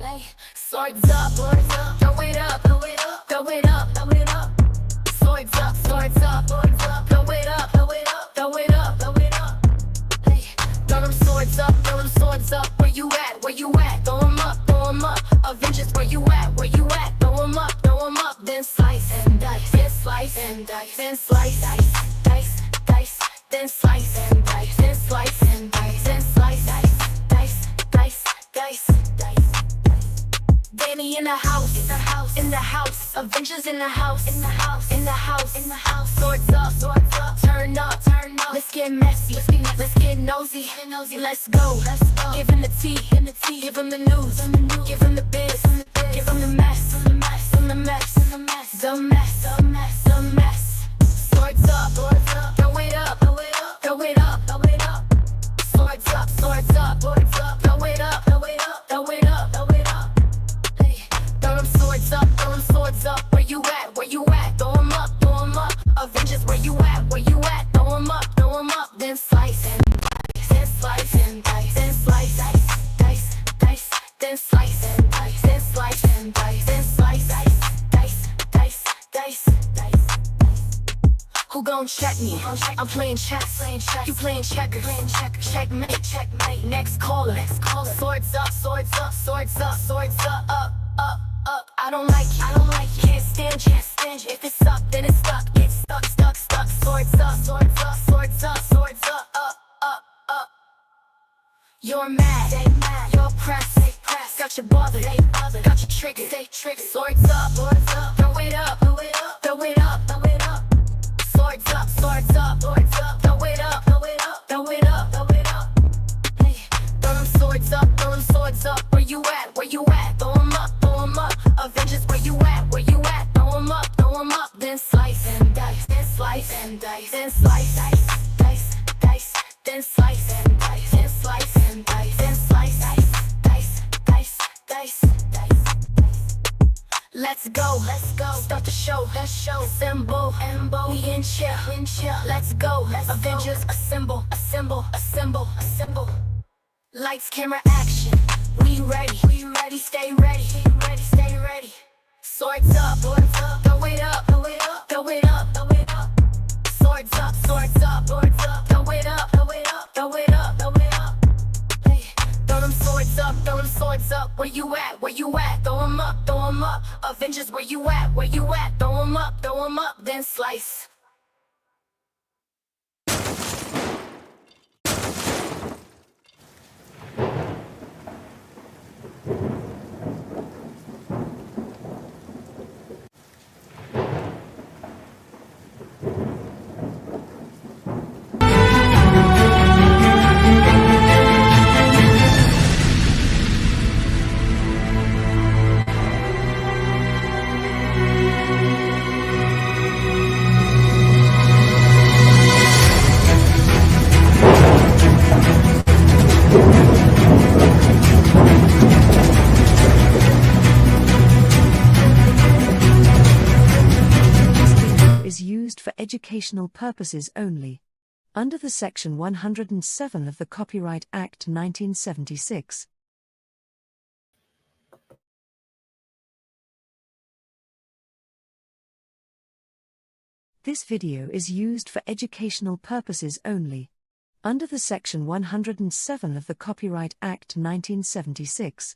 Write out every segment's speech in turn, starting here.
Hey, swords up, throw it up, throw it up, throw it up, throw it up. Swords up, throw it up, throw it up, throw it up, throw it up, throw it up. Hey, throw them swords up, throw them swords up. Where you at? Where you at? Throw them up, throw them up. Avengers, where you at? Where you at? Throw them up, then slice and dice, then slice and dice, then slice, dice, then slice and dice, then slice and dice, then slice, dice. Dani in the house, in the house. Avengers in the house, in the house. Swords up, turn up. Let's get messy, let's get nosy. Let's go. Give him the tea, give him the news, give him the biz, give him the mess. Swords up, throw it up. Swords up, throw it up. Hey, throw them swords up. Where you at? Throw them up. Avengers, where you at? Throw them up. Then slice and dice, then slice and dice, then slice, dice, then slice and dice, then slice and dice, then slice, dice. Who gon' check me? I'm playing chess. You playing checkers. Checkmate. Next caller. Swords up. Up. I don't like it. Can't stand you. If it's up, then it's stuck. It's stuck. Swords up. Up. You're mad. They mad. You're pressed. They pressed. Got you bothered. They bothered. Got you triggered. They triggered. Swords up. Throw it up. Throw it up. Swords up. Throw it up. Hey, throw them swords up. Where you at? Throw them up. Avengers, where you at? Throw them up. Then slice and dice, then slice, dice, then slice and dice, then slice, dice. Let's go. Start the show. Symbol. We in chill. Let's go. Avengers, assemble. Lights, camera, action. We ready. Stay ready. Swords up. Throw it up. Swords up. Throw it up. Hey, throw them swords up. Where you at? Throw them up. Avengers, where you at? Throw them up. Then slice. For educational purposes only, under the Section 107 of the Copyright Act 1976. This video is used for educational purposes only, under the Section 107 of the Copyright Act 1976.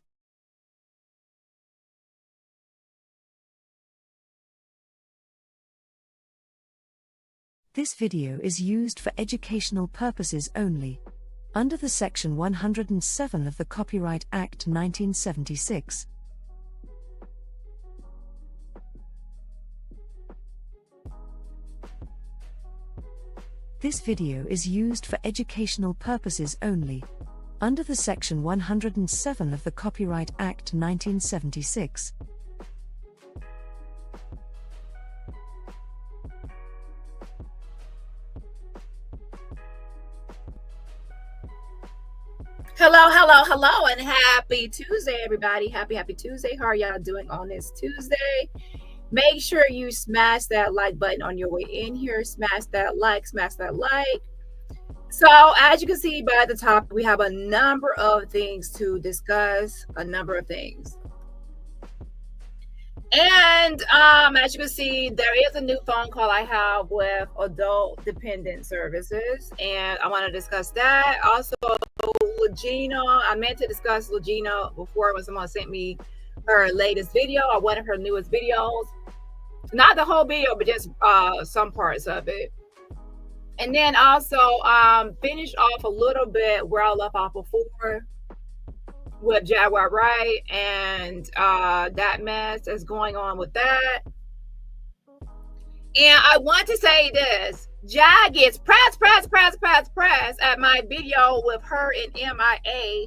This video is used for educational purposes only, under the Section 107 of the Copyright Act 1976. This video is used for educational purposes only, under the Section 107 of the Copyright Act 1976. Hello, and happy Tuesday, everybody. Happy Tuesday. How are y'all doing on this Tuesday? Make sure you smash that like button on your way in here. Smash that like. So as you can see by the top, we have a number of things to discuss, a number of things. And as you can see, there is a new phone call I have with Adult Dependent Services, and I want to discuss that. Also, Lagena, I meant to discuss Lagena before when someone sent me her latest video or one of her newest videos. Not the whole video, but just some parts of it. And then also finish off a little bit where I left off before with Jaguar Wright and that mess that's going on with that. And I want to say this. Jag gets press at my video with her and MIA.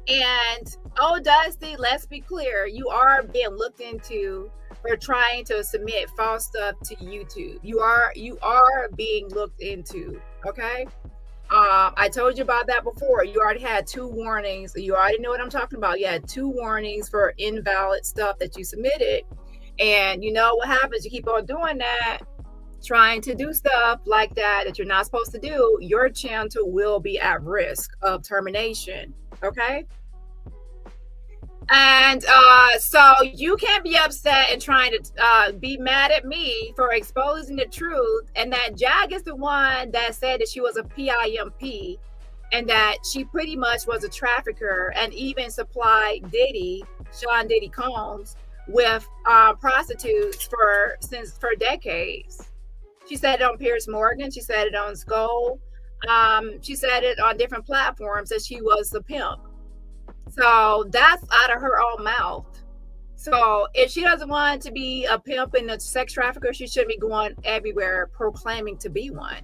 And oh, Dusty, let's be clear. You are being looked into for trying to submit false stuff to YouTube. You are being looked into, okay? I told you about that before. You already had 2 warnings. You already know what I'm talking about. You had 2 warnings for invalid stuff that you submitted. And you know what happens? You keep on doing that, trying to do stuff like that you're not supposed to do. Your channel will be at risk of termination, okay? And so you can't be upset and trying to be mad at me for exposing the truth, and that Jag is the one that said that she was a PIMP and that she pretty much was a trafficker and even supplied Diddy, Sean Diddy Combs, with prostitutes for decades. She said it on Piers Morgan. She said it on Skull. She said it on different platforms that she was a pimp. So that's out of her own mouth. So if she doesn't want to be a pimp and a sex trafficker, she shouldn't be going everywhere proclaiming to be one.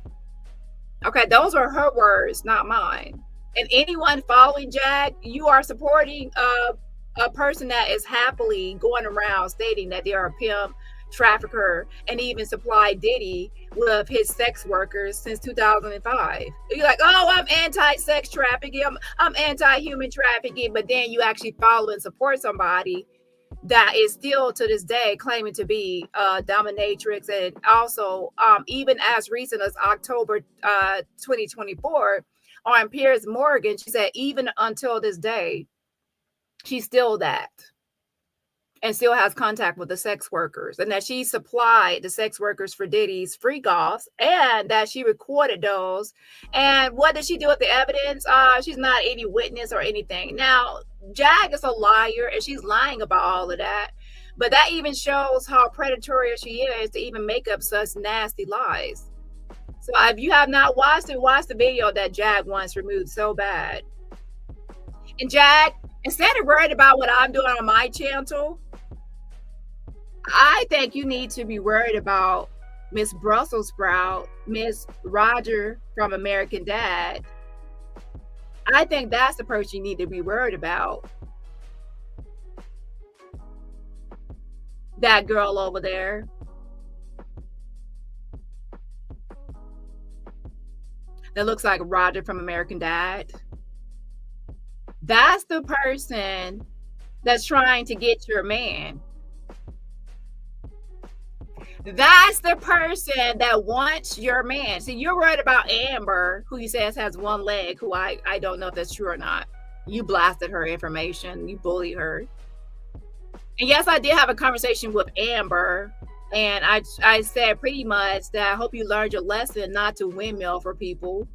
Okay, those are her words, not mine. And anyone following Jag, you are supporting a person that is happily going around stating that they are a pimp, trafficker, and even supply Diddy with his sex workers since 2005. You're like, oh, I'm anti-sex trafficking, I'm anti-human trafficking, but then you actually follow and support somebody that is still to this day claiming to be a dominatrix. And also even as recent as October 2024 on Piers Morgan, she said even until this day she's still that and still has contact with the sex workers, and that she supplied the sex workers for Diddy's freak offs, and that she recorded those. And what did she do with the evidence? She's not any witness or anything. Now, Jag is a liar, and she's lying about all of that. But that even shows how predatory she is to even make up such nasty lies. So if you have not watched it, watch the video that Jag wants removed so bad. And Jag, instead of worried about what I'm doing on my channel, I think you need to be worried about Miss Brussels Sprout, Miss Roger from American Dad. I think that's the person you need to be worried about. That girl over there. That looks like Roger from American Dad. That's the person that's trying to get your man. That's the person that wants your man. See, you're worried about Amber, who you says has one leg, who I don't know if that's true or not. You blasted her information. You bullied her. And yes, I did have a conversation with Amber. And I said pretty much that I hope you learned your lesson not to windmill for people.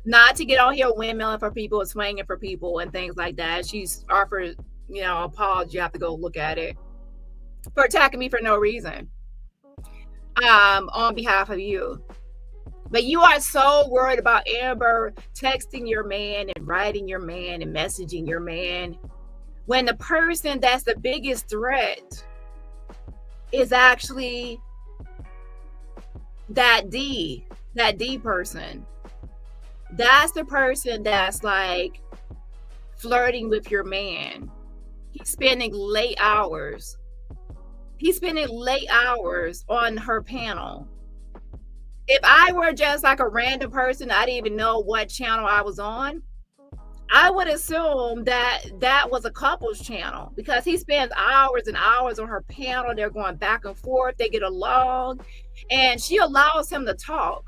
Not to get on here windmilling for people and swinging for people and things like that. She's offered, a pause. You have to go look at it. For attacking me for no reason on behalf of you. But you are so worried about Amber texting your man and writing your man and messaging your man, when the person that's the biggest threat is actually that D person. That's the person that's like flirting with your man. He's spending late hours. He's spending late hours on her panel. If I were just like a random person, I didn't even know what channel I was on, I would assume that that was a couple's channel, because he spends hours and hours on her panel. They're going back and forth. They get along, and she allows him to talk.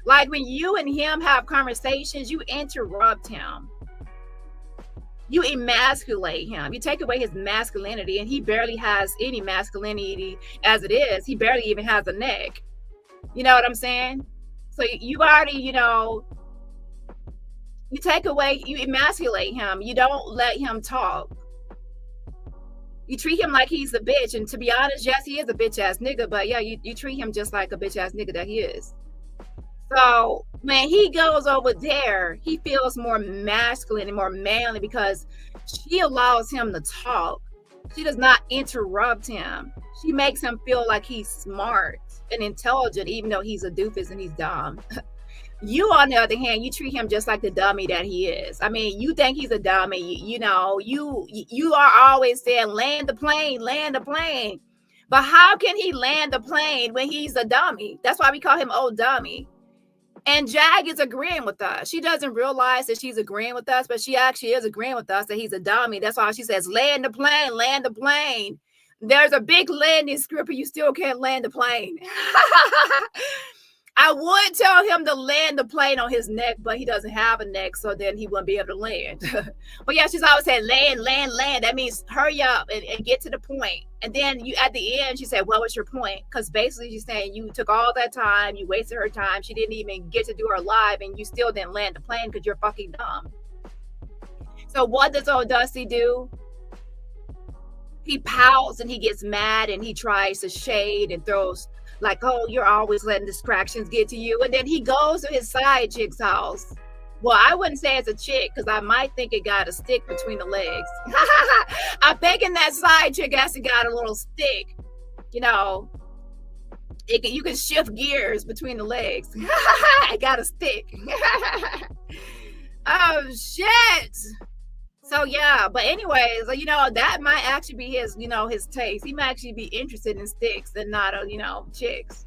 Like when you and him have conversations, you interrupt him. You emasculate him. You take away his masculinity, and he barely has any masculinity as it is. He barely even has a neck. You know what I'm saying? So you already, you take away, you emasculate him. You don't let him talk. You treat him like he's a bitch. And to be honest, yes, he is a bitch ass nigga, but yeah, you treat him just like a bitch ass nigga that he is. So when he goes over there, he feels more masculine and more manly because she allows him to talk. She does not interrupt him. She makes him feel like he's smart and intelligent, even though he's a doofus and he's dumb. You, on the other hand, you treat him just like the dummy that he is. I mean, you think he's a dummy. You are always saying, land the plane, land the plane. But how can he land the plane when he's a dummy? That's why we call him old dummy. And Jag is agreeing with us. She doesn't realize that she's agreeing with us, but she actually is agreeing with us that he's a dummy. That's why she says, land the plane, land the plane. There's a big landing strip, but you still can't land the plane. I would tell him to land the plane on his neck, but he doesn't have a neck, so then he wouldn't be able to land. But yeah, she's always saying, land, land, land. That means hurry up and get to the point. And then you, at the end, she said, what was your point? Because basically she's saying you took all that time, you wasted her time, she didn't even get to do her live, and you still didn't land the plane because you're fucking dumb. So what does old Dusty do? He pouts and he gets mad and he tries to shade and throws like, oh, you're always letting distractions get to you. And then he goes to his side chick's house. Well, I wouldn't say it's a chick because I might think it got a stick between the legs. I'm thinking that side chick actually got a little stick. You know, you can shift gears between the legs. I got a stick. Oh, shit. So yeah, but anyways, that might actually be his, his taste. He might actually be interested in sticks and not, chicks.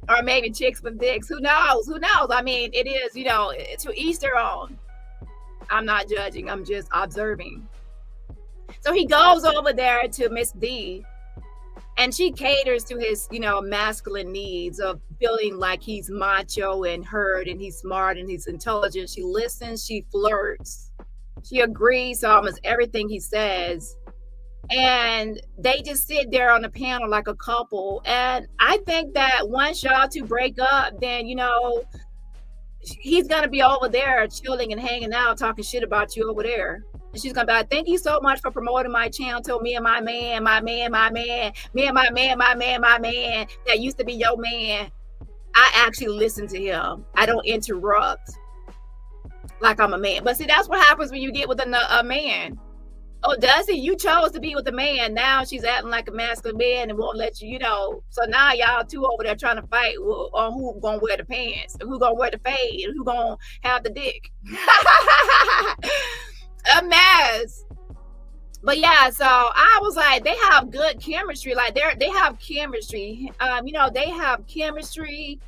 Or maybe chicks with dicks. Who knows? Who knows? I mean, it is, to each their own. I'm not judging. I'm just observing. So he goes over there to Miss D, and she caters to his, masculine needs of feeling like he's macho and heard and he's smart and he's intelligent. She listens, she flirts, she agrees to almost everything he says. And they just sit there on the panel like a couple. And I think that once y'all two break up, then, he's going to be over there chilling and hanging out, talking shit about you over there. And she's gonna be like, thank you so much for promoting my channel to me and my man, that used to be your man. I actually listen to him. I don't interrupt like I'm a man. But see, that's what happens when you get with a man. Oh, Dusty, you chose to be with a man. Now she's acting like a masculine man and won't let you, So now y'all two over there trying to fight on who gonna wear the pants, who gonna wear the fade, who gonna have the dick. A mess. But yeah, so I was like, they have good chemistry. Like they have chemistry. They have chemistry.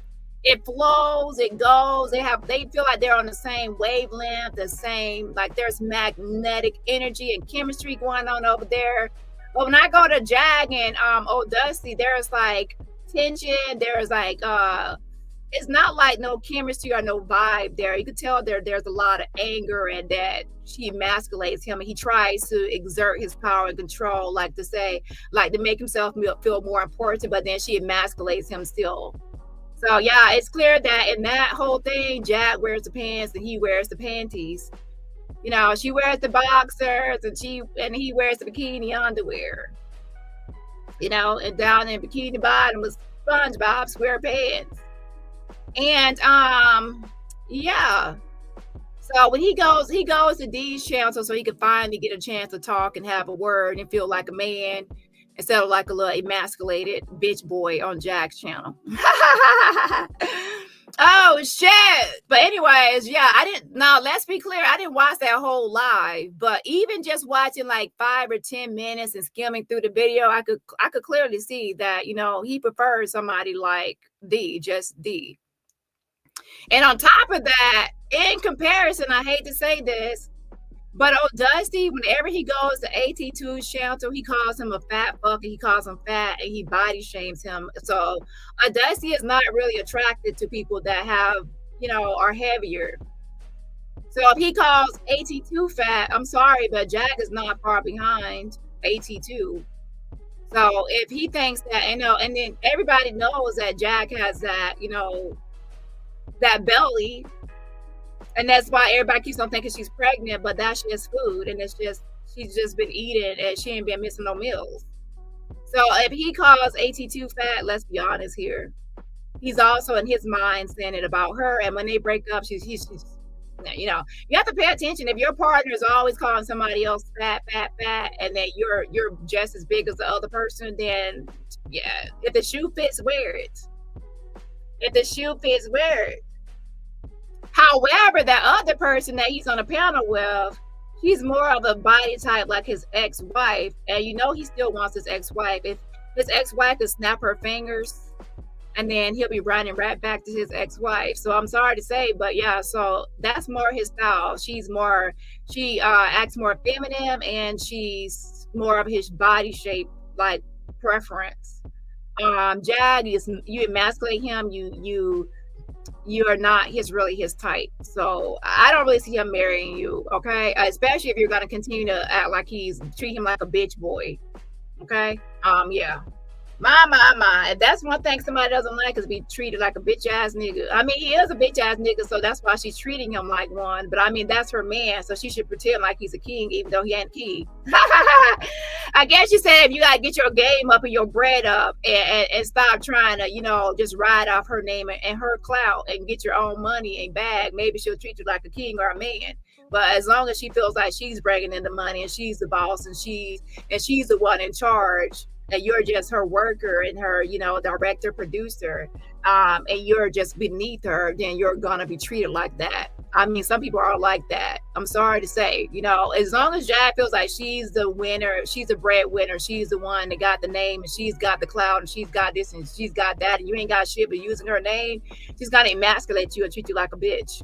It flows, it goes. They feel like they're on the same wavelength, the same, like there's magnetic energy and chemistry going on over there. But when I go to Jag and old Dusty, there's like tension, there's like it's not like no chemistry or no vibe there. You could tell there's a lot of anger and that she emasculates him and he tries to exert his power and control, like to make himself feel more important, but then she emasculates him still. So yeah, it's clear that in that whole thing, Jag wears the pants and he wears the panties. She wears the boxers and he wears the bikini underwear. And down in Bikini Bottom was SpongeBob SquarePants. And yeah. So when he goes to Dee's channel so he can finally get a chance to talk and have a word and feel like a man instead of like a little emasculated bitch boy on Jag's channel. Oh shit. But anyways, yeah, let's be clear, I didn't watch that whole live, but even just watching like 5 or 10 minutes and skimming through the video, I could clearly see that, he prefers somebody like D, just D. And on top of that, in comparison, I hate to say this, But Dusty, whenever he goes to AT2's shelter, he calls him a fat fucker. He calls him fat, and he body shames him. So Dusty is not really attracted to people that have, are heavier. So if he calls AT2 fat, I'm sorry, but Jag is not far behind AT2. So if he thinks that, and then everybody knows that Jag has that, that belly. And that's why everybody keeps on thinking she's pregnant, but that's just food. And she's just been eating and she ain't been missing no meals. So if he calls AT2 fat, let's be honest here. He's also in his mind saying it about her. And when they break up, she's you have to pay attention. If your partner is always calling somebody else fat, and that you're just as big as the other person, then yeah, if the shoe fits, wear it. If the shoe fits, wear it. However, that other person that he's on a panel with, he's more of a body type like his ex-wife, and he still wants his ex-wife. If his ex-wife could snap her fingers, and then he'll be running right back to his ex-wife. So I'm sorry to say, but yeah, so that's more his style. She acts more feminine, and she's more of his body shape like preference. Jag you emasculate him, you are not really his type. So I don't really see him marrying you, okay? Especially if you're going to continue to act like treat him like a bitch boy, okay? Yeah. My. If that's one thing somebody doesn't like, is be treated like a bitch ass nigga. I mean, he is a bitch ass nigga, so that's why she's treating him like one. But I mean, that's her man, so she should pretend like he's a king, even though he ain't king. I guess you said if you gotta get your game up and your bread up and stop trying to, just ride off her name and her clout and get your own money and bag, maybe she'll treat you like a king or a man. But as long as she feels like she's bringing in the money and she's the boss and she's the one in charge, and you're just her worker and her, director, producer, and you're just beneath her, then you're gonna be treated like that. I mean, some people are like that. I'm sorry to say, as long as Jag feels like she's the winner, she's the breadwinner, she's the one that got the name, and she's got the clout, and she's got this, and she's got that, and you ain't got shit but using her name, she's gonna emasculate you and treat you like a bitch.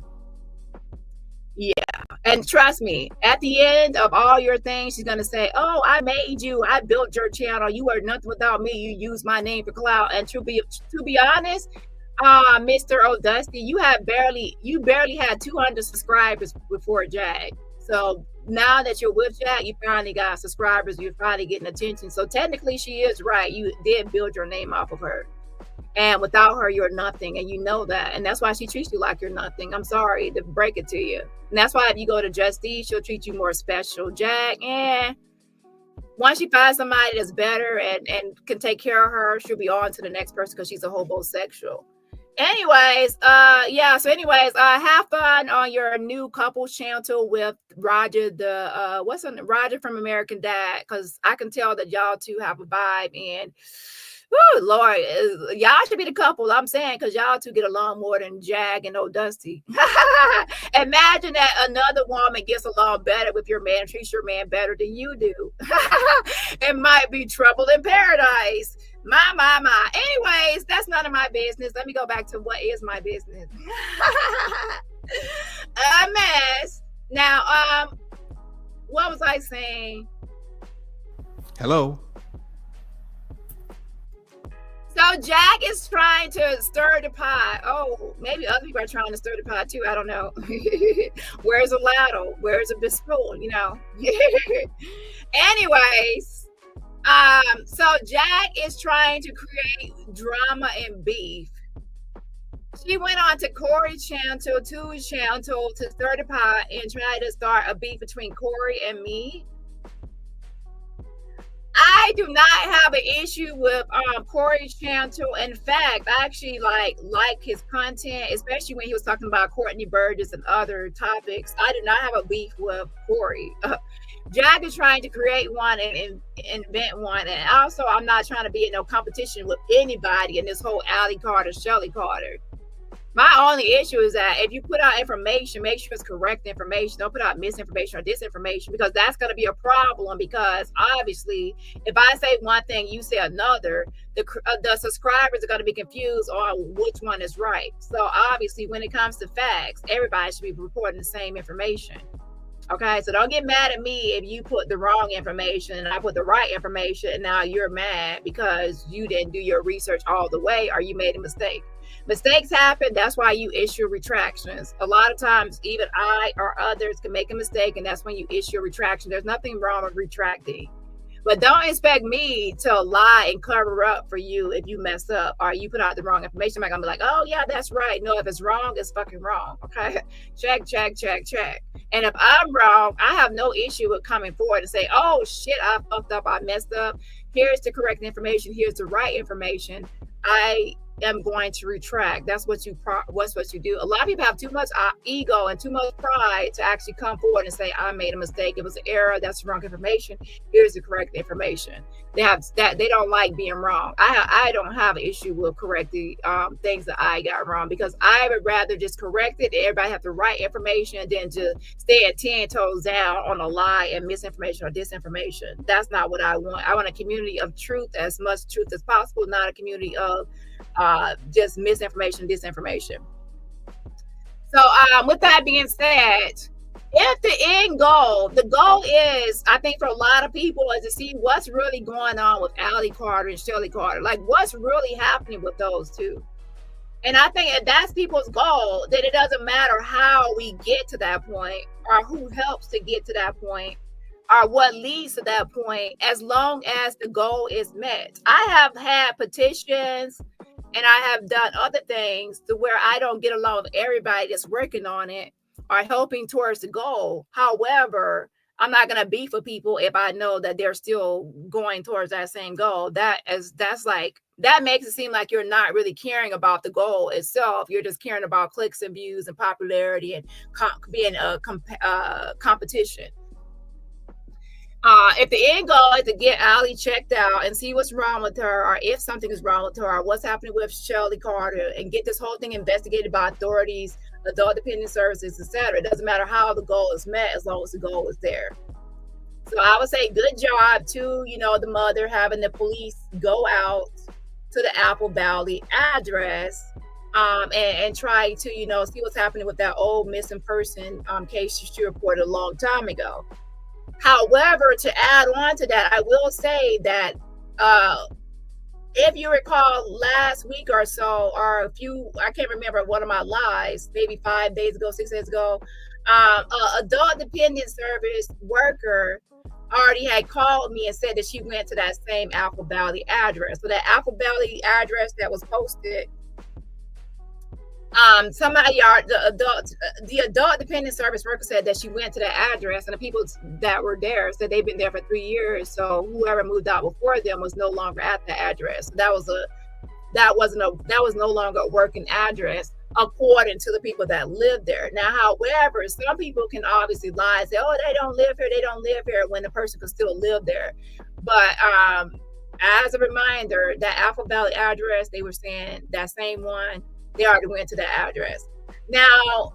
Yeah, and trust me, at the end of all your things, she's gonna say, "Oh, I made you. I built your channel. You were nothing without me. You used my name for clout." And to be honest, Mr. O'Dusty, you barely had 200 subscribers before Jag. So now that you're with Jag, you finally got subscribers. You're finally getting attention. So technically, she is right. You did build your name off of her. And without her, you're nothing, and you know that. And that's why she treats you like you're nothing. I'm sorry to break it to you. And that's why if you go to Justice, she'll treat you more special. Jag, once she finds somebody that's better and can take care of her, she'll be on to the next person because she's a homosexual. Anyways, have fun on your new couples channel with Roger, Roger from American Dad, because I can tell that y'all two have a vibe, and woo, Lord, y'all should be the couple, I'm saying, because y'all two get along more than Jag and O'Dusty. Imagine that another woman gets along better with your man, treats your man better than you do. It might be trouble in paradise. My. Anyways, that's none of my business. Let me go back to what is my business. A mess. Now, what was I saying? Hello. So Jag is trying to stir the pot. Oh, maybe other people are trying to stir the pot too. I don't know. Where's a ladle? Where's a spoon? Anyways, so Jag is trying to create drama and beef. She went on to Corey's channel, Tu's channel, to stir the pot and try to start a beef between Corey and me. I do not have an issue with Corey's channel. In fact, I actually like his content, especially when he was talking about Courtney Burgess and other topics. I do not have a beef with Corey. Jag is trying to create one and invent one, and also I'm not trying to be in no competition with anybody in this whole Allie Carter, Shelly Carter. My only issue is that if you put out information, make sure it's correct information. Don't put out misinformation or disinformation, because that's going to be a problem. Because obviously, if I say one thing, you say another, the subscribers are going to be confused on which one is right. So obviously, when it comes to facts, everybody should be reporting the same information. Okay, so don't get mad at me if you put the wrong information and I put the right information, and now you're mad because you didn't do your research all the way or you made a mistake. Mistakes happen. That's why you issue retractions. A lot of times, even I or others can make a mistake, and that's when you issue a retraction. There's nothing wrong with retracting. But don't expect me to lie and cover up for you if you mess up or you put out the wrong information. I'm not gonna be like, oh yeah, that's right. No, if it's wrong, it's fucking wrong. Okay. Check. And if I'm wrong, I have no issue with coming forward and say, oh shit, I fucked up, I messed up. Here's the correct information, here's the right information. I am going to retract. That's what you do. A lot of people have too much ego and too much pride to actually come forward and say, I made a mistake, it was an error, that's the wrong information, here's the correct information. They don't like being wrong. I don't have an issue with correcting things that I got wrong, because I would rather just correct it, everybody have the right information, than to stay at 10 toes down on a lie and misinformation or disinformation. That's not what I want. I want a community of truth, as much truth as possible, not a community of just misinformation, disinformation. So with that being said, if the end goal, the goal is, I think for a lot of people, is to see what's really going on with Allie Carter and Shelly Carter, like what's really happening with those two. And I think if that's people's goal, then it doesn't matter how we get to that point or who helps to get to that point or what leads to that point, as long as the goal is met. I have had petitions and I have done other things to where I don't get along with everybody that's working on it or helping towards the goal. However, I'm not going to beef with people if I know that they're still going towards that same goal. That makes it seem like you're not really caring about the goal itself. You're just caring about clicks and views and popularity and being a competition. If the end goal is to get Allie checked out and see what's wrong with her, or if something is wrong with her, or what's happening with Shelly Carter, and get this whole thing investigated by authorities, adult dependent services, etc., it doesn't matter how the goal is met as long as the goal is there. So I would say good job to, the mother, having the police go out to the Apple Valley address and try to, see what's happening with that old missing person case she reported a long time ago. However, to add on to that, I will say that if you recall last week or so, or I can't remember, one of my lives, maybe 5 days ago, 6 days ago, adult dependent service worker already had called me and said that she went to that same Apple Valley address. So that Apple Valley address that was posted, the adult dependent service worker said that she went to that address, and the people that were there said they've been there for 3 years. So whoever moved out before them was no longer at the address. That was no longer a working address according to the people that lived there. Now, however, some people can obviously lie and say, oh, they don't live here, when the person could still live there. But as a reminder, that Apple Valley address, they were saying that same one, they already went to that address. Now,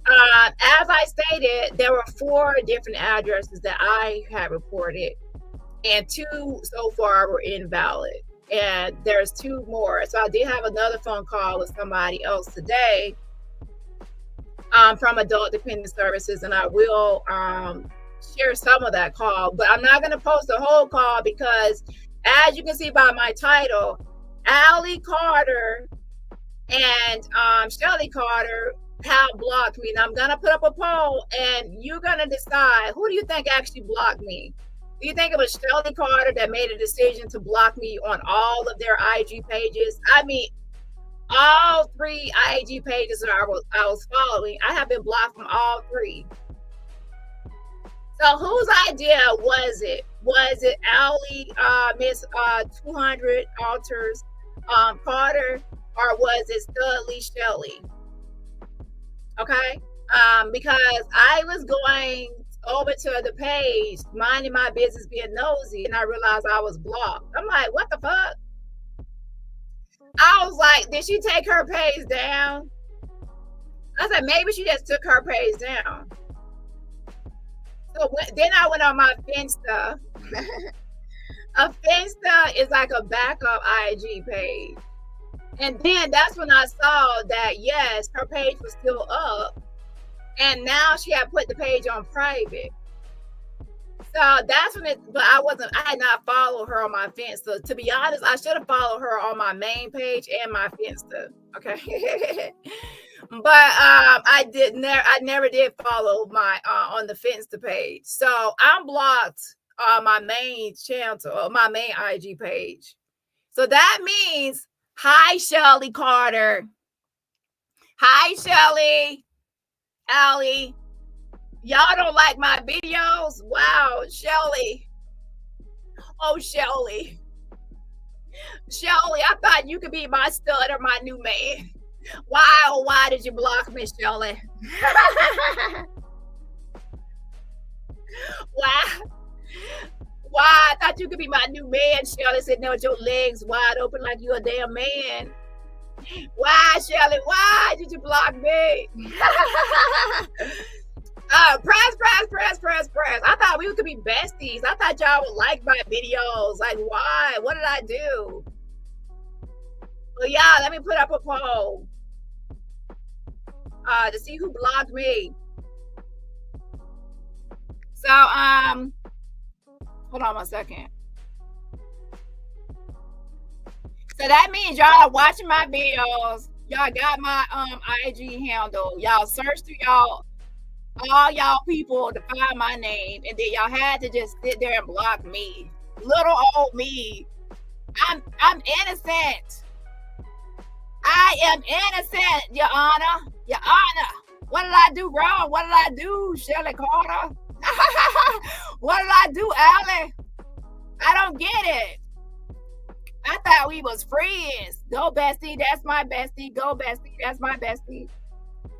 as I stated, there were 4 different addresses that I had reported, and 2 so far were invalid. And there's 2 more. So I did have another phone call with somebody else today from Adult Dependent Services, and I will share some of that call. But I'm not going to post the whole call because, as you can see by my title, Allie Carter and Shelly Carter have blocked me. And I'm going to put up a poll, and you're going to decide, who do you think actually blocked me? Do you think it was Shelly Carter that made a decision to block me on all of their IG pages? I mean, all 3 IG pages that I was following, I have been blocked from all 3. So whose idea was it? Was it Allie, Miss 200 Alters Carter, or was it Studley Shelly? Okay, because I was going over to the page, minding my business, being nosy, and I realized I was blocked. I'm like, what the fuck? I was like, did she take her page down? I said, maybe she just took her page down. So then I went on my Finsta. A Finsta is like a backup IG page. And then that's when I saw that, yes, her page was still up. And now she had put the page on private. So that's when but I had not followed her on my Finsta. To be honest, I should have followed her on my main page and my Finsta. Okay. But I never did follow my on the Finsta page. So I'm blocked on my main channel, my main IG page. So that means, hi, Shelly Carter. Hi, Shelly. Allie. Y'all don't like my videos? Wow, Shelly. Oh, Shelly. Shelly, I thought you could be my stud or my new man. Why did you block me, Shelly? Why? I thought you could be my new man, Shelly, sitting there with your legs wide open like you a damn man. Why, Shelly? Why did you block me? Press. I thought we could be besties. I thought y'all would like my videos. Like, why? What did I do? Well, yeah, let me put up a poll to see who blocked me. So, hold on one second. So that means y'all are watching my videos. Y'all got my IG handle. Y'all search through all y'all people to find my name, and then y'all had to just sit there and block me. Little old me. I'm innocent. I am innocent, Your Honor. Your Honor. What did I do wrong? What did I do, Shelly Carter? What did I do, Allie? I don't get it. I thought we was friends. Go, bestie. That's my bestie. Go, bestie. That's my bestie.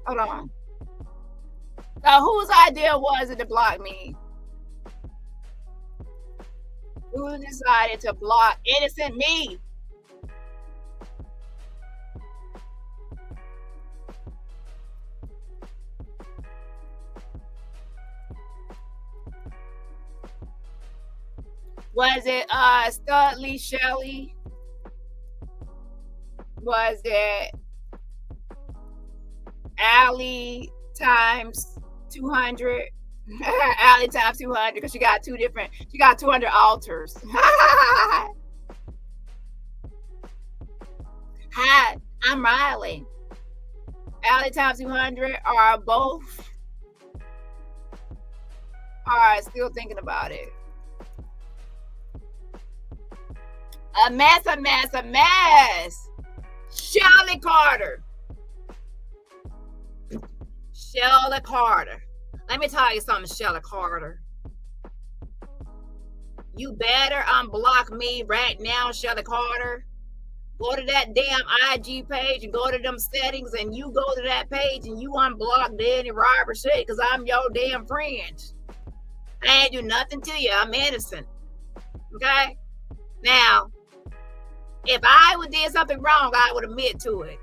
Hold on. So whose idea was it to block me? Who decided to block innocent me? Was it Studley Shelly? Was it Allie times 200? Allie times 200, because she got 200 altars. Hi, I'm Riley. Allie times 200 are both still thinking about it. A mess. Shelly Carter. Shelly Carter. Let me tell you something, Shelly Carter. You better unblock me right now, Shelly Carter. Go to that damn IG page and go to them settings, and you go to that page and you unblock DaniRobertson, because I'm your damn friend. I ain't do nothing to you. I'm innocent. Okay? Now, if I would did something wrong, I would admit to it.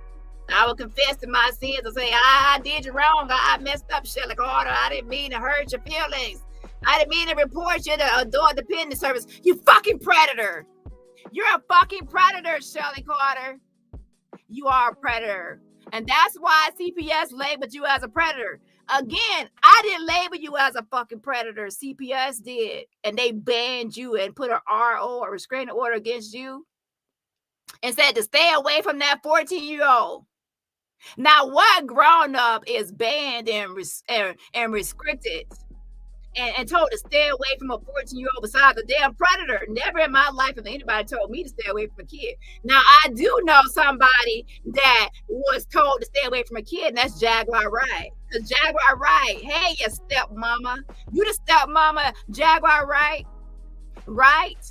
I would confess to my sins and say, I did you wrong. I messed up, Shelly Carter. I didn't mean to hurt your feelings. I didn't mean to report you to Adult Dependent Service. You fucking predator. You're a fucking predator, Shelly Carter. You are a predator. And that's why CPS labeled you as a predator. Again, I didn't label you as a fucking predator. CPS did. And they banned you and put an RO, a restraining order, against you and said to stay away from that 14-year-old. Now, what grown up is banned and restricted and told to stay away from a 14-year-old besides a damn predator? Never in my life has anybody told me to stay away from a kid. Now, I do know somebody that was told to stay away from a kid, and that's Jaguar Wright. Because Jaguar Wright, hey, you stepmama. You the stepmama, Jaguar Wright? Right?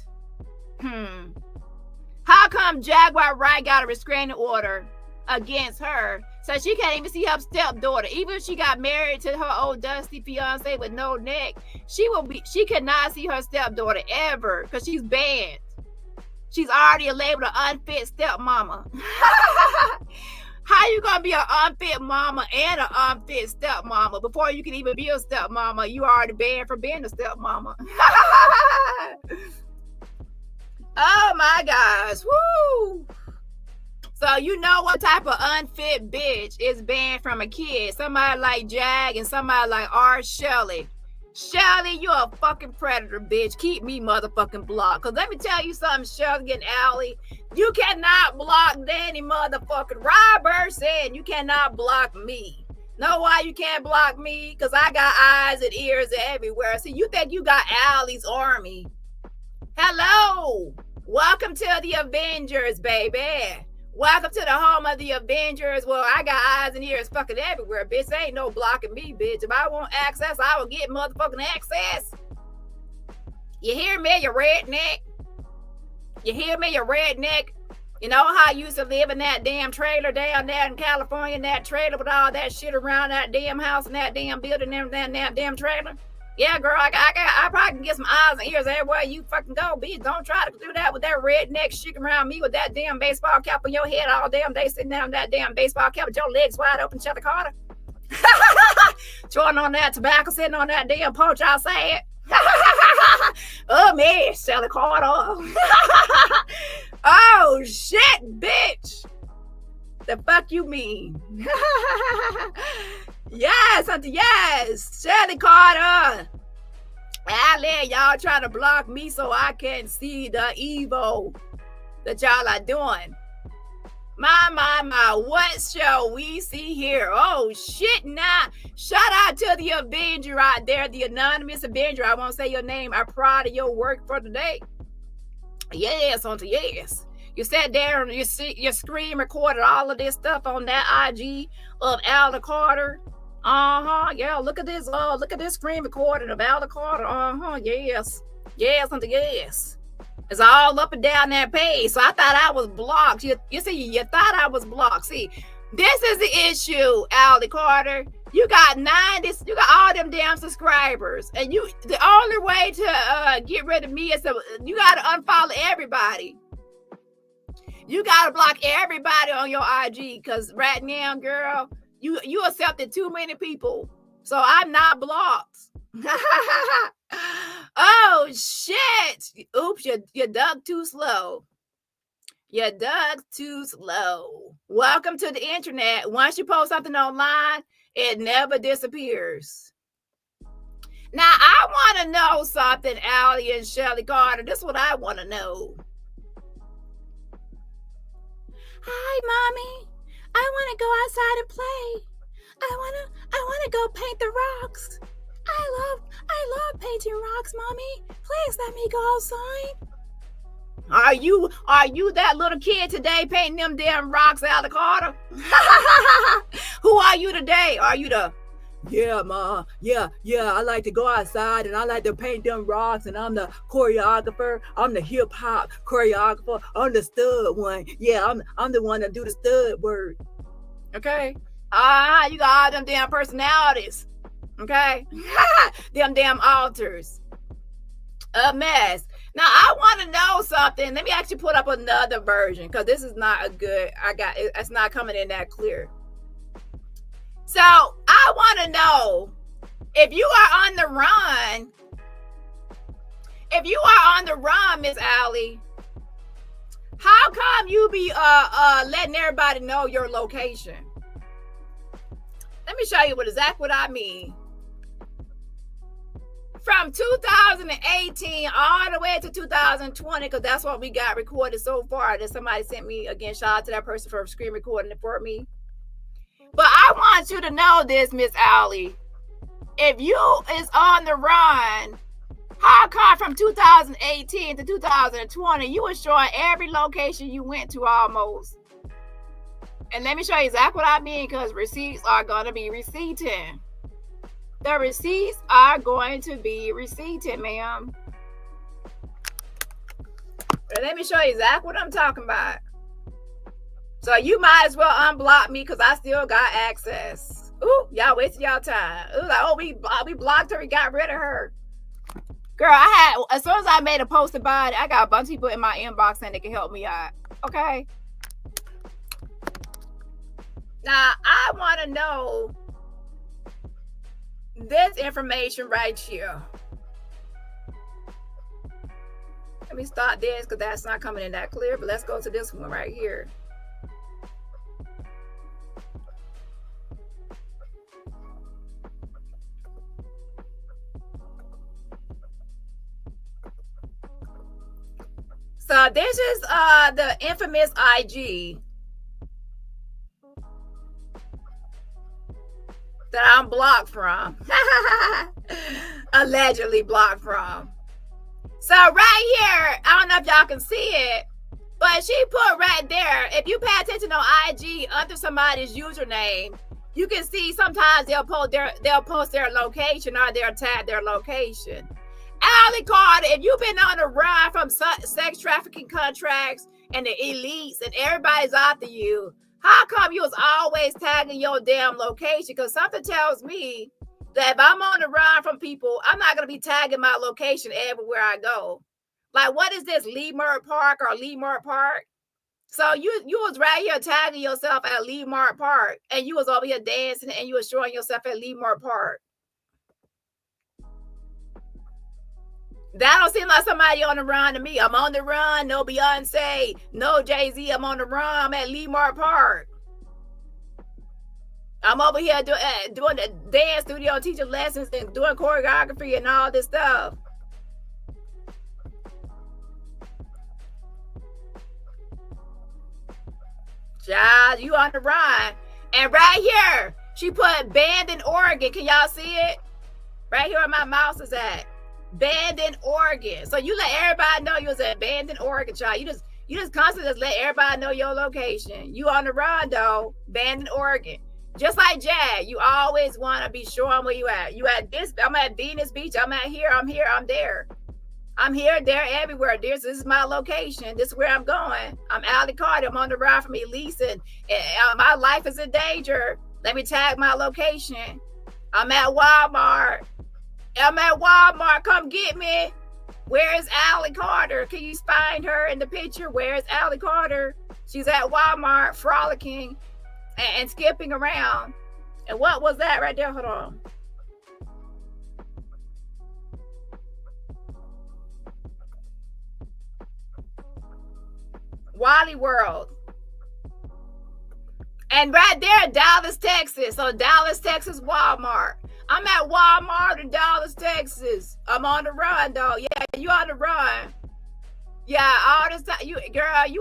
How come Jaguar Wright got a restraining order against her so she can't even see her stepdaughter? Even if she got married to her old dusty fiance with no neck, she cannot see her stepdaughter ever because she's banned. She's already labeled an unfit stepmama. How you gonna be an unfit mama and an unfit stepmama before you can even be a stepmama? You already banned from being a stepmama. Oh my gosh. Woo! So you know what type of unfit bitch is banned from a kid? Somebody like Jag and somebody like Shelly. Shelly, you a fucking predator, bitch. Keep me motherfucking blocked. Cause let me tell you something, Shelly and Allie. You cannot block Dani motherfucking Robertson. You cannot block me. Know why you can't block me? Cause I got eyes and ears everywhere. See, you think you got Allie's army. Hello. Welcome to the Avengers, baby. Welcome to the home of the Avengers. Well, I got eyes and ears fucking everywhere, bitch. There ain't no blocking me, bitch. If I want access, I will get motherfucking access. You hear me, you redneck? You hear me, you redneck? You know how I used to live in that damn trailer down there in California, in that trailer with all that shit around that damn house and that damn building and that damn trailer? Yeah, girl, I probably can get some eyes and ears everywhere you fucking go, bitch. Don't try to do that with that redneck shit around me with that damn baseball cap on your head all damn day, sitting down that damn baseball cap with your legs wide open, Shelly Carter. Chewing on that tobacco, sitting on that damn porch outside. Oh, man, Shelly Carter. Oh, shit, bitch. The fuck you mean? Yes, auntie, yes. Shelly Carter. Allie, y'all trying to block me so I can't see the evil that y'all are doing. My, what shall we see here? Oh, shit, nah. Shout out to the Avenger out there, the anonymous Avenger. I won't say your name. I'm proud of your work for today. Yes, auntie, yes. You sat there and you screen recorded all of this stuff on that IG of Allie Carter. Yeah, look at this. Oh, look at this screen recording of Allie Carter. Yes. Yes, auntie, yes. It's all up and down that page. So I thought I was blocked. You see, you thought I was blocked. See, this is the issue, Allie Carter. You got you got all them damn subscribers. And the only way to get rid of me is you got to unfollow everybody. You got to block everybody on your IG because right now, girl, you accepted too many people. So I'm not blocked. Oh, shit. Oops, you dug too slow. You dug too slow. Welcome to the internet. Once you post something online, it never disappears. Now, I want to know something, Allie and Shelly Carter. This is what I want to know. Hi, Mommy. I want to go outside and play. I want to go paint the rocks. I love painting rocks, Mommy. Please let me go outside. Are you that little kid today painting them damn rocks, Allie Carter? Who are you today? Are you the yeah, Ma? Yeah, I like to go outside and I like to paint them rocks and I'm the choreographer. I'm the hip hop choreographer. I'm the stud one. Yeah, I'm the one that do the stud word. Okay. You got all them damn personalities. Okay. Them damn altars. A mess. Now I want to know something. Let me actually put up another version because this is not a good. It's not coming in that clear. So I want to know if you are on the run. If you are on the run, Miss Allie, how come you be letting everybody know your location? Let me show you exactly what I mean. From 2018 all the way to 2020, because that's what we got recorded so far that somebody sent me. Again, shout out to that person for screen recording it for me. But I want you to know this, Miss Allie. If you is on the run, how come from 2018 to 2020, you was showing every location you went to almost. And let me show you exactly what I mean, because receipts are going to be receipting. The receipts are going to be receipted, ma'am. Let me show you exactly what I'm talking about. So you might as well unblock me because I still got access. Ooh, y'all wasted y'all time. Ooh, like, oh, we blocked her. We got rid of her. Girl, as soon as I made a post about it, I got a bunch of people in my inbox saying they can help me out. Okay. Now, I want to know this information right here. Let me start this because that's not coming in that clear, but let's go to this one right here. So this is the infamous IG that I'm blocked from. Allegedly blocked from. So right here, I don't know if y'all can see it, but she put right there, if you pay attention on IG under somebody's username, you can see sometimes they'll post their location or they'll tag their location. Allie Carter, if you've been on the run from sex trafficking contracts and the elites and everybody's after you, how come you was always tagging your damn location? Because something tells me that if I'm on the run from people, I'm not going to be tagging my location everywhere I go. Like, what is this, Leimert Park or Leimert Park? So you was right here tagging yourself at Leimert Park, and you was over here dancing, and you was showing yourself at Leimert Park. That don't seem like somebody on the run to me. I'm on the run. No Beyonce, no Jay-Z. I'm on the run. I'm at Leimert Park. I'm over here doing the dance studio, teaching lessons and doing choreography and all this stuff. Child, you on the run. And right here, she put banned in Oregon. Can y'all see it? Right here where my mouse is at. Banned in Oregon. So you let everybody know you was at banned in Oregon, child. You just constantly just let everybody know your location. You on the run though, banned in Oregon. Just like Jag, you always want to be sure where you at. You at this, I'm at Venus Beach, I'm at here, I'm there. I'm here, there, everywhere. This is my location. This is where I'm going. I'm Allie Carter. I'm on the ride from Lease, and my life is in danger. Let me tag my location. I'm at Walmart. Come get me. Where is Allie Carter? Can you find her in the picture? Where is Allie Carter? She's at Walmart frolicking and skipping around. And what was that right there? Hold on. Wally World. And right there, Dallas, Texas. So Dallas, Texas, Walmart. I'm at Walmart in Dallas, Texas. I'm on the run, though. Yeah, you on the run. Yeah, all this time, you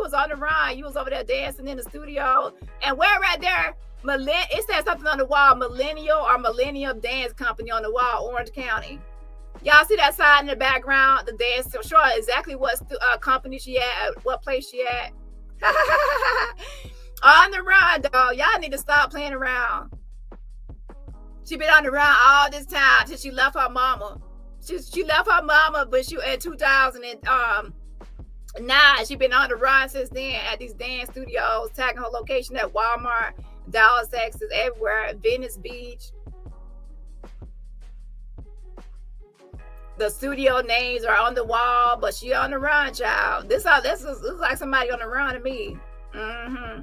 was on the run. You was over there dancing in the studio. And where right there, it said something on the wall, Millennium Dance Company on the wall, Orange County. Y'all see that sign in the background? The dance, show exactly what company she at, what place she at. On the run, dog. Y'all need to stop playing around. She been on the run all this time since she left her mama. She left her mama, but she in 2009. She been on the run since then at these dance studios, tagging her location at Walmart, Dallas, Texas, everywhere, Venice Beach. The studio names are on the wall, but she on the run, child. This looks like somebody on the run to me. Mm-hmm.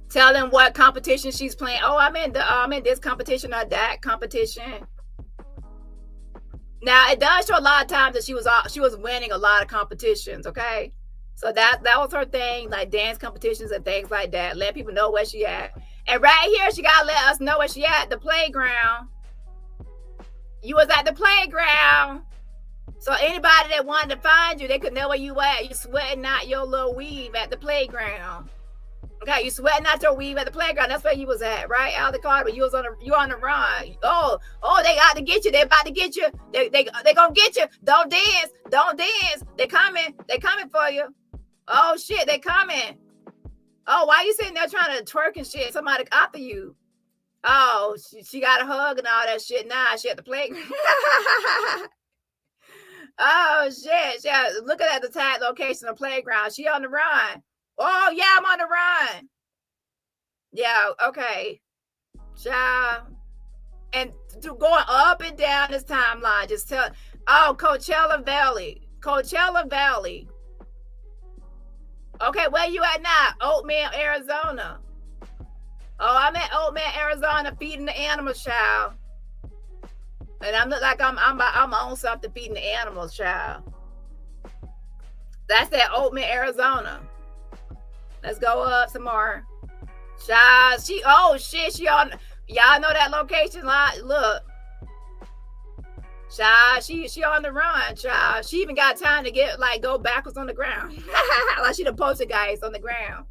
Tell them what competition she's playing. Oh, I'm in this competition or that competition. Now it does show a lot of times that she was winning a lot of competitions. Okay, so that was her thing, like dance competitions and things like that. Let people know where she at. And right here, she gotta let us know where she at, the playground. You was at the playground. So anybody that wanted to find you, they could know where you at. You sweating out your little weave at the playground. Okay, you sweating out your weave at the playground. That's where you was at, right? Allie Carter, you on the run. Oh, they got to get you. They about to get you. They gonna get you. Don't dance. They coming for you. Oh shit, they coming. Oh, why you sitting there trying to twerk and shit? Somebody after you. Oh, she got a hug and all that shit. Nah, she at the playground. Oh shit. Looking at the tag location of the playground. She on the run. Oh yeah, I'm on the run. Yeah, okay. Child. And going up and down this timeline, just tell. Oh, Coachella Valley. Okay, where you at now? Oatmeal, Arizona. Oh, I'm at Oatmeal, Arizona, feeding the animals, child. And I'm look like I'm on something feeding the animals, child. That's that Oatmeal, Arizona. Let's go up some more. Child, she on, y'all know that location? Look. Child, she on the run, child. She even got time to go backwards on the ground. Like she the poster guys on the ground.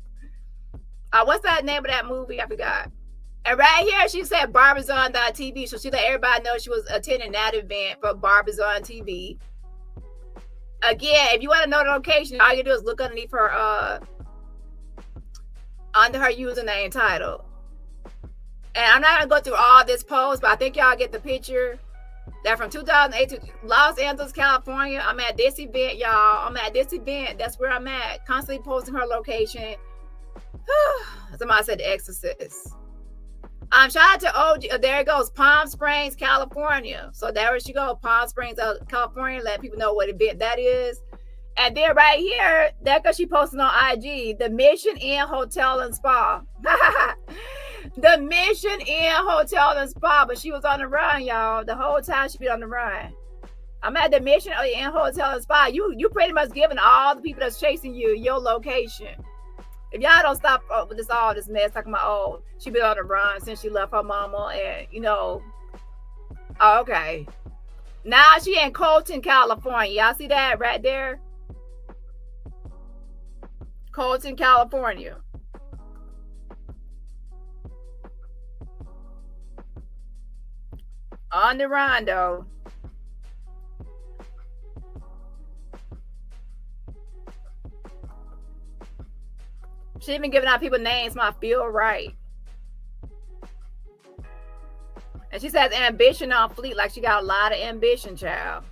What's that name of that movie? I forgot. And right here, she said Barbara's on the TV, so she let everybody know she was attending that event for Barbara's on TV. Again, if you want to know the location, all you do is look underneath her, under her username title. And I'm not gonna go through all this post, but I think y'all get the picture. That from 2008 to Los Angeles, California. I'm at this event, y'all. I'm at this event. That's where I'm at. Constantly posting her location. Somebody said The Exorcist. Shout out to OG. There it goes, Palm Springs, California. So there she go, Palm Springs, California. Let people know what event that is. And then right here, that's because she posted on IG, the Mission Inn Hotel and Spa. The Mission Inn Hotel and Spa, but she was on the run, y'all. The whole time she be on the run. I'm at the Mission Inn Hotel and Spa. You pretty much giving all the people that's chasing you your location. If y'all don't stop with all this mess, talking about, oh, she been on the run since she left her mama, and oh, okay. Now she in Colton, California. Y'all see that right there? Colton, California. On the run, though. She even giving out people names, I feel right. And she says ambition on fleet, like she got a lot of ambition, child.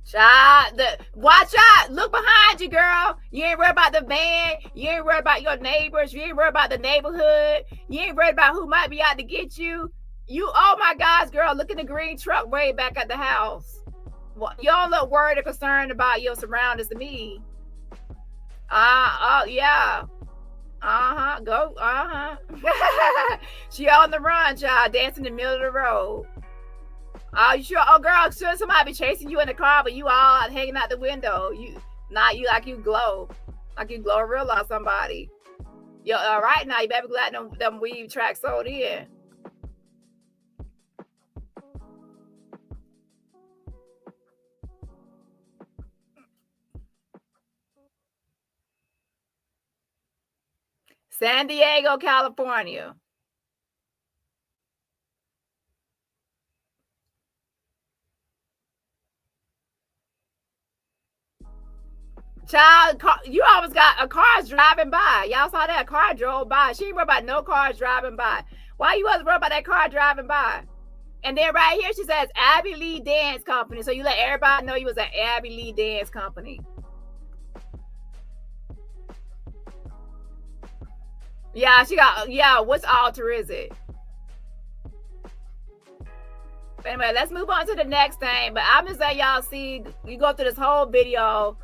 Child, watch out. Look behind you, girl. You ain't worried about the van. You ain't worried about your neighbors. You ain't worried about the neighborhood. You ain't worried about who might be out to get you. Oh my gosh, girl, look at the green truck way back at the house. Well, you don't look worried or concerned about your surroundings to me. Oh, yeah. Go. She on the run, child, dancing in the middle of the road. Oh, you sure? Oh, girl, sure somebody be chasing you in the car, but you all out hanging out the window. You like you glow real on somebody. Yo, all right now, you better be glad them weave tracks sold in. San Diego, California. Child, you almost got a car driving by. Y'all saw that car drove by. She ain't worried about no cars driving by. Why you wasn't worried about that car driving by? And then right here, she says Abby Lee Dance Company. So you let everybody know you was at Abby Lee Dance Company. Yeah, she got, yeah, which altar is it? But anyway, let's move on to the next thing. But I'm just letting y'all see, you go through this whole video.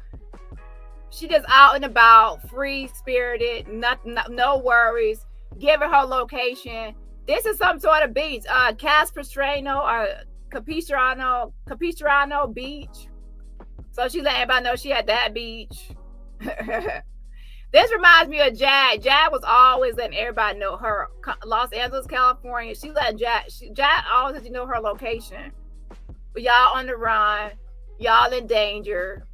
She just out and about, free-spirited, no worries, giving her location. This is some sort of beach, Capistrano or Capistrano Beach. So she let everybody know she at that beach. This reminds me of Jag. Jag was always letting everybody know her. Los Angeles, California. She let Jag always let you know her location. But y'all on the run. Y'all in danger.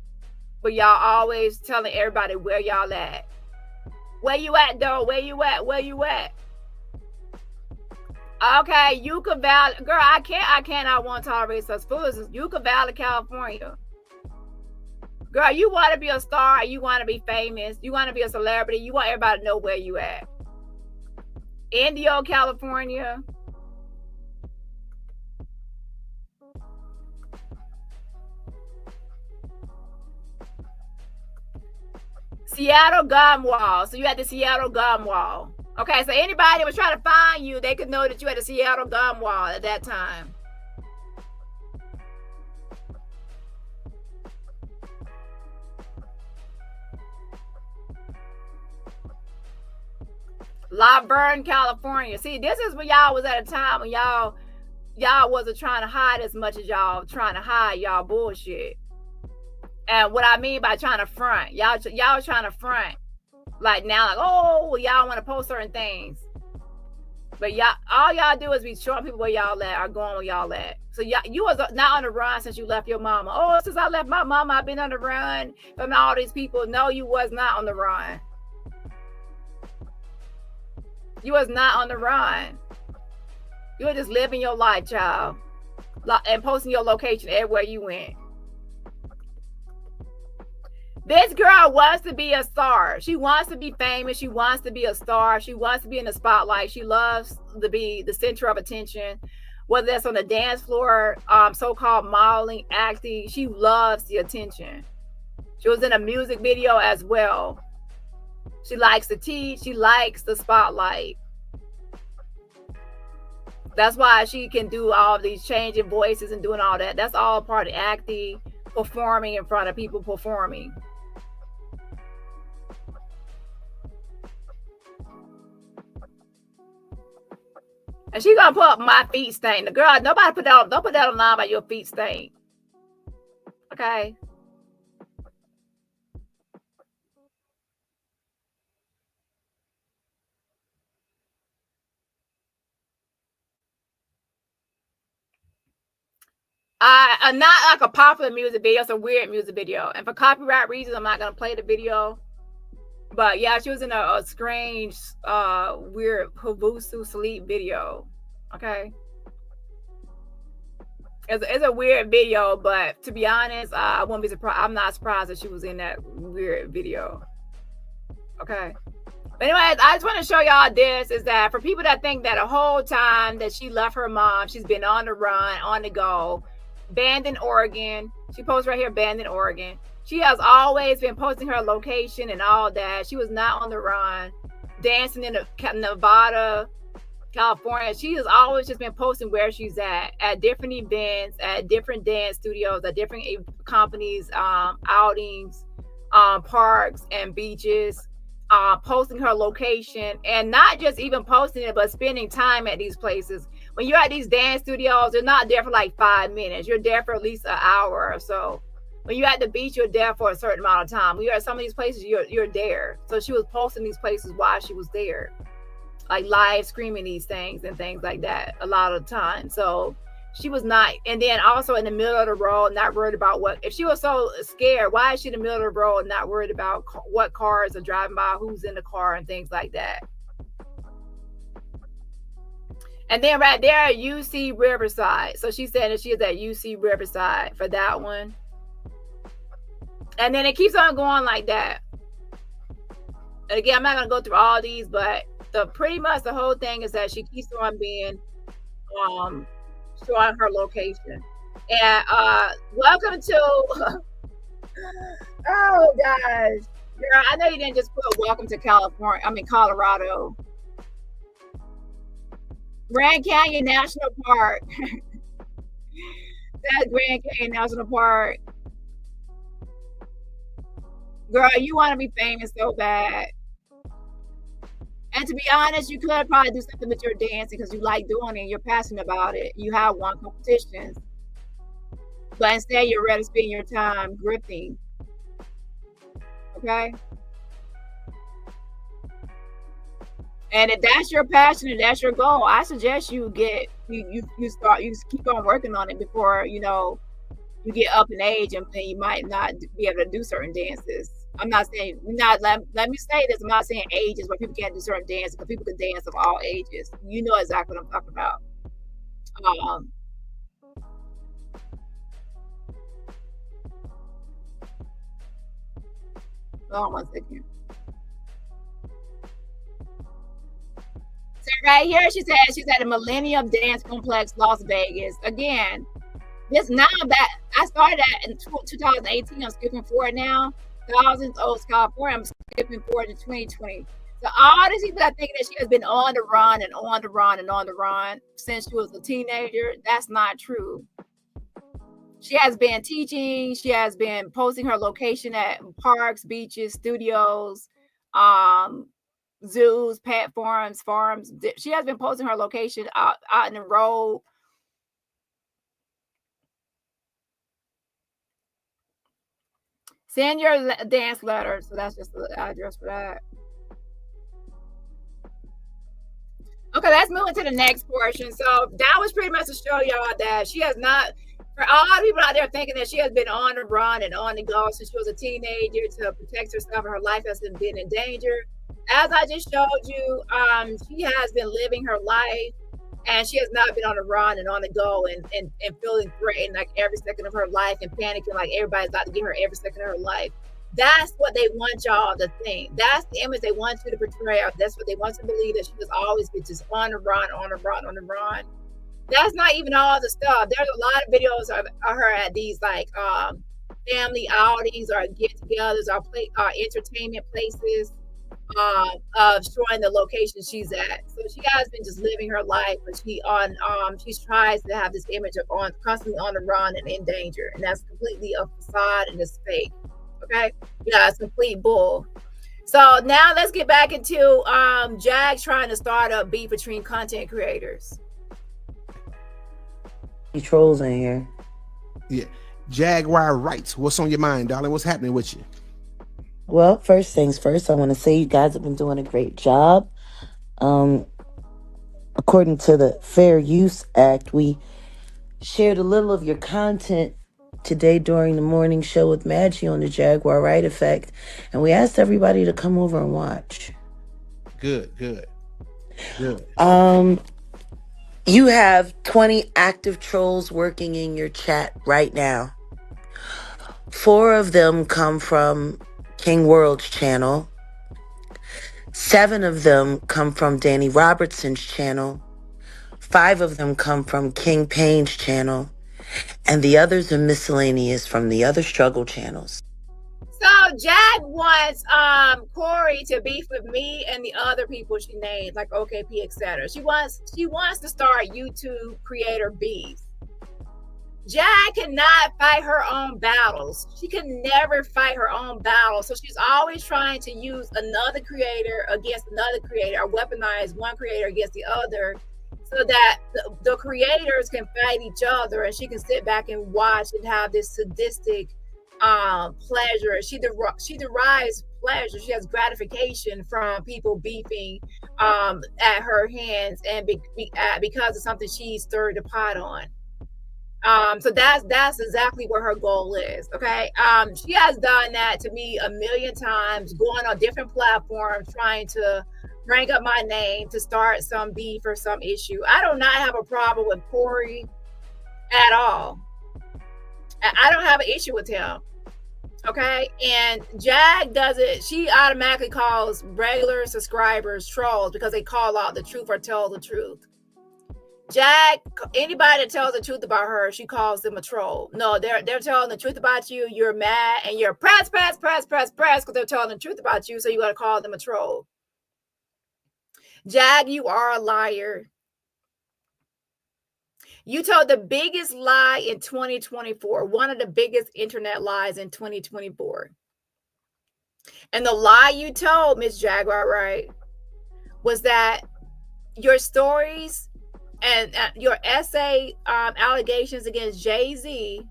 But y'all always telling everybody where y'all at. Where you at, though? Where you at? Where you at? Okay, Yucca Valley. Girl, I cannot want to tolerate such foolishness. Yucca Valley, California. Girl, you want to be a star. You want to be famous. You want to be a celebrity. You want everybody to know where you at. Indio, California. Seattle Gum Wall. So you at the Seattle Gum Wall. Okay, so anybody that was trying to find you, they could know that you had a Seattle Gum Wall at that time. La Verne, California. See, this is when y'all was at a time when y'all wasn't trying to hide as much as y'all trying to hide y'all bullshit. And what I mean by trying to front, y'all trying to front Like now, like, oh, well, y'all want to post certain things. But y'all, all y'all do is be showing people where y'all at or going where y'all at. So you was not on the run since you left your mama. Oh, since I left my mama, I've been on the run from all these people. No, you was not on the run. You was not on the run. You were just living your life, child, and posting your location everywhere you went. This girl wants to be a star. She wants to be famous. She wants to be a star. She wants to be in the spotlight. She loves to be the center of attention, whether that's on the dance floor, so-called modeling, acting. She loves the attention. She was in a music video as well. She likes to teach. She likes the spotlight. That's why she can do all of these changing voices and doing all that. That's all part of acting, performing in front of people, performing. And she gonna put up my feet stink. The girl, nobody put that. Don't put that online about your feet stink. Okay. Not like a popular music video. It's a weird music video, and for copyright reasons, I'm not gonna play the video. But yeah, she was in a strange, weird Hubuntu sleep video. Okay. It's a weird video, but to be honest, I wouldn't be surprised. I'm not surprised that she was in that weird video. Okay. But anyways, I just want to show y'all this, is that for people that think that the whole time that she left her mom, she's been on the run, on the go, banned in Oregon. She posts right here, banned in Oregon. She has always been posting her location and all that. She was not on the run, dancing in Nevada, California. She has always just been posting where she's at different events, at different dance studios, at different companies, outings, parks and beaches, posting her location, and not just even posting it, but spending time at these places. When you're at these dance studios, you're not there for like 5 minutes. You're there for at least an hour or so. When you're at the beach, you're there for a certain amount of time. When you're at some of these places, you're there. So she was posting these places while she was there, like live screaming these things and things like that a lot of the time. So she was not, and then also in the middle of the road, not worried about what, if she was so scared, why is she in the middle of the road not worried about what cars are driving by, who's in the car and things like that. And then right there at UC Riverside. So she said that she is at UC Riverside for that one. And then it keeps on going like that. And again, I'm not going to go through all these, but pretty much the whole thing is that she keeps on being showing her location. And welcome to oh gosh, girl, I know you didn't just put welcome to Colorado. Grand Canyon National Park. That's Grand Canyon National Park. Girl, you want to be famous so bad. And to be honest, you could probably do something with your dancing because you like doing it. You're passionate about it. You have won competitions. But instead, you're ready to spend your time grifting. Okay? And if that's your passion and that's your goal, I suggest you you keep on working on it before, you get up in age and then you might not be able to do certain dances. I'm not saying, let me say this, I'm not saying ages where people can't do certain dances, because people can dance of all ages. You know exactly what I'm talking about. Hold on one second. So right here, she said she's at the Millennium Dance Complex, Las Vegas. Again, this now that I started at in 2018, I'm skipping forward now. Thousands of California, I'm skipping forward to 2020. So all these people that think that she has been on the run and on the run and on the run since she was a teenager, that's not true. She has been teaching. She has been posting her location at parks, beaches, studios, zoos, pet farms. She has been posting her location out in the road. Send your dance letter. So that's just the address for that. Okay, let's move into the next portion. So that was pretty much to show y'all that she has not, for all the people out there thinking that she has been on the run and on the go since she was a teenager to protect herself and her life hasn't been in danger. As I just showed you, she has been living her life and she has not been on the run and on the go and feeling threatened like every second of her life and panicking like everybody's about to get her every second of her life. That's what they want y'all to think. That's the image they want you to portray. That's what they want to believe, that she was always just on the run, on the run, on the run. That's not even all the stuff. There's a lot of videos of her at these like family outings or get-togethers or entertainment places of showing the location she's at. So she has been just living her life, but she tries to have this image of constantly on the run and in danger, and that's completely a facade and it's fake. Okay, yeah, it's complete bull. So now let's get back into Jag trying to start a beef between content creators. Trolls in here. Yeah. Jaguar Rights. What's on your mind, darling? What's happening with you? Well, first things first, I want to say you guys have been doing a great job. According to the Fair Use Act, we shared a little of your content today during the morning show with Maggie on the Jaguar Right Effect, and we asked everybody to come over and watch. Good. You have 20 active trolls working in your chat right now. 4 of them come from King World's channel. 7 of them come from DaniRobertson's channel. 5 of them come from King Payne's channel. And the others are miscellaneous from the other struggle channels. So Jag wants Corey to beef with me and the other people she named, like OKP, etc. She wants to start YouTube creator beefs. Jag cannot fight her own battles. She can never fight her own battles. So she's always trying to use another creator against another creator, or weaponize one creator against the other, so that the creators can fight each other and she can sit back and watch and have this sadistic pleasure. She derives pleasure. She has gratification from people beefing at her hands and because of something she stirred the pot on. So that's exactly what her goal is. Okay. She has done that to me a million times, going on different platforms, trying to bring up my name to start some beef or some issue. I do not have a problem with Corey at all. I don't have an issue with him. Okay. And Jag does it. She automatically calls regular subscribers trolls because they call out the truth or tell the truth. Jag, anybody that tells the truth about her, she calls them a troll. No, they're telling the truth about you. You're mad and you're press because they're telling the truth about you. So you got to call them a troll. Jag, you are a liar. You told the biggest lie in 2024, one of the biggest internet lies in 2024. And the lie you told, Miss Jaguar, right, was that your stories and your essay allegations against Jay-Z,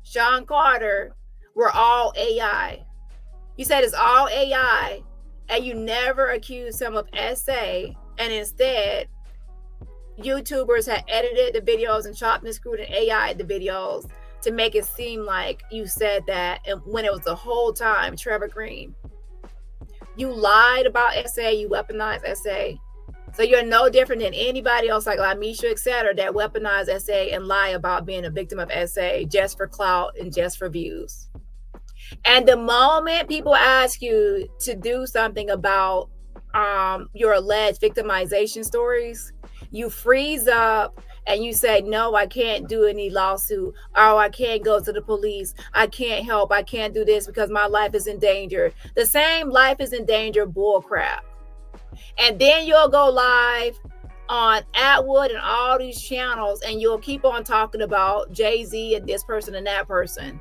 Sean Carter, were all AI. You said it's all AI, and you never accused him of essay, and instead, YouTubers had edited the videos and chopped and screwed and AI the videos to make it seem like you said that, and when it was the whole time Trevor Green. You lied about essay, you weaponized essay. So you're no different than anybody else like Lamisha, etc., that weaponize essay and lie about being a victim of essay just for clout and just for views. And the moment people ask you to do something about your alleged victimization stories, you freeze up and you say, no, I can't do any lawsuit. Oh, I can't go to the police. I can't help. I can't do this because my life is in danger. The same life is in danger bull crap. And then you'll go live on Atwood and all these channels and you'll keep on talking about Jay-Z and this person and that person.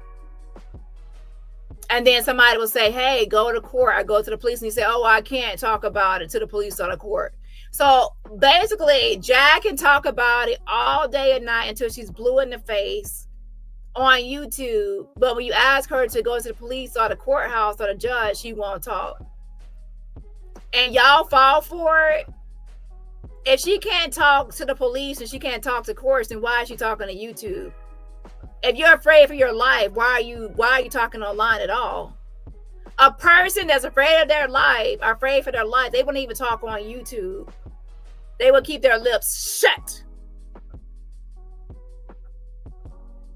And then somebody will say, hey, go to court. I go to the police and you say, oh, I can't talk about it to the police or the court. So basically, Jag can talk about it all day and night until she's blue in the face on YouTube. But when you ask her to go to the police or the courthouse or the judge, she won't talk. And y'all fall for it. If she can't talk to the police and she can't talk to courts, then why is she talking to YouTube? If you're afraid for your life, why are you talking online at all? A person that's afraid of their life, afraid for their life, they wouldn't even talk on YouTube. They would keep their lips shut.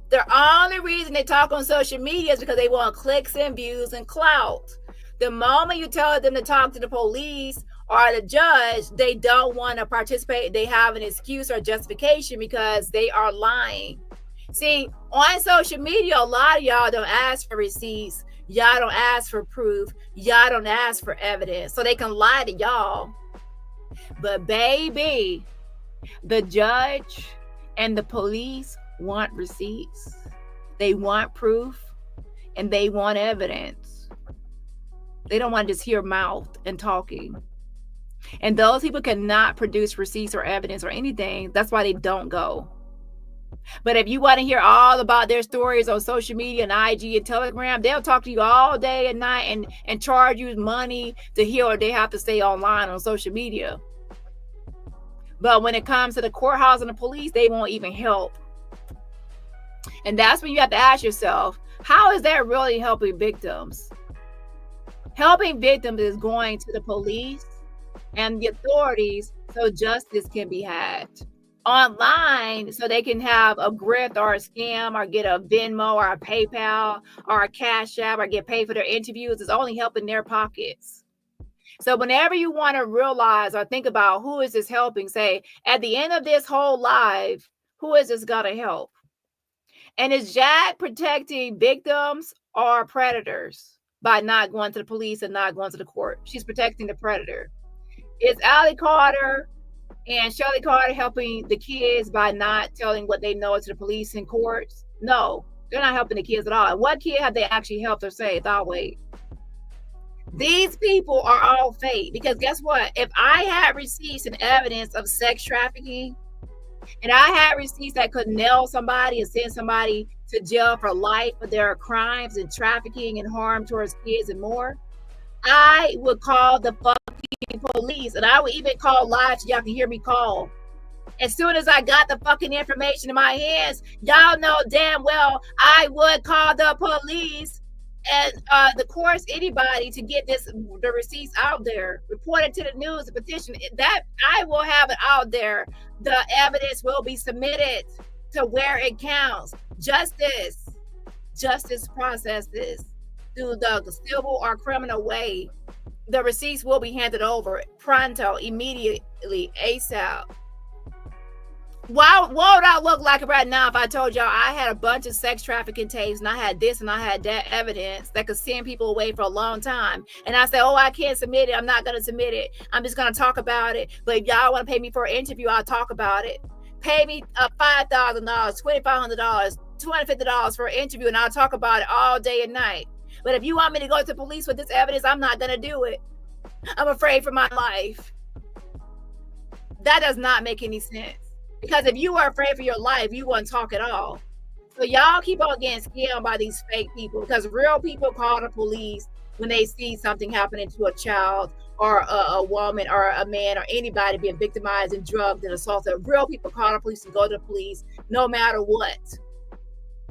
The only reason they talk on social media is because they want clicks and views and clout. The moment you tell them to talk to the police or the judge, they don't want to participate. They have an excuse or justification because they are lying. See, on social media, a lot of y'all don't ask for receipts. Y'all don't ask for proof. Y'all don't ask for evidence. So they can lie to y'all. But baby, the judge and the police want receipts. They want proof and they want evidence. They don't want to just hear mouth and talking. And those people cannot produce receipts or evidence or anything. That's why they don't go. But if you want to hear all about their stories on social media and IG and Telegram, they'll talk to you all day and night and charge you money to hear what they have to say online on social media. But when it comes to the courthouse and the police, they won't even help. And that's when you have to ask yourself, how is that really helping victims? Helping victims is going to the police and the authorities so justice can be had. Online, so they can have a grift or a scam or get a Venmo or a PayPal or a Cash App or get paid for their interviews, is only helping their pockets. So whenever you want to realize or think about who is this helping, say, at the end of this whole live, who is this going to help? And is Jag protecting victims or predators by not going to the police and not going to the court? She's protecting the predator. Is Allie Carter and Shelly Carter helping the kids by not telling what they know to the police and courts? No, they're not helping the kids at all. And what kid have they actually helped or saved? I'll wait. These people are all fake, because guess what? If I had receipts and evidence of sex trafficking, and I had receipts that could nail somebody and send somebody to jail for life for their crimes and trafficking and harm towards kids and more, I would call the fucking police, and I would even call live so y'all can hear me call. As soon as I got the fucking information in my hands, y'all know damn well I would call the police and the courts, anybody, to get the receipts out there, report it to the news, the petition. That I will have it out there. The evidence will be submitted to where it counts. Justice processes through the civil or criminal way. The receipts will be handed over pronto, immediately, ASAP. What would I look like right now if I told y'all I had a bunch of sex trafficking tapes and I had this and I had that evidence that could send people away for a long time? And I said, oh, I can't submit it. I'm not going to submit it. I'm just going to talk about it. But if y'all want to pay me for an interview, I'll talk about it. Pay me $5,000, $2,500, $250 for an interview, and I'll talk about it all day and night. But if you want me to go to the police with this evidence, I'm not going to do it. I'm afraid for my life. That does not make any sense. Because if you are afraid for your life, you wouldn't talk at all. So y'all keep on getting scammed by these fake people, because real people call the police when they see something happening to a child or a woman or a man or anybody being victimized and drugged and assaulted. Real people call the police and go to the police no matter what.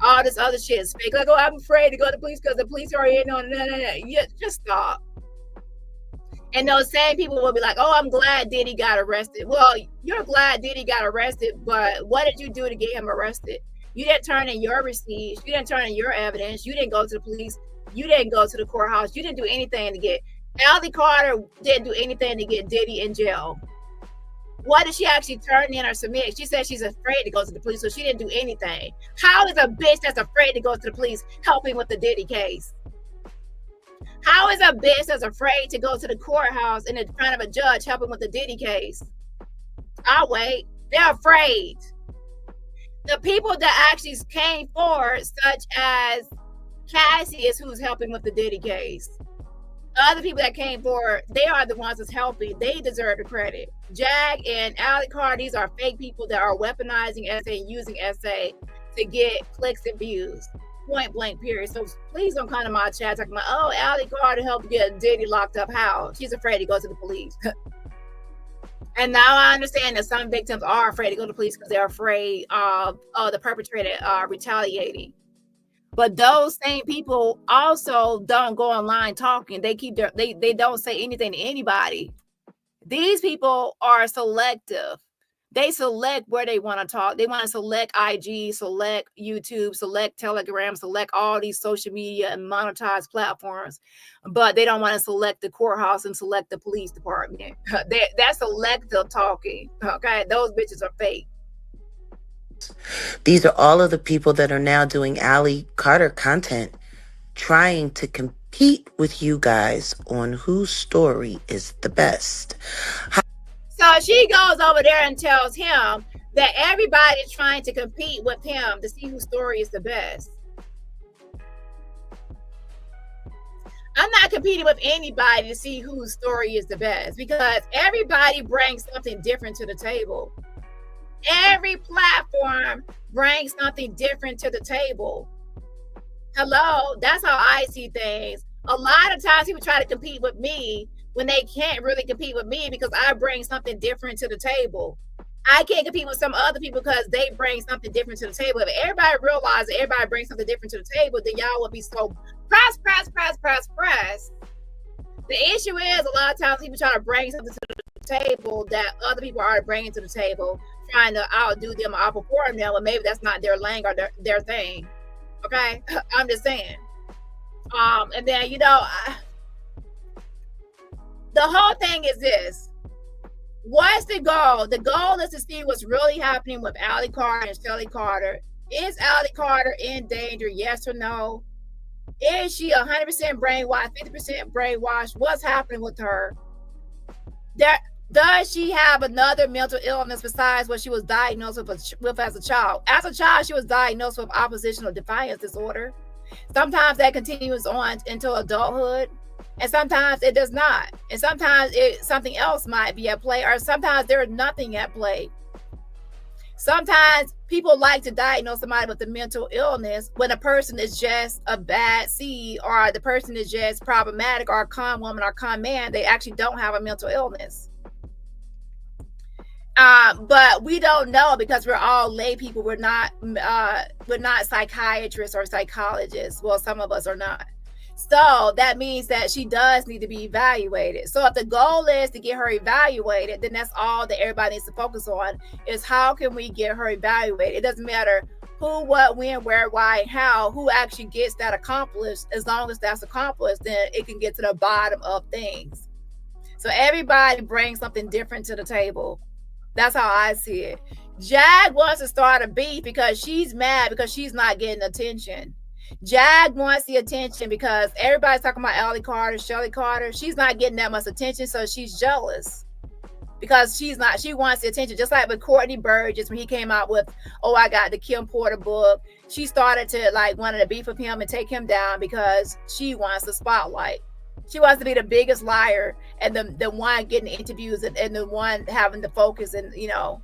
All this other shit is fake. Like, oh, I'm afraid to go to the police because the police are in on it. Yeah, just stop. And those same people will be like, oh, I'm glad Diddy got arrested. Well, you're glad Diddy got arrested, but what did you do to get him arrested? You didn't turn in your receipts. You didn't turn in your evidence. You didn't go to the police. You didn't go to the courthouse. You didn't do anything to get... Allie Carter didn't do anything to get Diddy in jail. What did she actually turn in or submit? She said she's afraid to go to the police, so she didn't do anything. How is a bitch that's afraid to go to the police helping with the Diddy case? How is a bitch that's afraid to go to the courthouse and in front of a judge helping with the Diddy case? I'll wait. They're afraid. The people that actually came forward, such as Cassius, who's helping with the Diddy case, other people that came forward, they are the ones that's helping. They deserve the credit. Jag and Allie Carter, these are fake people that are weaponizing SA and using SA to get clicks and views. Point blank, period. So please don't come to my chat talking about, oh, Allie Carter helped get Diddy locked up. How? She's afraid to go to the police. And now I understand that some victims are afraid to go to police because they're afraid of the perpetrator retaliating. But those same people also don't go online talking. They keep they don't say anything to anybody. These people are selective. They select where they want to talk. They want to select IG, select YouTube, select Telegram, select all these social media and monetized platforms, but they don't want to select the courthouse and select the police department. That's selective talking. Okay, those bitches are fake. These are all of the people that are now doing Allie Carter content, trying to compete with you guys on whose story is the best. So she goes over there and tells him that everybody's trying to compete with him to see whose story is the best. I'm not competing with anybody to see whose story is the best, because everybody brings something different to the table. Every platform brings something different to the table. Hello, that's how I see things. A lot of times people try to compete with me when they can't really compete with me because I bring something different to the table. I can't compete with some other people because they bring something different to the table. If everybody realizes everybody brings something different to the table, then y'all will be so press. The issue is a lot of times people try to bring something to the table that other people are bringing to the table, trying to outdo them or outperform them, but maybe that's not their lane or their thing. Okay, I'm just saying. And then, you know, the whole thing is this. What's the goal? The goal is to see what's really happening with Allie Carter and Shelly Carter. Is Allie Carter in danger? Yes or no? Is she 100% brainwashed, 50% brainwashed? What's happening with her? Does she have another mental illness besides what she was diagnosed with as a child? As a child, she was diagnosed with oppositional defiance disorder. Sometimes that continues on into adulthood, and sometimes it does not. And sometimes something else might be at play, or sometimes there is nothing at play. Sometimes people like to diagnose somebody with a mental illness when a person is just a bad seed, or the person is just problematic, or a con woman or con man. They actually don't have a mental illness. But we don't know because we're all lay people. We're not psychiatrists or psychologists. Well, some of us are not. So that means that she does need to be evaluated. So if the goal is to get her evaluated, then that's all that everybody needs to focus on, is how can we get her evaluated? It doesn't matter who, what, when, where, why, and how, who actually gets that accomplished. As long as that's accomplished, then it can get to the bottom of things. So everybody brings something different to the table. That's how I see it. Jag wants to start a beef because she's mad because she's not getting attention. Jag wants the attention because everybody's talking about Allie Carter, Shelly Carter. She's not getting that much attention, so she's jealous because she wants the attention. Just like with Courtney Burgess when he came out with, oh, I got the Kim Porter book. She started to like wanted to beef with him and take him down because she wants the spotlight. She wants to be the biggest liar and the one getting interviews and the one having the focus, and you know.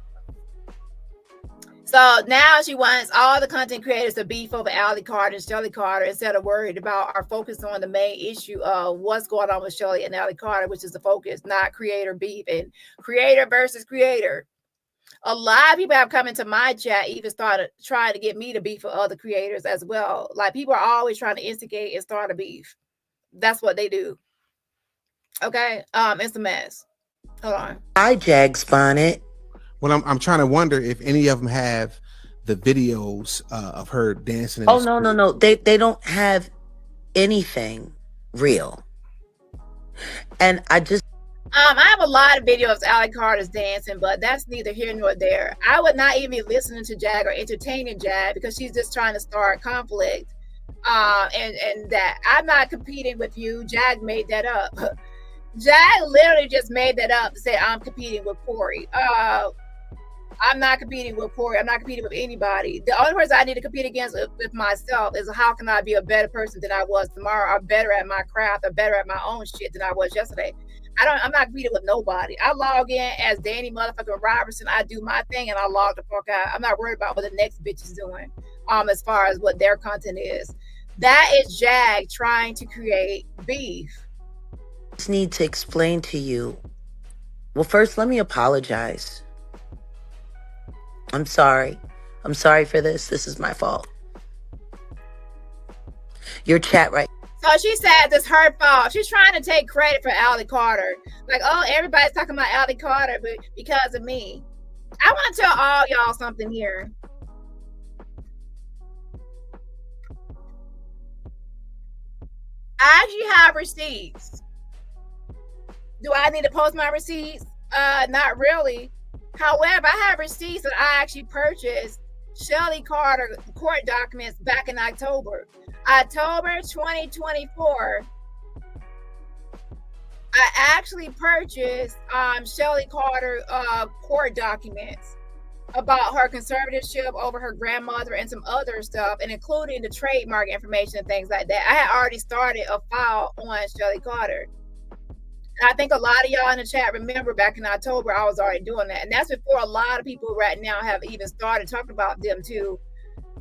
So now she wants all the content creators to beef over Allie Carter and Shelly Carter instead of worried about our focus on the main issue of what's going on with Shelly and Allie Carter, which is the focus, not creator beef and creator versus creator. A lot of people have come into my chat, even started trying to get me to beef for other creators as well. Like people are always trying to instigate and start a beef. That's what they do. Okay, it's a mess. Hold on. Hi, Jag Bonnet. Well, I'm trying to wonder if any of them have the videos of her dancing. Oh, no. They don't have anything real. And I have a lot of videos of Allie Carter's dancing, but that's neither here nor there. I would not even be listening to Jag or entertaining Jag because she's just trying to start conflict. And that I'm not competing with you. Jag made that up. Jag literally just made that up to say I'm competing with Corey. I'm not competing with Corey. I'm not competing with anybody. The only person I need to compete against with myself is how can I be a better person than I was tomorrow, or better at my craft, or better at my own shit than I was yesterday. I'm not competing with nobody. I log in as Dani motherfucking Robertson. I do my thing and I log the fuck out. I'm not worried about what the next bitch is doing. As far as what their content is. That is Jag trying to create beef. just need to explain to you Well, first, let me apologize. I'm sorry. I'm sorry for this. This is my fault. Your chat right. So she said it's her fault. She's trying to take credit for Allie Carter. Like, oh, everybody's talking about Allie Carter, but because of me. I want to tell all y'all something here. I actually have receipts. Do I need to post my receipts? Not really. However, I have receipts that I actually purchased Shelly Carter court documents back in October 2024. I actually purchased Shelly Carter court documents about her conservatorship over her grandmother and some other stuff, and including the trademark information and things like that. I had already started a file on Shelly Carter. And I think a lot of y'all in the chat remember back in October, I was already doing that. And that's before a lot of people right now have even started talking about them too.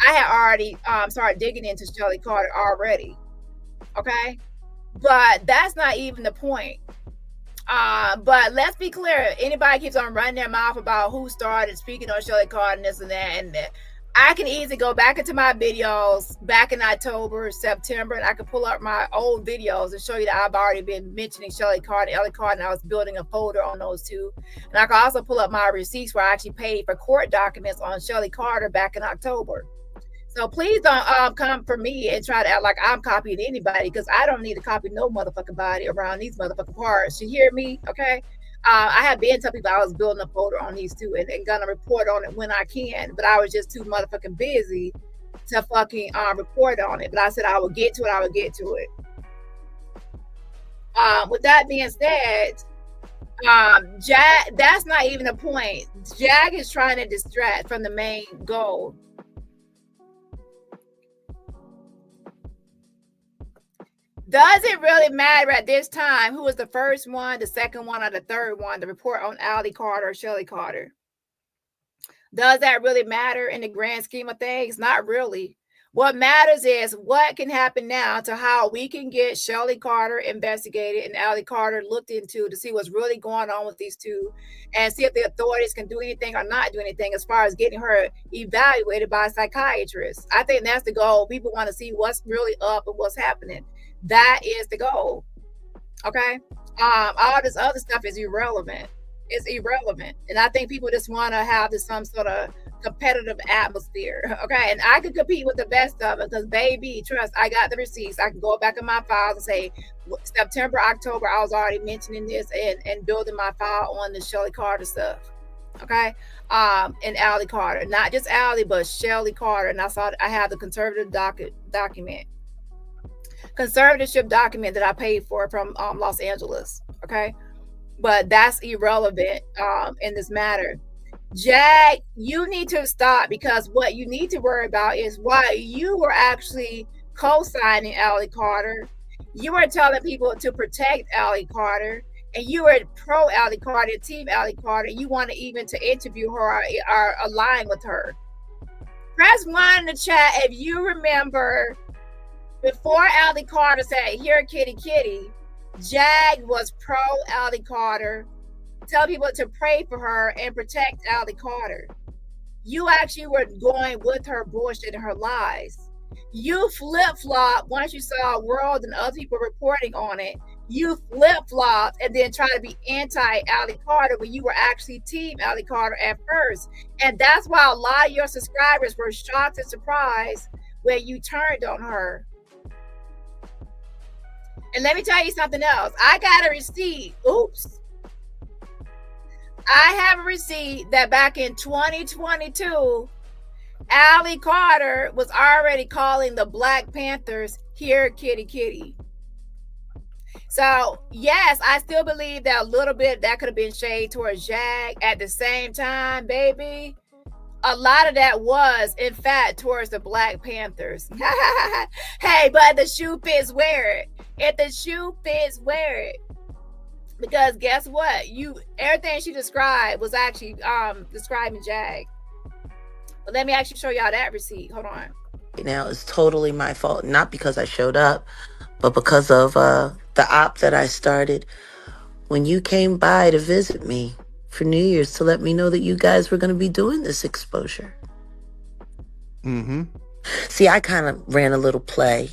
I had already started digging into Shelly Carter already. Okay. But that's not even the point. But let's be clear. Anybody keeps on running their mouth about who started speaking on Shelly Carter and this and that and that. I can easily go back into my videos back in October, September, and I can pull up my old videos and show you that I've already been mentioning Shelly Carter and Ellie Carter, and I was building a folder on those two. And I can also pull up my receipts where I actually paid for court documents on Shelly Carter back in October. So please don't come for me and try to act like I'm copying anybody, because I don't need to copy no motherfucking body around these motherfucking parts. You hear me? Okay. I have been telling people I was building a folder on these two and gonna report on it when I can, but I was just too motherfucking busy to fucking report on it. But I said I would get to it. I would get to it. With that being said, that's not even the point. Jag is trying to distract from the main goal. Does it really matter at this time who was the first one, the second one, or the third one to report on Allie Carter or Shelly Carter? Does that really matter in the grand scheme of things? Not really. What matters is what can happen now to how we can get Shelly Carter investigated and Allie Carter looked into to see what's really going on with these two and see if the authorities can do anything or not do anything as far as getting her evaluated by a psychiatrist. I think that's the goal. People want to see what's really up and what's happening. That is the goal. Okay. All this other stuff is irrelevant. It's irrelevant. And I think people just want to have this some sort of competitive atmosphere. Okay. And I could compete with the best of it because, baby, trust, I got the receipts. I can go back in my files and say September, October, I was already mentioning this and building my file on the Shelly Carter stuff. Okay. And Allie Carter, not just Allie, but Shelly Carter. And I have the conservative conservatorship document that I paid for from Los Angeles. Okay. But that's irrelevant in this matter. Jag, you need to stop, because what you need to worry about is why you were actually co-signing Allie Carter. You were telling people to protect Allie Carter, and you were pro Allie Carter, team Allie Carter. You wanted even to interview her or align with her. Press 1 in the chat if you remember. Before Allie Carter said, "Here, kitty, kitty," Jag was pro Allie Carter, tell people to pray for her and protect Allie Carter. You actually were going with her bullshit and her lies. You flip-flop once you saw World and other people reporting on it. You flip-flopped and then try to be anti-Allie Carter when you were actually team Allie Carter at first. And that's why a lot of your subscribers were shocked and surprised when you turned on her. And let me tell you something else. I got a receipt. Oops. I have a receipt that back in 2022, Allie Carter was already calling the Black Panthers, "Here, kitty, kitty." So, yes, I still believe that a little bit that could have been shade towards Jag. At the same time, baby, a lot of that was, in fact, towards the Black Panthers. Hey, but the shoe fits, wear it. If the shoe fits, wear it. Because guess what? Everything she described was actually describing Jag. But let me actually show y'all that receipt. Hold on. Now it's totally my fault, not because I showed up, but because of the op that I started when you came by to visit me for New Year's to let me know that you guys were going to be doing this exposure. Mm-hmm. See, I kind of ran a little play.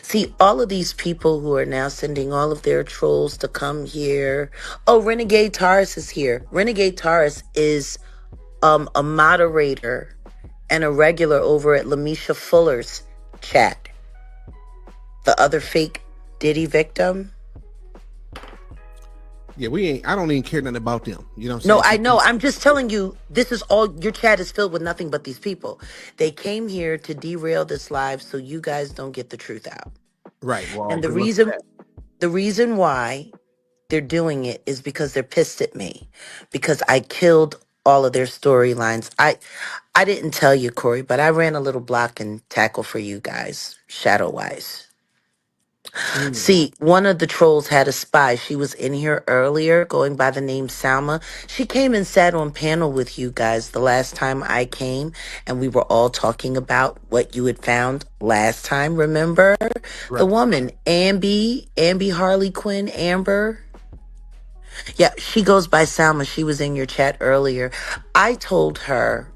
See, all of these people who are now sending all of their trolls to come here. Oh, Renegade Taurus is here. Renegade Taurus is a moderator and a regular over at Lamisha Fuller's chat. The other fake Diddy victim. Yeah, I don't even care nothing about them. You know what I'm No, saying? I know. I'm just telling you, this is all, your chat is filled with nothing but these people. They came here to derail this live so you guys don't get the truth out. Right. Well, And good luck with that. the reason why they're doing it is because they're pissed at me, because I killed all of their storylines. I didn't tell you, Corey, but I ran a little block and tackle for you guys, shadow wise. Mm. See, one of the trolls had a spy. She was in here earlier, going by the name Salma. She came and sat on panel with you guys the last time I came, and we were all talking about what you had found last time. Remember the Right. woman, Amby Harley Quinn, Amber? Yeah, she goes by Salma. She was in your chat earlier. I told her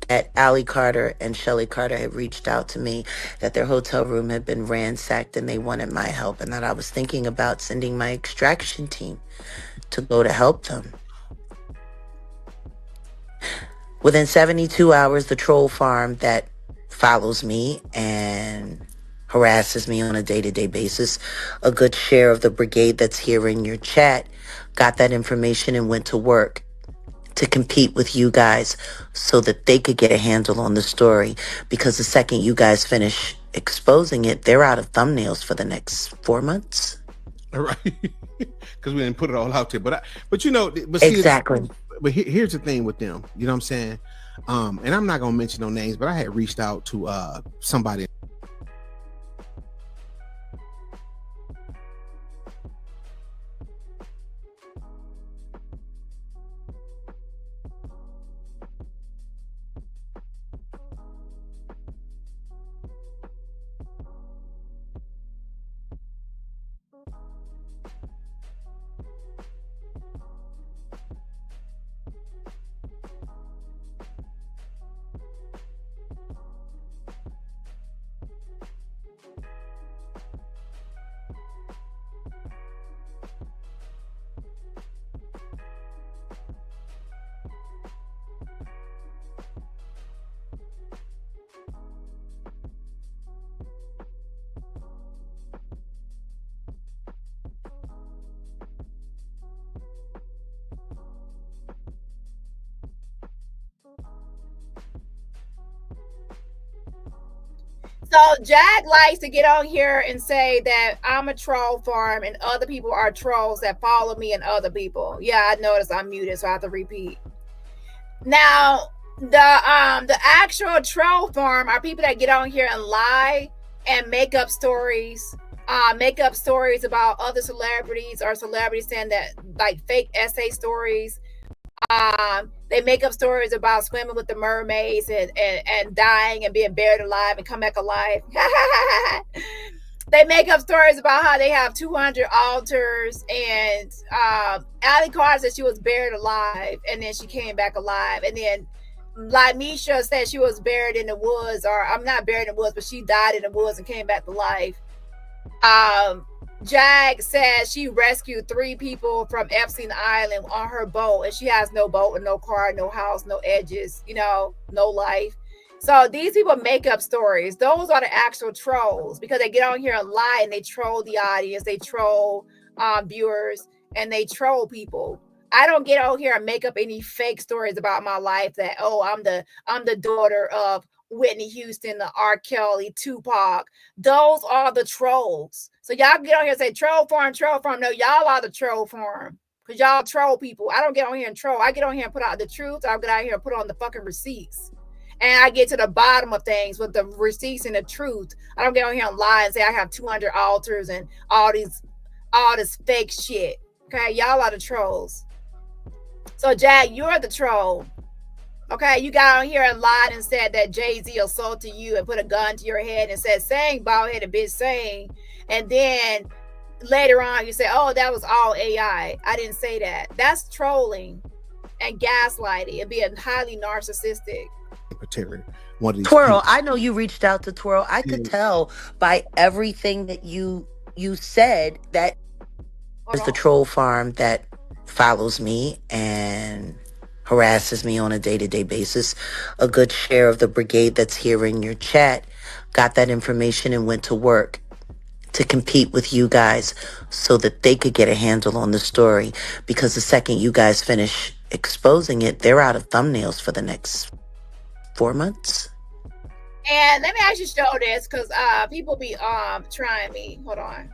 that Allie Carter and Shelly Carter had reached out to me, that their hotel room had been ransacked and they wanted my help, and that I was thinking about sending my extraction team to go to help them. Within 72 hours, the troll farm that follows me and harasses me on a day-to-day basis, a good share of the brigade that's here in your chat, got that information and went to work to compete with you guys so that they could get a handle on the story. Because the second you guys finish exposing it, they're out of thumbnails for the next 4 months. All right. Because we didn't put it all out there. But see, Exactly. But here's the thing with them. You know what I'm saying? And I'm not gonna mention no names, but I had reached out to somebody. So Jag likes to get on here and say that I'm a troll farm and other people are trolls that follow me and other people. Yeah, I noticed I'm muted, so I have to repeat. Now, the actual troll farm are people that get on here and lie and make up stories. Make up stories about other celebrities or celebrities saying that, like, fake essay stories. They make up stories about swimming with the mermaids and dying and being buried alive and come back alive. They make up stories about how they have 200 altars, and Allie Carter said she was buried alive and then she came back alive, and then Lamisha said she was buried in the woods, or I'm not buried in the woods, but she died in the woods and came back to life. Jag says she rescued 3 people from Epstein Island on her boat, and she has no boat and no car, no house, no edges, no life. So these people make up stories. Those are the actual trolls, because they get on here and lie and they troll the audience, they troll viewers, and they troll people. I don't get on here and make up any fake stories about my life that, oh, I'm the daughter of Whitney Houston, the R. Kelly, Tupac. Those are the trolls. So y'all get on here and say troll farm. No, y'all are the troll farm, because y'all troll people. I don't get on here and troll. I get on here and put out the truth. I'll get out here and put on the fucking receipts. And I get to the bottom of things with the receipts and the truth. I don't get on here and lie and say I have 200 altars and all this fake shit. Okay, y'all are the trolls. So Jag, you're the troll. Okay, you got on here and lied and said that Jay-Z assaulted you and put a gun to your head and said, saying bald-headed bitch saying, and then later on you say, oh, that was all AI. I didn't say that. That's trolling and gaslighting. It'd be a highly narcissistic. One of these Twirl, people. I know you reached out to Twirl. I could tell by everything that you said that is the troll farm that follows me and harasses me on a day-to-day basis. A good share of the brigade that's here in your chat got that information and went to work to compete with you guys so that they could get a handle on the story, because the second you guys finish exposing it, they're out of thumbnails for the next 4 months. And let me actually show this, because people be trying me. Hold on.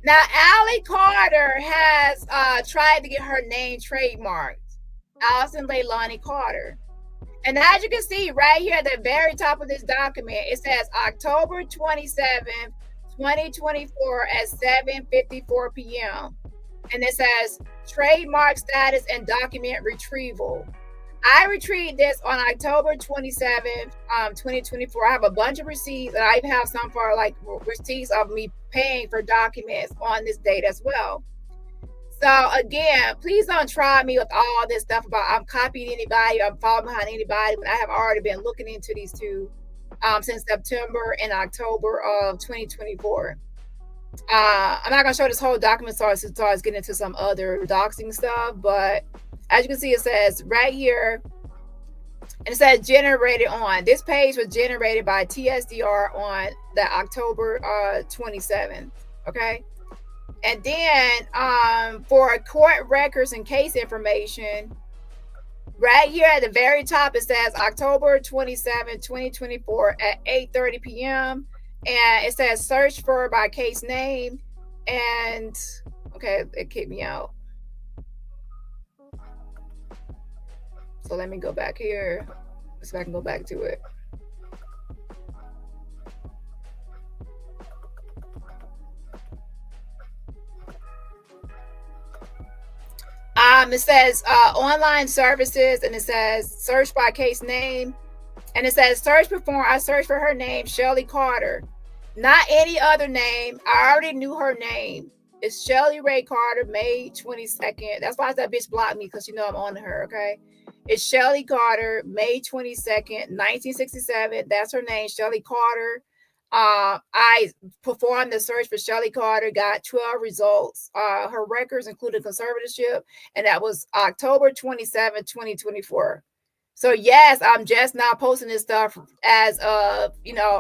Now, Allie Carter has tried to get her name trademarked. Allison Leilani Carter. And as you can see right here at the very top of this document, it says October 27th, 2024 at 7:54 p.m. And it says trademark status and document retrieval. I retrieved this on October 27th, 2024. I have a bunch of receipts, and I even have some for like receipts of me paying for documents on this date as well. So again, please don't try me with all this stuff about I'm copying anybody, I'm falling behind anybody, when I have already been looking into these two since September and October of 2024. I'm not gonna show this whole document so I start getting into some other doxing stuff, but as you can see, it says right here, and it says generated on. This page was generated by TSDR on the October 27th. Okay. And then for court records and case information, right here at the very top, it says October 27, 2024 at 8:30 p.m. And it says search for by case name. And okay, it kicked me out. So let me go back here so I can go back to it. It says online services, and it says search by case name, and it says search perform. I searched for her name, Shelly Carter, not any other name. I already knew her name. It's Shelly Ray Carter, May 22nd. That's why that bitch blocked me, because you know I'm on her. Okay, it's Shelly Carter, May 22nd, 1967. That's her name, Shelly Carter. I performed the search for Shelly Carter, got 12 results. Her records included conservatorship, and that was October 27, 2024. So yes, I'm just now posting this stuff as of,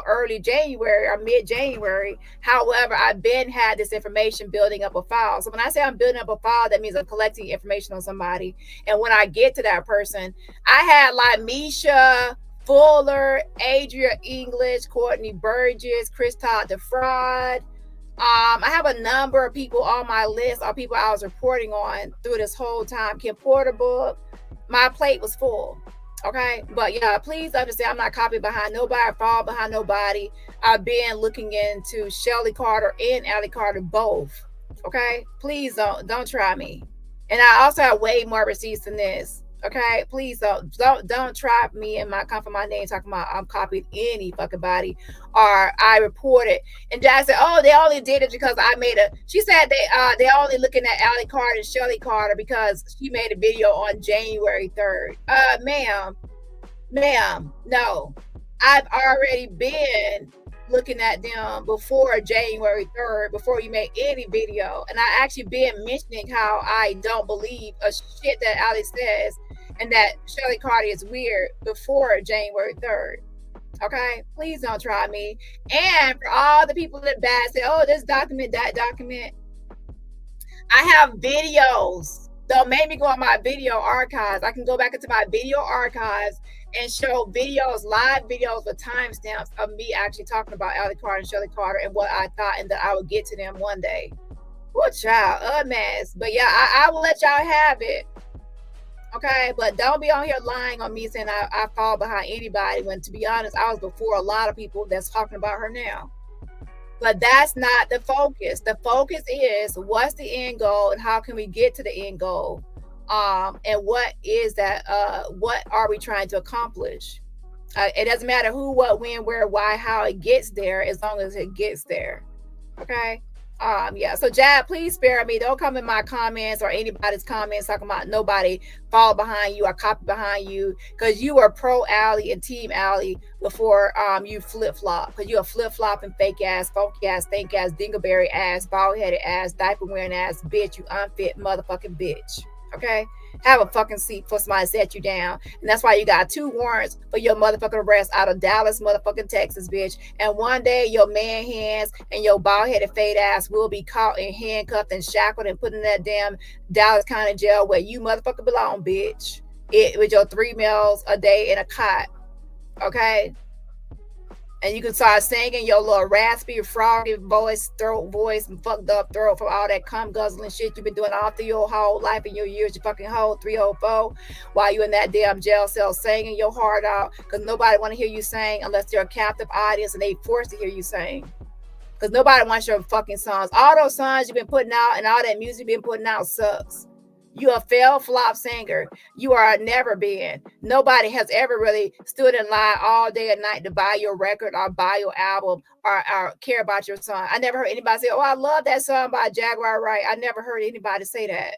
early January or mid-January. However, I've been had this information building up a file. So when I say I'm building up a file, that means I'm collecting information on somebody. And when I get to that person, I had like Misha Fuller, Adria English, Courtney Burgess, Chris Todd the Fraud. I have a number of people on my list, or people I was reporting on through this whole time. Kim Porterbook. My plate was full. Okay, but yeah, please understand, I'm not copying behind nobody, I fall behind nobody. I've been looking into Shelly Carter and Allie Carter both. Okay, please don't try me. And I also have way more receipts than this. Okay, please don't try me and come for my name talking about I'm copying any fucking body, or I reported. And Jack said, oh, they only did it because I made a. She said they only looking at Allie Carter and Shelly Carter because she made a video on January 3rd. Ma'am, no, I've already been looking at them before January 3rd, before you made any video, and I actually been mentioning how I don't believe a shit that Allie says, and that Shelly Carter is weird before January 3rd. Okay, please don't try me. And for all the people that bad say, oh, this document, that document, I have videos. Don't make me go on my video archives. I can go back into my video archives and show videos, live videos with timestamps of me actually talking about Allie Carter and Shelly Carter and what I thought, and that I would get to them one day. What child, a mess. But yeah, I will let y'all have it. Okay, but don't be on here lying on me saying I fall behind anybody, when to be honest, I was before a lot of people that's talking about her now. But that's not the focus. The focus is what's the end goal and how can we get to the end goal. And what is that? What are we trying to accomplish? It doesn't matter who, what, when, where, why, how it gets there, as long as it gets there. Okay. Yeah. So Jab, please spare me. Don't come in my comments or anybody's comments talking about nobody fall behind you or copy behind you, because you were pro Allie and team Allie before you flip flop, because you're a flip flopping fake ass, funky ass, stink ass, dingleberry ass, bald headed ass, diaper wearing ass bitch. You unfit motherfucking bitch. Okay. Have a fucking seat for somebody to set you down. And that's why you got 2 warrants for your motherfucking arrest out of Dallas, motherfucking Texas, bitch. And one day your man hands and your bald-headed fade ass will be caught and handcuffed and shackled and put in that damn Dallas County jail where you motherfucking belong, bitch. It with your 3 meals a day in a cot. Okay? And you can start singing your little raspy, froggy voice, and fucked up throat from all that cum guzzling shit you've been doing all through your whole life and your years, you fucking whole 304, while you in that damn jail cell singing your heart out, because nobody want to hear you sing unless they're a captive audience and they forced to hear you sing. Because nobody wants your fucking songs. All those songs you've been putting out and all that music you've been putting out sucks. You a failed flop singer. You are never been. Nobody has ever really stood in line all day and night to buy your record or buy your album or care about your song. I never heard anybody say, oh, I love that song by Jaguar Wright. I never heard anybody say that.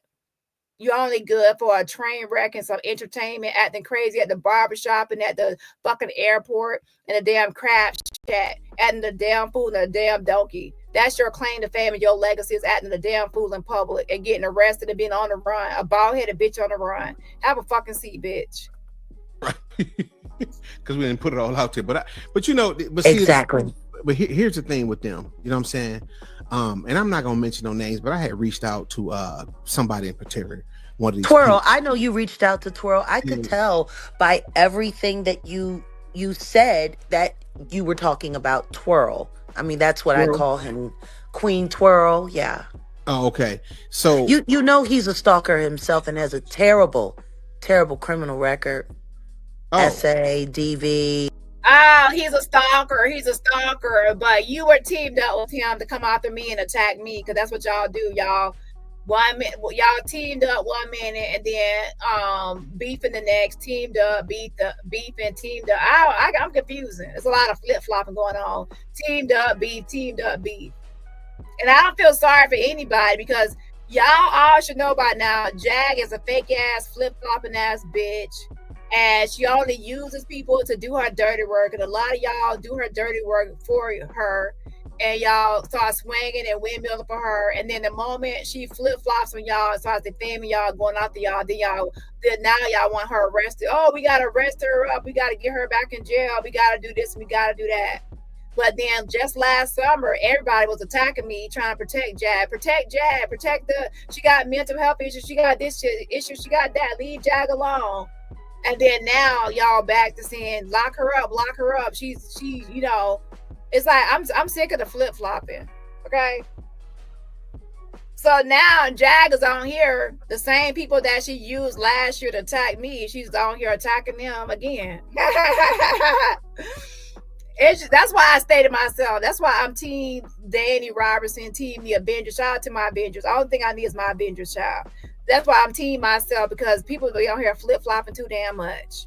You're only good for a train wreck and some entertainment, acting crazy at the barbershop and at the fucking airport and the damn crab shack, acting the damn fool and the damn donkey. That's your claim to fame and your legacy is acting the damn fool in public and getting arrested and being on the run. A bald-headed bitch on the run. Have a fucking seat, bitch. Right. Because we didn't put it all out there. But you know, but see, Exactly. But here's the thing with them. You know what I'm saying? And I'm not gonna mention no names, but I had reached out to somebody in particular. One of these Twirl, people. I know you reached out to Twirl. I could tell by everything that you said that you were talking about Twirl. I mean, that's what Twirl? I call him, Queen Twirl. Yeah. Oh, okay. So You know he's a stalker himself and has a terrible, terrible criminal record. SA, DV. Oh, he's a stalker. He's a stalker. But you were teamed up with him to come after me and attack me, because that's what y'all do, y'all. Y'all teamed up 1 minute and then beefing the next, teamed up, beefing, teamed up. I'm confusing. There's a lot of flip-flopping going on. Teamed up, beef. And I don't feel sorry for anybody, because y'all all should know by now, Jag is a fake ass, flip-flopping ass bitch. And she only uses people to do her dirty work. And a lot of y'all do her dirty work for her. And y'all start swinging and windmilling for her. And then the moment she flip-flops on y'all and starts defaming y'all, going after y'all, then now y'all want her arrested. Oh, we got to arrest her up. We got to get her back in jail. We got to do this. We got to do that. But then just last summer, everybody was attacking me, trying to protect Jag, she got mental health issues. She got this issue. She got that. Leave Jag alone. And then now y'all back to saying, lock her up. She's you know, it's like, I'm sick of the flip-flopping. Okay. So now Jag is on here, the same people that she used last year to attack me, she's on here attacking them again. That's why I stay to myself. That's why I'm team DaniRobertson, team the Avengers. Shout out to my Avengers. All the thing I need is my Avengers child. That's why I'm team myself, because people be on here flip-flopping too damn much.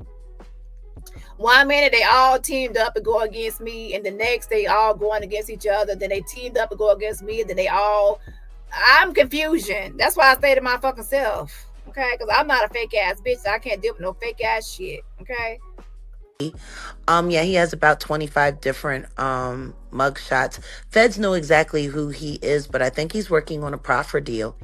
1 minute they all teamed up and go against me, and the next they all going against each other. Then they teamed up and go against me, and then I'm confusion. That's why I stay to my fucking self. Okay, because I'm not a fake ass bitch. So I can't deal with no fake ass shit. Okay. Yeah, he has about 25 different mug shots. Feds know exactly who he is, but I think he's working on a proffer deal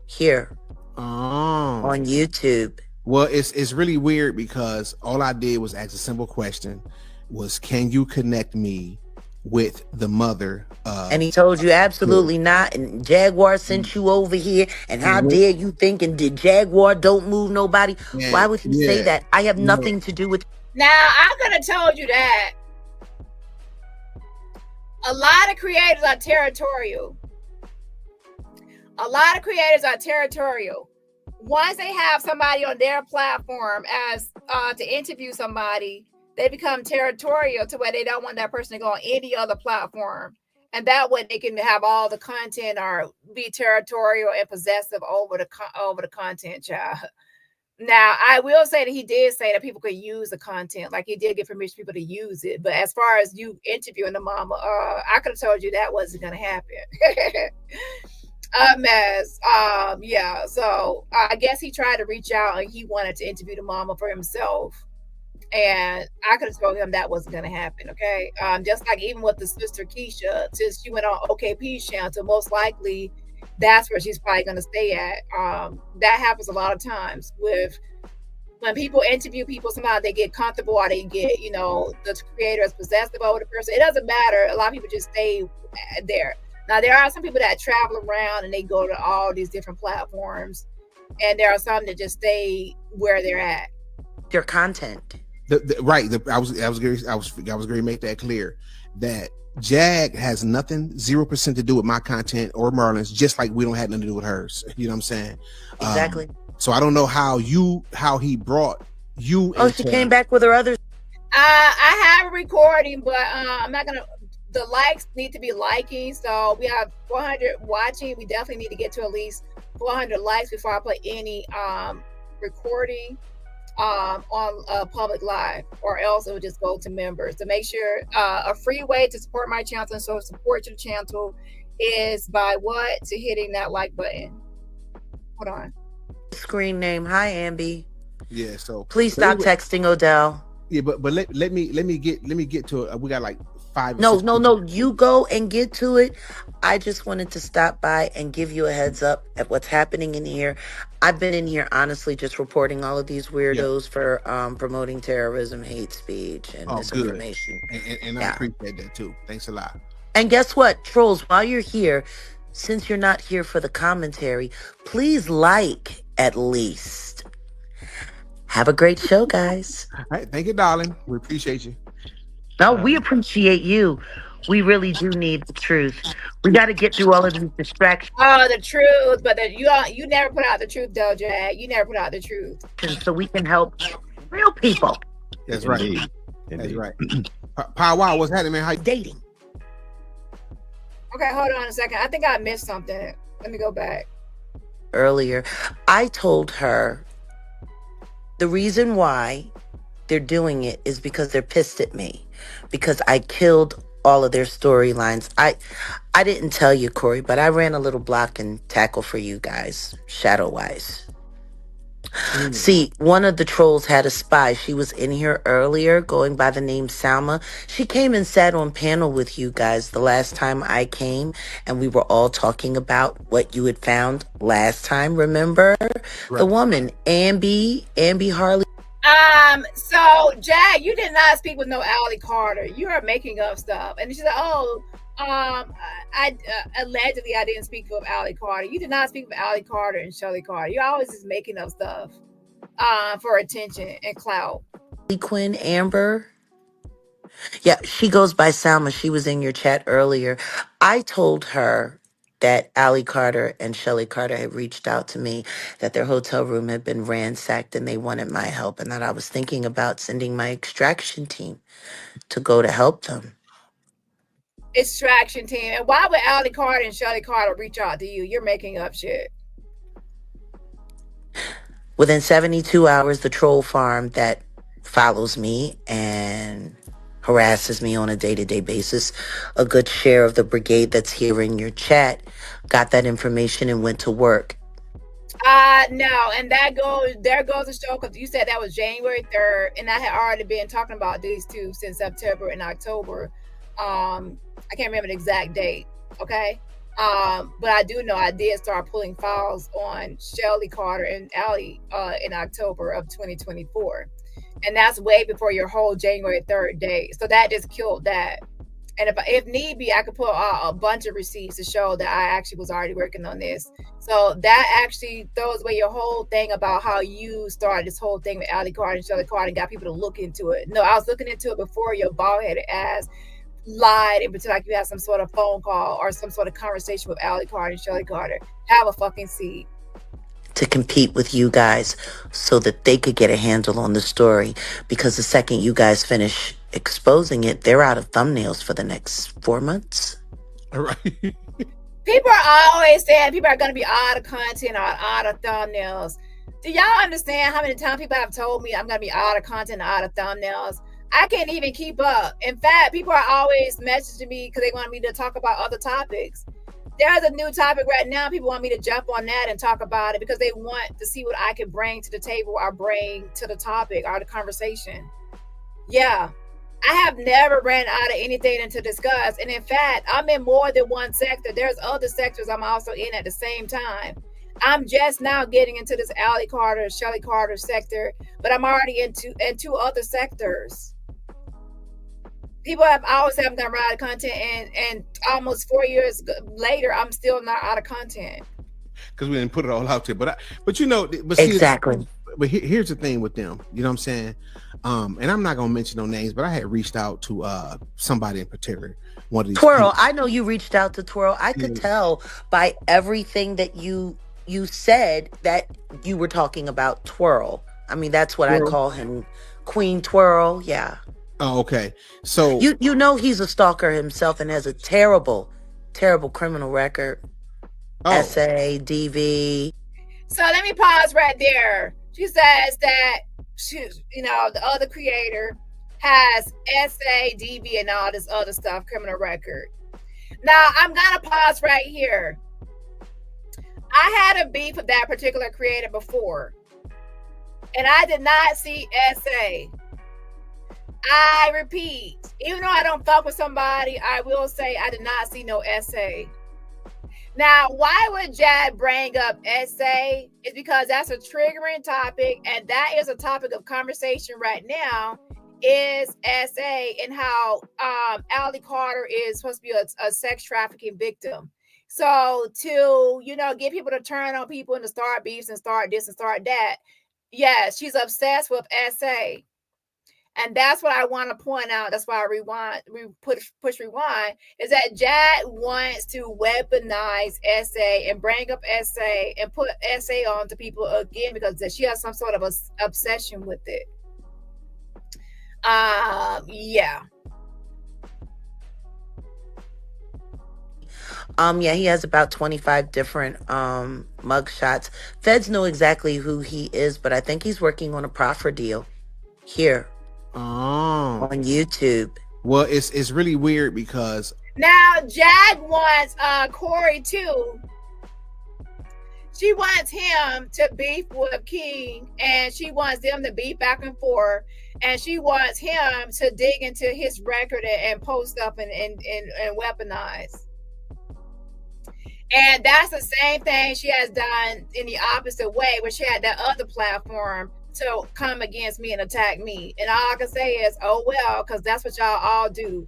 here on YouTube. Well, it's really weird, because all I did was ask a simple question: was can you connect me with the mother? And he told you absolutely not. And Jaguar sent you over here. And how dare you think? And did Jaguar don't move nobody? Why would he say that? I have nothing to do with. Now I could have told you that. A lot of creators are territorial. Once they have somebody on their platform as to interview somebody, they become territorial to where they don't want that person to go on any other platform. And that way they can have all the content or be territorial and possessive over the content, child. Now, I will say that he did say that people could use the content, like he did get permission for people to use it. But as far as you interviewing the mama, I could have told you that wasn't gonna happen. A mess. Yeah. So I guess he tried to reach out and he wanted to interview the mama for himself. And I could have told him that wasn't going to happen. Okay. Just like even with the sister Keisha, since she went on OKP channel, most likely that's where she's probably going to stay at. That happens a lot of times with when people interview people, somehow they get comfortable or they get, you know, the creator is possessive over the person. It doesn't matter. A lot of people just stay there. Now, there are some people that travel around and they go to all these different platforms. And there are some that just stay where they're at. Your content. Right. I was going to make that clear that Jag has nothing, 0% to do with my content or Marlon's, just like we don't have nothing to do with hers. You know what I'm saying? Exactly. So I don't know how he brought you. Oh, she came back with her other. I have a recording, but I'm not gonna. The likes need to be liking. So we have 400 watching. We definitely need to get to at least 400 likes before I play any recording on a public live, or else it would just go to members. To make sure a free way to support my channel and so support your channel is by what? To hitting that like button. Hold on. Screen name. Hi, Ambi. Yeah. So please stop texting Odell. Yeah, but let me get to it. We got like 5. No. You go and get to it. I just wanted to stop by and give you a heads up at what's happening in here. I've been in here honestly just reporting all of these weirdos for promoting terrorism, hate speech, and misinformation. And I appreciate that too. Thanks a lot. And guess what, trolls? While you're here, since you're not here for the commentary, please like at least. Have a great show, guys. All right, thank you, darling. We appreciate you. No, we appreciate you. We really do need the truth. We got to get through all of these distractions. Oh, the truth, but you never put out the truth, though, Jag. You never put out the truth, so we can help real people. That's right. That's right. Wow, what's happening, man? How you dating? Okay, hold on a second. I think I missed something. Let me go back. Earlier, I told her the reason why they're doing it is because they're pissed at me, because I killed all of their storylines. I didn't tell you, Corey, but I ran a little block and tackle for you guys, shadow-wise. See, one of the trolls had a spy. She was in here earlier going by the name Salma. She came and sat on panel with you guys the last time I came, and we were all talking about what you had found last time, remember? Right. The woman, Ambi Harley. So Jag, you did not speak with no Allie Carter. You are making up stuff. And she said, allegedly I didn't speak with Allie Carter. You did not speak with Allie Carter and Shelly Carter. You're always just making up stuff for attention and clout. Quinn Amber. Yeah, she goes by Salma. She was in your chat earlier. I told her that Allie Carter and Shelly Carter had reached out to me, that their hotel room had been ransacked and they wanted my help, and that I was thinking about sending my extraction team to go to help them. Extraction team? And why would Allie Carter and Shelly Carter reach out to you? You're making up shit. Within 72 hours, the troll farm that follows me and harasses me on a day-to-day basis, a good share of the brigade that's here in your chat got that information and went to work. No, and there goes the show, because you said that was January 3rd, and I had already been talking about these two since September and October. I can't remember the exact date, okay? But I do know I did start pulling files on Shelly Carter and Allie in October of 2024. And that's way before your whole January 3rd date. So that just killed that. And if need be, I could put a bunch of receipts to show that I actually was already working on this. So that actually throws away your whole thing about how you started this whole thing with Allie Carter and Shelly Carter and got people to look into it. No, I was looking into it before your bald-headed ass lied and pretend like you had some sort of phone call or some sort of conversation with Allie Carter and Shelly Carter. Have a fucking seat. To compete with you guys so that they could get a handle on the story, because the second you guys finish exposing it, they're out of thumbnails for the next 4 months. All right. People are always saying people are going to be out of content or out of thumbnails. Do y'all understand how many times people have told me I'm gonna be out of content, out of thumbnails? I can't even keep up. In fact, people are always messaging me because they want me to talk about other topics. There's a new topic right now. People want me to jump on that and talk about it because they want to see what I can bring to the table or bring to the topic or the conversation. Yeah, I have never ran out of anything to discuss. And in fact, I'm in more than one sector. There's other sectors I'm also in at the same time. I'm just now getting into this Allie Carter, Shelly Carter sector, but I'm already in two other sectors. People have always said I'm gonna run out of content, and almost 4 years later, I'm still not out of content. Because we didn't put it all out there. But you know, Exactly. But here's the thing with them, you know what I'm saying? And I'm not gonna mention no names, but I had reached out to somebody in particular. One of these Twirl, people. I know you reached out to Twirl. I could tell by everything that you said that you were talking about Twirl. I mean, that's what I Twirl? call him, Queen Twirl. Yeah. Oh, okay. So You know he's a stalker himself and has a terrible, terrible criminal record. SA, DV. So let me pause right there. She says that the other creator has SA, DV, and all this other stuff, criminal record. Now I'm gonna pause right here. I had a beef with that particular creator before, and I did not see SA. I repeat, even though I don't fuck with somebody, I will say I did not see no SA. Now, why would Jad bring up SA? It's because that's a triggering topic, and that is a topic of conversation right now, is SA and how Allie Carter is supposed to be a sex trafficking victim. So to, get people to turn on people and to start beefs and start this and start that, yes, she's obsessed with SA. And that's what I want to point out. That's why I push rewind, is that Jad wants to weaponize SA and bring up SA and put SA on to people again because she has some sort of a obsession with it. Yeah. Yeah, he has about 25 different mug shots. Feds know exactly who he is, but I think he's working on a proffer deal here on YouTube. Well, it's really weird because now Jad wants Corey too. She wants him to beef with King, and she wants them to beef back and forth, and she wants him to dig into his record and post up and weaponize. And that's the same thing she has done in the opposite way, where she had that other platform to come against me and attack me. And all I can say is, oh well, because that's what y'all all do.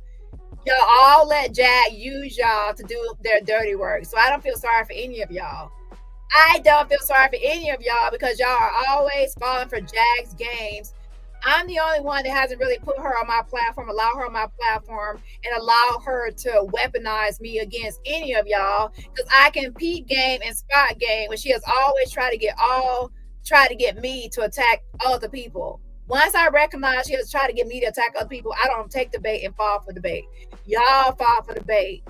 Y'all all let Jad use y'all to do their dirty work. So I don't feel sorry for any of y'all. I don't feel sorry for any of y'all because y'all are always falling for Jag's games. I'm the only one that hasn't really put her on my platform, allow her on my platform, and allow her to weaponize me against any of y'all, because I can peep game and spot game when she has always tried to get me to attack other people. Once I recognize she has tried to get me to attack other people, I don't take the bait and fall for the bait. Y'all fall for the bait.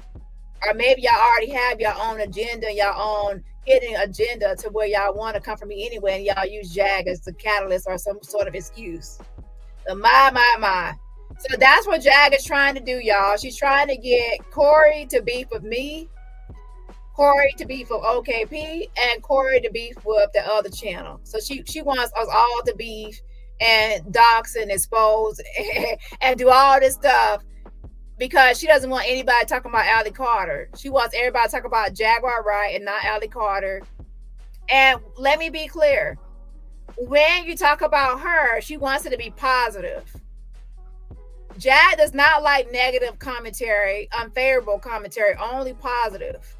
Or maybe y'all already have your own agenda, your own hidden agenda to where y'all want to come for me anyway, and y'all use Jag as the catalyst or some sort of excuse. So my. So that's what Jag is trying to do, y'all. She's trying to get Corey to beef with me, Corey to beef with OKP, and Corey to beef with the other channel. So she wants us all to beef and dox and expose and do all this stuff, because she doesn't want anybody talking about Allie Carter. She wants everybody to talk about Jaguar Wright and not Allie Carter. And let me be clear. When you talk about her, she wants it to be positive. Jag does not like negative commentary, unfavorable commentary, only positive.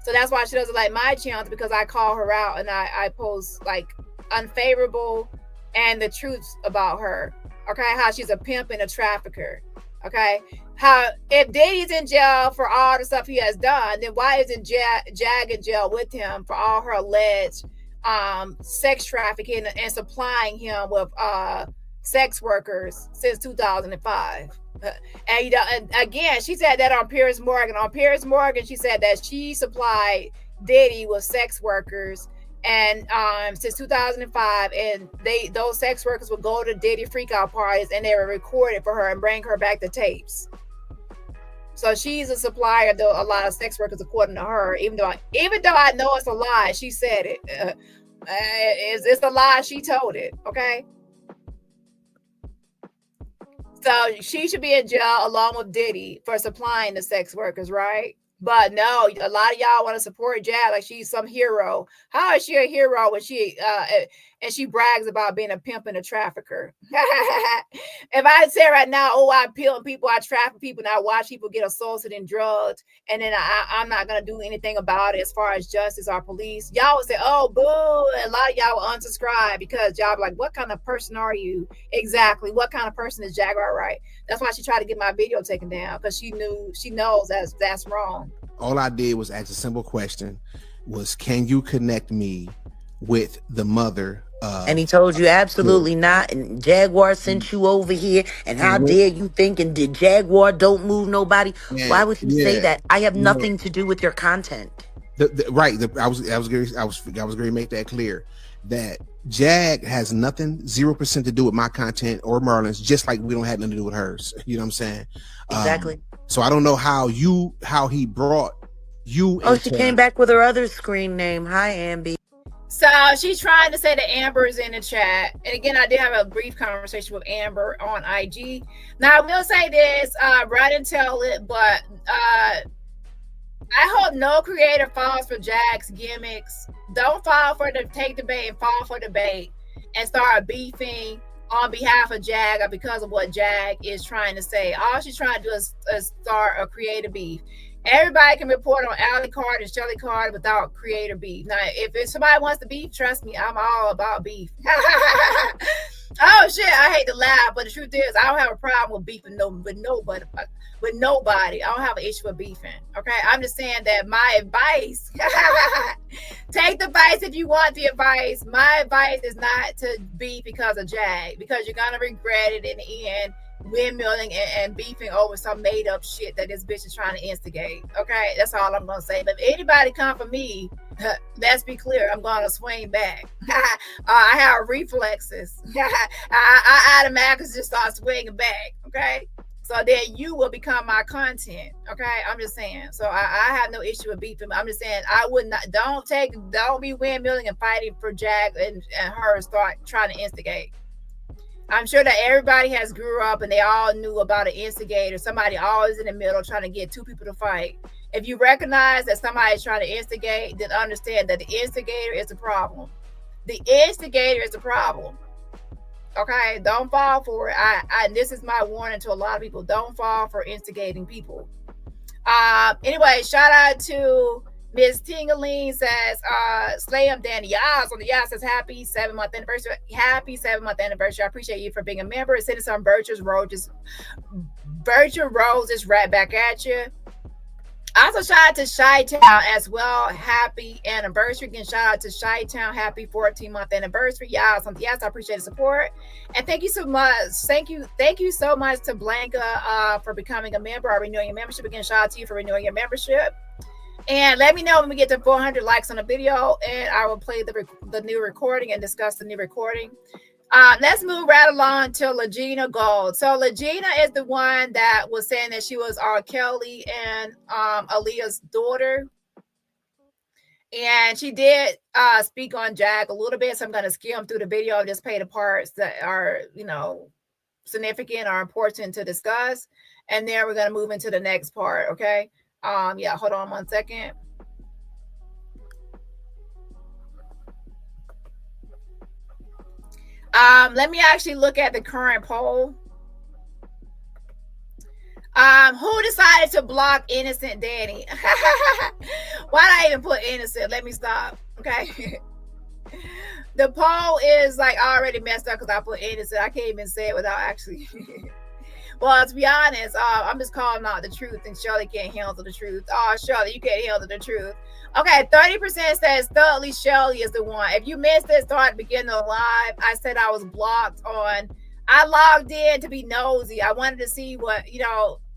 So that's why she doesn't like my channel, because I call her out and I post like unfavorable and the truths about her. Okay, how she's a pimp and a trafficker. Okay, how if Diddy's in jail for all the stuff he has done, then why isn't Jag in jail with him for all her alleged sex trafficking and supplying him with sex workers since 2005? And again, she said that on Piers Morgan. On Piers Morgan, she said that she supplied Diddy with sex workers and since 2005, and those sex workers would go to Diddy freakout parties and they would record it for her and bring her back the tapes. So she's a supplier to a lot of sex workers, according to her. Even though I know it's a lie, she said it. It's a lie. She told it. Okay. So she should be in jail along with Diddy for supplying the sex workers, right? But no, a lot of y'all want to support Jag like she's some hero. How is she a hero when she and she brags about being a pimp and a trafficker? If I say right now, oh, I pimp people, I traffic people, and I watch people get assaulted and drugged, and then I'm not gonna do anything about it as far as justice or police, y'all would say, oh, boo, and a lot of y'all will unsubscribe because y'all be like, what kind of person are you? Exactly, what kind of person is Jagger, right? That's why she tried to get my video taken down, because she knows that's wrong. All I did was ask a simple question: was can you connect me with the mother? And he told you absolutely not. And Jaguar sent you over here. And how dare you think? And did Jaguar don't move nobody? Why would he say that? I have nothing to do with your content. I was going to make that clear, that Jag has nothing, 0% to do with my content or Marlon's, just like we don't have nothing to do with hers. You know what I'm saying? Exactly. So I don't know how he brought you. Oh, she came back with her other screen name. Hi, Ambi. So she's trying to say that Amber's in the chat. And again, I did have a brief conversation with Amber on IG. Now, I will say this, right and tell it, but I hope no creator falls for Jag's gimmicks. Don't fall for the take the bait and fall for the bait and start beefing on behalf of Jag or because of what Jag is trying to say. All she's trying to do is start a creative beef. Everybody can report on Allie Card and Shelly Card without creator beef. Now, if somebody wants to beef, trust me, I'm all about beef. Oh shit, I hate to laugh, but the truth is, I don't have a problem with beefing with nobody. I don't have an issue with beefing. Okay, I'm just saying that my advice, take the advice if you want the advice. My advice is not to beef because of Jag, because you're gonna regret it in the end. Windmilling and beefing over some made up shit that this bitch is trying to instigate. Okay, that's all I'm gonna say. But if anybody come for me, let's be clear, I'm gonna swing back. I have reflexes. I automatically just start swinging back. Okay, so then you will become my content. Okay, I'm just saying. So I have no issue with beefing. I'm just saying I would not. Don't be windmilling and fighting for Jag and her start trying to instigate. I'm sure that everybody has grew up and they all knew about an instigator, somebody always in the middle trying to get two people to fight. If you recognize that somebody is trying to instigate, then understand that the instigator is the problem. The instigator is the problem. Okay, don't fall for it. And this is my warning to a lot of people. Don't fall for instigating people. Anyway, shout out to Miss Tingaline says, Slam Dani. Yes, on the yes says happy 7-month anniversary. Happy 7-month anniversary. I appreciate you for being a member. Sending some virtual roses right back at you. Also, shout out to Chi-Town as well. Happy anniversary. Again, shout out to Chi-Town. Happy 14-month anniversary. Yes, on the yes, I appreciate the support. And thank you so much. Thank you so much to Blanca for becoming a member or renewing your membership. Again, shout out to you for renewing your membership. And let me know when we get to 400 likes on the video, and I will play the new recording and discuss the new recording. Let's move right along to Lagena Gold. So Lagena is the one that was saying that she was R. Kelly and Aaliyah's daughter. And she did speak on Jag a little bit, so I'm going to skim through the video and just play the parts that are, significant or important to discuss. And then we're going to move into the next part, okay? Yeah, hold on 1 second. Let me actually look at the current poll. Who decided to block innocent Dani? Why did I even put innocent? Let me stop. Okay. The poll is like already messed up because I put innocent. I can't even say it without actually. Well, to be honest, I'm just calling out the truth, and Shelly can't handle the truth. Oh, Shelly, you can't handle the truth. Okay, 30% says Studley Shelly is the one. If you missed it, start beginning of live. I said I was blocked on. I logged in to be nosy. I wanted to see what,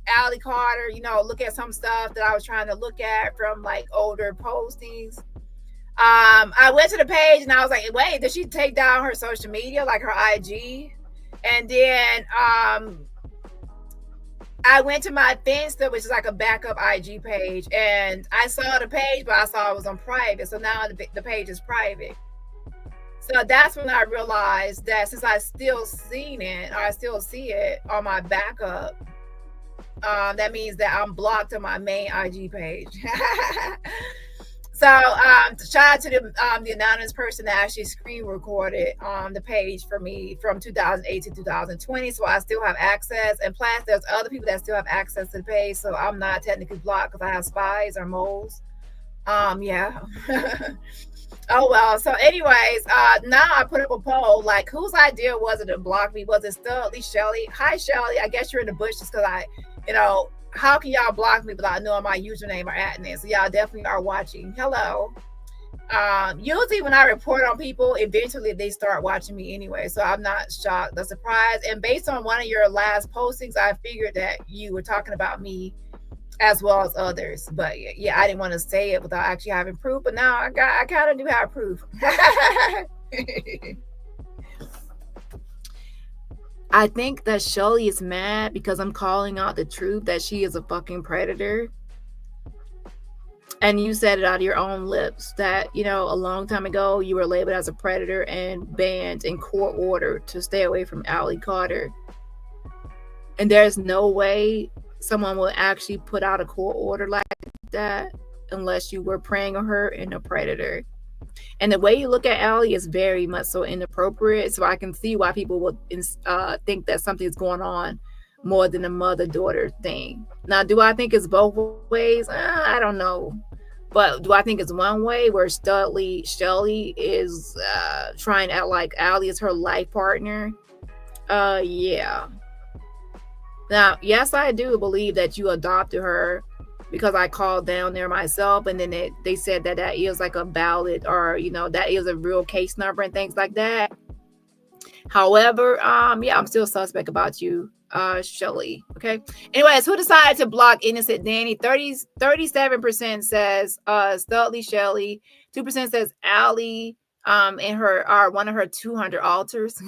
Allie Carter, look at some stuff that I was trying to look at from like older postings. I went to the page and I was like, wait, did she take down her social media, like her IG? And then I went to my Finsta, which is like a backup IG page, and I saw the page, but I saw it was on private. So now the page is private. So that's when I realized that since I still seen it, or I still see it on my backup, that means that I'm blocked on my main IG page. So shout out to the anonymous person that actually screen recorded the page for me from 2008 to 2020. So I still have access, and plus there's other people that still have access to the page. So I'm not technically blocked because I have spies or moles. Yeah. Oh well. So anyways, now I put up a poll, like, whose idea was it to block me? Was it still at least Shelly? Hi Shelly, I guess you're in the bushes because how can y'all block me without knowing my username or @name? So y'all definitely are watching. Hello. Usually when I report on people, eventually they start watching me anyway. So I'm not shocked, the surprise. And based on one of your last postings, I figured that you were talking about me as well as others. But yeah, I didn't want to say it without actually having proof. But now I kind of do have proof. I think that Shelly is mad because I'm calling out the truth that she is a fucking predator. And you said it out of your own lips that, a long time ago, you were labeled as a predator and banned in court order to stay away from Allie Carter. And there's no way someone will actually put out a court order like that unless you were preying on her and a predator. And the way you look at Allie is very much so inappropriate. So I can see why people would think that something's going on more than a mother-daughter thing. Now, do I think it's both ways? I don't know. But do I think it's one way where Shelly is trying to act like Allie is her life partner? Yeah. Now, yes, I do believe that you adopted her because I called down there myself, and then they said that is like a ballot, or that is a real case number and things like that. However, yeah, I'm still suspect about you, Shelly. Okay. Anyways, who decided to block innocent Dani? 37% says Studley Shelly. 2% says Allie. In her one of her 200 alters.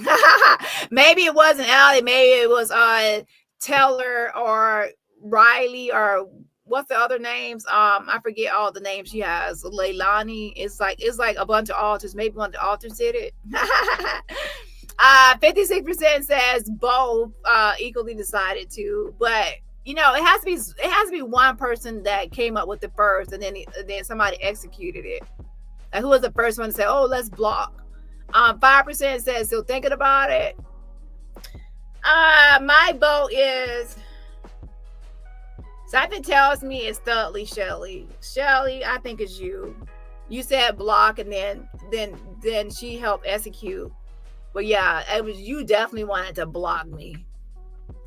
Maybe it wasn't Allie. Maybe it was Taylor or Riley or what's the other names? I forget all the names she has. Leilani. It's like a bunch of alters. Maybe one of the alters did it. 56% says both equally decided to, but it has to be one person that came up with it first, and then somebody executed it. Like, who was the first one to say, "Oh, let's block"? 5% says still thinking about it. My vote is. Something tells me it's Studley Shelly. Shelly, I think it's you. You said block, and then she helped execute. But yeah, it was you. Definitely wanted to block me,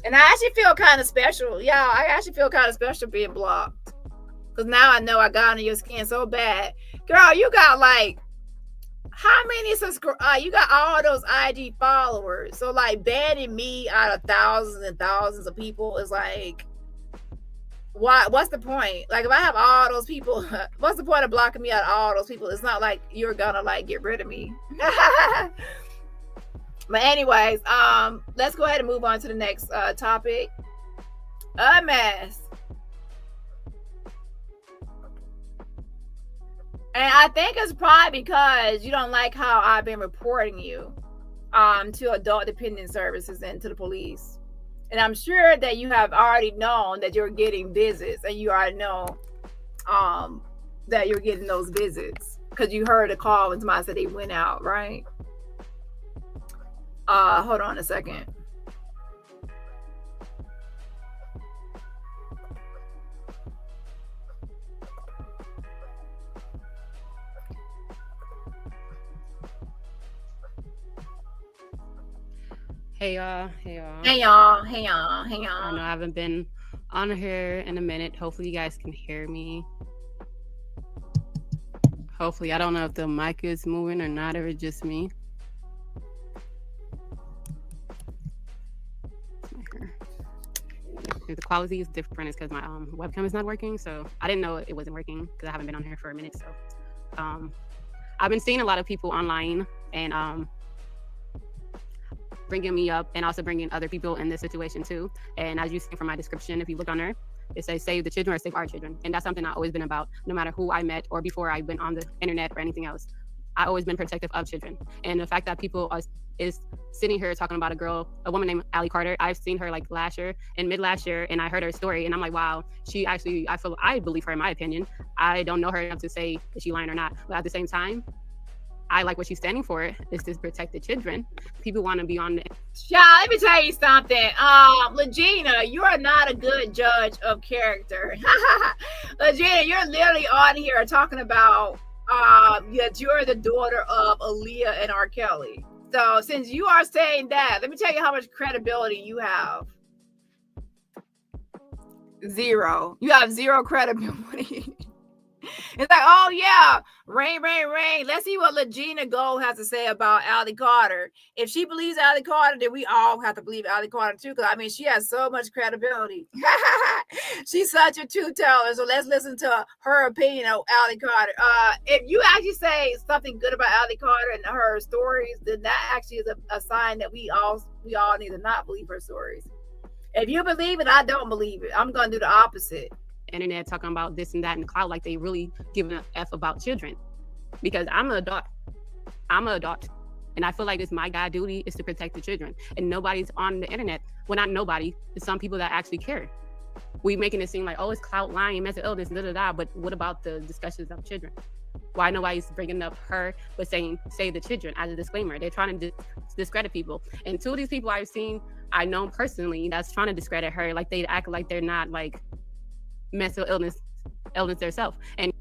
and I actually feel kind of special. Yeah, I actually feel kind of special being blocked, because now I know I got under your skin so bad, girl. You got like how many subscribers? You got all those IG followers. So like banning me out of thousands and thousands of people is like. What's the point? Like, if I have all those people, what's the point of blocking me out of all those people? It's not like you're gonna like get rid of me. But anyways, let's go ahead and move on to the next topic. A mess. And I think it's probably because you don't like how I've been reporting you to adult dependent services and to the police. And I'm sure that you have already known that you're getting visits, and you already know that you're getting those visits because you heard a call when somebody said they went out, right? Hold on a second. Hey y'all. I know I haven't been on here in a minute. Hopefully you guys can hear me. Hopefully, I don't know if the mic is moving or not, or it's just me. The quality is different. It's because my webcam is not working. So I didn't know it wasn't working because I haven't been on here for a minute. So I've been seeing a lot of people online and bringing me up and also bringing other people in this situation too. And as you see from my description, if you look on there, it says save the children or save our children. And that's something I've always been about, no matter who I met or before I went on the internet or anything else. I've always been protective of children. And the fact that people is sitting here talking about a woman named Allie Carter. I've seen her like last year and mid last year, and I heard her story and I'm like, wow, I believe her in my opinion. I don't know her enough to say if she's lying or not. But at the same time, I like what she's standing for is to protect the children. People want to be on the... Yeah, let me tell you something. Lagena, you are not a good judge of character. Lagena, you're literally on here talking about that you're the daughter of Aaliyah and R. Kelly. So since you are saying that, let me tell you how much credibility you have. Zero. You have zero credibility. It's like, oh yeah, rain. Let's see what Lagena Gold has to say about Allie Carter. If she believes Allie Carter, then we all have to believe Allie Carter too. Because I mean, she has so much credibility. She's such a truth-teller. So let's listen to her opinion of Allie Carter. If you actually say something good about Allie Carter and her stories, then that actually is a sign that we all need to not believe her stories. If you believe it, I don't believe it. I'm gonna do the opposite. Internet talking about this and that in the cloud like they really giving a F about children. Because I'm an adult. And I feel like it's my God duty is to protect the children. And nobody's on the internet. Well, not nobody. There's some people that actually care. We making it seem like, oh, it's clout, lying, mental illness, but what about the discussions of children? Why nobody's bringing up her but saying save the children as a disclaimer? They're trying to discredit people. And two of these people I've seen, I know personally, that's trying to discredit her. Like they act like they're not like mental illness themselves. And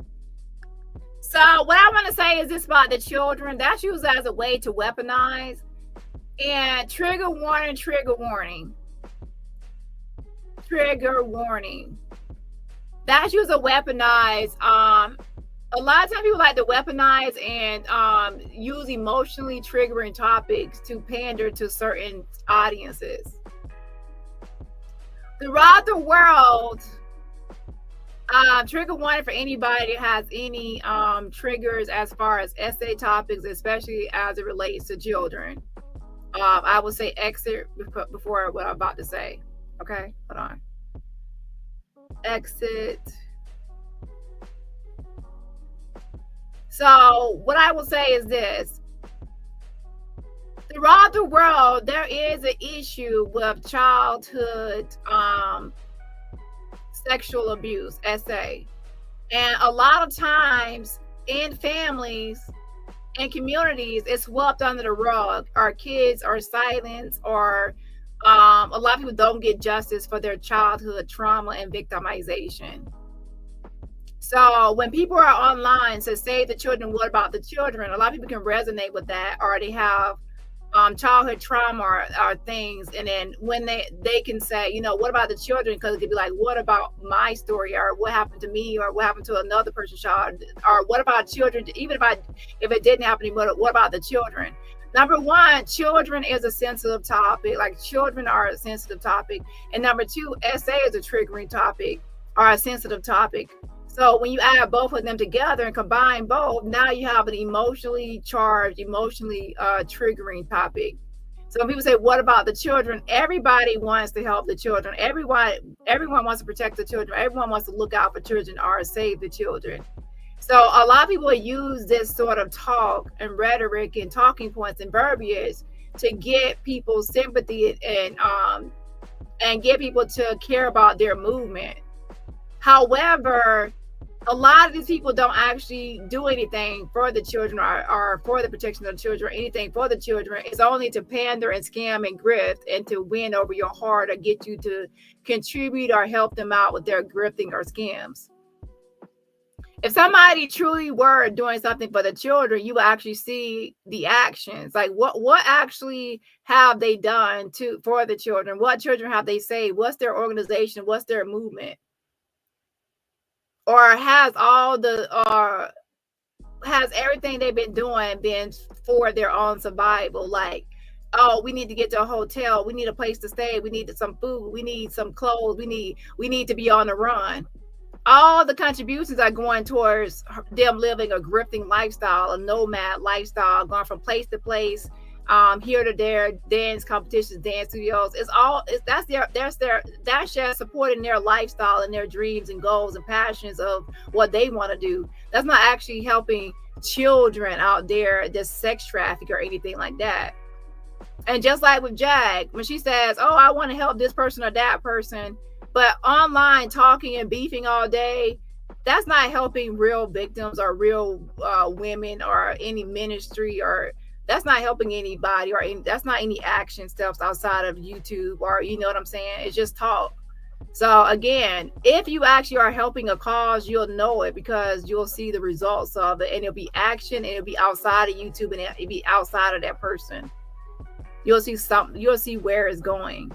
so what I want to say is this about the children. That's used as a way to weaponize. And trigger warning. That's used to weaponize. A lot of times people like to weaponize and use emotionally triggering topics to pander to certain audiences. Throughout the world, trigger warning for anybody that has any triggers as far as essay topics, especially as it relates to children. I will say exit before what I'm about to say. Okay, hold on. Exit. So what I will say is this. Throughout the world, there is an issue with childhood sexual abuse, SA. And a lot of times in families and communities, it's swept under the rug. Our kids are silenced, or a lot of people don't get justice for their childhood trauma and victimization. So when people are online to save the children, what about the children? A lot of people can resonate with that, or they have childhood trauma or things, and then when they can say, you know, what about the children? Because it could be like, what about my story, or what happened to me, or what happened to another person's child, or what about children? Even if it didn't happen to me, what about the children? Number one, children is a sensitive topic. Like, children are a sensitive topic. And number two, SA is a triggering topic or a sensitive topic. So when you add both of them together and combine both, now you have an emotionally charged, emotionally triggering topic. So when people say, what about the children? Everybody wants to help the children. Everyone wants to protect the children. Everyone wants to look out for children or save the children. So a lot of people use this sort of talk and rhetoric and talking points and verbiage to get people's sympathy and get people to care about their movement. However, a lot of these people don't actually do anything for the children or for the protection of the children or anything for the children. It's only to pander and scam and grift and to win over your heart or get you to contribute or help them out with their grifting or scams. If somebody truly were doing something for the children, you will actually see the actions. Like what actually have they done for the children? What children have they saved? What's their organization? What's their movement? Or has everything they've been doing been for their own survival? Like, oh, we need to get to a hotel, we need a place to stay, we need some food, we need some clothes, we need to be on the run. all the contributions are going towards them living a grifting lifestyle, a nomad lifestyle, going from place to place, here to there, dance competitions, dance studios. That's just supporting their lifestyle and their dreams and goals and passions of what they want to do. That's not actually helping children out there, just sex traffic or anything like that. And just like with Jag, when she says, oh, I want to help this person or that person, but online talking and beefing all day, that's not helping real victims or real women or any ministry, or that's not helping anybody, or that's not any action steps outside of YouTube, or you know what I'm saying? It's just talk. So again, if you actually are helping a cause, you'll know it because you'll see the results of it, and it'll be action, and it'll be outside of YouTube, and it'll be outside of that person. You'll see something, you'll see where it's going.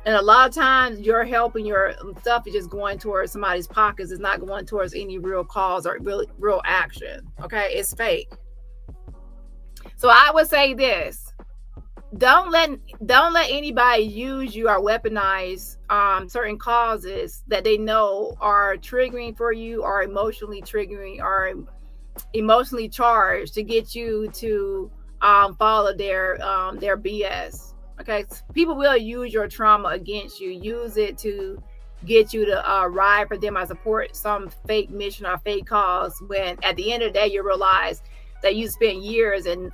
And a lot of times your help and your stuff is just going towards somebody's pockets. It's not going towards any real cause or real action. Okay, it's fake. So I would say this: don't let anybody use you or weaponize certain causes that they know are triggering for you, or emotionally triggering, or emotionally charged to get you to follow their BS. Okay, people will use your trauma against you, use it to get you to ride for them or support some fake mission or fake cause, when at the end of the day you realize that you spent years and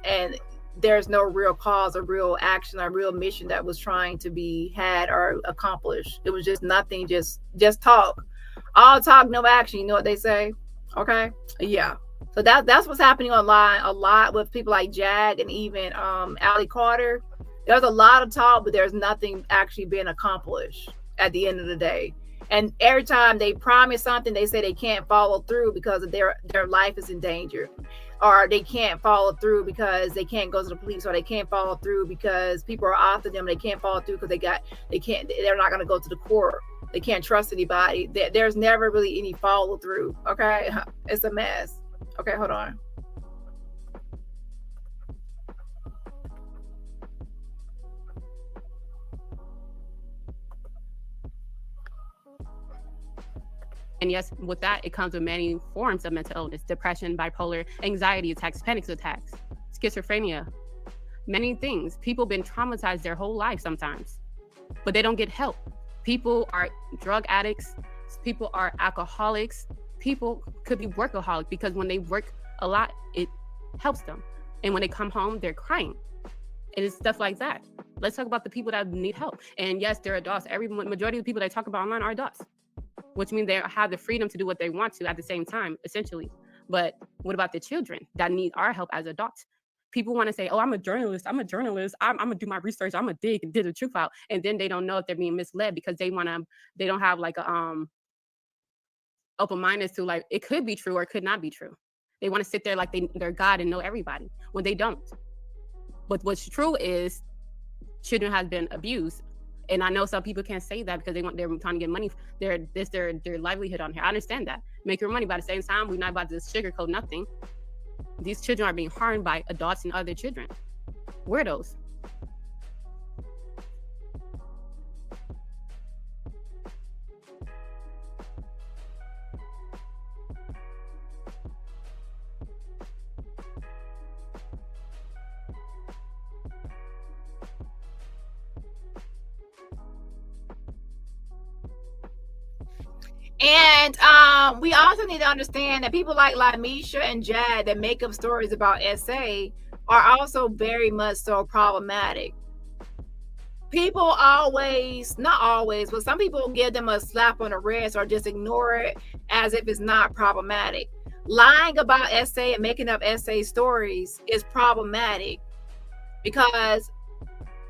there's no real cause or real action or real mission that was trying to be had or accomplished. It was just nothing, just talk. All talk, no action. You know what they say? Okay, yeah. So that's what's happening online a lot with people like Jag and even Allie Carter. There's a lot of talk, but there's nothing actually being accomplished at the end of the day. And every time they promise something, they say they can't follow through because of their life is in danger, or they can't follow through because they can't go to the police, or they can't follow through because people are after them. They can't follow through because they're not going to go to the court. They can't trust anybody. There's never really any follow through. Okay, it's a mess. Okay, hold on. And yes, with that, it comes with many forms of mental illness: depression, bipolar, anxiety attacks, panic attacks, schizophrenia, many things. People been traumatized their whole life sometimes, but they don't get help. People are drug addicts. People are alcoholics. People could be workaholic because when they work a lot, it helps them. And when they come home, they're crying. And it's stuff like that. Let's talk about the people that need help. And yes, they're adults. Majority of the people that I talk about online are adults, which means they have the freedom to do what they want to at the same time, essentially. But what about the children that need our help as adults? People want to say, oh, I'm a journalist. I'm going to do my research. I'm going to dig the truth out. And then they don't know if they're being misled because they don't have like a open-mindedness to, like, it could be true or it could not be true. They want to sit there like they're God and know everybody when they don't. But what's true is children have been abused. And I know some people can't say that because they're trying to get money, their livelihood on here. I understand that. Make your money, but at the same time, we're not about to sugarcoat nothing. These children are being harmed by adults and other children. Weirdos. And we also need to understand that people like Lamisha and Jad that make up stories about SA are also very much so problematic. People always, not always, but some people give them a slap on the wrist or just ignore it as if it's not problematic. Lying about SA and making up SA stories is problematic because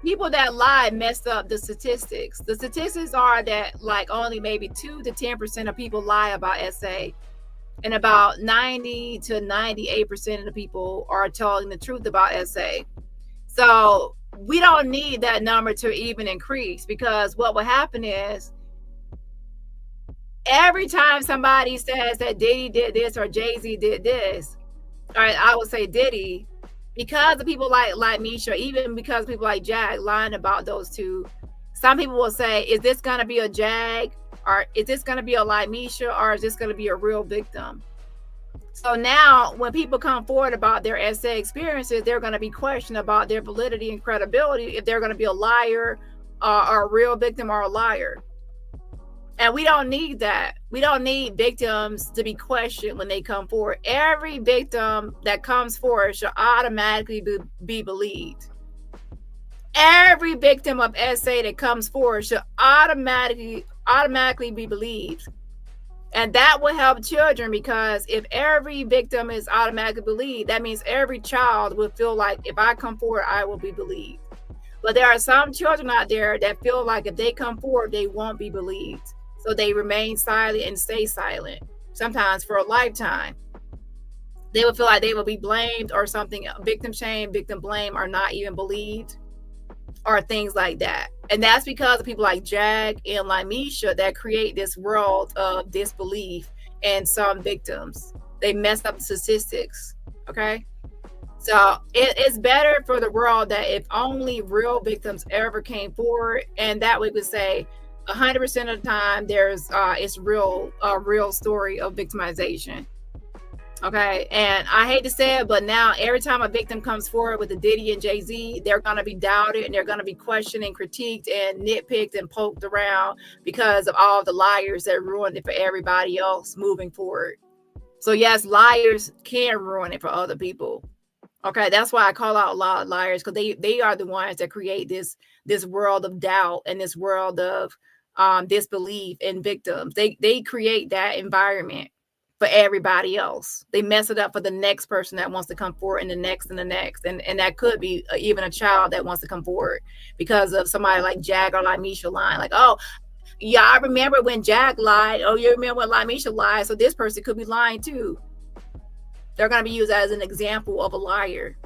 people that lie mess up the statistics. The statistics are that like only maybe 2 to 10% of people lie about SA, and about 90 to 98% of the people are telling the truth about SA. So we don't need that number to even increase, because what will happen is every time somebody says that Diddy did this or Jay-Z did this, all right, I would say Diddy, because of people like Misha, even because people like Jag lying about those two, some people will say, is this going to be a Jag Or is this going to be a Lagena, or is this going to be a real victim? So now when people come forward about their SA experiences, they're going to be questioned about their validity and credibility, if they're going to be a liar or a real victim or a liar. And we don't need that. We don't need victims to be questioned when they come forward. Every victim that comes forward should automatically be believed. Every victim of SA that comes forward should automatically be believed. And that will help children, because if every victim is automatically believed, that means every child will feel like, if I come forward, I will be believed. But there are some children out there that feel like if they come forward, they won't be believed. So they remain silent and stay silent, sometimes for a lifetime. They will feel like they will be blamed or something. Victim shame, victim blame are not even believed, or things like that. And that's because of people like Jag and Lagena that create this world of disbelief in some victims. They mess up the statistics, okay? So it's better for the world that if only real victims ever came forward, and that we would say 100% of the time there's it's a real story of victimization. Okay, and I hate to say it, but now every time a victim comes forward with a Diddy and Jay-Z, they're going to be doubted, and they're going to be questioned and critiqued and nitpicked and poked around because of all the liars that ruined it for everybody else moving forward. So yes, liars can ruin it for other people. Okay, that's why I call out a lot of liars, because they are the ones that create this world of doubt and this world of disbelief in victims. They create that environment for everybody else. They mess it up for the next person that wants to come forward, and the next and the next. And that could be even a child that wants to come forward because of somebody like Jag or Lagena lying. Like, oh, yeah, I remember when Jag lied. Oh, you remember when Lagena lied. So this person could be lying too. They're going to be used as an example of a liar.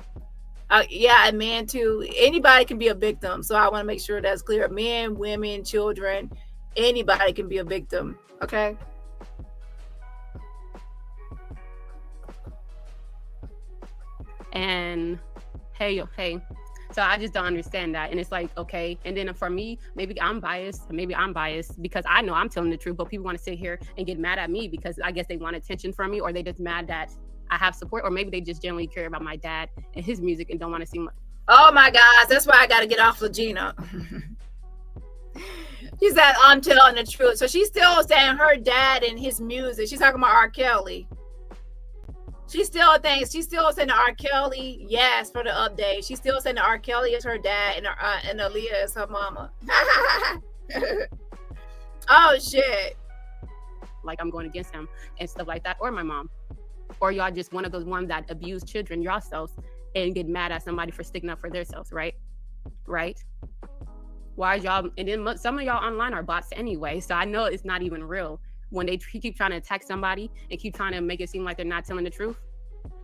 Yeah, and men too. Anybody can be a victim. So I want to make sure that's clear. Men, women, children, anybody can be a victim. Okay. And hey, so I just don't understand that. And it's like, okay, and then for me, maybe I'm biased because I know I'm telling the truth, but people want to sit here and get mad at me because I guess they want attention from me, or they just mad that I have support, or maybe they just generally care about my dad and his music and don't want to see my... Oh my gosh, that's why I got to get off Lagena. She said, I'm telling the truth. So she's still saying her dad and his music. She's talking about R. Kelly. She still saying R. Kelly, yes, for the update. She's still saying that R. Kelly is her dad and Aaliyah is her mama. Oh, shit. Like I'm going against him and stuff like that, or my mom. Or y'all just one of those ones that abuse children yourselves and get mad at somebody for sticking up for themselves, right? Right? Why y'all, and then some of y'all online are bots anyway, so I know it's not even real when they keep trying to attack somebody and keep trying to make it seem like they're not telling the truth.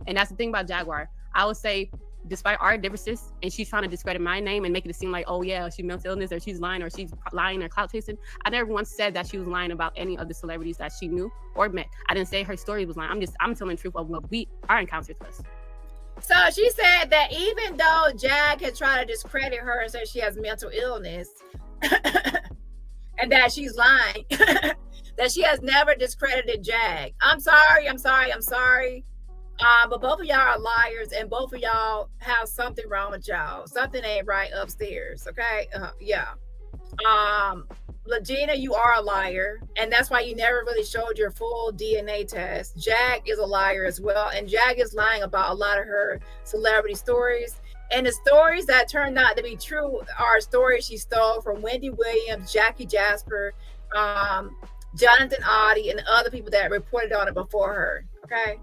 And that's the thing about Jaguar. I would say, despite our differences, and she's trying to discredit my name and make it seem like, oh yeah, she mental illness, or she's lying or clout chasing. I never once said that she was lying about any of the celebrities that she knew or met. I didn't say her story was lying. I'm telling the truth of what our encounters was. So she said that even though Jag had tried to discredit her and say she has mental illness and that she's lying, that she has never discredited Jag. I'm sorry. But both of y'all are liars, and both of y'all have something wrong with y'all. Something ain't right upstairs, okay? Yeah. Lagena, you are a liar, and that's why you never really showed your full DNA test. Jag is a liar as well, and Jag is lying about a lot of her celebrity stories. And the stories that turned out to be true are stories she stole from Wendy Williams, Jackie Jasper, Jonathan Oddie, and other people that reported on it before her, okay?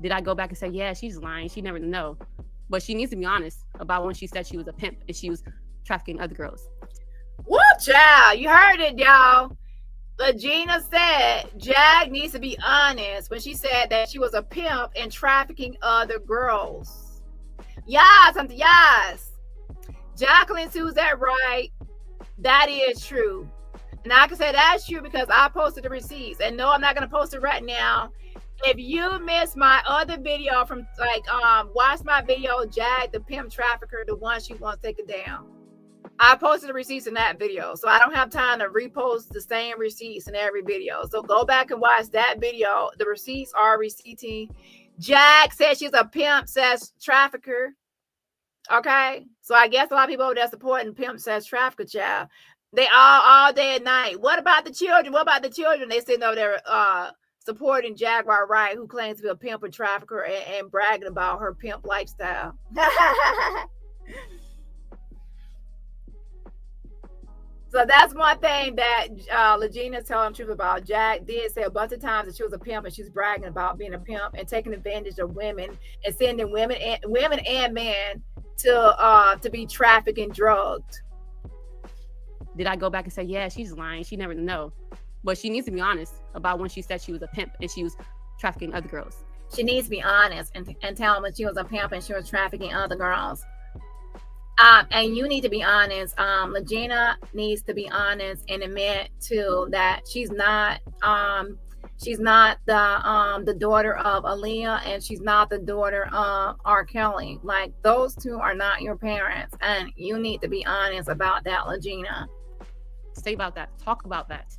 Did I go back and say, yeah, she's lying? She never know. But she needs to be honest about when she said she was a pimp and she was trafficking other girls. Woo, child. You heard it, y'all. Lagena said Jag needs to be honest when she said that she was a pimp and trafficking other girls. Yes, yes. Jacqueline Sue's that right. That is true. And I can say that's true because I posted the receipts. And no, I'm not going to post it right now. If you missed my other video from watch my video, Jag the pimp trafficker, the one she wants taken down. I posted the receipts in that video, so I don't have time to repost the same receipts in every video. So go back and watch that video. The receipts are receipting. Jag said she's a pimp, says trafficker. Okay, so I guess a lot of people over there supporting pimp says trafficker, child. They all day and night. What about the children? What about the children? They sitting over there supporting Jaguar Wright, who claims to be a pimp and trafficker, and bragging about her pimp lifestyle. So that's one thing that Lagena is telling the truth about. Jack did say a bunch of times that she was a pimp, and she's bragging about being a pimp and taking advantage of women and sending women and men to be trafficked and drugged. Did I go back and say, yeah, she's lying? She never know. But she needs to be honest about when she said she was a pimp and she was trafficking other girls. She needs to be honest and tell them that she was a pimp and she was trafficking other girls. And you need to be honest. Lagena needs to be honest and admit too that she's not the daughter of Aaliyah, and she's not the daughter of R. Kelly. Like, those two are not your parents, and you need to be honest about that, Lagena. Say about that. Talk about that.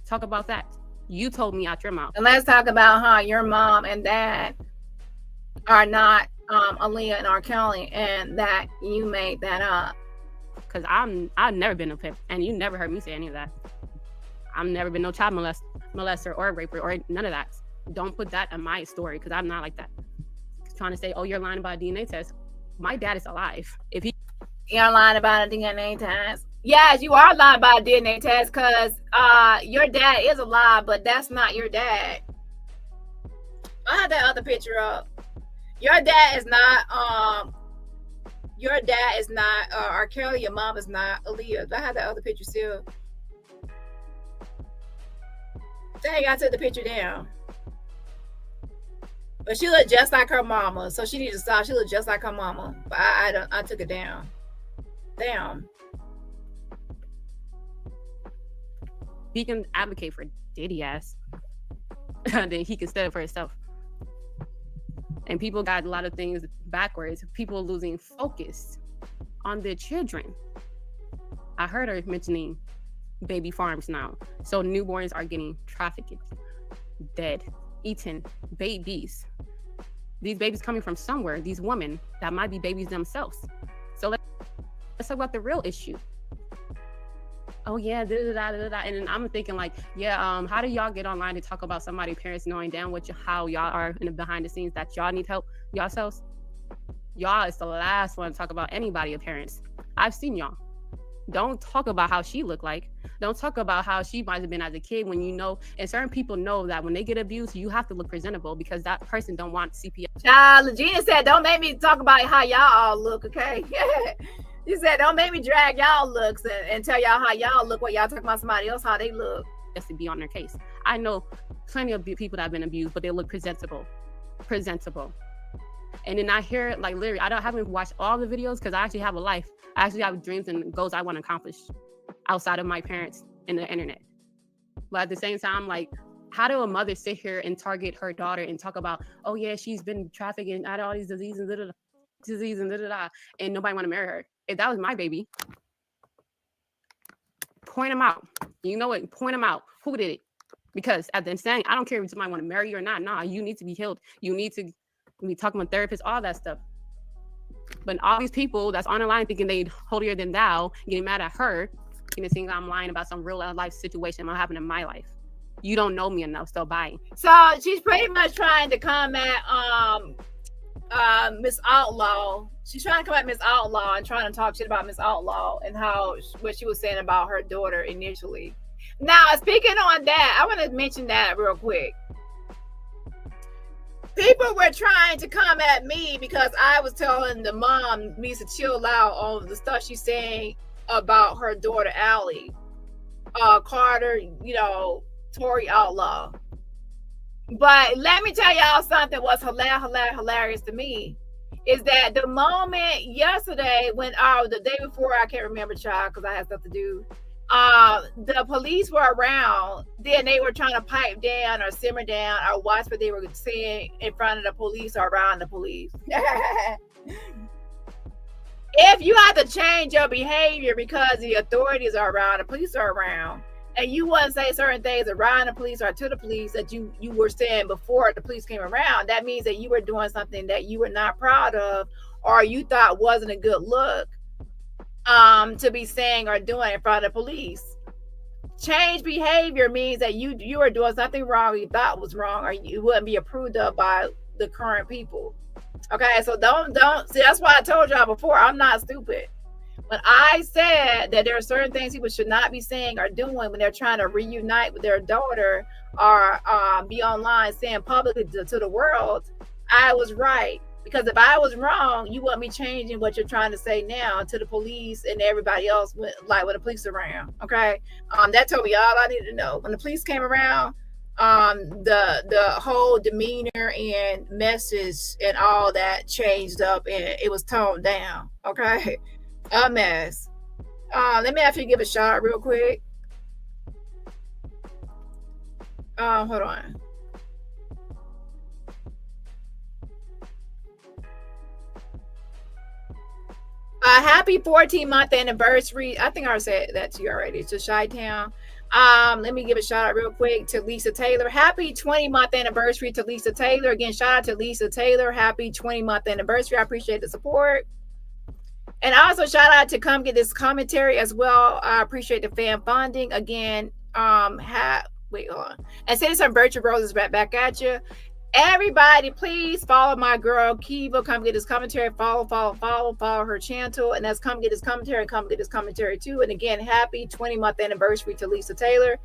Talk about that. You told me out your mouth. And let's talk about how your mom and dad are not Aaliyah and R. Kelly, and that you made that up. Because I've never been a pimp, and you never heard me say any of that. I've never been no child molester or raper or none of that. Don't put that in my story, because I'm not like that. Trying to say, oh, you're lying about a DNA test. My dad is alive. If you're lying about a DNA test. Yes, you are lying about a DNA test, because your dad is alive, but that's not your dad. I have that other picture up. Your dad is not R. Kelly. Your mom is not Aaliyah. I have that other picture still. Dang, I took the picture down. But she looked just like her mama, so she needs to stop. She looked just like her mama, but I took it down. Damn. he can advocate for Diddy ass, then he can stand up for himself. And people got a lot of things backwards. People losing focus on their children. I heard her mentioning baby farms now. So newborns are getting trafficked, dead, eaten, babies. These babies coming from somewhere, these women that might be babies themselves. So let's talk about the real issue. Oh yeah, da-da-da-da-da. And then I'm thinking like, yeah, how do y'all get online to talk about somebody's parents knowing down how y'all are in the behind the scenes that y'all need help yourselves? Y'all is the last one to talk about anybody parents. I've seen y'all. Don't talk about how she looked like. Don't talk about how she might have been as a kid when you know, and certain people know that when they get abused, you have to look presentable because that person don't want CPS. Lagena said, don't make me talk about how y'all all look, okay? She said, don't make me drag y'all looks and tell y'all how y'all look while y'all talking about somebody else, how they look. Just to be on their case. I know plenty of people that have been abused, but they look presentable. And then I hear, like, literally, I haven't watched all the videos because I actually have a life. I actually have dreams and goals I want to accomplish outside of my parents and the internet. But at the same time, like, how do a mother sit here and target her daughter and talk about, oh yeah, she's been trafficking, had all these diseases and nobody want to marry her? If that was my baby, point them out. You know what? Point them out. Who did it? Because at the end, saying, I don't care if somebody want to marry you or not. Nah, you need to be healed. You need to be talking with therapists, all that stuff. But all these people that's on the line thinking they holier than thou, getting mad at her, and think I'm lying about some real life situation that happened in my life. You don't know me enough, so bye. So she's pretty much trying to combat Miss Outlaw. She's trying to come at Miss Outlaw and trying to talk shit about Miss Outlaw and what she was saying about her daughter initially. Now, speaking on that, I want to mention that real quick. People were trying to come at me because I was telling the mom needs to chill out on the stuff she's saying about her daughter Allie, Carter, Tori Outlaw. But let me tell y'all something. What's hilarious to me is that the moment yesterday when the day before, I can't remember, child, because I had stuff to do. The police were around, then they were trying to pipe down or simmer down or watch what they were saying in front of the police or around the police. if you have to change your behavior because the authorities are around, the police are around, and you want to say certain things around the police or to the police that you were saying before the police came around, that means that you were doing something that you were not proud of or you thought wasn't a good look to be saying or doing in front of the police. Change behavior means that you are doing something wrong you thought was wrong or you wouldn't be approved of by the current people. Okay, so don't see, that's why I told y'all before, I'm not stupid. When I said that there are certain things people should not be saying or doing when they're trying to reunite with their daughter or be online saying publicly to the world, I was right. Because if I was wrong, you wouldn't be changing what you're trying to say now to the police and everybody else, like when the police are around. Okay, that told me all I needed to know. When the police came around, the whole demeanor and message and all that changed up and it was toned down. Okay, a mess. Let me actually give a shout out real quick. Hold on. Happy 14-month anniversary. I think I said that to you already. To Chi-Town. Let me give a shout out real quick to Lisa Taylor. Happy 20-month anniversary to Lisa Taylor. Again, shout out to Lisa Taylor. Happy 20-month anniversary. I appreciate the support. And also shout out to Come Get This Commentary as well. I appreciate the fan funding. Again, wait, hold on. And send some virtual roses back at you. Everybody, please follow my girl Kiva. Come Get This Commentary. Follow her channel. And that's Come Get This Commentary and Come Get This Commentary too. And again, happy 20-month anniversary to Lisa Taylor.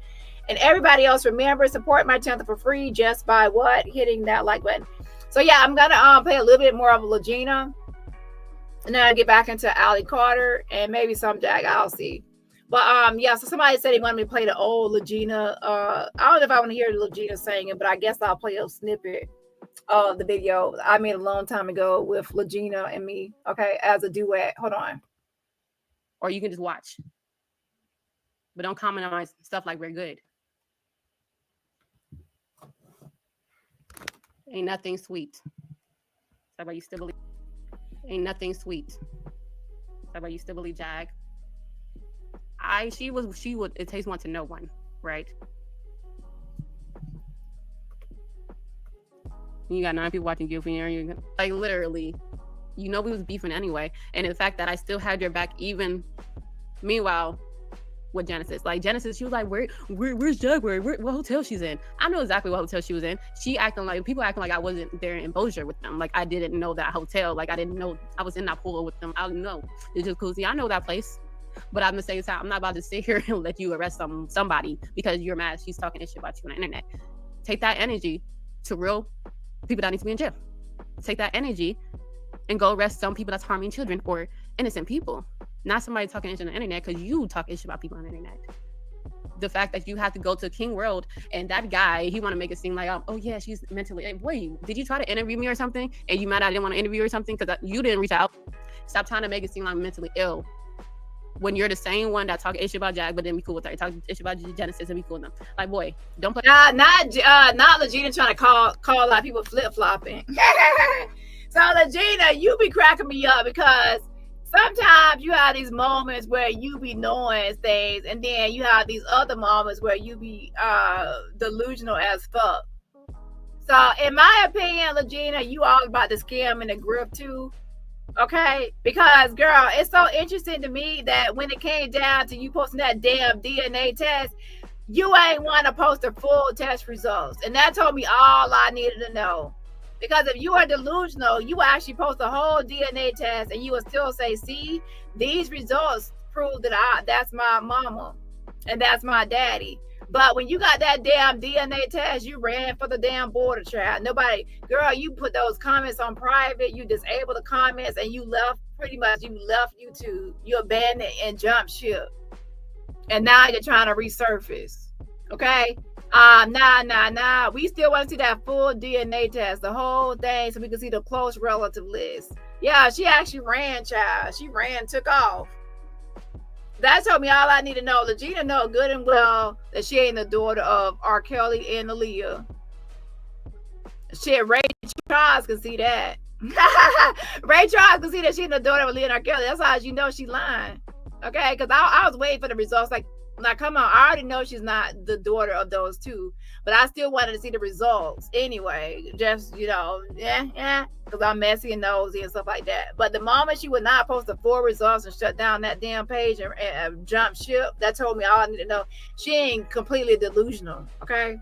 And everybody else, remember, support my channel for free just by what? Hitting that like button. So yeah, I'm gonna play a little bit more of Lagena. And then I'll get back into Allie Carter and maybe some Jag. I'll see. But yeah, so somebody said he wanted me to play the old Lagena. I don't know if I want to hear Lagena singing, but I guess I'll play a snippet of the video I made a long time ago with Lagena and me, okay, as a duet. Hold on. Or you can just watch. But don't comment on my stuff like we're good. Ain't nothing sweet. How about you still believe? Ain't nothing sweet. How about you still believe Jag? She would, it takes one to know one, right? You got 9 people watching you, like literally, we was beefing anyway. And the fact that I still had your back, even meanwhile, with Genesis, like Genesis, she was like, where's Jag? What hotel she's in? I know exactly what hotel she was in. People acting like I wasn't there in Bossier with them. Like I didn't know that hotel. Like I didn't know I was in that pool with them. I don't know. It's just cool. See, I know that place. But at the same time, I'm not about to sit here and let you arrest somebody because you're mad she's talking this shit about you on the internet. Take that energy to real people that need to be in jail. Take that energy and go arrest some people that's harming children or innocent people. Not somebody talking shit on the internet because you talk shit about people on the internet. The fact that you have to go to King World and that guy, he want to make it seem like, oh yeah, she's mentally. Wait, did you try to interview me or something? And you mad I didn't want to interview you or something because you didn't reach out? Stop trying to make it seem like I'm mentally ill. When you're the same one that talk issue about Jag, but then be cool with her. Talk issue about Genesis and be cool with them. Like, boy, don't play. Not Lagena trying to call a lot of people flip flopping. So Lagena, you be cracking me up because sometimes you have these moments where you be knowing things, and then you have these other moments where you be delusional as fuck. So in my opinion, Lagena, you all about the scam and the grift too. Okay, because girl, it's so interesting to me that when it came down to you posting that damn DNA test, you ain't want to post the full test results, and that told me all I needed to know. Because if you are delusional, you actually post a whole DNA test, and you will still say, "See, these results prove that that's my mama, and that's my daddy." But when you got that damn DNA test, you ran for the damn border trap. Nobody, girl, you put those comments on private, you disabled the comments, and you left YouTube. You abandoned and jumped ship. And now you're trying to resurface. Okay? Nah. We still want to see that full DNA test, the whole thing, so we can see the close relative list. Yeah, she actually ran, child. She ran, took off. That told me all I need to know. Lagena know good and well that she ain't the daughter of R. Kelly and Aaliyah. Shit, Ray Charles can see that. Ray Charles can see that she's the daughter of Leonard Kelly. That's how you know she lying. Okay, because I was waiting for the results. Like, come on, I already know she's not the daughter of those two, but I still wanted to see the results anyway. Just, because I'm messy and nosy and stuff like that. But the moment she would not post the full results and shut down that damn page and jump ship, that told me all I need to know. She ain't completely delusional. Okay.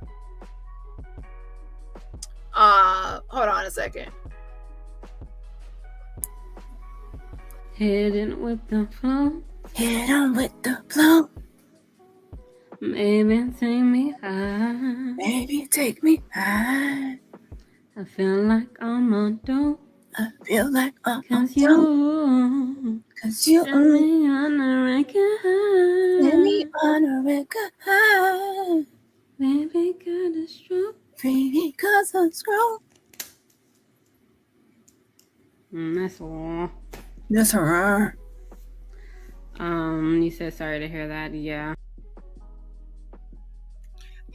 Hold on a second. Heading with the flow. Head on with the flow. Maybe take me high. Baby, take me high. I feel like I'm on dope. I feel like I'm Cause you set me on a record high. let me on a record high. Baby, got a stroke. Baby, cause I'm strong. That's all. That's her. You said sorry to hear that. Yeah.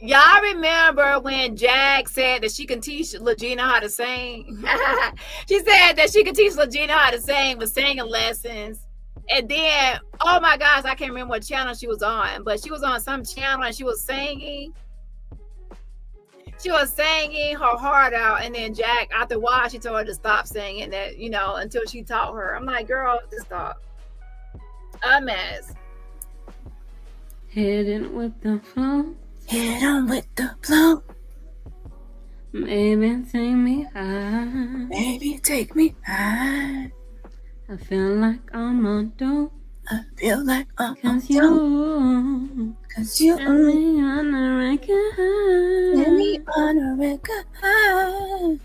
Y'all remember when Jag said that she can teach Lagena how to sing? She said that she could teach Lagena how to sing with singing lessons. And then, oh my gosh, I can't remember what channel she was on, but she was on some channel and she was singing. She was singing her heart out. And then Jag, after a while, she told her to stop singing that, until she taught her. I'm like, girl, just stop. A mess. Heading with the flow. Head on with the flow. Baby, take me high. Baby, take me high. I feel like I'm on dope. I feel like I'm Cause set me on a record high. let me on a record high.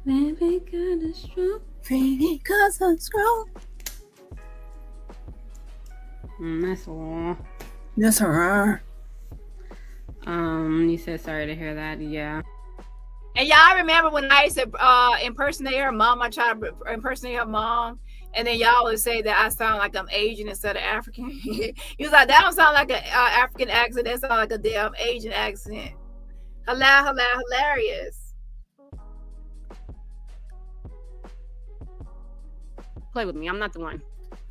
Baby, got a stroke. Baby, cause I'm strong. That's all. That's her. You said sorry to hear that. Yeah. And y'all remember when I used to impersonate her mom? I tried to impersonate her mom. And then y'all would say that I sound like I'm Asian instead of African. He was like, that don't sound like an African accent. That sounds like a damn Asian accent. Hilarious. Play with me. I'm not the one.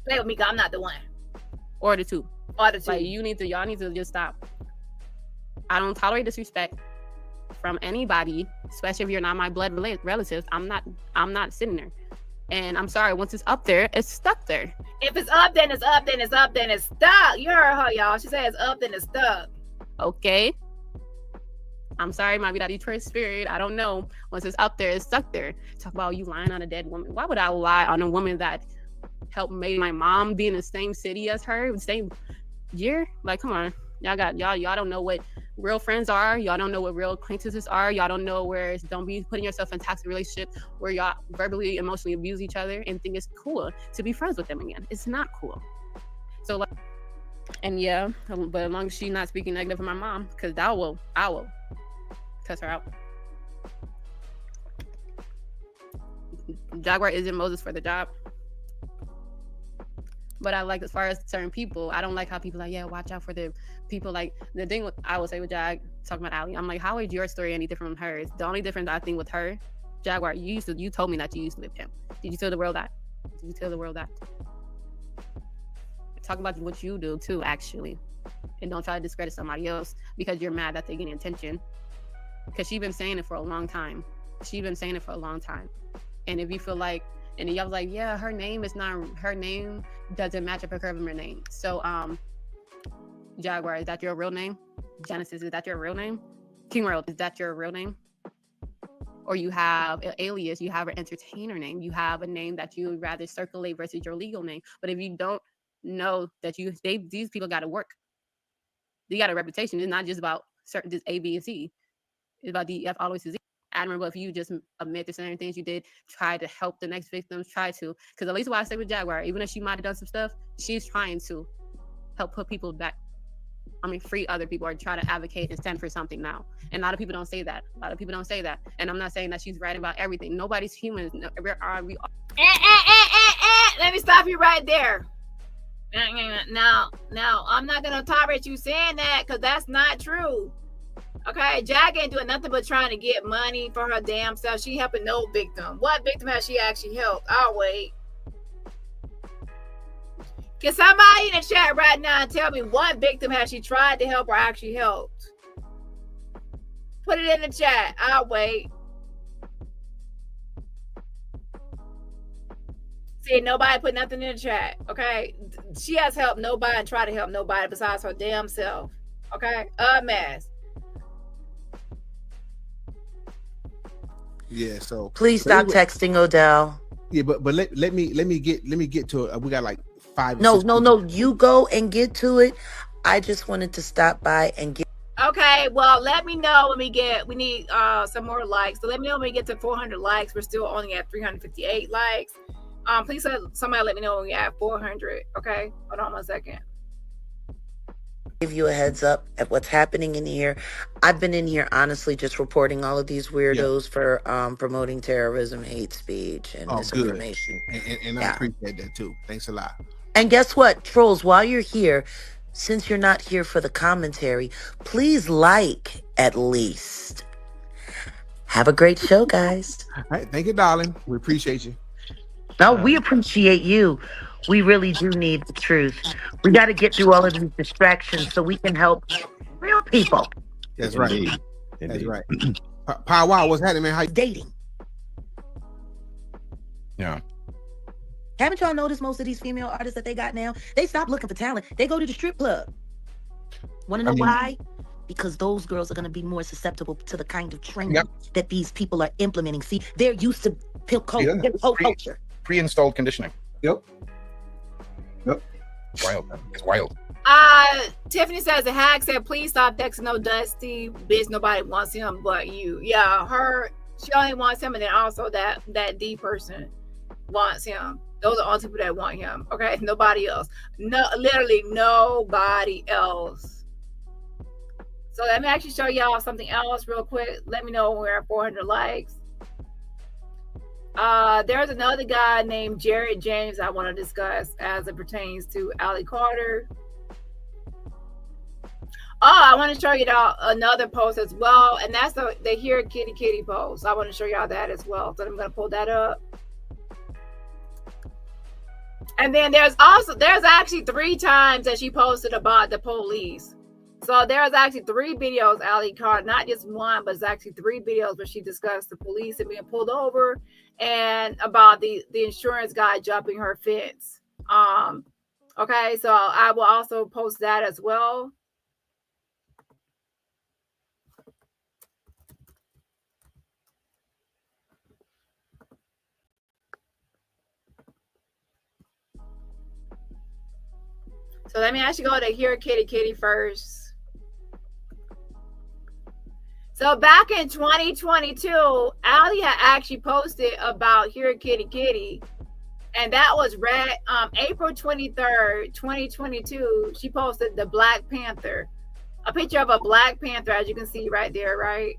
Play with me, I'm not the one. Or the two. Or the two. Like, y'all need to just stop. I don't tolerate disrespect from anybody, especially if you're not my blood relatives. I'm not sitting there. And I'm sorry, once it's up there, it's stuck there. If it's up, then it's up, then it's up, then it's stuck. You heard her, y'all. She said it's up, then it's stuck. Okay. I'm sorry, might be that Detroit spirit. I don't know. Once it's up there, it's stuck there. Talk about you lying on a dead woman. Why would I lie on a woman that helped make my mom be in the same city as her, the same year? Like, come on. Y'all don't know what real friends are. Y'all don't know what real acquaintances are. Y'all don't know where don't be putting yourself in toxic relationships where y'all verbally, emotionally abuse each other and think it's cool to be friends with them again. It's not cool. So like, and yeah, but as long as she's not speaking negative of my mom, because I will cuss her out. Jaguar isn't Moses for the job. But I like, as far as certain people, I don't like how people are like, yeah, watch out for the people. Like, the thing I would say with Jag, talking about Ali, I'm like, how is your story any different from hers? The only difference I think with her, Jaguar, you told me that you used to live with him. Did you tell the world that? Did you tell the world that? Talk about what you do too, actually. And don't try to discredit somebody else because you're mad that they're getting attention. Because she's been saying it for a long time. And if you feel like, and y'all was like, yeah, her name doesn't match up her government name. So, Jaguar, is that your real name? Genesis, is that your real name? King World, is that your real name? Or you have an alias, you have an entertainer name, you have a name that you would rather circulate versus your legal name. But if you don't know that these people got to work, they got a reputation. It's not just about certain, just A, B, and C. It's about D, F, always Z. Admirable if you just admit to certain things you did, try to help the next victims, because at least what I say with Jaguar, even if she might have done some stuff, she's trying to help put people back. Free other people, or try to advocate and stand for something now. And a lot of people don't say that. And I'm not saying that she's right about everything. Nobody's human. We are. Let me stop you right there. Now, I'm not gonna tolerate you saying that, because that's not true. Okay, Jagger ain't doing nothing but trying to get money for her damn self. She helping no victim. What victim has she actually helped? I'll wait. Can somebody in the chat right now tell me what victim has she tried to help or actually helped? Put it in the chat. I'll wait. See, nobody put nothing in the chat. Okay, she has helped nobody and tried to help nobody besides her damn self. Okay, a mess. Yeah, so Please stop texting Odell. Yeah, but let me get to it. We got like 5 or No, 6 no, people. no. You go and get to it. I just wanted to stop by and get. Okay, well, let me know when we need some more likes. So let me know when we get to 400 likes. We're still only at 358 likes. Please somebody let me know when we at 400. Okay, hold on 1 second. Give you a heads up at what's happening in here. I've been in here honestly just reporting all of these weirdos for promoting terrorism, hate speech, and misinformation. And I appreciate that too. Thanks a lot. And guess what, trolls? While you're here, since you're not here for the commentary, please like at least. Have a great show, guys. All right, thank you, darling. We appreciate you. No, we appreciate you. We really do need the truth. We got to get through all of these distractions so we can help real people. That's right. That's right. Pow wow, what's happening, man? How you dating? Yeah. Haven't y'all noticed most of these female artists that they got now? They stop looking for talent. They go to the strip club. Want to know why? Because those girls are going to be more susceptible to the kind of training that these people are implementing. See, they're used to pill culture. Pre-installed conditioning. Yep. It's wild, man. It's wild. Tiffany says the hack said, please stop texting no Dusty. Bitch, nobody wants him but you. Yeah, she only wants him, and then also that D person wants him. Those are all people that want him. Okay, nobody else. No, literally nobody else. So let me actually show y'all something else real quick. Let me know when we're at 400 likes. There's another guy named Jared James I want to discuss as it pertains to Allie Carter. I want to show you another post as well, and that's the Here Kitty Kitty post. I want to show y'all that as well. So I'm going to pull that up. And then there's actually 3 times that she posted about the police. So there's actually 3 videos, Allie Carter, not just one, but it's actually 3 videos where she discussed the police and being pulled over and about the insurance guy jumping her fence. Okay, so I will also post that as well. So let me actually go to Here Kitty Kitty first. So back in 2022, Allie had actually posted about Here Kitty Kitty, and that was April 23rd, 2022. She posted the Black Panther, a picture of a Black Panther, as you can see right there, right?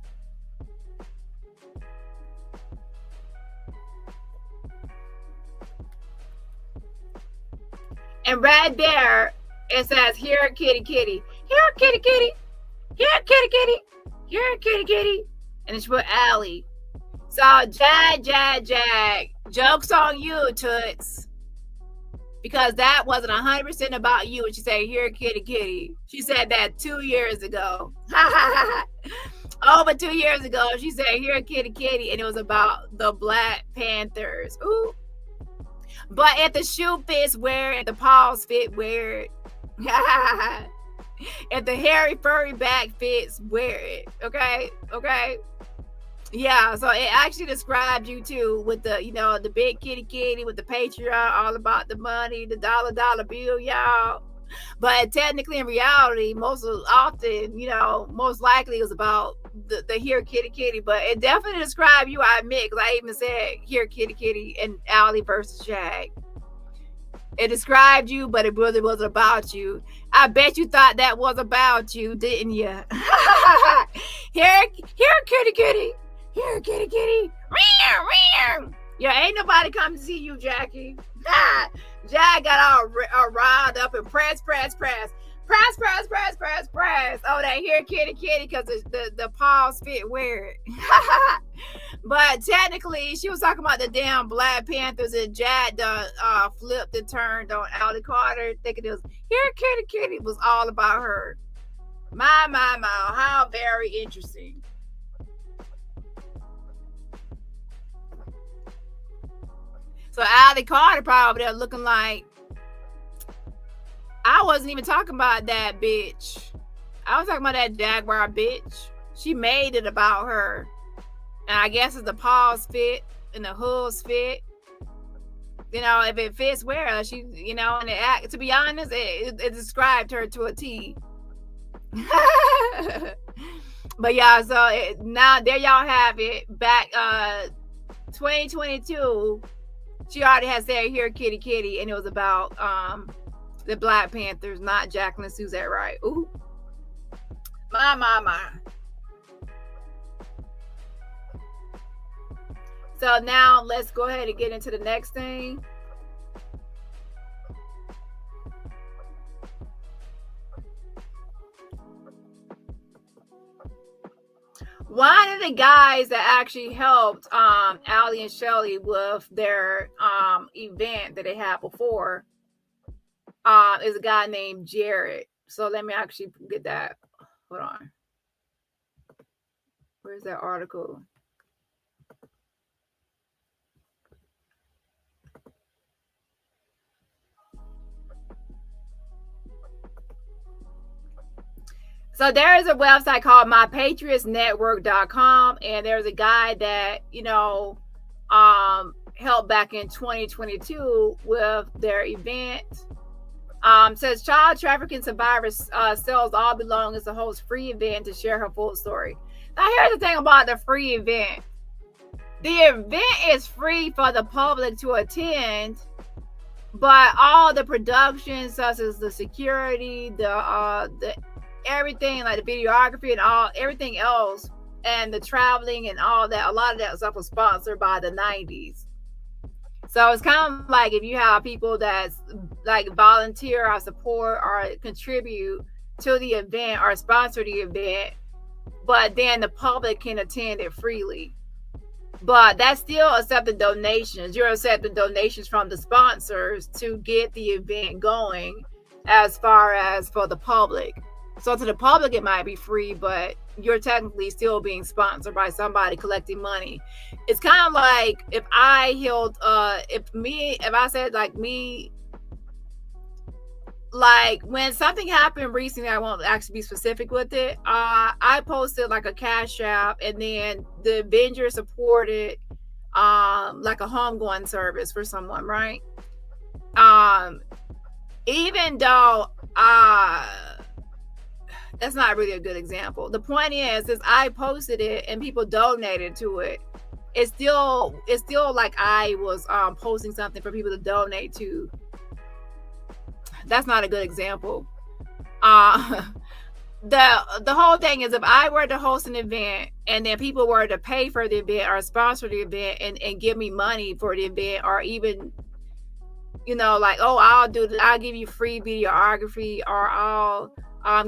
And right there, it says, Here Kitty Kitty, Here Kitty Kitty, Here Kitty Kitty. Here, kitty, kitty. And it's for Allie. So, Jag. Joke's on you, Toots. Because that wasn't 100% about you when she said, Here, kitty, kitty. She said that 2 years ago. Over 2 years ago, she said, Here, kitty, kitty. And it was about the Black Panthers. Ooh. But if the shoe fits weird, if the paws fit weird. If the hairy furry back fits, wear it. Okay. Yeah, so it actually described you too with the, the big kitty with the Patreon, all about the money, the dollar bill, y'all. But technically, in reality, most likely it was about the Here Kitty. But it definitely described you, I admit, because I even said Here Kitty and Allie versus Jag. It described you, but it really wasn't about you. I bet you thought that was about you, didn't you? Here, kitty. Here, kitty. Yeah, ain't nobody come to see you, Jackie. Jack got all riled up and press. press. Oh, that here kitty because the paws fit weird. But technically, she was talking about the damn Black Panthers, and Jad done flipped and turned on Allie Carter, thinking it was here kitty was all about her. My, how very interesting. So Allie Carter probably there looking like, I wasn't even talking about that bitch. I was talking about that Jaguar bitch. She made it about her. And I guess if the paws fit and the hooves fit, you know, if it fits where she, you know, and it, to be honest, it described her to a T. But yeah, so now there y'all have it. Back 2022, she already has said here kitty, and it was about the Black Panthers, not Jacqueline Suzette Wright. Ooh, my. So now let's go ahead and get into the next thing. One of the guys that actually helped Allie and Shelly with their event that they had before is a guy named Jared. So let me actually get that. Hold on. Where's that article? So there is a website called mypatriotsnetwork.com, and there's a guy that, you know, helped back in 2022 with their event. Says child trafficking survivors sells all belongings to host free event to share her full story. Now here's the thing about the free event. The event is free for the public to attend, but all the productions, such as the security, the everything, like the videography and everything else, and the traveling and all that, a lot of that stuff was sponsored by the 90s. So it's kind of like if you have people that's like volunteer or support or contribute to the event or sponsor the event, but then the public can attend it freely. But that's still accepting donations. You're accepting donations from the sponsors to get the event going as far as for the public. So to the public, it might be free, but you're technically still being sponsored by somebody collecting money. It's kind of like if I held, if I said like me, like when something happened recently, I won't actually be specific with it. I posted like a Cash App, and then the Avenger supported like a homegoing service for someone, right? Even though that's not really a good example. The point is I posted it and people donated to it. It's still like I was posting something for people to donate to. That's not a good example. The whole thing is if I were to host an event and then people were to pay for the event or sponsor the event and give me money for the event, or even, you know, like, oh, I'll give you free videography, or I'll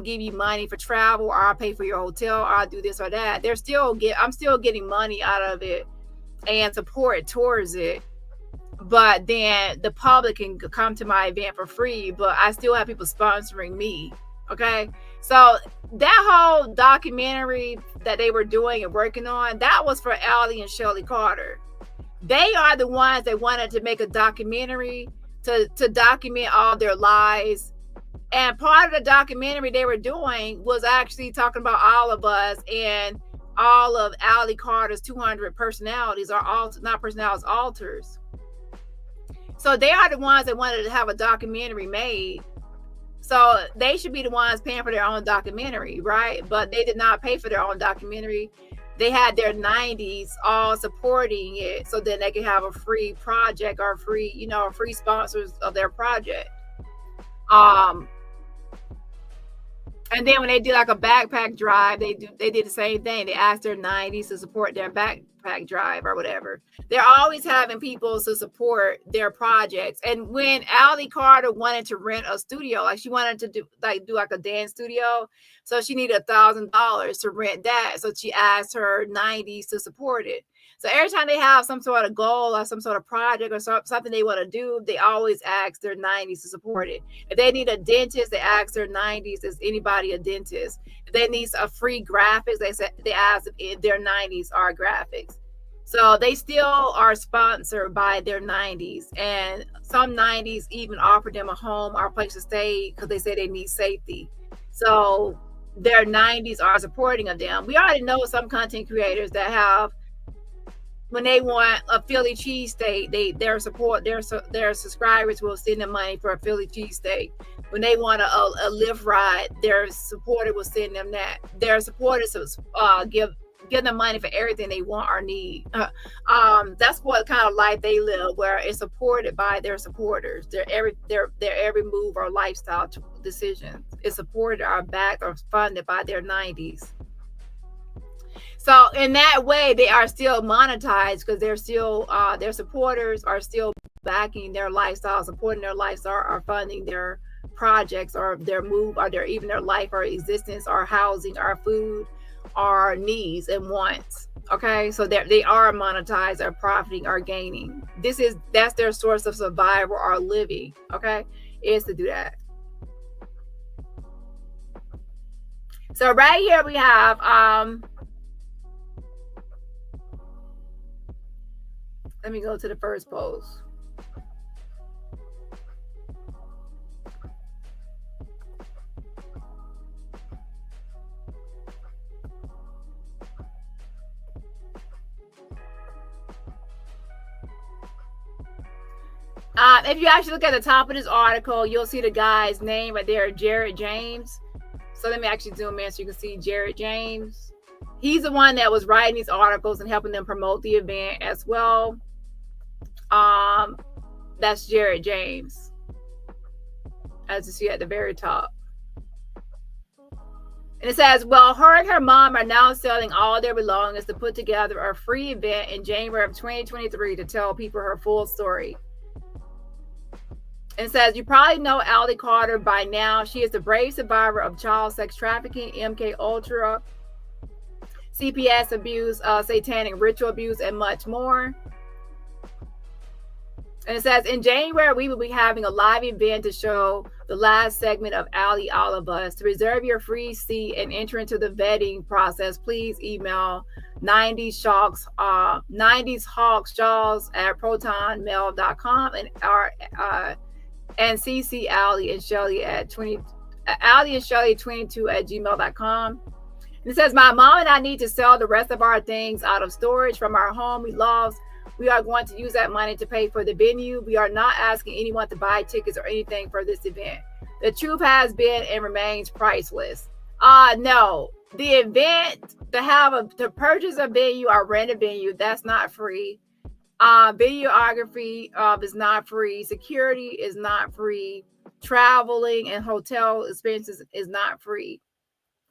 give you money for travel, or I'll pay for your hotel, or I'll do this or that. I'm still getting money out of it and support towards it. But then the public can come to my event for free, but I still have people sponsoring me. Okay. So that whole documentary that they were doing and working on, that was for Allie and Shelly Carter. They are the ones that wanted to make a documentary to document all their lies. And part of the documentary they were doing was actually talking about all of us and all of Allie Carter's 200 personalities, or not personalities, alters. So they are the ones that wanted to have a documentary made. So they should be the ones paying for their own documentary, right? But they did not pay for their own documentary. They had their 90s all supporting it, so then they could have a free project or free sponsors of their project. And then when they did like a backpack drive, they did the same thing. They asked their 90s to support their backpack backpack drive or whatever. They're always having people to support their projects. And when Allie Carter wanted to rent a studio, like she wanted to do like a dance studio, so she needed $1,000 to rent that. So she asked her 90s to support it. So every time they have some sort of goal or some sort of project or something they want to do, they always ask their 90s to support it. If they need a dentist, they ask their 90s, is anybody a dentist? If they need a free graphics, they ask if their 90s are graphics. So they still are sponsored by their 90s. And some 90s even offer them a home or a place to stay because they say they need safety. So their 90s are supporting of them. We already know some content creators that have, when they want a Philly cheesesteak, their subscribers will send them money for a Philly cheesesteak. When they want a Lyft ride, their supporter will send them that. Their supporters give them money for everything they want or need. That's what kind of life they live, where it's supported by their supporters. Their every move or lifestyle decision is supported or backed or funded by their 90s. So in that way, they are still monetized because they're still their supporters are still backing their lifestyle, supporting their lifestyle, or funding their projects or their move or even their life or existence or housing or food or needs and wants. Okay, so they are monetized or profiting or gaining. That's their source of survival or living. Okay, is to do that. So right here we have let me go to the first post. If you actually look at the top of this article, you'll see the guy's name right there, Jared James. So let me actually zoom in so you can see Jared James. He's the one that was writing these articles and helping them promote the event as well. That's Jared James, as you see at the very top. And it says, well, her and her mom are now selling all their belongings to put together a free event in January of 2023 to tell people her full story. And it says, you probably know Allie Carter by now. She is the brave survivor of child sex trafficking, MK Ultra, CPS abuse, satanic ritual abuse, and much more. And it says, in January, we will be having a live event to show the last segment of Allie All of Us. To reserve your free seat and enter into the vetting process, please email 90shawks, 90shawksjaws at protonmail.com and CC Allie and Shelly at Allie and Shelly 22 at gmail.com. And it says, my mom and I need to sell the rest of our things out of storage from our home we lost. We are going to use that money to pay for the venue. We are not asking anyone to buy tickets or anything for this event. The truth has been and remains priceless. No, the event, to purchase a venue or rent a venue, that's not free. Videography is not free. Security is not free. Traveling and hotel expenses is not free.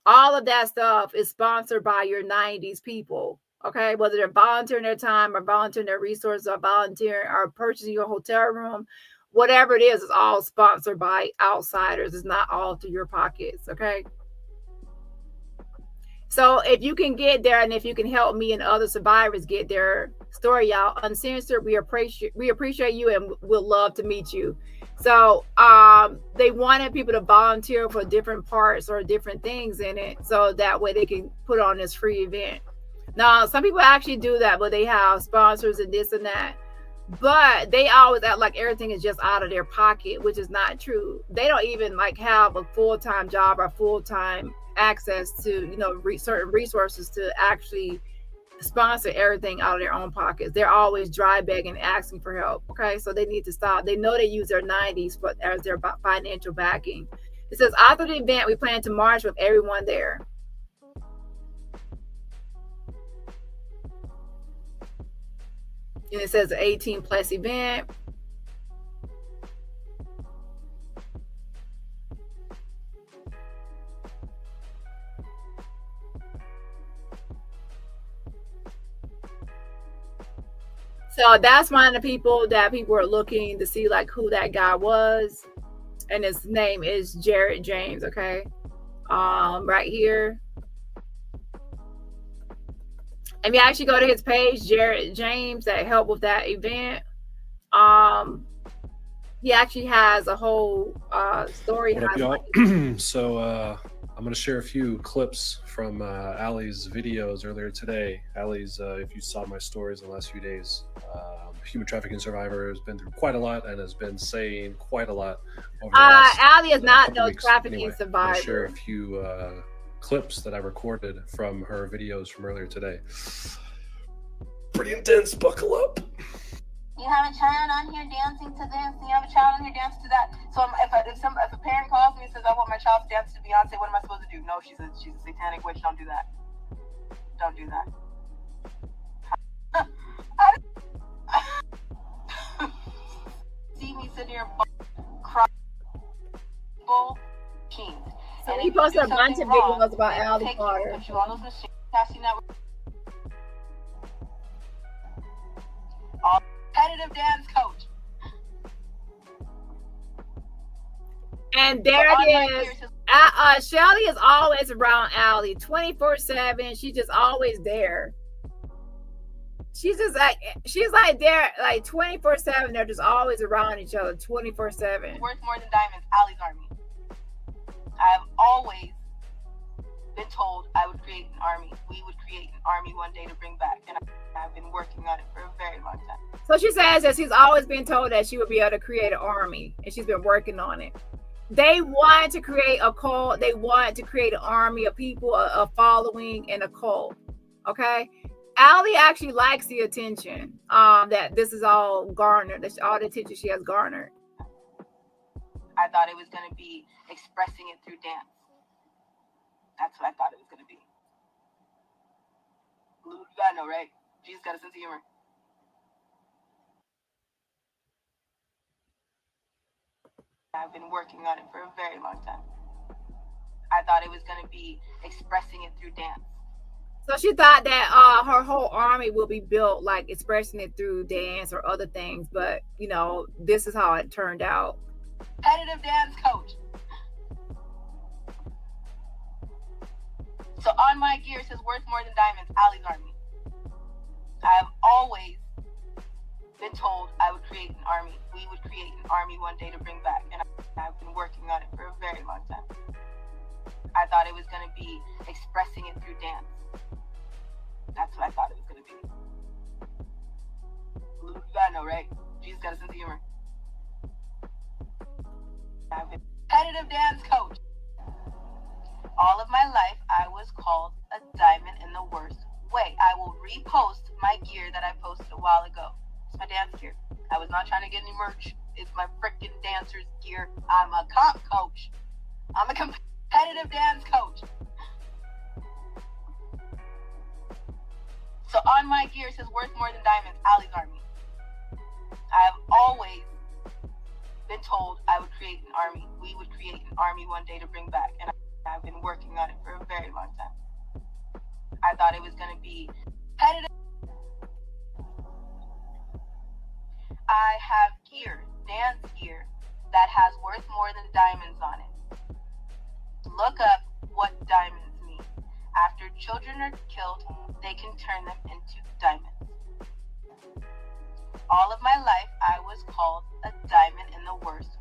All of that stuff is sponsored by your 90s people. Okay, whether they're volunteering their time or volunteering their resources or volunteering or purchasing your hotel room, whatever it is, it's all sponsored by outsiders. It's not all through your pockets. Okay. So if you can get there and if you can help me and other survivors get their story out uncensored, we appreciate you and we'll love to meet you. So they wanted people to volunteer for different parts or different things in it, so that way they can put on this free event. Now, some people actually do that, but they have sponsors and this and that. But they always act like everything is just out of their pocket, which is not true. They don't even have a full-time job or full-time access to, certain resources to actually sponsor everything out of their own pockets. They're always dry begging, asking for help. Okay, so they need to stop. They know they use their 90s as their financial backing. It says, after the event, we plan to march with everyone there. And it says 18 plus event. So that's one of the people that people are looking to see like who that guy was. And his name is Jared James, okay? Right here. If you actually go to his page, Jared James, that helped with that event, he actually has a whole story. What up, y'all? So I'm going to share a few clips from Allie's videos earlier today. Allie's, if you saw my stories in the last few days, human trafficking survivor, has been through quite a lot and has been saying quite a lot over the last Allie is not no weeks. trafficking Anyway, survivor. I'm going to share a few clips that I recorded from her videos from earlier today. Pretty intense, buckle up. You have a child on here dancing to this. You have a child on here dancing to that. So if a parent calls me and says, I want my child to dance to Beyonce, what am I supposed to do? No, she's a satanic witch. Don't do that. Don't do that. See me sit here crying. So he posted a bunch of videos about Allie Carter. Put you on those machines, casting that. Competitive dance coach. And there it is. Shelly is always around Allie 24/7. She's just always there. She's like there like 24/7. They're just always around each other 24/7. Worth more than diamonds. Allie's army. I have always been told I would create an army. We would create an army one day to bring back, and I've been working on it for a very long time. So she says that she's always been told that she would be able to create an army, and she's been working on it. They want to create a cult. They want to create an army of people, a following, and a cult. Okay, Allie actually likes the attention that this is all garnered. That's all the attention she has garnered. I thought it was going to be expressing it through dance. That's what I thought it was going to be. You gotta know, right? Jesus got a sense of humor. I've been working on it for a very long time. I thought it was going to be expressing it through dance. So she thought that her whole army will be built like expressing it through dance or other things, but you know, this is how it turned out. Competitive dance coach. So on my gear it says worth more than diamonds, Allie's army. I have always been told I would create an army. We would create an army one day to bring back, and I've been working on it for a very long time. I thought it was going to be expressing it through dance. That's what I thought it was going to be. You gotta know, right? Jesus got a sense of humor. I've been competitive dance coach. All of my life, I was called a diamond in the worst way. I will repost my gear that I posted a while ago. It's my dance gear. I was not trying to get any merch. It's my freaking dancer's gear. I'm a comp coach. I'm a competitive dance coach. So on my gear, it says worth more than diamonds, Allie's army. I have always been told I would create an army. We would create an army one day to bring back, and I've been working on it for a very long time. I thought it was going to be competitive. I have gear, dance gear, that has worth more than diamonds on it. Look up what diamonds mean. After children are killed, they can turn them into diamonds. All of my life, I was called a diamond in the worst.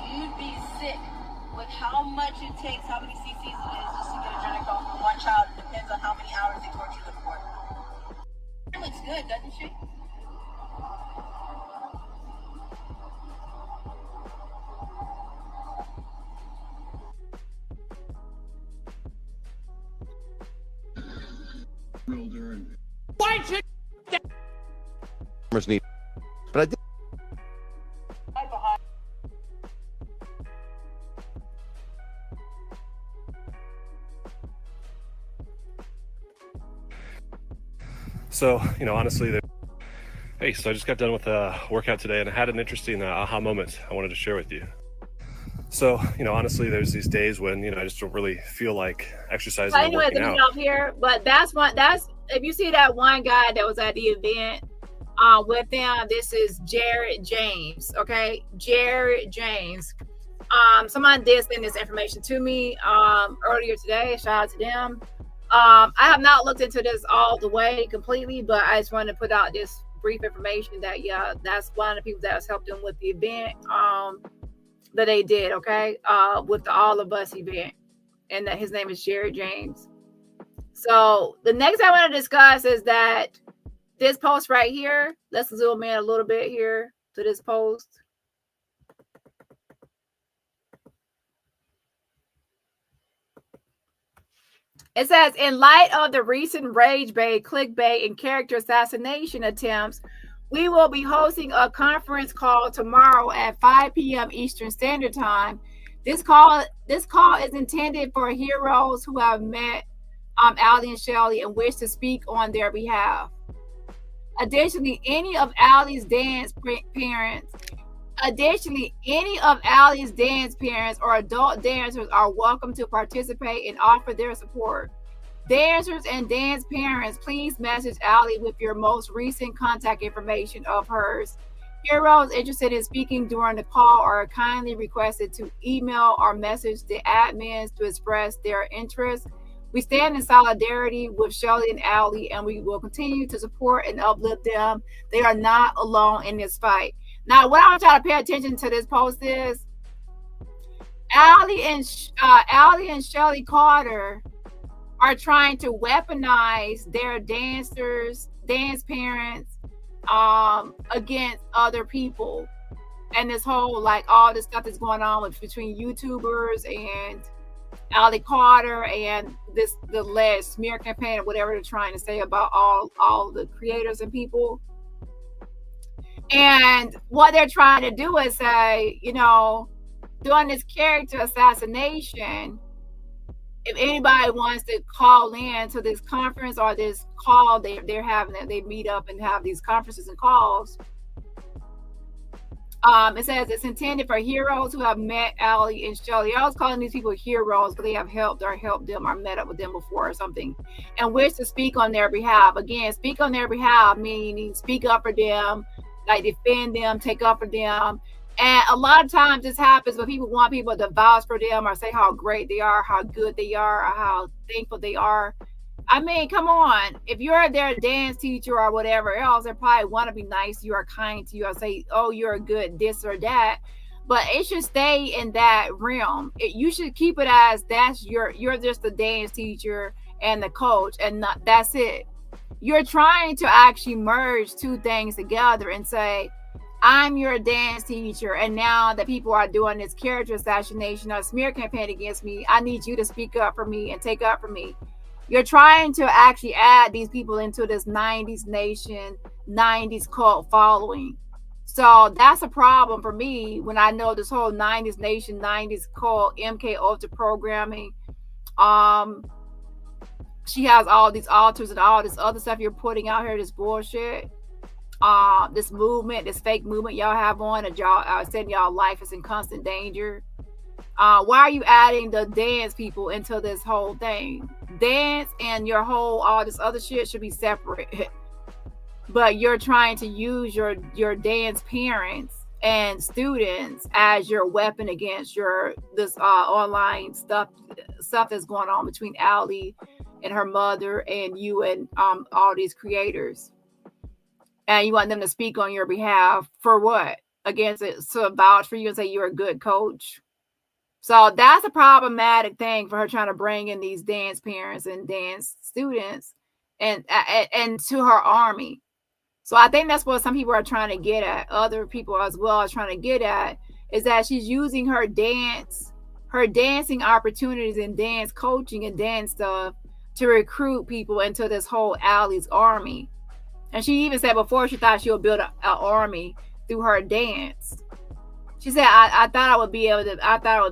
You'd be sick with how much it takes, how many cc's it is just to get a genetic code from one child. It depends on how many hours they torture them for. She looks good, doesn't she? Why should need? But I did. So, honestly, hey, so I just got done with a workout today and I had an interesting aha moment I wanted to share with you. So, honestly, there's these days when, I just don't really feel like exercising But or anyways, working let me out. get off here. But that's if you see that one guy that was at the event with them, this is Jared James. Okay, Jared James. Someone did send this information to me earlier today. Shout out to them. I have not looked into this all the way completely, but I just wanted to put out this brief information that that's one of the people that has helped them with the event that they did, okay, with the All of Us event, and that his name is Jared James. So the next I want to discuss is that this post right here. Let's zoom in a little bit here to this post. It says, in light of the recent rage bait, clickbait, and character assassination attempts, we will be hosting a conference call tomorrow at 5 p.m. Eastern Standard Time. This call is intended for heroes who have met Allie and Shelly and wish to speak on their behalf. Additionally, any of Allie's dance parents or adult dancers are welcome to participate and offer their support. Dancers and dance parents, please message Allie with your most recent contact information of hers. Heroes interested in speaking during the call are kindly requested to email or message the admins to express their interest. We stand in solidarity with Shelly and Allie, and we will continue to support and uplift them. They are not alone in this fight. Now, what I want y'all to pay attention to this post is Allie and Shelly Carter are trying to weaponize their dance parents against other people, and this whole all this stuff that's going on between YouTubers and Allie Carter and the alleged smear campaign or whatever they're trying to say about all the creators and people. And what they're trying to do is say, doing this character assassination, if anybody wants to call in to this conference or this call they're having, that they meet up and have these conferences and calls, it says it's intended for heroes who have met Allie and Shelly. I was calling these people heroes because they have helped them or met up with them before or something, and wish to speak on their behalf. Again, speak on their behalf, meaning speak up for them, like defend them, take up for them. And a lot of times this happens when people want people to vouch for them or say how great they are, how good they are, or how thankful they are. I mean, come on. If you're their dance teacher or whatever else, they probably want to be nice to you or kind to you or say, oh, you're a good this or that. But it should stay in that realm. You should keep it as you're just the dance teacher and the coach, and that's it. You're trying to actually merge two things together and say, I'm your dance teacher, and now that people are doing this character assassination or smear campaign against me, I need you to speak up for me and take up for me. You're trying to actually add these people into this 90s nation, 90s cult following. So that's a problem for me when I know this whole 90s nation, 90s cult, MK Ultra programming. She has all these altars and all this other stuff you're putting out here, this bullshit. This movement, this fake movement y'all have on, that y'all saying y'all life is in constant danger. Why are you adding the dance people into this whole thing? Dance and your whole all this other shit should be separate. But you're trying to use your dance parents and students as your weapon against this online stuff that's going on between Allie and her mother and you and all these creators. And you want them to speak on your behalf for what? Against it, so vouch for you and say you're a good coach. So that's a problematic thing for her, trying to bring in these dance parents and dance students and to her army. So I think that's what some people are trying to get at. Other people as well are trying to get at is that she's using her dancing opportunities and dance coaching and dance stuff to recruit people into this whole Allie's army. And she even said before she thought she would build an army through her dance. She said, I thought it would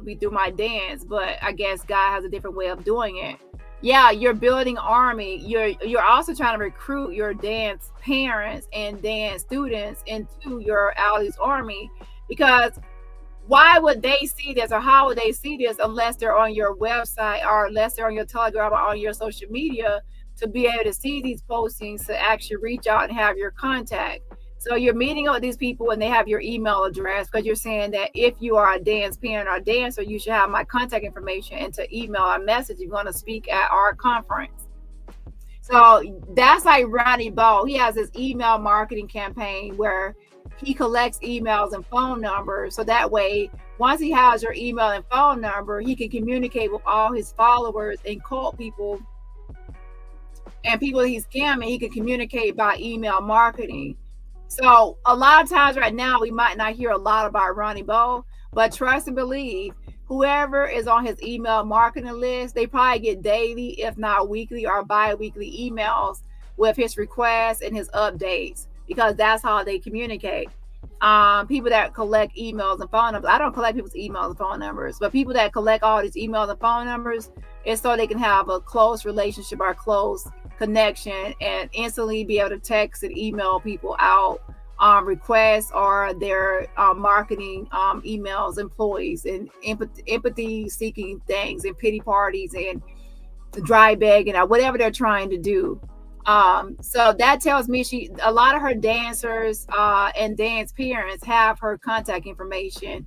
be through my dance, but I guess God has a different way of doing it. Yeah, you're building army. You're also trying to recruit your dance parents and dance students into your Allie's army, because why would they see this, or how would they see this unless they're on your website or unless they're on your Telegram or on your social media to be able to see these postings to actually reach out and have your contact? So you're meeting up with these people and they have your email address because you're saying that if you are a dance parent or dancer, you should have my contact information and to email or message you're going to speak at our conference. So that's like Ronnie Bo. He has his email marketing campaign where he collects emails and phone numbers. So that way, once he has your email and phone number, he can communicate with all his followers and cult people and people he's scamming. He can communicate by email marketing. So a lot of times right now, we might not hear a lot about Ronnie Bo, but trust and believe, whoever is on his email marketing list, they probably get daily, if not weekly or bi-weekly emails with his requests and his updates, because that's how they communicate. People that collect emails and phone numbers, I don't collect people's emails and phone numbers, but people that collect all these emails and phone numbers, it's so they can have a close relationship or close connection and instantly be able to text and email people out requests or their marketing emails, employees, and empathy seeking things and pity parties and dry begging or whatever they're trying to do. So that tells me a lot of her dancers and dance parents have her contact information,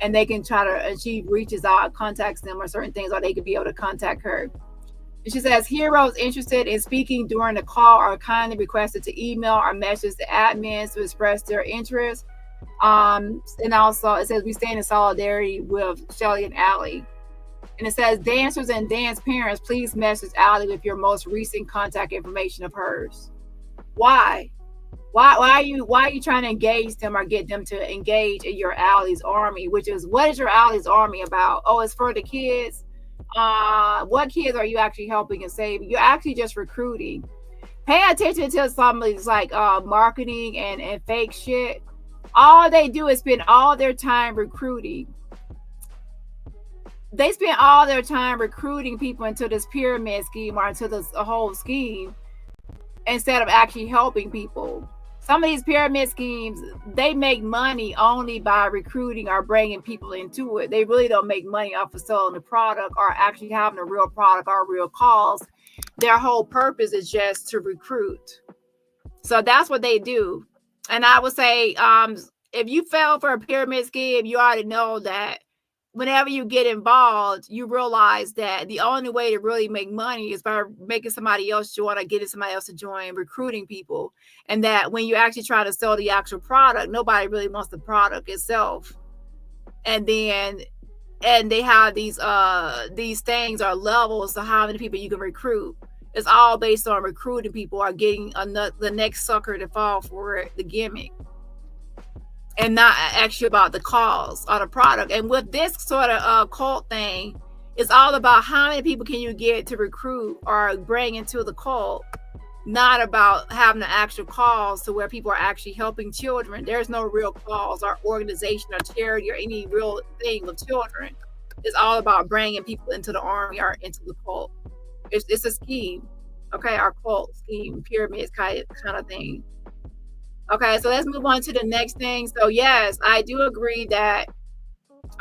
and they can try to, and she reaches out, contacts them or certain things, or they could be able to contact her. And she says, heroes interested in speaking during the call are kindly requested to email or message the admins to express their interest. And also it says, we stand in solidarity with Shelly and Allie. And it says, dancers and dance parents, please message Allie with your most recent contact information of hers. Why? Why are you trying to engage them or get them to engage in your Allie's army? Which is, what is your Allie's army about? Oh, it's for the kids. What kids are you actually helping and saving? You're actually just recruiting. Pay attention to somebody's like marketing and fake shit. All they do is spend all their time recruiting. They spend all their time recruiting people into this pyramid scheme or into this whole scheme instead of actually helping people. Some of these pyramid schemes, they make money only by recruiting or bringing people into it. They really don't make money off of selling the product or actually having a real product or a real cause. Their whole purpose is just to recruit. So that's what they do. And I would say, if you fell for a pyramid scheme, you already know that whenever you get involved, you realize that the only way to really make money is by making somebody else join or getting somebody else to join, recruiting people. And that when you actually try to sell the actual product, nobody really wants the product itself. And they have these things or levels of how many people you can recruit. It's all based on recruiting people or getting the next sucker to fall for the gimmick, and not actually about the cause or the product. And with this sort of cult thing, it's all about how many people can you get to recruit or bring into the cult, not about having the actual cause to where people are actually helping children. There's no real cause or organization or charity or any real thing with children. It's all about bringing people into the army or into the cult. It's a scheme, okay? Our cult scheme, pyramid kind of thing. Okay, so let's move on to the next thing. So yes, I do agree that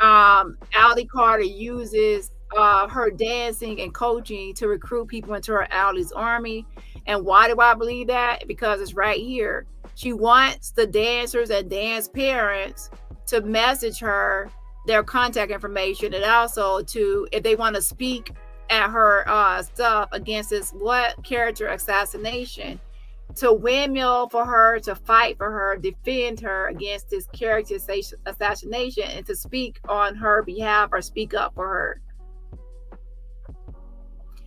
Allie Carter uses her dancing and coaching to recruit people into her Allie's army. And why do I believe that? Because it's right here. She wants the dancers and dance parents to message her their contact information, and also to, if they want to speak at her stuff against this character assassination, to windmill for her, to fight for her, defend her against this character assassination, and to speak on her behalf or speak up for her.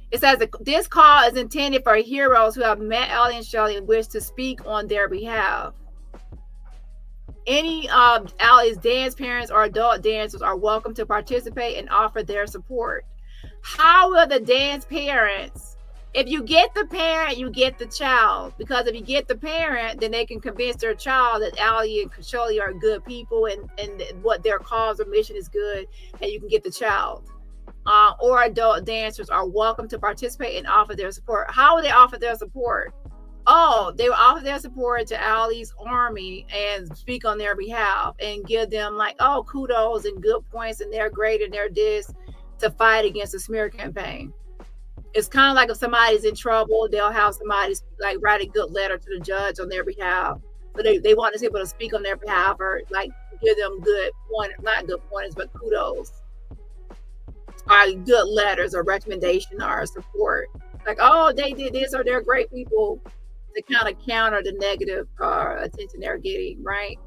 It says that this call is intended for heroes who have met Allie and Shelly and wish to speak on their behalf. Any of Allie's dance parents or adult dancers are welcome to participate and offer their support. How will the dance parents, if you get the parent, you get the child. Because if you get the parent, then they can convince their child that Allie and Shelly are good people and what their cause or mission is good, and you can get the child. Or adult dancers are welcome to participate and offer their support. How will they offer their support? oh, they will offer their support to Ali's army and speak on their behalf and give them like, oh, kudos and good points and they're great and they're this to fight against the smear campaign. It's kind of like if somebody's in trouble, they'll have somebody like write a good letter to the judge on their behalf. So they want to be able to speak on their behalf or like give them good point, not good points, but kudos or good letters or recommendation or support. Like, oh, they did this or they're great people to kind of counter the negative attention they're getting, right?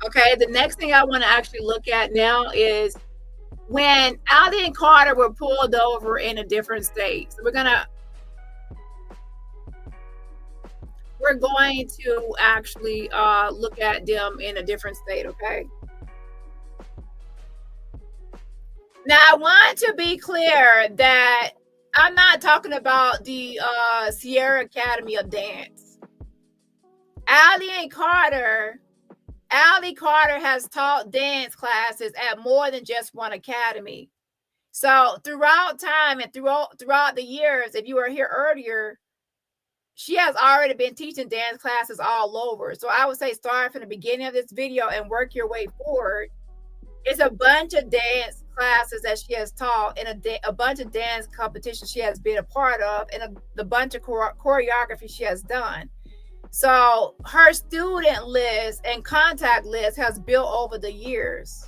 Okay, the next thing I want to actually look at now is when Ali and Carter were pulled over in a different state. So we're going to actually look at them in a different state, okay? Now, I want to be clear that I'm not talking about the Sierra Academy of Dance. Ali Carter has taught dance classes at more than just one academy. So throughout time and throughout the years, if you were here earlier, she has already been teaching dance classes all over. So I would say start from the beginning of this video and work your way forward. It's a bunch of dance classes that she has taught and a bunch of dance competitions she has been a part of and a bunch of choreography she has done. So her student list and contact list has built over the years.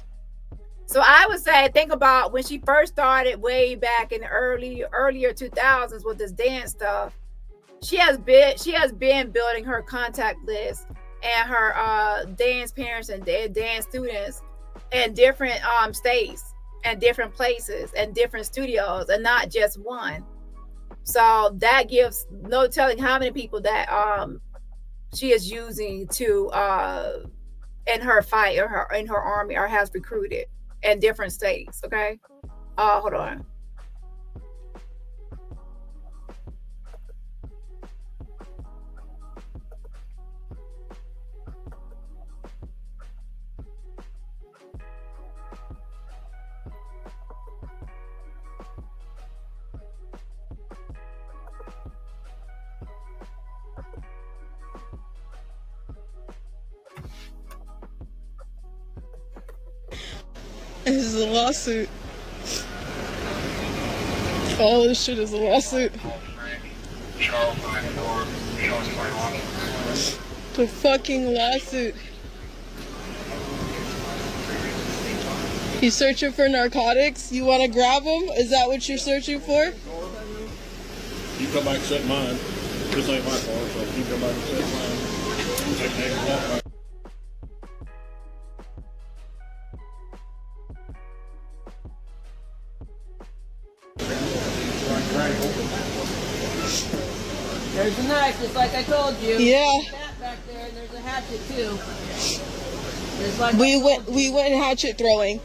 So I would say, think about when she first started way back in the earlier 2000s with this dance stuff. She has been building her contact list and her dance parents and dance students in different states and different places and different studios and not just one. So that gives no telling how many people that she is using to in her fight or in her army or has recruited in different states. Okay, hold on. This is a lawsuit. All this shit is a lawsuit. The fucking lawsuit. You searching for narcotics? You want to grab them? Is that what you're searching for? You come back and set mine. This ain't my car, so you come back and set mine. You take the next walk. There's a knife, just like I told you. Yeah. There's that back there, and there's a hatchet too. We went hatchet throwing.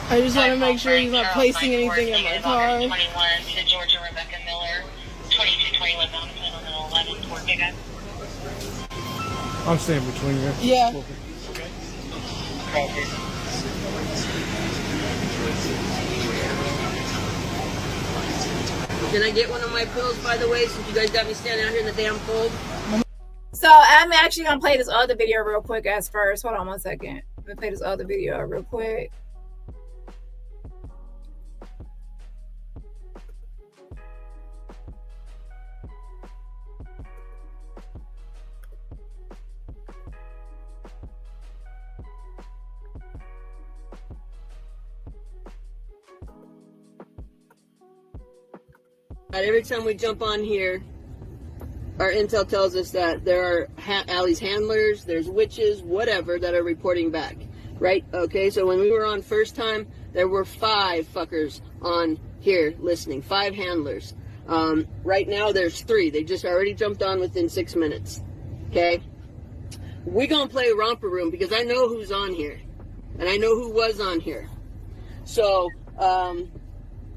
I just want to make sure he's not placing anything in my car. 21 to Georgia Rebecca Miller, 2221 Mountain on 11 Fort Giga. I'm staying between you. Yeah. Okay. Can I get one of my pills, by the way, since you guys got me standing out here in the damn cold? So I'm actually gonna play this other video real quick as first. Hold on one second. Let me play this other video real quick. Every time we jump on here, our intel tells us that there are Allie's handlers, there's witches, whatever, that are reporting back, right? Okay, so when we were on first time, there were 5 fuckers on here listening, 5 handlers. Right now, there's 3. They just already jumped on within 6 minutes. Okay? We're going to play Romper Room because I know who's on here. And I know who was on here. So,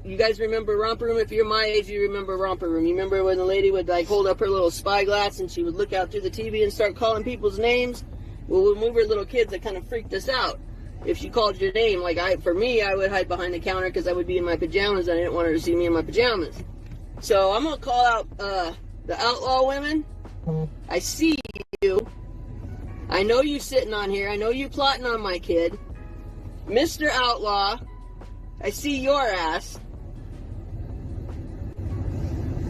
you guys remember Romper Room? If you're my age, you remember Romper Room. You remember when the lady would like hold up her little spyglass and she would look out through the TV and start calling people's names? Well, when we were little kids, it kind of freaked us out. If she called your name, like for me, I would hide behind the counter because I would be in my pajamas and I didn't want her to see me in my pajamas. So I'm going to call out the outlaw women. I see you. I know you sitting on here. I know you plotting on my kid. Mr. Outlaw, I see your ass.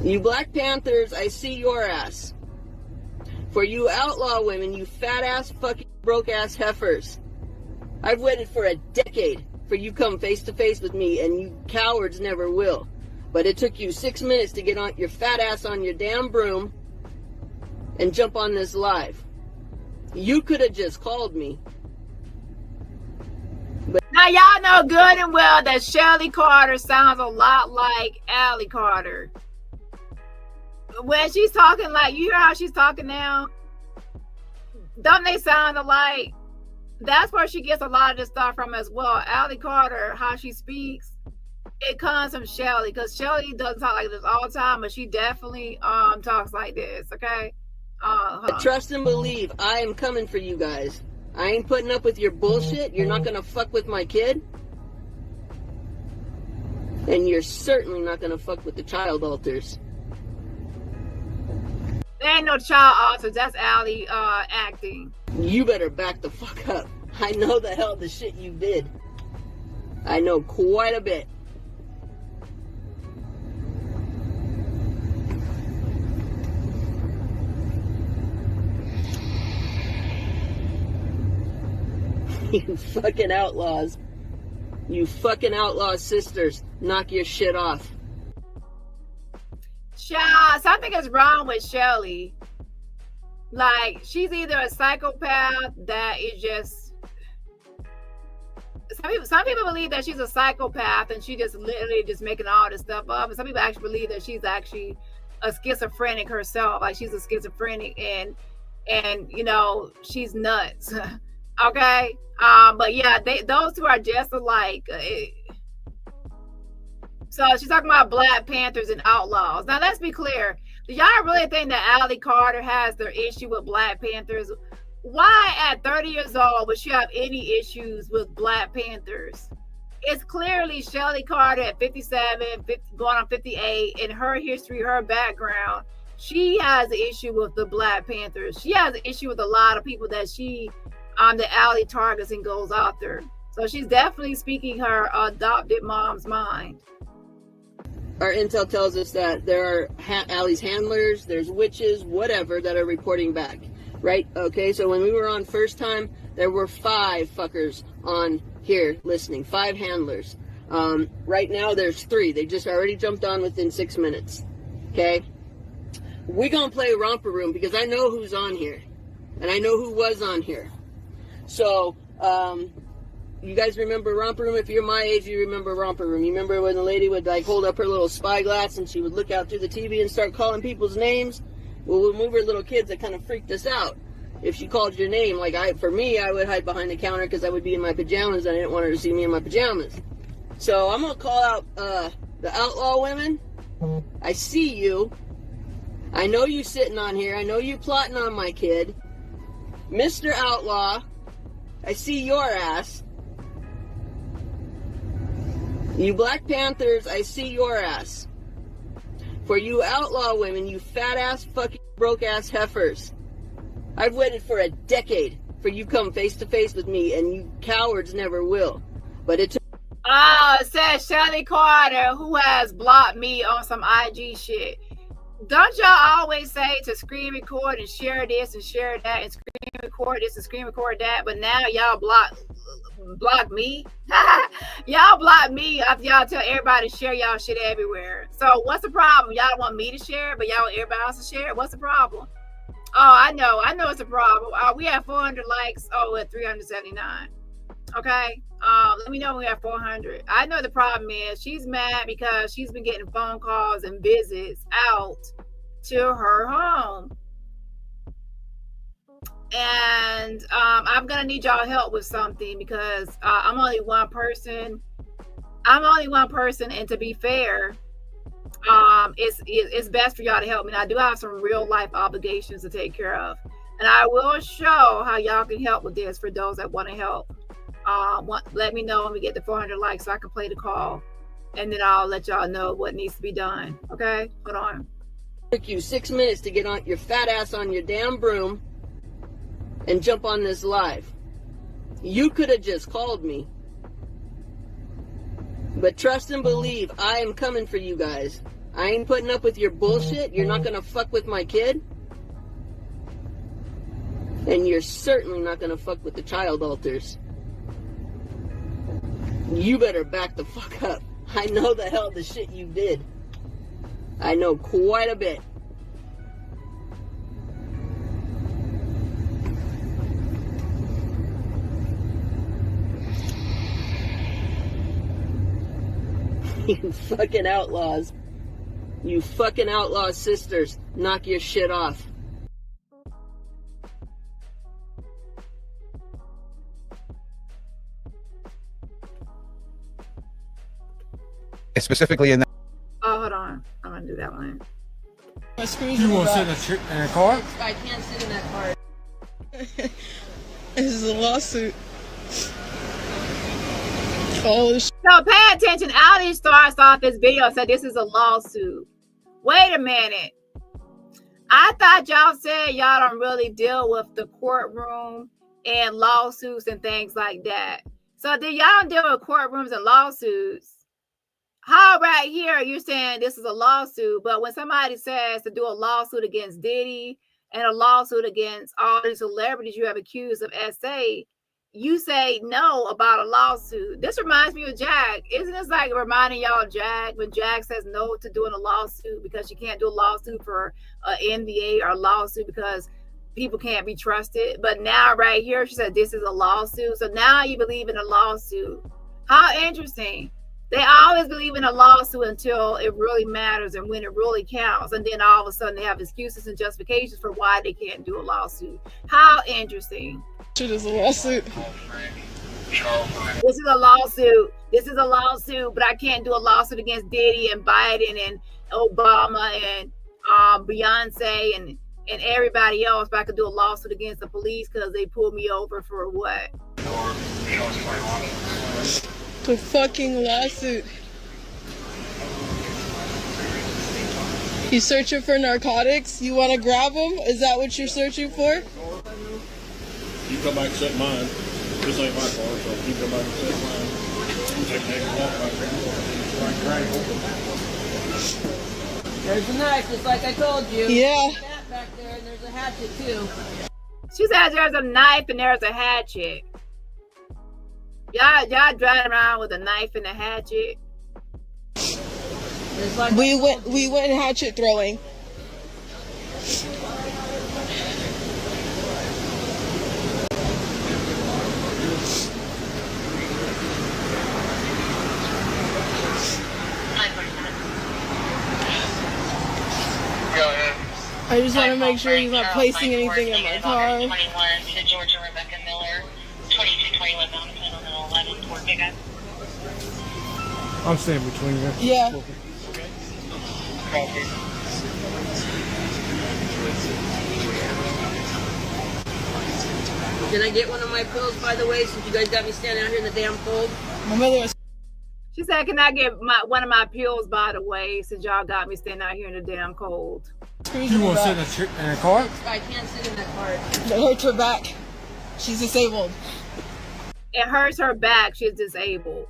You Black Panthers, I see your ass. For you outlaw women, you fat ass fucking broke ass heifers. I've waited for a decade for you come face to face with me, and you cowards never will. But it took you 6 minutes to get on your fat ass on your damn broom and jump on this live. You could have just called me. But now y'all know good and well that Shelly Carter sounds a lot like Allie Carter. When she's talking, like, you hear how she's talking now? Don't they sound alike? That's where she gets a lot of this stuff from as well. Allie Carter, how she speaks, it comes from Shelly, because Shelly doesn't talk like this all the time, but she definitely talks like this, okay? Trust and believe, I am coming for you guys. I ain't putting up with your bullshit. You're not gonna fuck with my kid. And you're certainly not gonna fuck with the child alters. There ain't no child alters, that's Allie acting. You better back the fuck up. I know the hell the shit you did. I know quite a bit. You fucking outlaws. You fucking outlaw sisters. Knock your shit off. Child, something is wrong with Shelly. Like, she's either a psychopath that is just... Some people believe that she's a psychopath and she just literally just making all this stuff up. And some people actually believe that she's actually a schizophrenic herself. Like, she's a schizophrenic and you know, she's nuts. Okay? But yeah, those two are just alike. So she's talking about Black Panthers and outlaws. Now, let's be clear. Do y'all really think that Allie Carter has their issue with Black Panthers? Why at 30 years old would she have any issues with Black Panthers? It's clearly Shelly Carter at 57, going on 58, in her history, her background. She has an issue with the Black Panthers. She has an issue with a lot of people that she, the Allie targets and goes after. So she's definitely speaking her adopted mom's mind. Our intel tells us that there are Allie's handlers, there's witches, whatever, that are reporting back, right? Okay, so when we were on first time, there were 5 fuckers on here listening, 5 handlers. Right now, there's 3. They just already jumped on within 6 minutes, okay? We're going to play Romper Room because I know who's on here, and I know who was on here. So, you guys remember Romper Room? If you're my age, you remember Romper Room. You remember when the lady would like hold up her little spyglass and she would look out through the TV and start calling people's names? Well, when we were little kids, it kind of freaked us out. If she called your name, like for me, I would hide behind the counter because I would be in my pajamas and I didn't want her to see me in my pajamas. So I'm going to call out the outlaw women. I see you. I know you sitting on here. I know you plotting on my kid. Mr. Outlaw, I see your ass. You Black Panthers, I see your ass. For you outlaw women, you fat ass fucking broke ass heifers. I've waited for a decade for you come face to face with me, and you cowards never will. But it took... Oh, it says Shelly Carter, who has blocked me on some IG shit. Don't y'all always say to screen record and share this and share that and screen record this and screen record that, but now y'all block me? Y'all block me after y'all tell everybody to share y'all shit everywhere. So what's the problem? Y'all want me to share, but y'all want everybody else to share? What's the problem? Oh, I know it's a problem. We have 400 likes. Oh, at 379. Okay. Let me know when we have 400. I know the problem is she's mad because she's been getting phone calls and visits out to her home. And I'm gonna need y'all help with something because I'm only one person. And to be fair, it's best for y'all to help me. And I do have some real life obligations to take care of, and I will show how y'all can help with this for those that want to help. Let me know when we get to 400 likes so I can play the call, and then I'll let y'all know what needs to be done. Okay, hold on. It took you 6 minutes to get on your fat ass on your damn broom and jump on this live. You could have just called me. But trust and believe, I am coming for you guys. I ain't putting up with your bullshit. You're not gonna fuck with my kid. And you're certainly not gonna fuck with the child alters. You better back the fuck up. I know the hell the shit you did. I know quite a bit. You fucking outlaws. You fucking outlaw sisters. Knock your shit off. Specifically in that. Oh, hold on. I'm gonna do that one. You want to sit in a car? I can't sit in that car. This is a lawsuit. Oh, So pay attention. Ali starts off this video said this is a lawsuit. Wait a minute. I thought y'all said y'all don't really deal with the courtroom and lawsuits and things like that. So then y'all don't deal with courtrooms and lawsuits. How right here you're saying this is a lawsuit, but when somebody says to do a lawsuit against Diddy and a lawsuit against all these celebrities you have accused of SA, you say no about a lawsuit. This reminds me of Jag. Isn't this like reminding y'all of Jag when Jag says no to doing a lawsuit because you can't do a lawsuit for an NBA or a lawsuit because people can't be trusted? But now right here, she said this is a lawsuit. So now you believe in a lawsuit. How interesting. They always believe in a lawsuit until it really matters and when it really counts. And then all of a sudden they have excuses and justifications for why they can't do a lawsuit. How interesting. shit is a lawsuit. This is a lawsuit. This is a lawsuit, but I can't do a lawsuit against Diddy and Biden and Obama and Beyonce and everybody else, but I could do a lawsuit against the police because they pulled me over for what? The fucking lawsuit. You searching for narcotics? You want to grab them? Is that what you're searching for? You come back and set mine. This ain't my car, so you come back and set mine. You take the next walk back there. There's a knife, just like I told you. Yeah. There's a bat back there, and there's a hatchet too. She says there's a knife and there's a hatchet. Y'all driving around with a knife and a hatchet. Like we went hatchet throwing. I just want to make sure he's not placing anything in my car. 21 to Georgia Rebecca Miller, 2221 Mountain on the 11 Fort Pickup. I'm staying between you. Yeah. Can I get one of my pills, by the way, since you guys got me standing out here in the damn cold? My mother was. She said, can I get one of my pills, by the way, since y'all got me standing out here in the damn cold? You want to sit in a car? I can't sit in that car. It hurts her back. She's disabled. It hurts her back. She's disabled.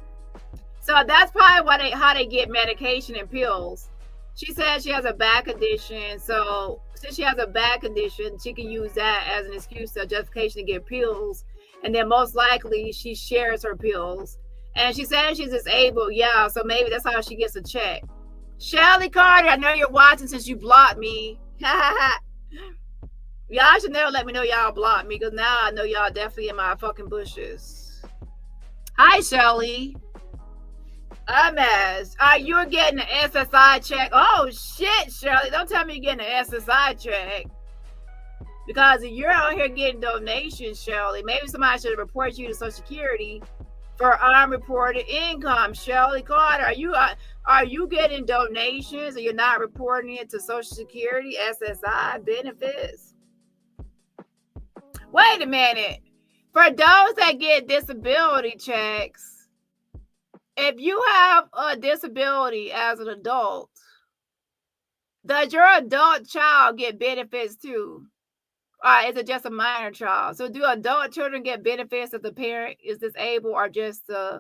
So that's probably how they get medication and pills. She said she has a back condition. So since she has a back condition, she can use that as an excuse or justification to get pills. And then most likely she shares her pills. And she said she's disabled. Yeah, so maybe that's how she gets a check. Shelly Carter, I know you're watching since you blocked me. Y'all should never let me know y'all blocked me because now I know y'all definitely in my fucking bushes. Hi, Shelly. You're getting an SSI check. Oh, shit, Shelly. Don't tell me you're getting an SSI check. Because if you're out here getting donations, Shelly, maybe somebody should report you to Social Security for unreported income. Shelly Carter, are you getting donations and you're not reporting it to Social Security, SSI benefits? Wait a minute. For those that get disability checks, if you have a disability as an adult, does your adult child get benefits too? Or is it just a minor child? So do adult children get benefits if the parent is disabled or just I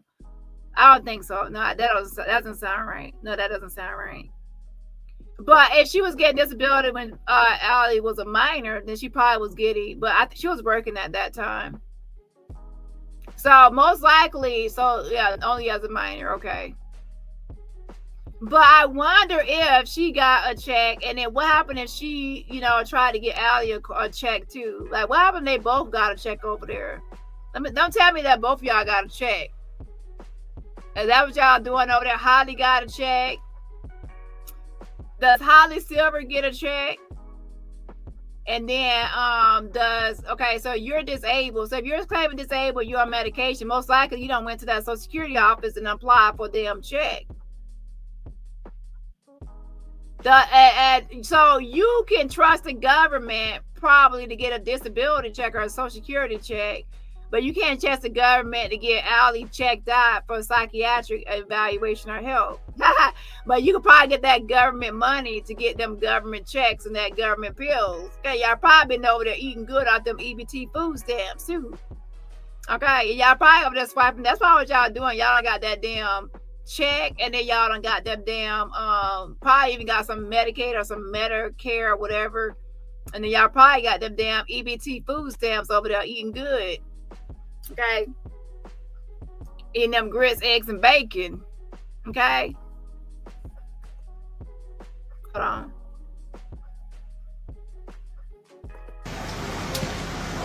don't think so. No, that doesn't sound right. No, that doesn't sound right. But if she was getting disability when Allie was a minor, then she probably was getting, but I think she was working at that time. So most likely, so yeah, only as a minor, okay. But I wonder if she got a check, and then what happened if she, tried to get Allie a check too? Like, what happened if they both got a check over there? Don't tell me that both of y'all got a check. Is that what y'all doing over there? Holly got a check. Does Holly Silver get a check? And then okay, so you're disabled. So if you're claiming disabled, you're on medication, most likely you don't went to that Social Security office and applied for a damn check. So you can trust the government probably to get a disability check or a Social Security check, but you can't trust the government to get Allie checked out for psychiatric evaluation or help. But you can probably get that government money to get them government checks and that government pills. Okay, y'all probably been over there eating good off them EBT food stamps too. Okay, y'all probably over there swiping. That's probably what y'all doing. Y'all got that damn check, and then y'all done got them damn probably even got some Medicaid or some Medicare or whatever, and then y'all probably got them damn EBT food stamps over there eating good. Okay, eating them grits, eggs, and bacon. Okay, hold on.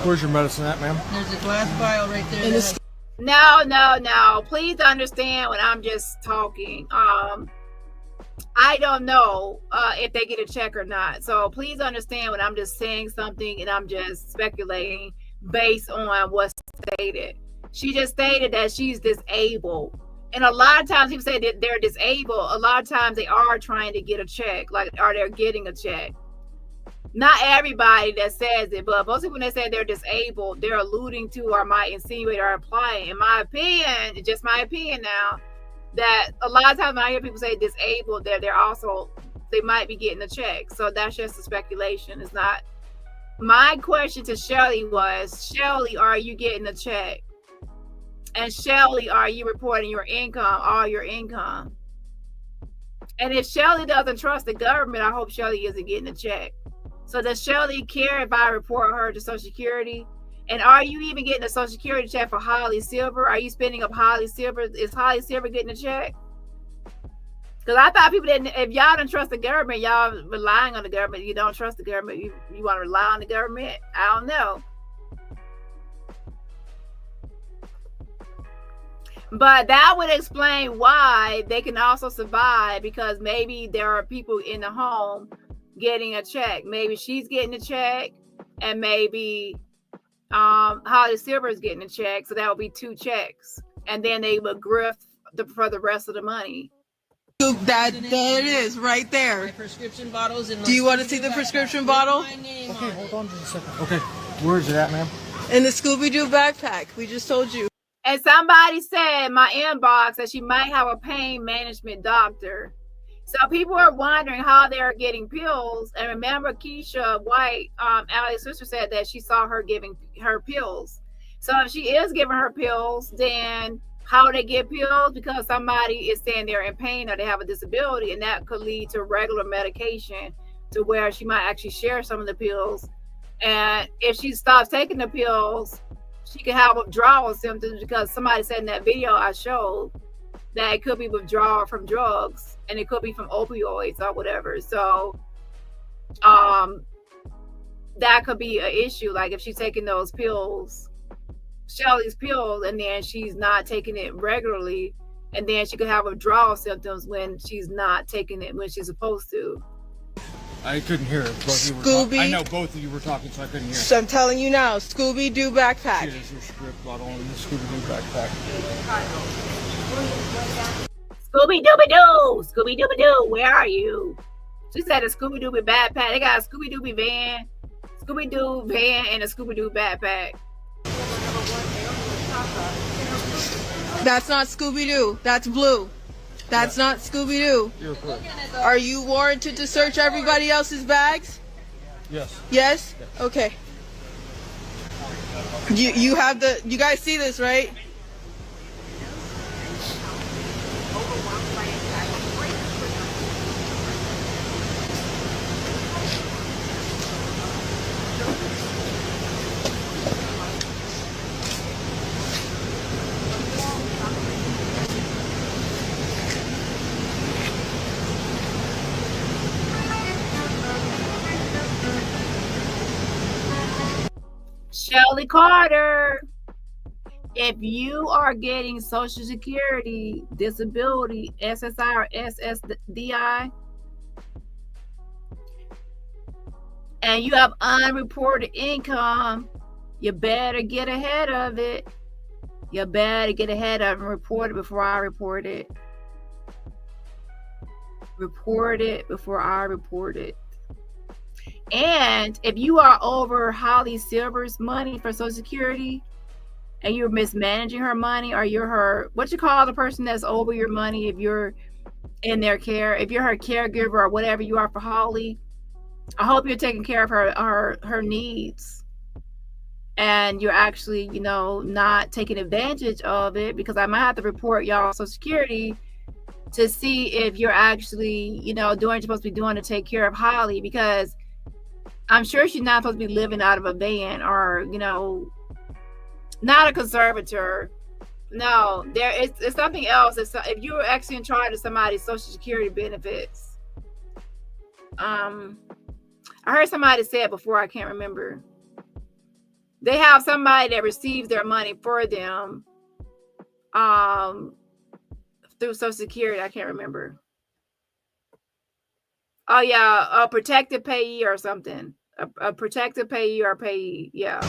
Where's your medicine at, ma'am? There's a glass vial right there. No. Please understand when I'm just talking. I don't know if they get a check or not. So please understand when I'm just saying something and I'm just speculating based on what's stated. She just stated that she's disabled. And a lot of times people say that they're disabled. A lot of times they are trying to get a check, like, or they're getting a check. Not everybody that says it, but most people when they say they're disabled, they're alluding to or might insinuate or imply, in my opinion, just my opinion now, that a lot of times when I hear people say disabled, they might be getting a check. So that's just a speculation. It's not. My question to Shelly was, Shelly, are you getting a check? And Shelly, are you reporting your income, all your income? And if Shelly doesn't trust the government, I hope Shelly isn't getting a check. So does Shelly care if I report her to Social Security? And are you even getting a Social Security check for Holly Silver? Are you spending up Holly Silver? Is Holly Silver getting a check? Because I thought people didn't, if y'all don't trust the government, y'all relying on the government. You don't trust the government. You want to rely on the government? I don't know. But that would explain why they can also survive, because maybe there are people in the home getting a check. Maybe she's getting a check, and maybe Holly Silver is getting a check. So that would be 2 checks, and then they would grift for the rest of the money. There it is, right there. My prescription bottles. Do you want to see the prescription bottle? Okay, hold on just a second. Okay, where is it at, ma'am? In the Scooby-Doo backpack. We just told you. And somebody said in my inbox that she might have a pain management doctor. So people are wondering how they're getting pills. And remember, Keisha White, Allie's sister, said that she saw her giving her pills. So if she is giving her pills, then how they get pills? Because somebody is saying they're in pain or they have a disability, and that could lead to regular medication to where she might actually share some of the pills. And if she stops taking the pills, she can have withdrawal symptoms, because somebody said in that video I showed that it could be withdrawal from drugs, and it could be from opioids or whatever. So that could be an issue. Like if she's taking those pills, Shelly's pills, and then she's not taking it regularly, and then she could have withdrawal symptoms when she's not taking it when she's supposed to. I couldn't hear it. Both of you were Scooby. I know both of you were talking, so I couldn't hear. So I'm telling you now, Scooby-Doo backpack. Here is your script bottle and the Scooby-Doo backpack. Scooby-Dooby-Doo! Scooby-Dooby-Doo, where are you? She said a Scooby-Dooby backpack. They got a Scooby-Dooby van, Scooby-Doo van, and a Scooby-Doo backpack. That's not Scooby-Doo. That's blue. That's not Scooby-Doo. You're correct. Are you warranted to search everybody else's bags? Yes. Yes? Okay. You have the, you guys see this, right? Shelly Carter, if you are getting Social Security, disability, SSI or SSDI, and you have unreported income, you better get ahead of it. You better get ahead of it and report it before I report it. Report it before I report it. And if you are over Holly Silver's money for Social Security and you're mismanaging her money, or you're her, what you call the person that's over your money, if you're in their care, if you're her caregiver or whatever you are for Holly, I hope you're taking care of her needs. And you're actually, you know, not taking advantage of it, because I might have to report y'all Social Security to see if you're actually, you know, doing what you're supposed to be doing to take care of Holly, because I'm sure she's not supposed to be living out of a van or, you know, not a conservator. No, it's something else. If you're actually in charge of somebody's Social Security benefits. I heard somebody say it before, I can't remember. They have somebody that receives their money for them through Social Security. I can't remember. Oh yeah, a protected payee or something. A protected payee or payee, yeah.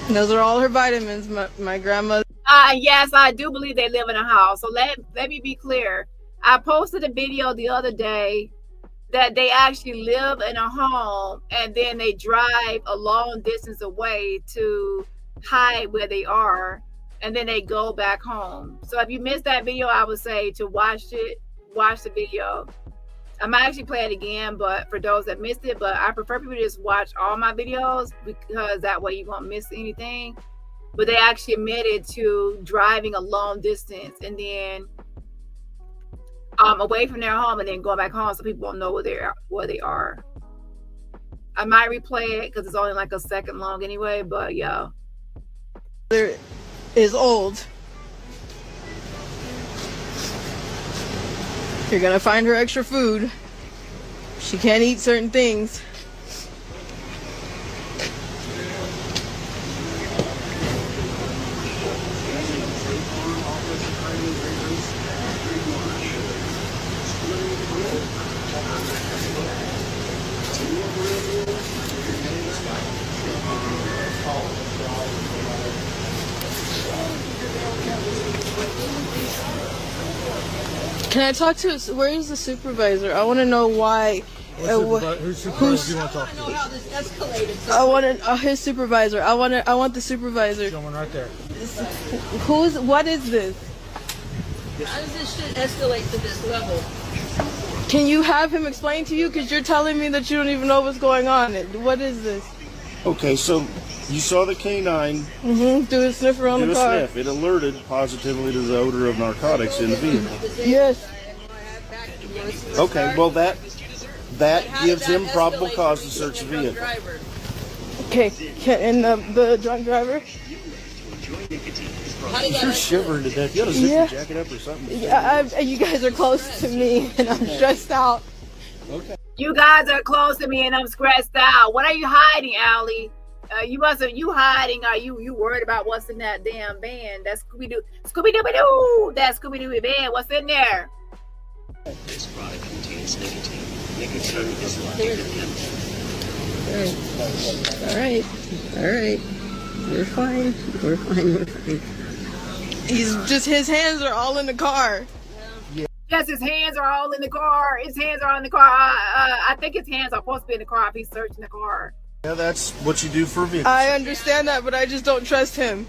Those are all her vitamins, my grandmother. Yes, I do believe they live in a house. So let me be clear. I posted a video the other day that they actually live in a home and then they drive a long distance away to hide where they are, and then they go back home. So if you missed that video, I would say to watch the video. I might actually play it again, but for those that missed it, but I prefer people to just watch all my videos, because that way you won't miss anything. But they actually admitted to driving a long distance and then away from their home and then going back home, so people won't know where they are. I might replay it because it's only like a second long anyway, but yeah. There is old. You're gonna find her extra food. She can't eat certain things. Can I talk to us? Where is the supervisor? I want to know why. Who's supervisor you want to talk to? I don't know how this escalated. So I want his supervisor. I want the supervisor. Someone right there. What is this? how does this shit escalate to this level? Can you have him explain to you? Because you're telling me that you don't even know what's going on. What is this? Okay, so you saw the canine do a sniff around the car. Sniff. It alerted positively to the odor of narcotics in the vehicle. Yes. Okay, well that gives him probable cause to search the vehicle. Okay, and the drunk driver? You're shivering to death. You gotta zip your jacket up or something. Yeah, you guys are close to me, and I'm stressed out. Okay. You guys are close to me and I'm stressed out. What are you hiding, Allie? You hiding? Are you worried about what's in that damn van? That Scooby Doo, that Scooby Doo van. What's in there? This product contains nicotine. Nicotine is like All right. We're fine. He's just, his hands are all in the car. Yes, his hands are all in the car. His hands are in the car. I think his hands are supposed to be in the car if he's searching the car. Yeah, that's what you do for a vehicle. I understand that, but I just don't trust him.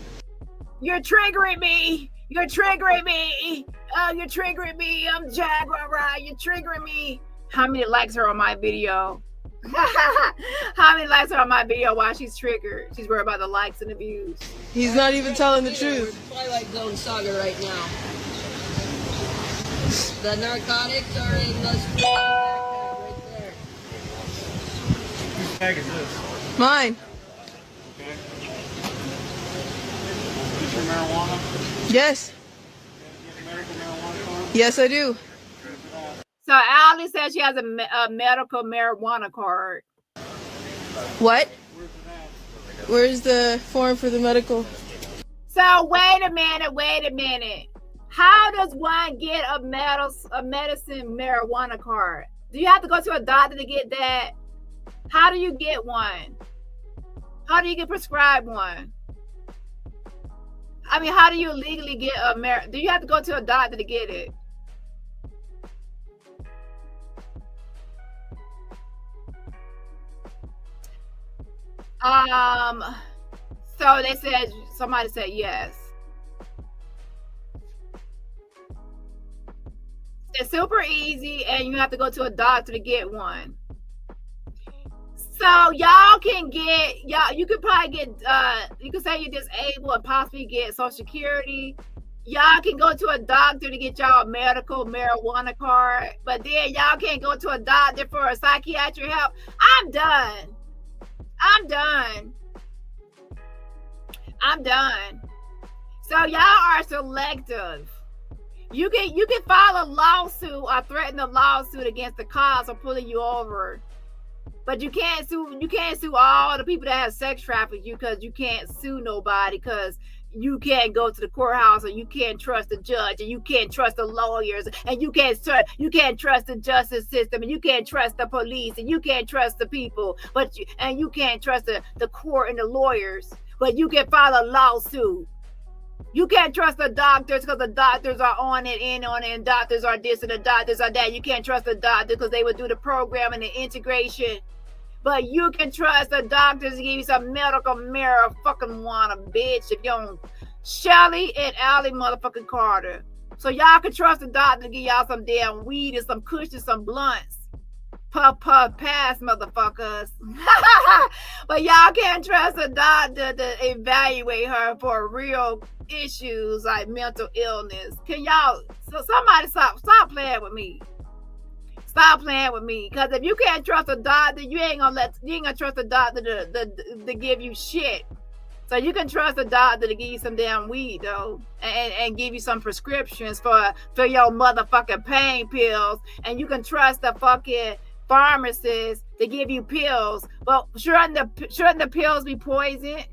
You're triggering me. You're triggering me. You're triggering me. I'm Jagger. You're triggering me. How many likes are on my video? How many likes are on my video while she's triggered? She's worried about the likes and the views. He's not even telling the truth. Twilight Zone saga right now. The narcotics are in the backpack right there. Whose bag is this? Mine. Okay. Is this your marijuana? Yes. Medical marijuana card? Yes, I do. So Allie says she has a medical marijuana card. What? Where's the form for the medical? So wait a minute. How does one get a medicine marijuana card? Do you have to go to a doctor to get that? How do you get one? How do you get prescribed one? I mean, how do you legally get do you have to go to a doctor to get it? So they said, somebody said yes. It's super easy, and you have to go to a doctor to get one. So y'all can get, you could probably get, you could say you're disabled and possibly get Social Security. Y'all can go to a doctor to get y'all medical marijuana card, but then y'all can't go to a doctor for a psychiatric help. I'm done. So y'all are selective. You can file a lawsuit or threaten a lawsuit against the cops for pulling you over, but you can't sue all the people that have sex trafficked you, because you can't sue nobody, because you can't go to the courthouse, and you can't trust the judge, and you can't trust the lawyers, and you can't trust the justice system, and you can't trust the police, and you can't trust the people, and you can't trust the court and the lawyers, but you can file a lawsuit. You can't trust the doctors because the doctors are on it, and doctors are this and the doctors are that. You can't trust the doctors because they would do the program and the integration. But you can trust the doctors to give you some medical marijuana, bitch. If you don't, Shelly and Allie motherfucking Carter. So y'all can trust the doctor to give y'all some damn weed and some kush and some blunts. Puff, pass, motherfuckers. But y'all can't trust a doctor to evaluate her for real issues like mental illness. Can y'all, so somebody stop playing with me. Stop playing with me. Because if you can't trust a doctor, you ain't gonna trust a doctor to give you shit. So you can trust a doctor to give you some damn weed, though, and give you some prescriptions for your motherfucking pain pills. And you can trust the fucking pharmacist to give you pills. Well, shouldn't the pills be poisoned?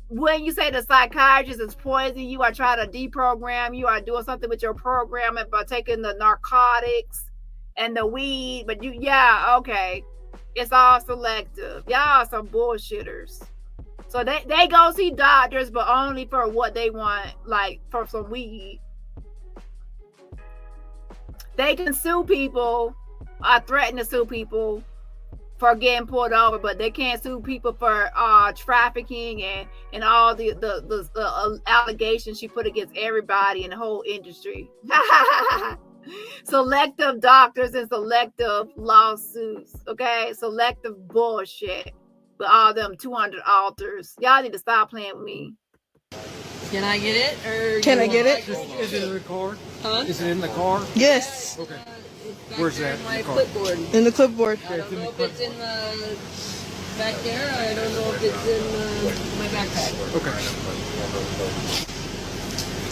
When you say the psychiatrist is poison, you are trying to deprogram. You are doing something with your programming by taking the narcotics and the weed. But okay. It's all selective. Y'all are some bullshitters. So they go see doctors, but only for what they want, like for some weed. They can sue people or threaten to sue people for getting pulled over, but they can't sue people for trafficking and all the allegations she put against everybody in the whole industry. Selective doctors and selective lawsuits, okay? Selective bullshit with all them 200 authors. Y'all need to stop playing with me. Can I get it? Or can I get it? Is it in the car? Huh? Is it in the car? Yes. Okay. Where's that? My clipboard. In the clipboard. I don't know if it's in the back there. I don't know if it's in my backpack.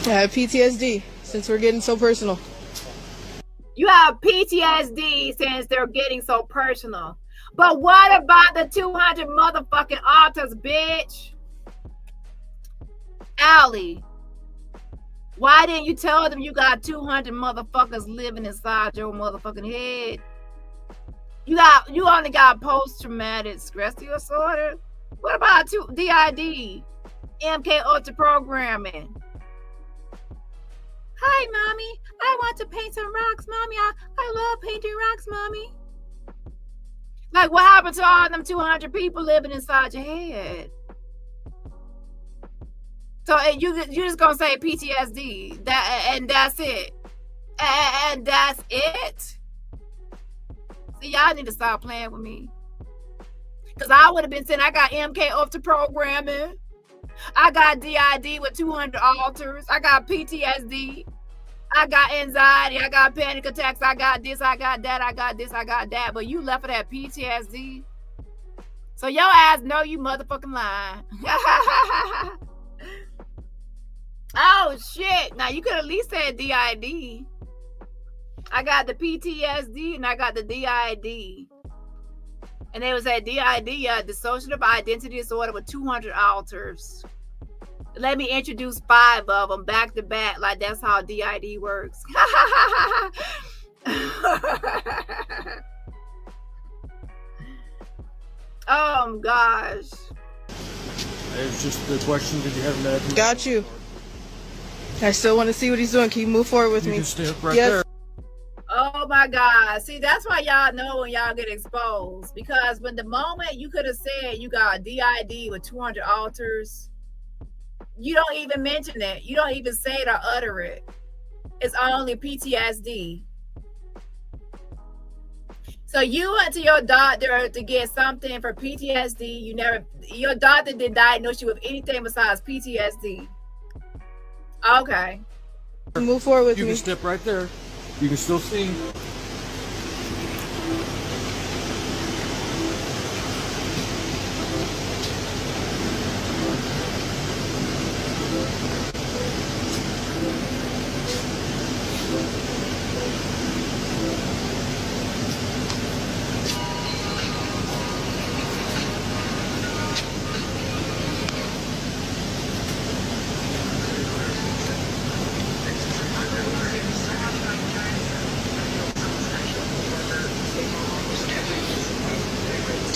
Okay. I have PTSD since we're getting so personal. You have PTSD since they're getting so personal. But what about the 200 motherfucking alters, bitch? Allie, why didn't you tell them you got 200 motherfuckers living inside your motherfucking head? You only got post-traumatic stress disorder. What about DID? MK Ultra programming. Hi, mommy. I want to paint some rocks, mommy. I love painting rocks, mommy. Like, what happened to all them 200 people living inside your head? So you just gonna say PTSD, and that's it, and that's it. See, y'all need to stop playing with me, because I would have been saying I got MK Ultra programming, I got DID with 200 alters, I got PTSD, I got anxiety, I got panic attacks, I got this, I got that, I got this, I got that. But you left for that PTSD. So your ass know you motherfucking lying. Oh shit. Now you could at least say DID. I got the PTSD and I got the DID. And they was at DID, dissociative identity disorder with 200 alters. Let me introduce 5 of them back to back, like that's how DID works. Oh gosh. It's just the question, did you have that? Got you. I still want to see what he's doing. Can you move forward with You me? can stay up right Yes. there. Oh my God. See, that's why y'all know when y'all get exposed. Because when the moment you could have said you got DID with 200 alters, you don't even mention it. You don't even say it or utter it. It's only PTSD. So you went to your doctor to get something for PTSD. Your doctor didn't diagnose you with anything besides PTSD. Okay. Move forward with You me. can step right there. You can still see.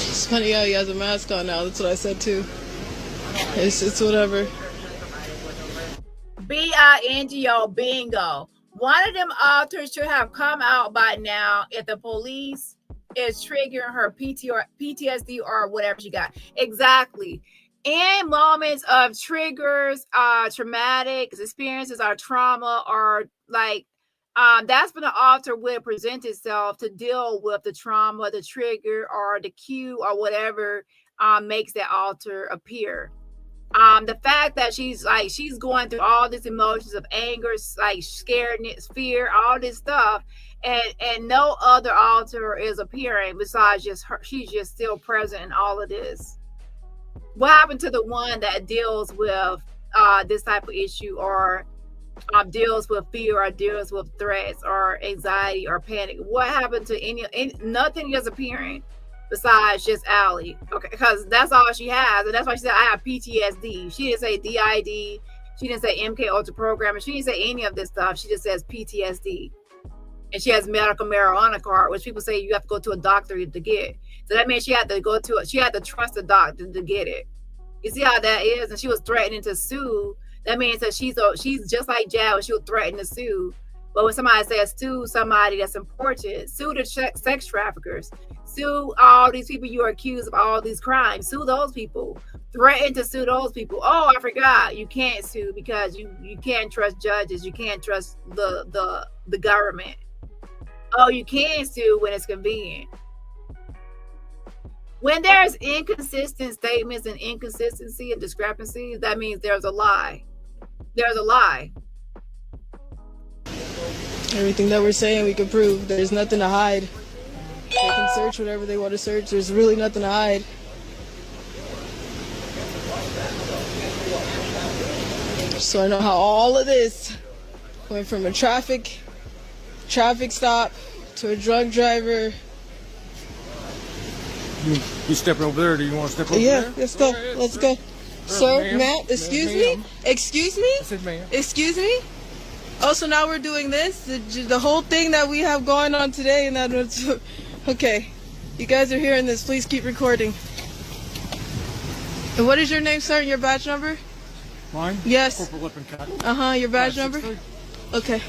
It's funny how he has a mask on now. That's what I said too. It's whatever. BINGO, bingo. One of them authors should have come out by now if the police is triggering her PTSD or whatever she got. Exactly. In moments of triggers, traumatic experiences or trauma, or like that's when the author will present itself to deal with the trauma, the trigger, or the cue, or whatever makes that author appear. The fact that she's going through all these emotions of anger, like scaredness, fear, all this stuff, and no other author is appearing besides just her. She's just still present in all of this. What happened to the one that deals with this type of issue, or deals with fear, or deals with threats, or anxiety, or panic? What happened to any nothing is appearing besides just Allie? Okay, because that's all she has, and that's why she said I have PTSD. She didn't say DID, she didn't say MK Ultra programming, she didn't say any of this stuff. She just says PTSD. And she has medical marijuana card, which people say you have to go to a doctor to get. So that means she had to trust a doctor to get it. You see how that is? And she was threatening to sue. That means that she's just like Jagger. She was threatening to sue. But when somebody says sue somebody that's important, sue the sex traffickers, sue all these people you are accused of all these crimes, sue those people, threaten to sue those people. Oh, I forgot, you can't sue because you can't trust judges, you can't trust the government. Oh, you can sue when it's convenient. When there's inconsistent statements and inconsistency and discrepancies, that means there's a lie. There's a lie. Everything that we're saying we can prove. There's nothing to hide. They can search whatever they want to search. There's really nothing to hide. So I know how all of this went from a traffic traffic stop to a drunk driver. You stepping over there? Or do you want to step over Yeah, there? let's go. Let's go. Sir, ma'am, excuse me? Ma'am. Excuse me? I said ma'am. Excuse me? Oh, so now we're doing this? The whole thing that we have going on today, and that okay. You guys are hearing this. Please keep recording. And what is your name, sir, and your badge number? Mine? Yes. Corporal Lippincott. Uh-huh, your badge number? Okay.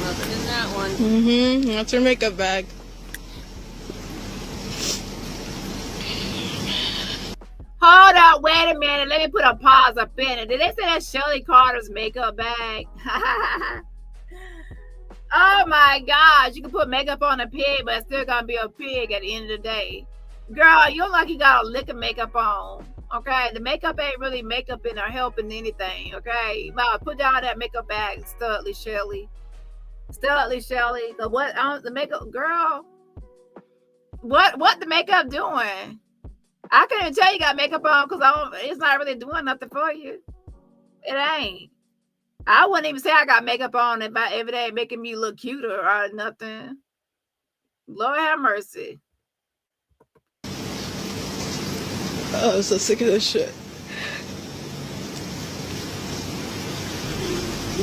Nothing in that one. Mm-hmm. That's her makeup bag. Hold up, wait a minute. Let me put a pause up in it. Did they say that's Shelly Carter's makeup bag? Oh my gosh. You can put makeup on a pig, but it's still gonna be a pig at the end of the day. Girl, you look like you got a lick of makeup on. Okay, the makeup ain't really makeup in or helping anything. Okay, well, put down that makeup bag, Studley Shelly. Studley Shelly. The what? The makeup, girl. What the makeup doing? I couldn't tell you got makeup on because it's not really doing nothing for you. It ain't. I wouldn't even say I got makeup on if it ain't making me look cuter or nothing. Lord have mercy. Oh, I'm so sick of this shit.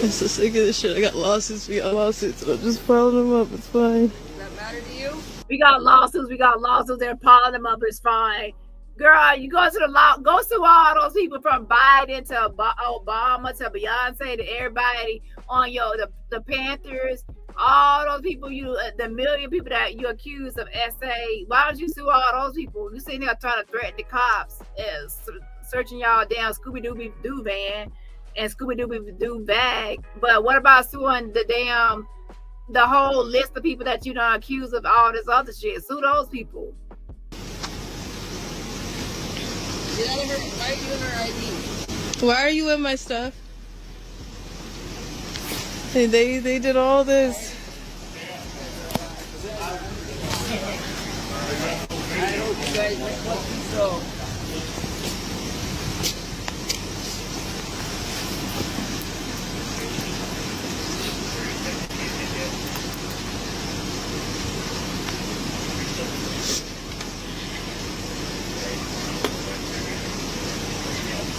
I'm so sick of this shit. I got lawsuits, we got lawsuits, and I'm just piling them up. It's fine. Does that matter to you? We got lawsuits. They're piling them up. It's fine. Girl, you go to the law, go sue all those people from Biden to Obama to Beyonce to everybody on the Panthers, all those people the million people that you accuse of SA. Why don't you sue all those people? You sitting there trying to threaten the cops, searching y'all damn Scooby-Doo van and Scooby-Doo bag. But what about suing the whole list of people that you don't accuse of all this other shit? Sue those people. Get out of her. Why are you in her ID? Why are you in my stuff? Hey, they did all this. I hope you guys must be so.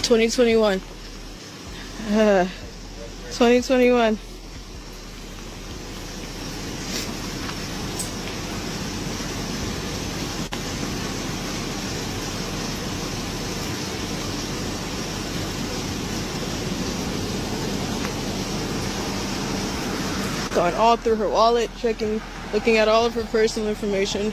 $2021. 2021. Going all through her wallet, looking at all of her personal information.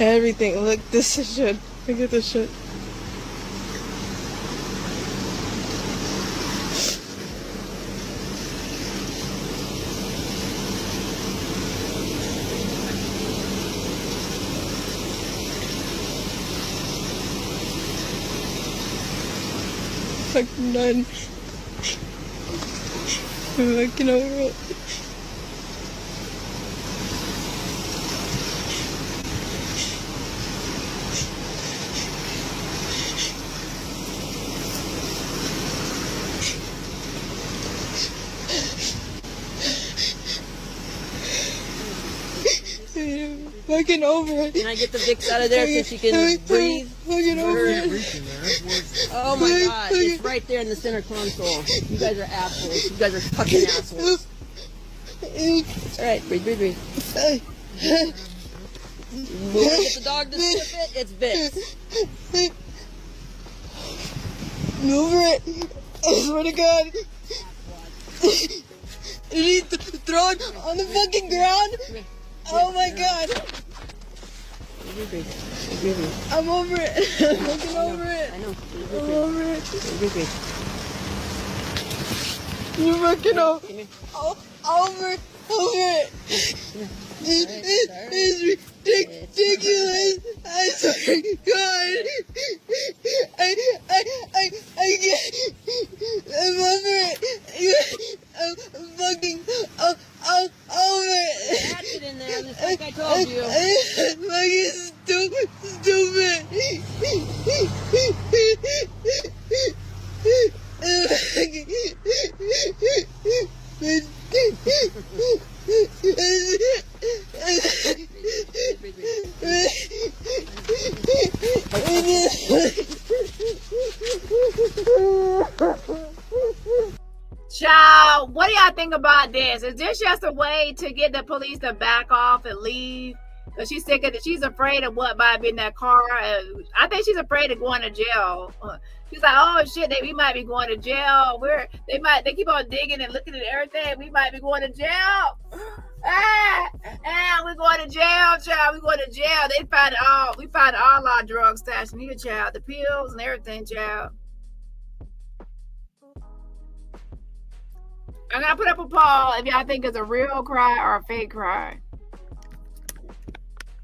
Everything. Look, this is shit. Look at this shit. Fucking done. I'm fucking over it. Fucking over it. Can I get the Vicks out of there so she can breathe? Fucking over it. Oh my god, it's right there in the center console. You guys are assholes. You guys are fucking assholes. Alright, breathe. We'll get the dog to sniff it, it's Vicks. I'm over it. I swear to God. You need to throw it on the fucking ground. Oh my god. I'm over it. I'm fucking over it. I know. I'm over it. You're fucking over it. It's ridiculous. I swear to God. I can't. I'm over it. I'm fucking over it. Catch it in there, just like I told you. Fucking stupid. Child, what do y'all think about this? Is this just a way to get the police to back off and leave? Because she's sick of it. She's afraid of what might be in that car. I think she's afraid of going to jail. She's like, oh shit, we might be going to jail. They keep on digging and looking at everything. We might be going to jail. We're going to jail, child. We're going to jail. We find all our drugs stashed in here, child. The pills and everything, child. I'm gonna put up a poll if y'all think it's a real cry or a fake cry.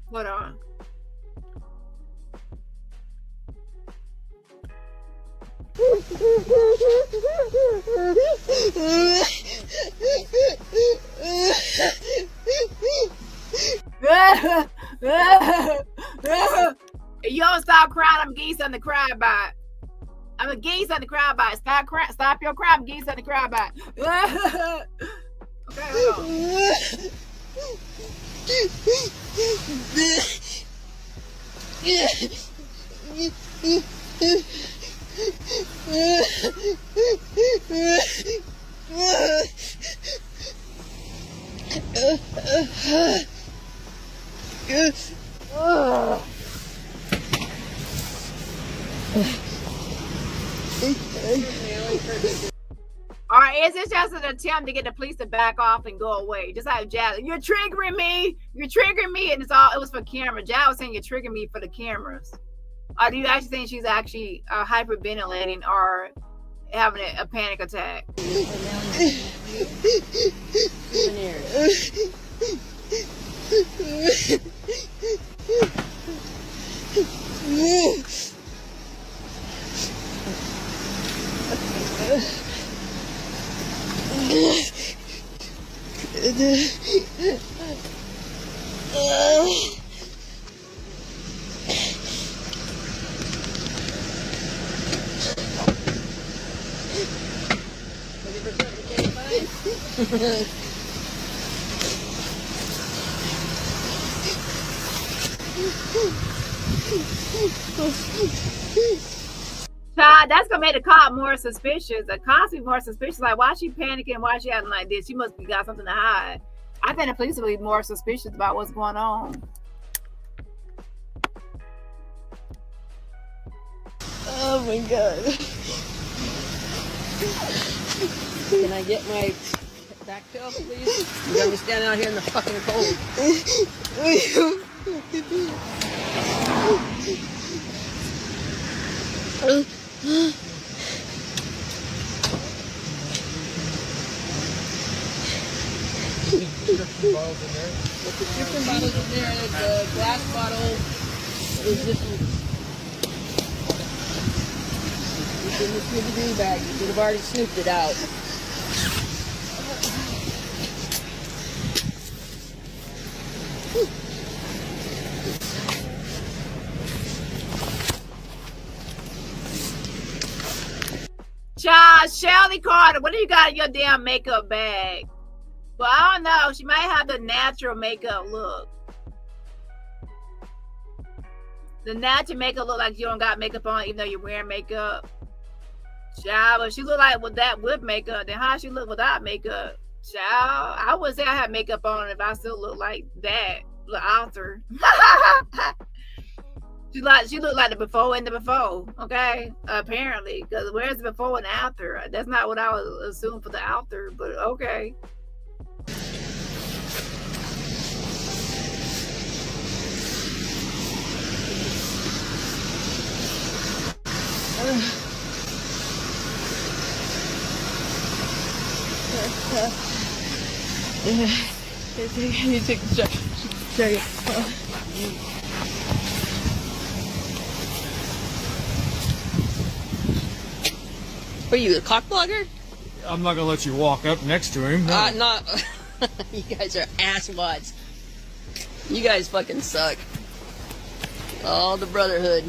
Hold on. If you don't stop crying, I'm geese on the cry by. I'm a geese on the cry by. Stop your cry. I'm geese on the cry by. Okay, hold on. Or is it just an attempt to get the police to back off and go away? Just like Jagger, you're triggering me, and it was for camera. Jagger was saying you're triggering me for the cameras. Or do you actually think she's actually hyperventilating or having a panic attack? That's gonna make the cop more suspicious. The cops be more suspicious. Like, why is she panicking? Why is she acting like this? She must be got something to hide. I think the police will be more suspicious about what's going on. Oh my God. Can I get my back tail, please? You got me standing out here in the fucking cold. With the different bottles in there, the glass bottle is just in the Scooby-Doo bag. You could have already snooped it out. Child, Shelly Carter, what do you got in your damn makeup bag? Well, I don't know. She might have the natural makeup look. The natural makeup look like you don't got makeup on, even though you're wearing makeup. Child, but she look like with that with makeup, then how she look without makeup? Child, I would say I have makeup on if I still look like that. The author. She looked like the before and the before, okay? Apparently, because where's the before and after? That's not what I would assume for the author, but okay. You take the jacket. Are you a cock blogger? I'm not gonna let you walk up next to him. No. Not. You guys are asswads. You guys fucking suck. All the brotherhood.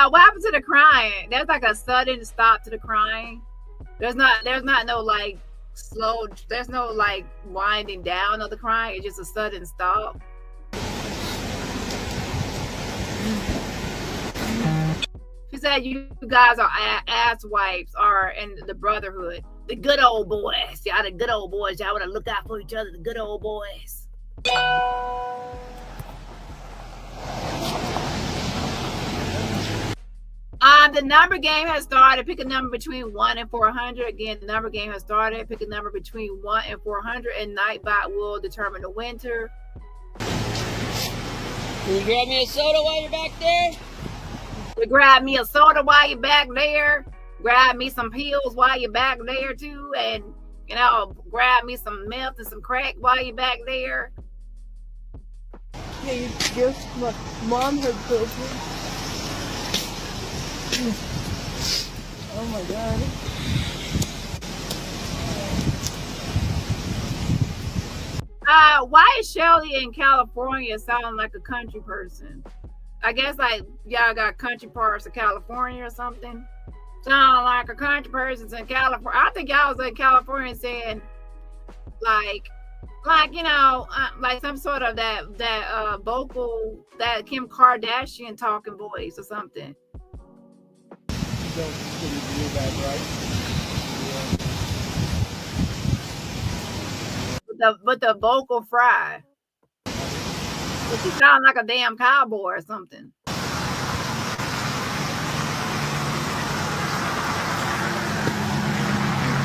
What happened to the crying? There's like a sudden stop to the crying. There's not no like slow. There's no like winding down of the crying. It's just a sudden stop. She said you guys are ass wipes are in the brotherhood. The good old boys. Y'all the good old boys. Y'all want to look out for each other. The good old boys. The number game has started. Pick a number between 1 and 400. Again, the number game has started. Pick a number between 1 and 400, and Nightbot will determine the winner. Can you grab me a soda while you're back there? You grab me a soda while you're back there. Grab me some pills while you're back there too, and you know, grab me some meth and some crack while you're back there. Yeah, you give my mom her pills. Oh my god. Why is Shelly in California sounding like a country person? I guess like y'all got country parts of California or something. Sound like a country person's in California. I think y'all was in California saying like you know, like some sort of that vocal, that Kim Kardashian talking voice or something. But the vocal fry. But she sound like a damn cowboy or something.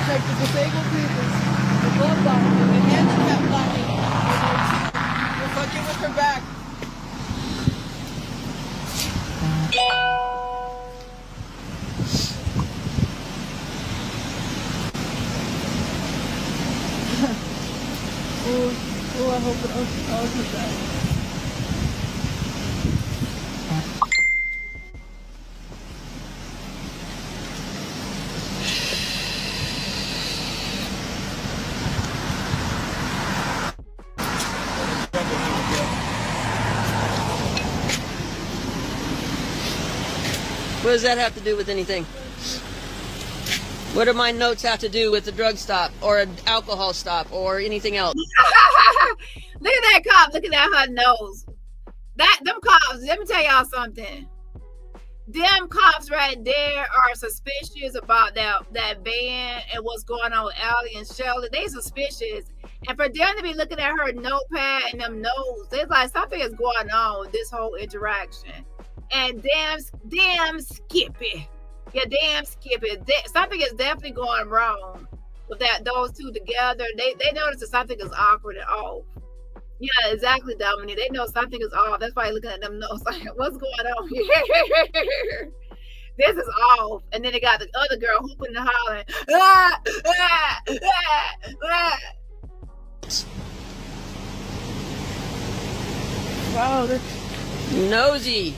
Check the disabled people, the blood blocking, the handicap blocking. We're fucking with her back. Oh, I hope it also that. What does that have to do with anything? What do my notes have to do with a drug stop or an alcohol stop or anything else? Look at that cop. Look at that her nose. Them cops, let me tell y'all something. Them cops right there are suspicious about that van and what's going on with Allie and Shelly. They suspicious. And for them to be looking at her notepad and them nose, it's like something is going on with this whole interaction. And damn Skippy. Yeah, damn Skippy. Something is definitely going wrong with those two together. They notice that something is awkward and off. Yeah, exactly, Dominique. They know something is off. That's why you're looking at them nose like, what's going on here? This is off. And then they got the other girl hooping and hollering. Ah, ah, ah, ah. Wow, that's nosy.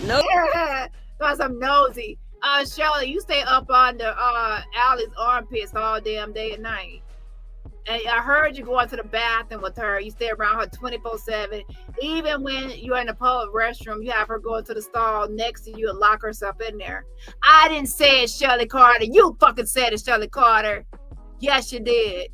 No. That's some nosy. Shelly, you stay up under Allie's armpits all damn day and night. And I heard you going to the bathroom with her. You stay around her 24/7. Even when you're in the public restroom, you have her go into the stall next to you and lock herself in there. I didn't say it, Shelly Carter. You fucking said it, Shelly Carter. Yes, you did.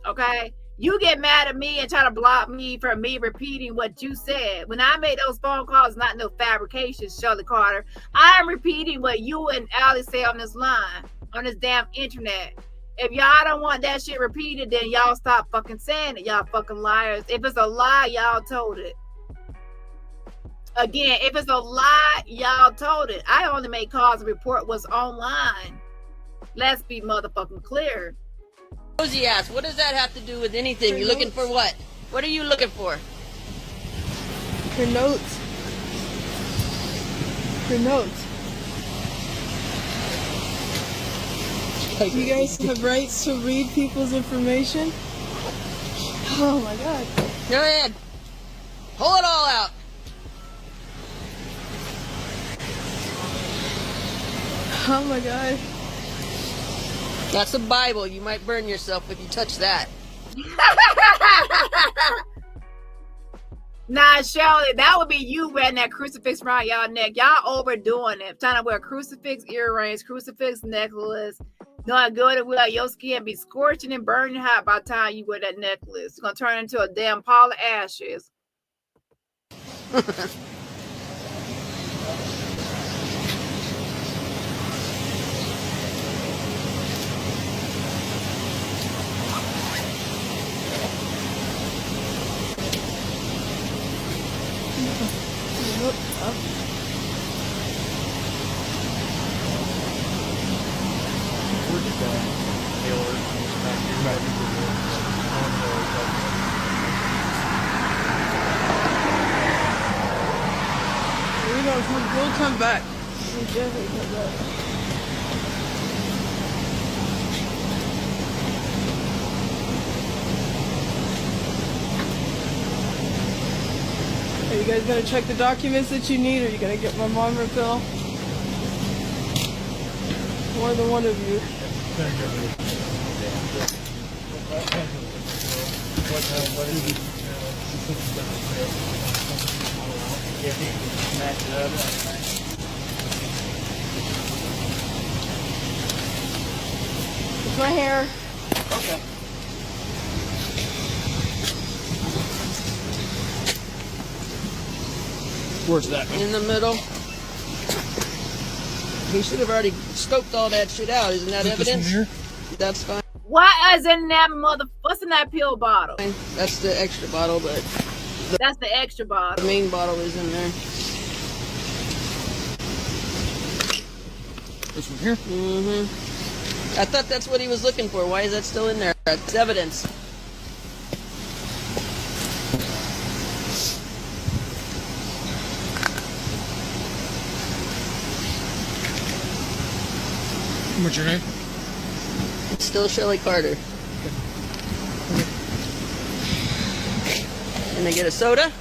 Okay? You get mad at me and try to block me for me repeating what you said. When I made those phone calls, not no fabrications, Shelly Carter. I'm repeating what you and Allie say on this line, on this damn internet. If y'all don't want that shit repeated, then y'all stop fucking saying it, y'all fucking liars. If it's a lie, y'all told it. Again, if it's a lie, y'all told it. I only make calls and report what's online. Let's be motherfucking clear. Nosy ass, what does that have to do with anything? You looking for what? What are you looking for? Her notes. for notes. You guys have rights to read people's information? Oh my god. Go ahead. Pull it all out. Oh my god. That's a Bible. You might burn yourself if you touch that. Nah, Shelly, that would be you wearing that crucifix around y'all neck. Y'all overdoing it. Trying to wear crucifix earrings, crucifix necklace. Not good at well, your skin be scorching and burning hot by the time you wear that necklace. It's gonna turn into a damn pile of ashes. We'll come back. We'll definitely come back. Are you guys gonna check the documents that you need, or are you gonna get my mom her bill? More than one of you. It's my hair. Okay. Where's that? In the middle. He should have already scoped all that shit out. Isn't that evidence? That's fine. What is in that what's in that pill bottle? That's the extra bottle, but that's the extra bottle. The main bottle is in there. This one here? Mm-hmm. I thought that's what he was looking for. Why is that still in there? That's evidence. What's your name? It's still Shelly Carter. Can I get a soda?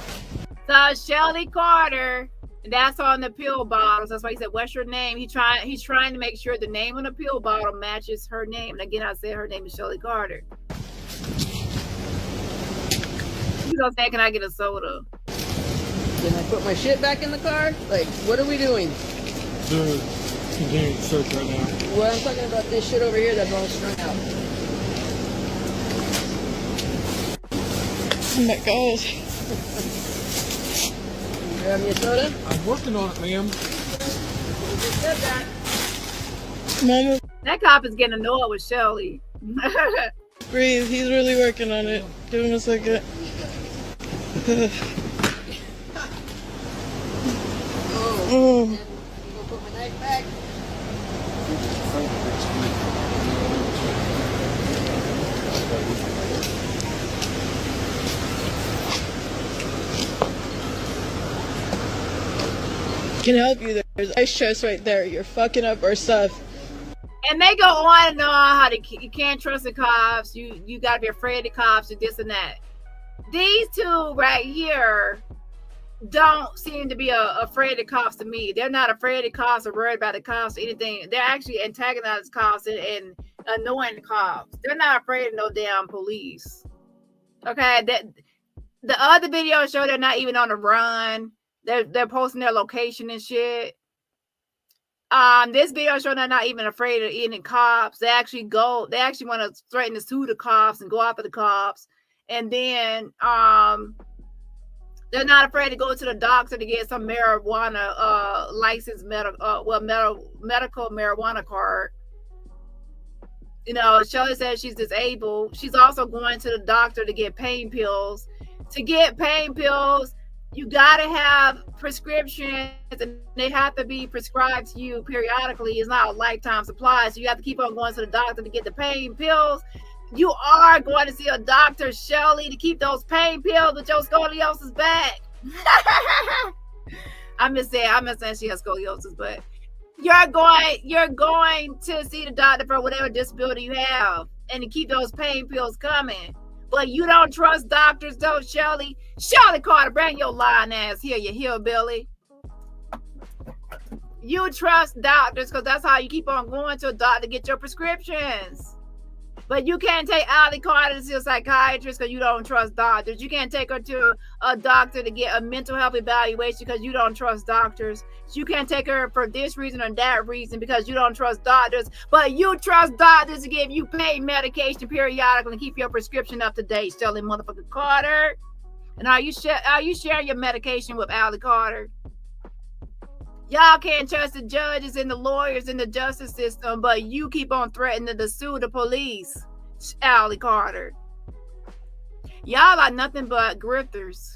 So Shelly Carter, that's on the pill bottles. That's why he said, "What's your name?" He's trying to make sure the name on the pill bottle matches her name. And again, I said her name is Shelly Carter. He's gonna say, "Can I get a soda?" Can I put my shit back in the car? Like, what are we doing? Continuing search right now. Well, I'm talking about this shit over here that's all strung out. Oh my god. Grab me a soda? I'm working on it, ma'am. You just said that. Mama. That cop is getting annoyed with Shelly. Breathe, he's really working on it. Give him a second. Oh. Go put my knife back. Can help you. There's ice chest right there. You're fucking up our stuff. And they go on and on how you can't trust the cops. You gotta be afraid of the cops and this and that. These two right here don't seem to be afraid of the cops to me. They're not afraid of the cops or worried about the cops or anything. They're actually antagonizing cops and annoying the cops. They're not afraid of no damn police. Okay, the other videos show they're not even on the run. They're posting their location and shit. This video show they're not even afraid of any cops. They actually want to threaten to sue the cops and go after the cops. And then they're not afraid to go to the doctor to get some marijuana licensed medical marijuana card. You know, Shelly says she's disabled. She's also going to the doctor to get pain pills. To get pain pills, you gotta have prescriptions, and they have to be prescribed to you periodically. It's not a lifetime supply, so you have to keep on going to the doctor to get the pain pills. You are going to see a doctor, Shelly, to keep those pain pills with your scoliosis back. I'm just saying she has scoliosis, but you're going to see the doctor for whatever disability you have and to keep those pain pills coming. But you don't trust doctors, though, Shelly. Shelly Carter, bring your lying ass here, you hillbilly. You trust doctors because that's how you keep on going to a doctor to get your prescriptions. But you can't take Allie Carter to see a psychiatrist because you don't trust doctors. You can't take her to a doctor to get a mental health evaluation because you don't trust doctors. You can't take her for this reason or that reason because you don't trust doctors. But you trust doctors to give you pain medication periodically and keep your prescription up to date, Shelly motherfucking Carter. And are you sharing your medication with Allie Carter? Y'all can't trust the judges and the lawyers in the justice system, but you keep on threatening to sue the police, Allie Carter. Y'all are nothing but grifters.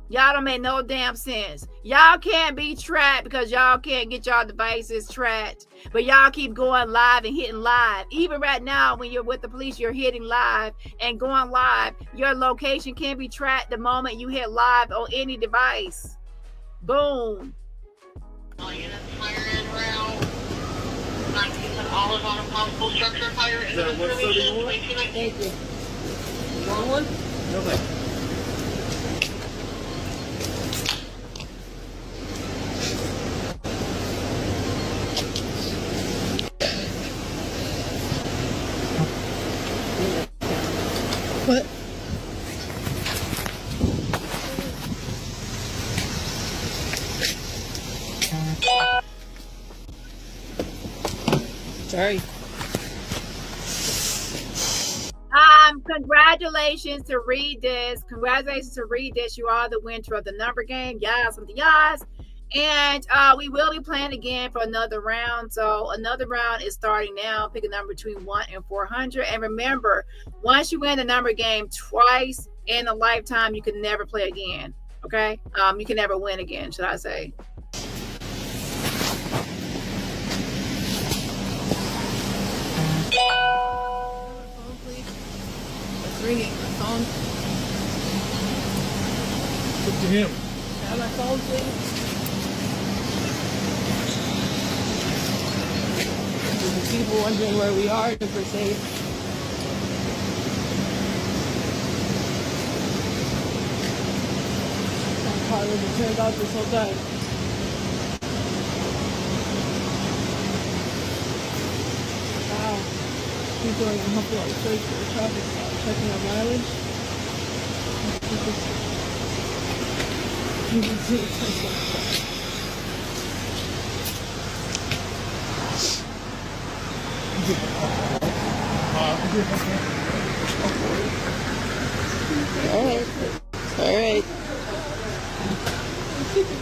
Y'all don't make no damn sense. Y'all can't be tracked because y'all can't get y'all devices tracked, but y'all keep going live and hitting live. Even right now, when you're with the police, you're hitting live and going live. Your location can be tracked the moment you hit live on any device. Boom. All units fire in route. 927 Olive on a possible structure fire in the information. Thank you. Wrong one? No thanks. What? Sorry. Congratulations to read this. Congratulations to read this. You are the winner of the number game. Yes, and the yes. And we will be playing again for another round. So another round is starting now. Pick a number between 1 and 400. And remember, once you win the number game twice in a lifetime, you can never play again. Okay? You can never win again, should I say. Phone, please. It's ringing. My phone. Look to him. Have my phone, please. There's people wondering where we are, if we're safe. My car was turned off this whole time. Wow. People are gonna help out search for the traffic stop, checking our mileage. You can see it's just like All right.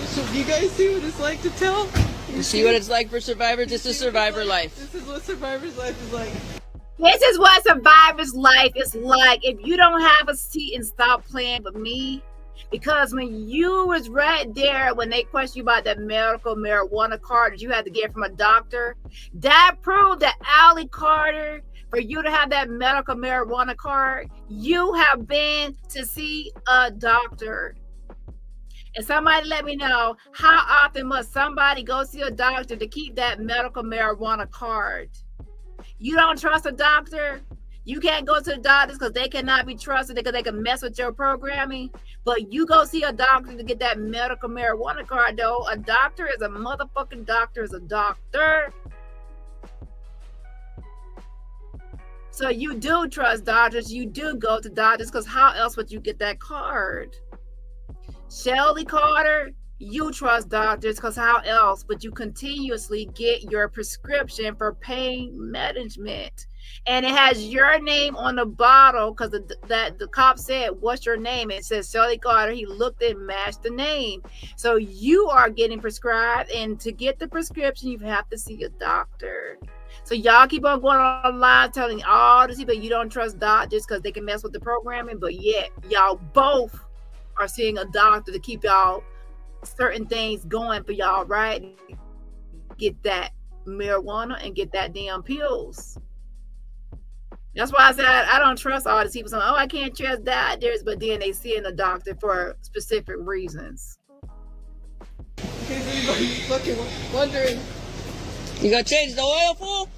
So you guys see what it's like to tell? You see what it's like for survivors? This is survivor life. This is what survivor's life is like. This is what survivor's life is like. If you don't have a seat and stop playing with me, because when you was right there, when they questioned you about that medical marijuana card that you had to get from a doctor, that proved that Allie Carter, for you to have that medical marijuana card, you have been to see a doctor. And somebody let me know, how often must somebody go see a doctor to keep that medical marijuana card? You don't trust a doctor? You can't go to the doctors because they cannot be trusted because they can mess with your programming. But you go see a doctor to get that medical marijuana card, though. A doctor is a motherfucking doctor is a doctor. So you do trust doctors. You do go to doctors because how else would you get that card? Shelly Carter, you trust doctors because how else would you continuously get your prescription for pain management? And it has your name on the bottle because the cop said, what's your name? It says Shelly Carter. He looked and matched the name. So you are getting prescribed, and to get the prescription, you have to see a doctor. So y'all keep on going online telling all the people you don't trust doctors because they can mess with the programming, but yet y'all both are seeing a doctor to keep y'all certain things going for y'all, right? Get that marijuana and get that damn pills. That's why I said I don't trust all these people. So, I can't trust doctors, but then they see in a doctor for specific reasons. case anybody's fucking wondering. You gotta change the oil, fool?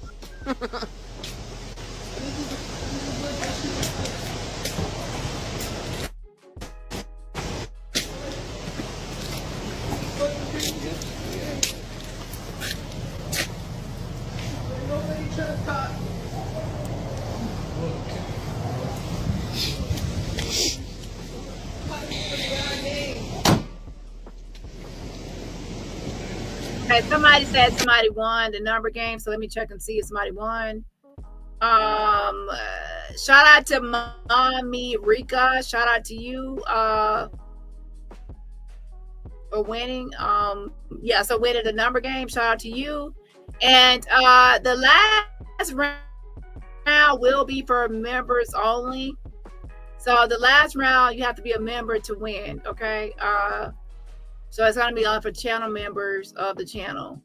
Okay, somebody said somebody won the number game, so let me check and see if somebody won. Shout out to Mommy Rika. Shout out to you for winning. Yeah, so winning the number game. Shout out to you. And the last round will be for members only. So the last round, you have to be a member to win. Okay. So it's gonna be on for channel members of the channel.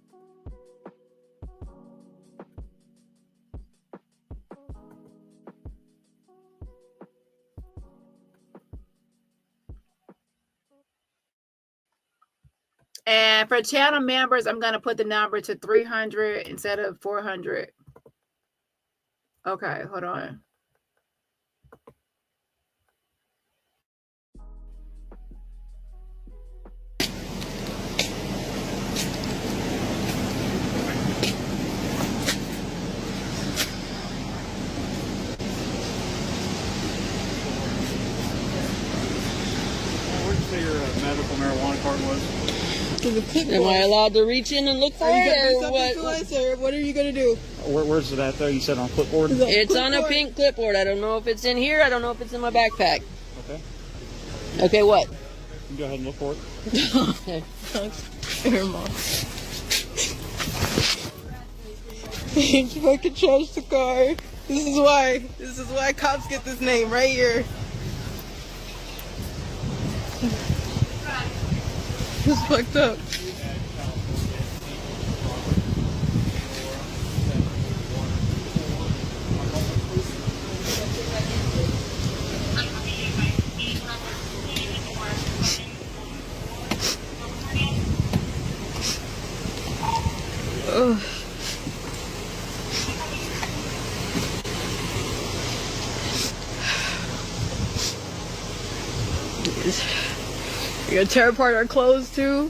And for channel members, I'm going to put the number to 300 instead of 400. Okay, hold on. Where'd you say your medical marijuana card was? Am I allowed to reach in and look for it, or what? Or what are you gonna do? Where's it at there? You said on clipboard? It's on a pink clipboard. I don't know if it's in here. I don't know if it's in my backpack. Okay. Okay, what? You can go ahead and look for it. Okay. Here, Mom. You fucking trashed the car. This is why. This is why cops get this name right here. It's fucked up. Ugh. You're gonna tear apart our clothes too?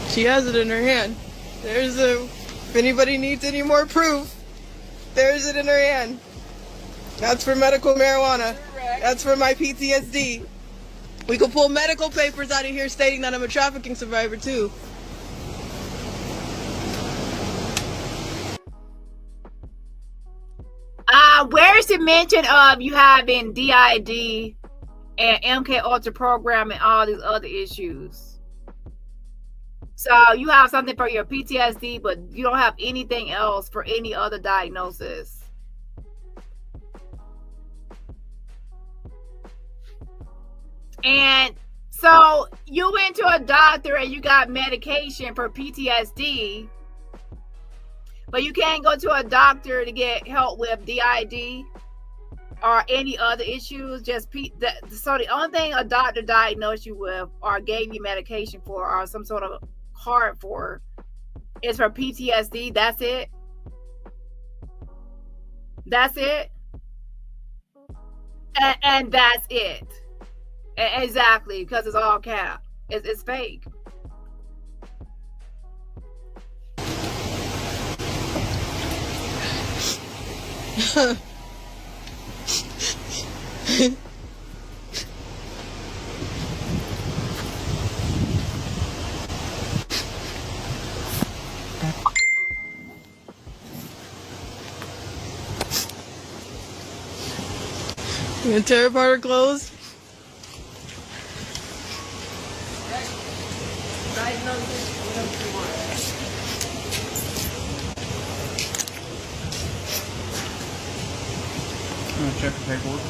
She has it in her hand. If anybody needs any more proof, there's it in her hand. That's for medical marijuana. That's for my PTSD. We could pull medical papers out of here stating that I'm a trafficking survivor too. Where's the mention of you having DID and MK Ultra program and all these other issues? So you have something for your PTSD, but you don't have anything else for any other diagnosis. And so you went to a doctor and you got medication for PTSD, but you can't go to a doctor to get help with DID or any other issues. So the only thing a doctor diagnosed you with or gave you medication for or some sort of card for is for PTSD. That's it. That's it. And that's it. Exactly, because it's all cap. It's fake. You gonna tear apart her clothes? I'm gonna check the paperwork.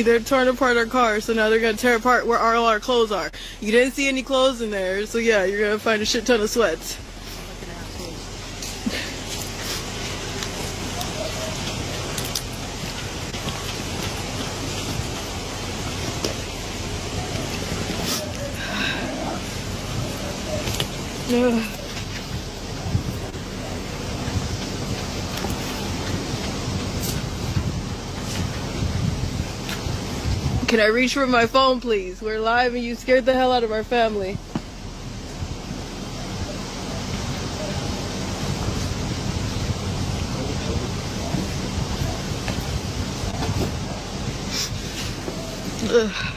They're torn apart our car, so now they're gonna tear apart where all our clothes are. You didn't see any clothes in there, so yeah, you're gonna find a shit ton of sweats. Ugh. Can I reach for my phone, please? We're live and you scared the hell out of our family. Ugh.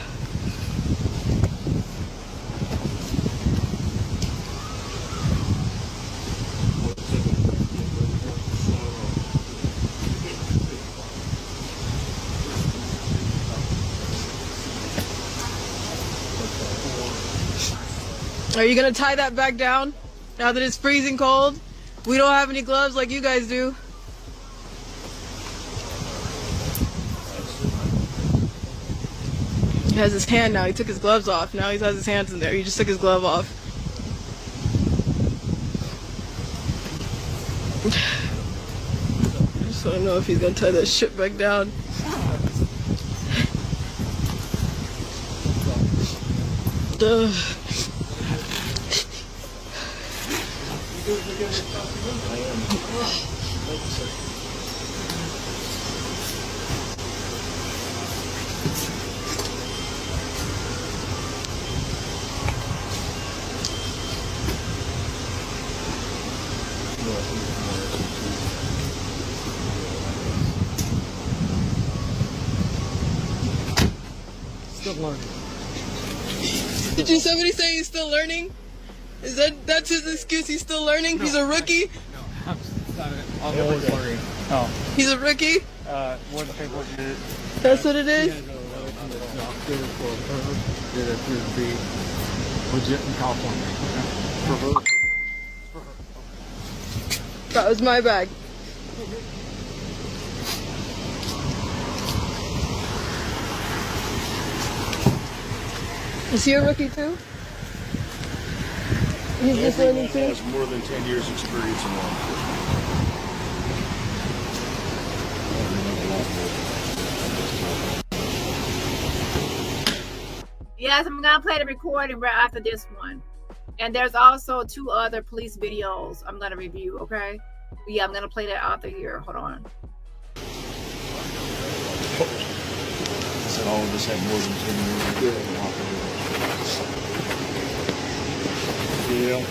Are you gonna tie that back down now that it's freezing cold? We don't have any gloves like you guys do. He has his hand now. He took his gloves off. Now he has his hands in there. He just took his glove off. I just want to know if he's gonna tie that shit back down. Ugh. Still learning. Did you somebody say he's still learning? Is that's his excuse? He's still learning? No, he's a rookie? No, I'm always learning. Oh. He's a rookie? What the paperwork did. That's what it is? That appears to be legit in California. For her. That was my bag. Is he a rookie too? He's just learning too? Has more than 10 years experience in law enforcement. Yes, I'm gonna play the recording right after this one. And there's also 2 other police videos I'm gonna review, okay? Yeah, I'm gonna play that after here. Hold on. Said all of us had more than 10 years. Yeah.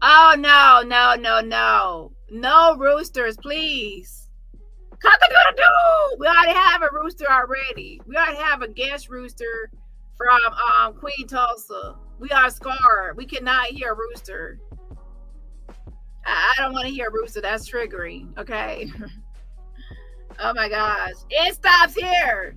Oh, no, no, no, no. No roosters, please. Cock-a-doodle-doo! We already have a rooster already. We already have a guest rooster from Queen Tulsa. We are scarred. We cannot hear a rooster. I don't want to hear a rooster. That's triggering, okay? Oh my gosh. It stops here.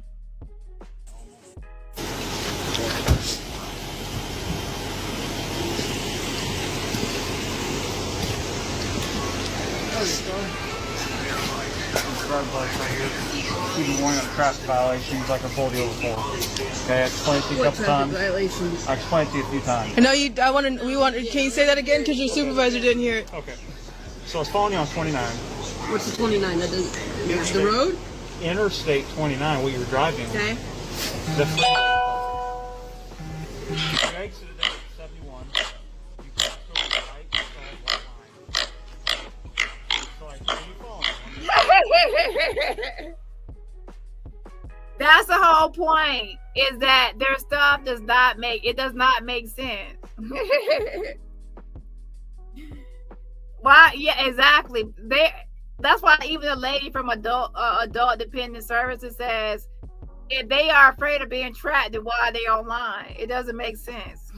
Even warning of traffic violations like I told you before. Okay, I explained to you a couple times. Violations? I explained to you a few times. I know you. Can you say that again? Because your supervisor didn't hear it. Okay. So I was following you on 29. What's the 29? That doesn't. The road? Interstate 29, what you were driving. Okay. The freeway. You exited at 71. You crossed over the right side white line. So I see you following. That's the whole point, is that their stuff does not make sense. Why? Yeah, exactly. That's why even the lady from adult dependent services says if they are afraid of being tracked, then why are they online? It doesn't make sense.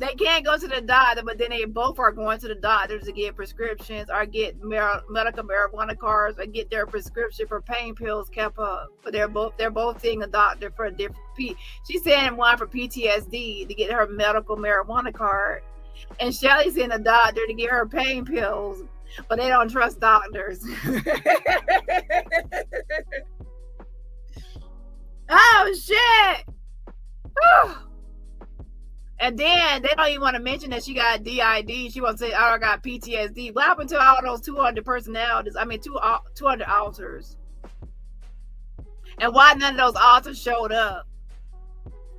They can't go to the doctor, but then they both are going to the doctors to get prescriptions or get medical marijuana cards or get their prescription for pain pills kept up. But they're both seeing a doctor for a different. She's saying one for PTSD to get her medical marijuana card, and Shelly's seeing a doctor to get her pain pills. But they don't trust doctors. Oh shit! And then they don't even want to mention that she got DID. She wants to say, "Oh, I got PTSD." What happened to all those 200 personalities? I mean, 200 alters. And why none of those alters showed up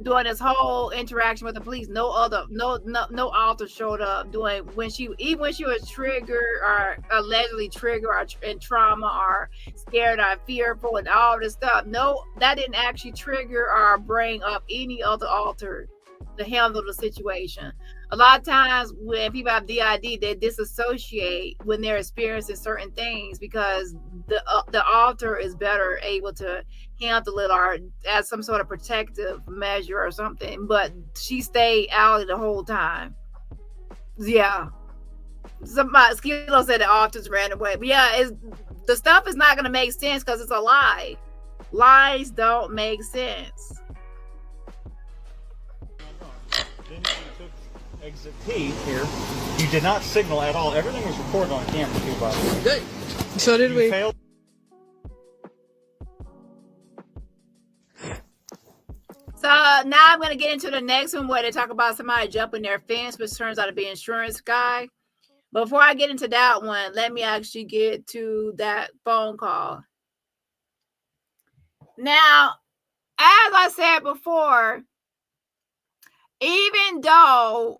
during this whole interaction with the police? No alter showed up doing when she was triggered or allegedly triggered or in trauma or scared or fearful and all this stuff. No, that didn't actually trigger or bring up any other alter to handle the situation. A lot of times when people have DID, they disassociate when they're experiencing certain things because the alter is better able to handle it or as some sort of protective measure or something. But she stayed out the whole time. Yeah. Somebody Skilo said the alters ran away. But yeah, the stuff is not going to make sense because it's a lie. Lies don't make sense. Exit P here. You did not signal at all. Everything was recorded on camera too, by the way. Good. So did we. Failed. So now I'm going to get into the next one where they talk about somebody jumping their fence, which turns out to be an insurance guy. Before I get into that one, let me actually get to that phone call. Now, as I said before, even though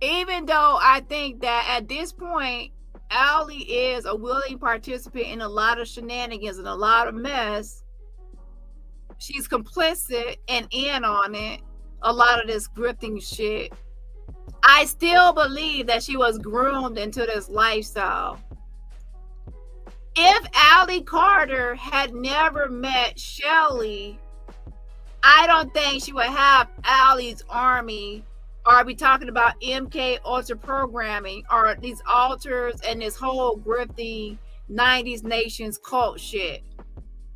I think that at this point, Allie is a willing participant in a lot of shenanigans and a lot of mess, she's complicit and in on it, a lot of this grifting shit. I still believe that she was groomed into this lifestyle. If Allie Carter had never met Shelly, I don't think she would have Allie's army or be talking about MK Ultra programming or these alters and this whole grifting 90s nations cult shit.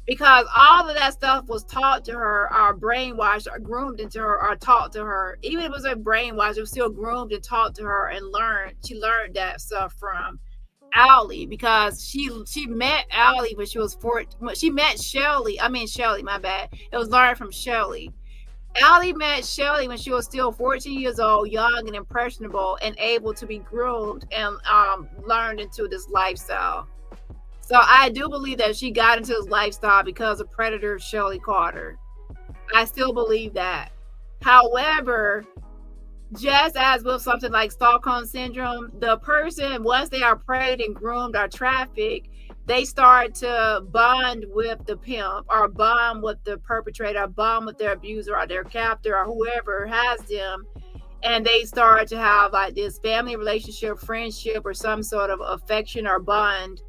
Because all of that stuff was taught to her, or brainwashed, or groomed into her, or taught to her. Even if it was a brainwash, it was still groomed and taught to her and learned. She learned that stuff from Allie because she met Allie when she was 14. She met Shelly. My bad. It was learned from Shelly. Allie met Shelly when she was still 14 years old, young and impressionable, and able to be groomed and learned into this lifestyle. So I do believe that she got into this lifestyle because of predator Shelly Carter. I still believe that. However, just as with something like Stockholm syndrome, the person, once they are preyed and groomed or trafficked, they start to bond with the pimp or bond with the perpetrator or bond with their abuser or their captor or whoever has them. And they start to have like this family relationship, friendship, or some sort of affection or bond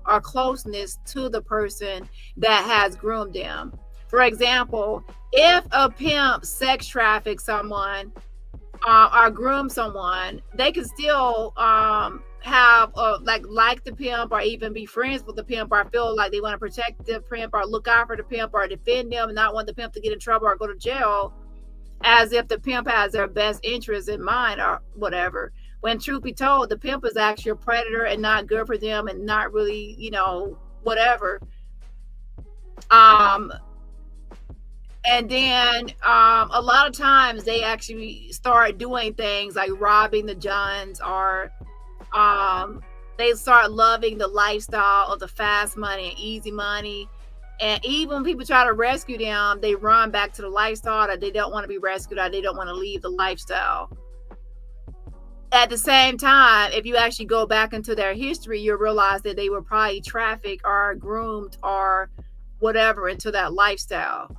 or closeness to the person that has groomed them. For example, if a pimp sex traffics someone or groom someone, they can still have like the pimp or even be friends with the pimp or feel like they want to protect the pimp or look out for the pimp or defend them and not want the pimp to get in trouble or go to jail, as if the pimp has their best interest in mind or whatever. When truth be told, the pimp is actually a predator and not good for them and not really, whatever. And then a lot of times they actually start doing things like robbing the Johns or they start loving the lifestyle of the fast money and easy money. And even when people try to rescue them, they run back to the lifestyle that they don't want to be rescued or they don't want to leave the lifestyle. At the same time, if you actually go back into their history, you'll realize that they were probably trafficked or groomed or whatever into that lifestyle.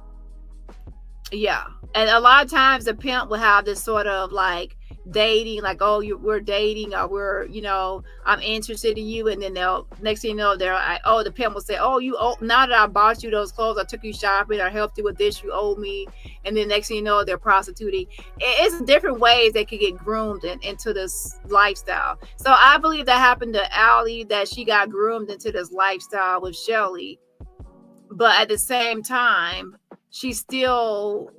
Yeah. And a lot of times the pimp will have this sort of like dating, like, oh, we're dating, or we're, you know, I'm interested in you, and then they'll, next thing you know, they're like, oh, the pimp will say, oh, you owe, now that I bought you those clothes, I took you shopping, I helped you with this, you owe me. And then next thing you know, they're prostituting. It's different ways they could get groomed into this lifestyle. So I believe that happened to Allie, that she got groomed into this lifestyle with Shelly, but at the same time, she's still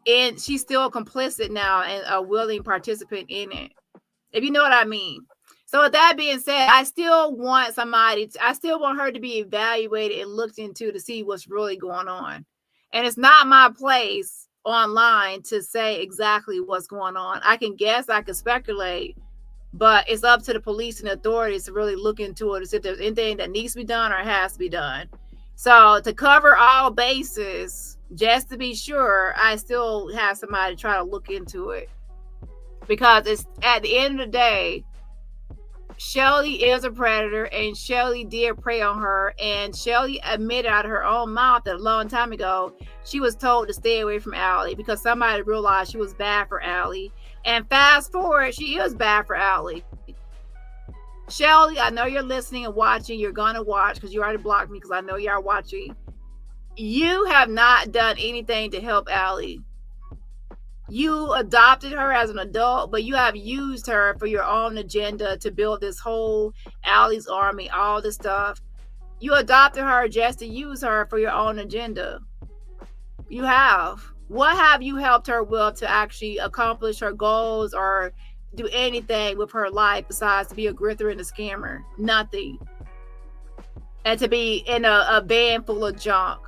complicit now and a willing participant in it, if you know what I mean. So with that being said, I still want her to be evaluated and looked into to see what's really going on. And it's not my place online to say exactly what's going on. I can guess, I can speculate, but it's up to the police and authorities to really look into it to see if there's anything that needs to be done or has to be done. So to cover all bases, just to be sure, I still have somebody try to look into it, because it's, at the end of the day, Shelly is a predator, and Shelly did prey on her, and Shelly admitted out of her own mouth that a long time ago she was told to stay away from Allie because somebody realized she was bad for Allie. And fast forward, she is bad for Allie. Shelly, I know you're listening and watching. You're gonna watch because you already blocked me, because I know you are watching. You have not done anything to help Allie. You adopted her as an adult, but you have used her for your own agenda to build this whole Allie's army, all this stuff. You adopted her just to use her for your own agenda. You have. What have you helped her with to actually accomplish her goals or do anything with her life besides to be a grifter and a scammer? Nothing. And to be in a van full of junk.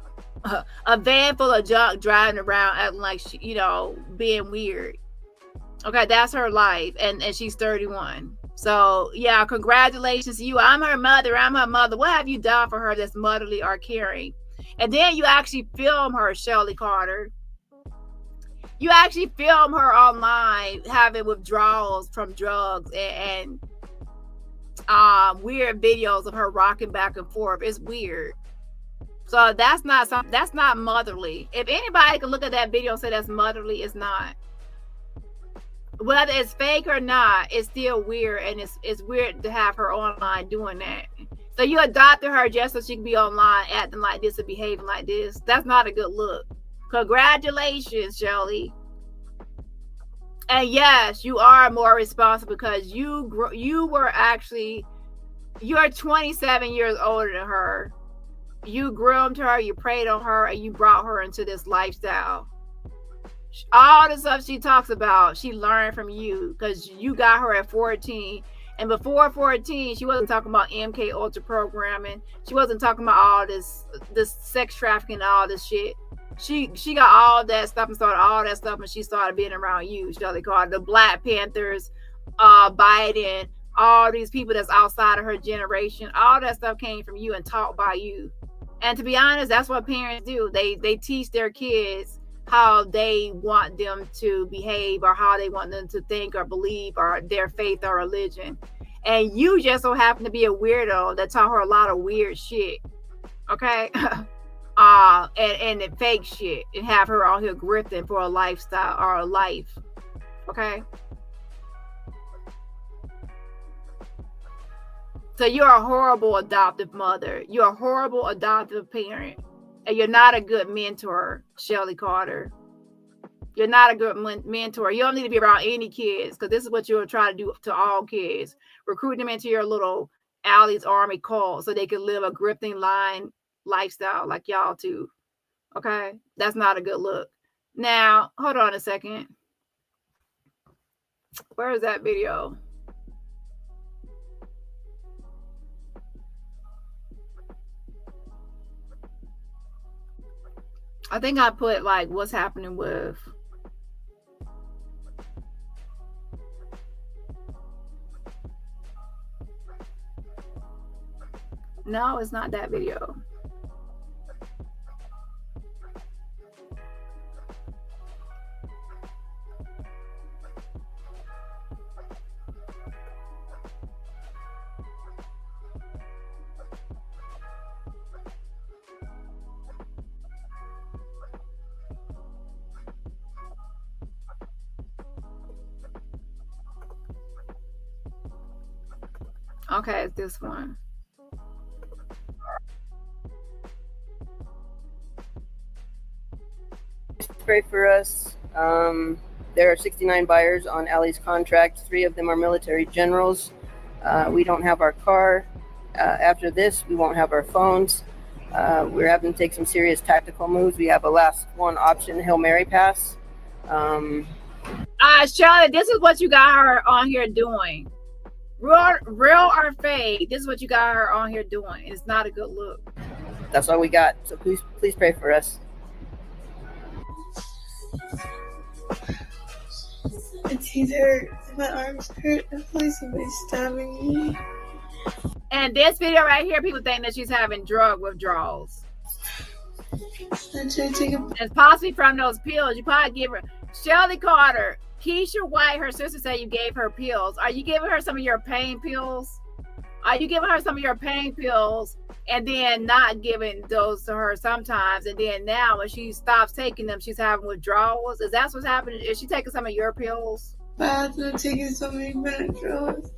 A van full of junk, driving around acting like she, you know, being weird. Okay, that's her life, and she's 31. So yeah, congratulations to you. I'm her mother. What have you done for her that's motherly or caring? And then you actually film her, Shelly Carter. You actually film her online having withdrawals from drugs and weird videos of her rocking back and forth. It's weird. So that's not motherly. If anybody can look at that video and say that's motherly, it's not. Whether it's fake or not, it's still weird, and it's weird to have her online doing that. So you adopted her just so she can be online acting like this and behaving like this. That's not a good look. Congratulations, Shelly. And yes, you are more responsible because you're 27 years older than her. You groomed her, you preyed on her, and you brought her into this lifestyle. All the stuff she talks about, she learned from you because you got her at 14. And before 14, she wasn't talking about MK Ultra programming. She wasn't talking about all this sex trafficking and all this shit. She got all that stuff and started all that stuff when she started being around you, Shelly Carter. The Black Panthers, Biden, all these people that's outside of her generation, all that stuff came from you and taught by you. And to be honest, that's what parents do. They teach their kids how they want them to behave or how they want them to think or believe or their faith or religion. And you just so happen to be a weirdo that taught her a lot of weird shit. Okay? and fake shit, and have her out here grifting for a lifestyle or a life. Okay? So you're a horrible adoptive mother. You're a horrible adoptive parent. And you're not a good mentor, Shelly Carter. You're not a good mentor. You don't need to be around any kids, because this is what you'll try to do to all kids. Recruit them into your little Allie's Army cult so they can live a grifting line lifestyle like y'all too. Okay? That's not a good look. Now, hold on a second. Where is that video? I think I put like what's happening with no, it's not that video. Okay, it's this one. Pray for us. There are 69 buyers on Allie's contract. 3 of them are military generals. We don't have our car. After this, we won't have our phones. We're having to take some serious tactical moves. We have a last one option, Hail Mary pass. Shelly, this is what you got her on here doing. Real or fake, this is what you got her on here doing. It's not a good look. That's all we got. So please pray for us. My teeth hurt. My arms hurt. I feel like somebody's stabbing me. And this video right here, people think that she's having drug withdrawals. It's possibly from those pills. You probably give her. Shelly Carter, Keisha White, her sister said you gave her pills. Are you giving her some of your pain pills? Are you giving her some of your pain pills and then not giving those to her sometimes? And then now when she stops taking them, she's having withdrawals? Is that what's happening? Is she taking some of your pills? I've been taking so many Benadryl.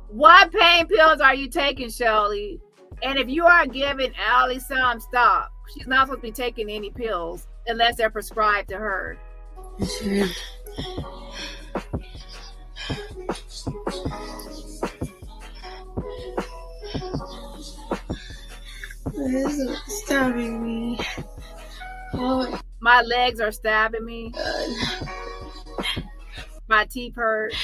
What pain pills are you taking, Shelly? And if you are giving Allie some, stop. She's not supposed to be taking any pills unless they're prescribed to her. This is stabbing me. Oh. My legs are stabbing me. My teeth hurt.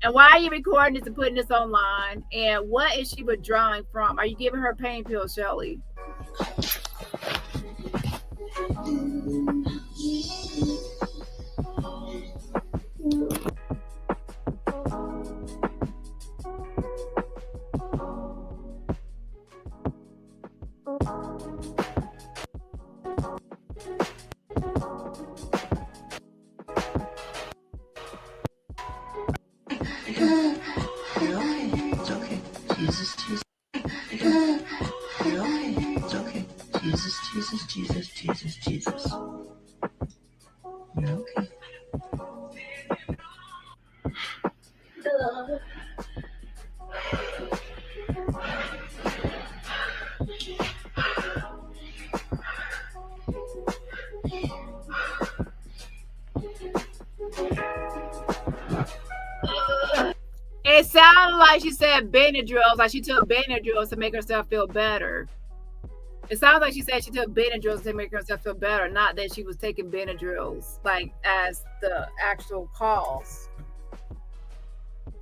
And why are you recording this and putting this online? And what is she withdrawing from? Are you giving her pain pills, Shelly? Jesus. You're okay. It sounded like she said Benadryl, like she took Benadryl to make herself feel better. It sounds like she said she took Benadryl to make herself feel better, not that she was taking Benadryls like as the actual cause.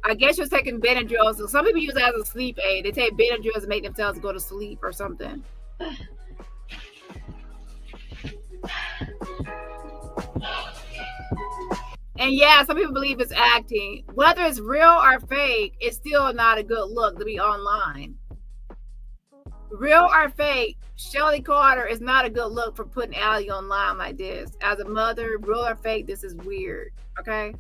I guess she was taking Benadryl. So some people use it as a sleep aid. They take Benadryls to make themselves go to sleep or something. And yeah, some people believe it's acting. Whether it's real or fake, it's still not a good look to be online. Real or fake, Shelly Carter is not a good look for putting Allie online like this. As a mother, real or fake, this is weird. Okay?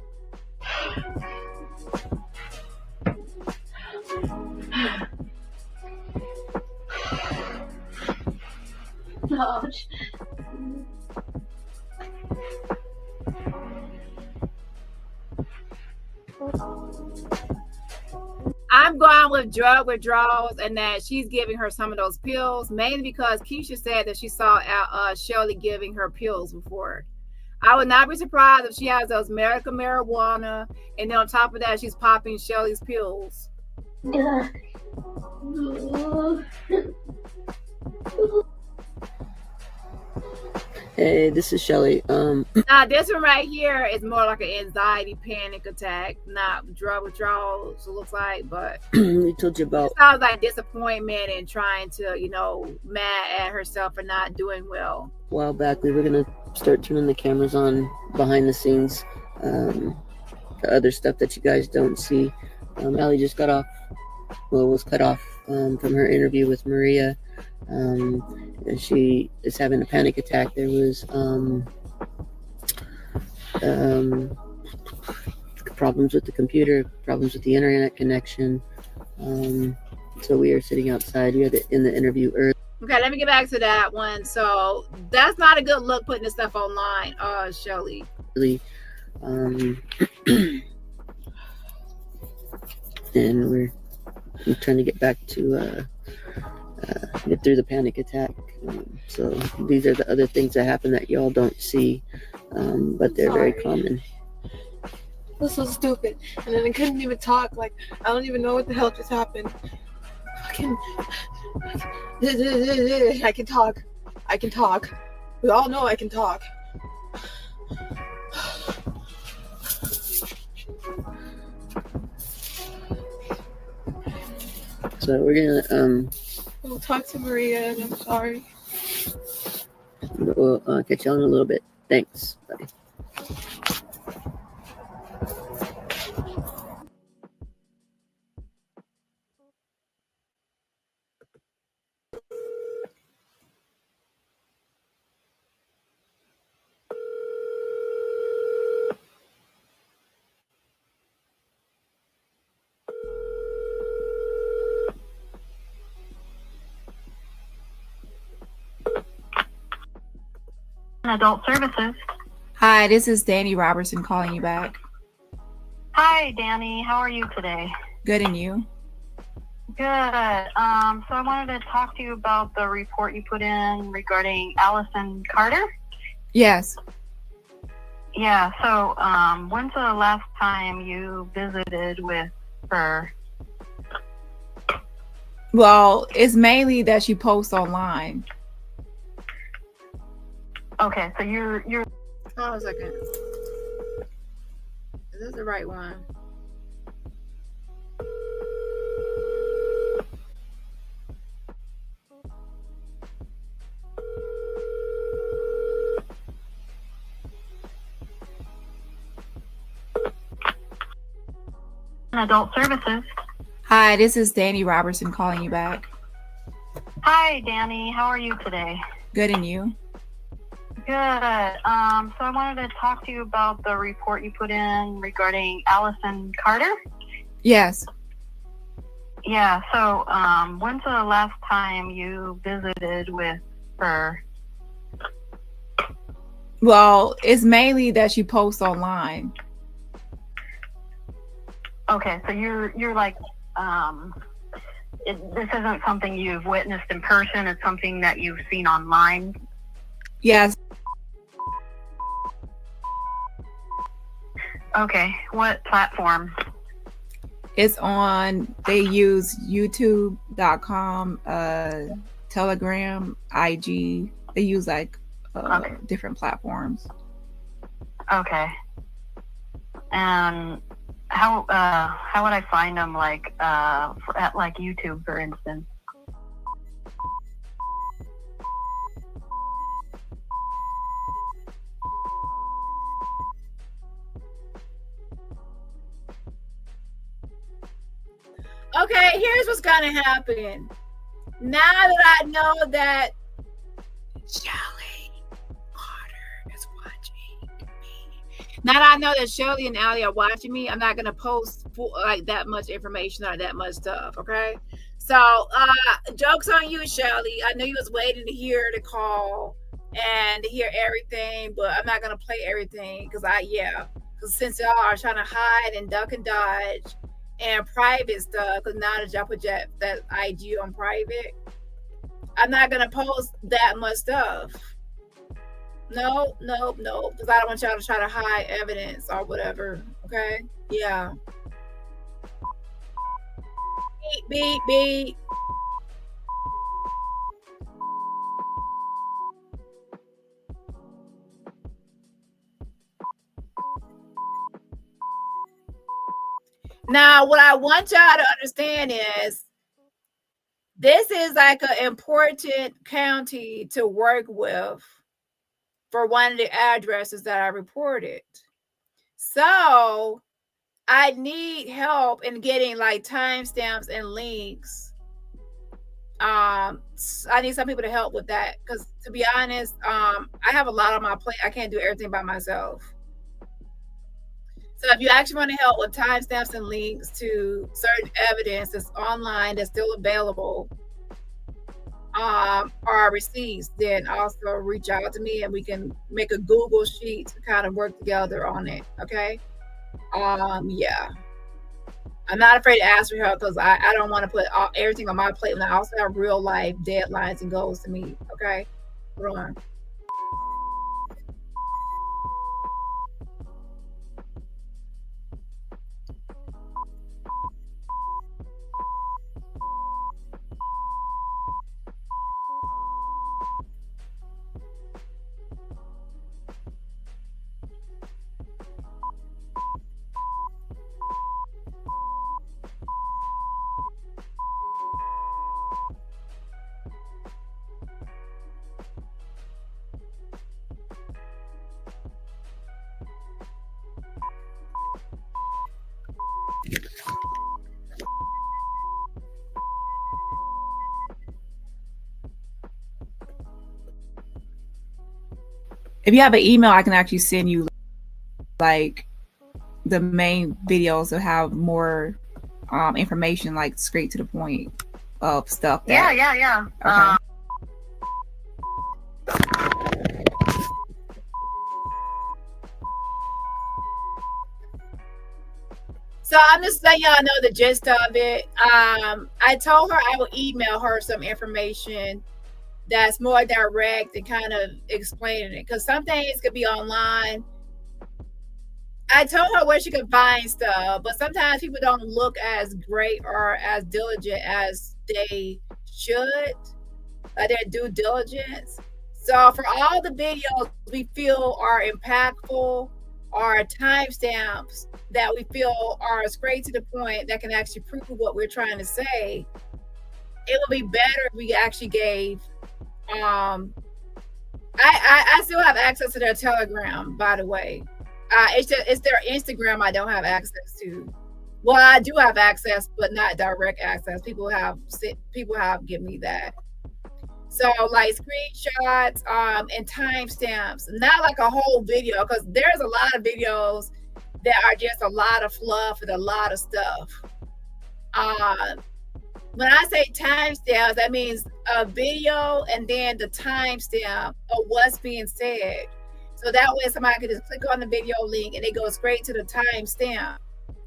I'm going with drug withdrawals and that she's giving her some of those pills, mainly because Keisha said that she saw Shelly giving her pills before. I would not be surprised if she has those medical marijuana, and then on top of that, she's popping Shelly's pills. Hey, this is Shelly. Now this one right here is more like an anxiety panic attack, not drug withdrawals, it looks like, but we told you about. It sounds like disappointment and trying to, mad at herself for not doing well. A while back, we were gonna start turning the cameras on behind the scenes. The other stuff that you guys don't see. Allie just was cut off from her interview with Maria. She is having a panic attack. There was problems with the computer, problems with the internet connection. So we are sitting outside. We had it in the interview earlier. Okay, let me get back to that one. So that's not a good look, putting this stuff online, Shelly. And we're trying to get back to get through the panic attack. So these are the other things that happen that y'all don't see, but they're very common. This was stupid. And then I couldn't even talk. Like, I don't even know what the hell just happened. I can talk. I can talk. We all know I can talk. So we're gonna We'll talk to Maria, and I'm sorry. we'll catch y'all in a little bit. Thanks. Bye. Adult Services. Hi, this is DaniRobertson calling you back. Hi, Dani. How are you today? Good, and you? Good. So I wanted to talk to you about the report you put in regarding Allison Carter. Yes. Yeah. So when's the last time you visited with her? Well, it's mainly that she posts online. Okay, so you're. Hold on a second. Is this the right one? Adult Services. Hi, this is DaniRobertson calling you back. Hi, Dani. How are you today? Good, and you? Good. So I wanted to talk to you about the report you put in regarding Allison Carter. Yes. Yeah. So when's the last time you visited with her? Well, it's mainly that she posts online. Okay, so you're like, this isn't something you've witnessed in person. It's something that you've seen online. Yes. Okay, what platform? It's on, they use youtube.com, Telegram, IG. They use like different platforms. Okay. And how would I find them, like at like YouTube, for instance? Okay, here's what's gonna happen. Now that I know that Shelly Carter is watching me, now that I know that Shelly and Allie are watching me, I'm not gonna post like that much information or that much stuff. Okay, so jokes on you, Shelly. I know you was waiting to hear the call and to hear everything, but I'm not gonna play everything because since y'all are trying to hide and duck and dodge and private stuff, because now that y'all put that IG on private, I'm not gonna post that much stuff. No, because I don't want y'all to try to hide evidence or whatever. Okay, yeah. Beep, beep, beep. Now, what I want y'all to understand is this is like an important county to work with for one of the addresses that I reported. So I need help in getting like timestamps and links. I need some people to help with that because, to be honest, I have a lot on my plate. I can't do everything by myself. So if you actually want to help with timestamps and links to certain evidence that's online that's still available, or receipts, then also reach out to me and we can make a Google sheet to kind of work together on it. Okay. Yeah. I'm not afraid to ask for help because I don't want to put everything on my plate when I also have real life deadlines and goals to meet. Okay. Hold on. If you have an email, I can actually send you like the main videos that have more information, like straight to the point of stuff. Yeah. Okay. So I'm just letting y'all know the gist of it. I told her I would email her some information that's more direct and kind of explaining it, because some things could be online. I told her where she could find stuff, but sometimes people don't look as great or as diligent as they should, like their due diligence. So for all the videos we feel are impactful or timestamps that we feel are straight to the point that can actually prove what we're trying to say, it would be better if we actually gave I still have access to their Telegram, by the way. It's their Instagram I don't have access to. Well, I do have access, but not direct access. People have given me that. So like screenshots and timestamps, not like a whole video, because there's a lot of videos that are just a lot of fluff and a lot of stuff. When I say timestamps, that means a video and then the timestamp of what's being said. So that way somebody could just click on the video link and it goes straight to the timestamp.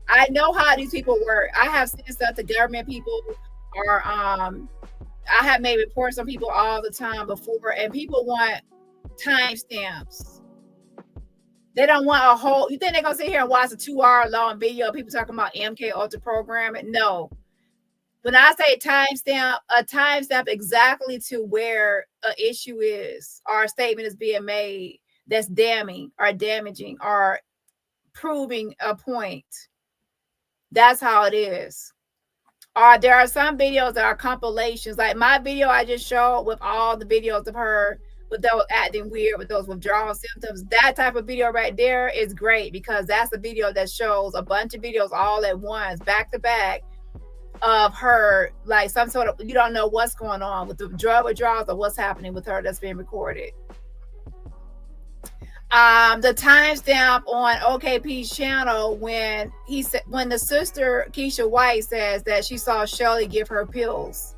I know how these people work. I have sent stuff to government people, or I have made reports on people all the time before, and people want timestamps. They don't want a whole, you think they're gonna sit here and watch a 2-hour long video of people talking about MK Ultra programming? No. When I say timestamp, a timestamp exactly to where an issue is or a statement is being made that's damning or damaging or proving a point. That's how it is. Or there are some videos that are compilations, like my video I just showed with all the videos of her with those acting weird, with those withdrawal symptoms. That type of video right there is great, because that's a video that shows a bunch of videos all at once, back to back, of her, like some sort of, you don't know what's going on with the drug withdrawals or what's happening with her that's being recorded. The timestamp on OKP's channel when he said, when the sister Keisha White says that she saw Shelly give her pills.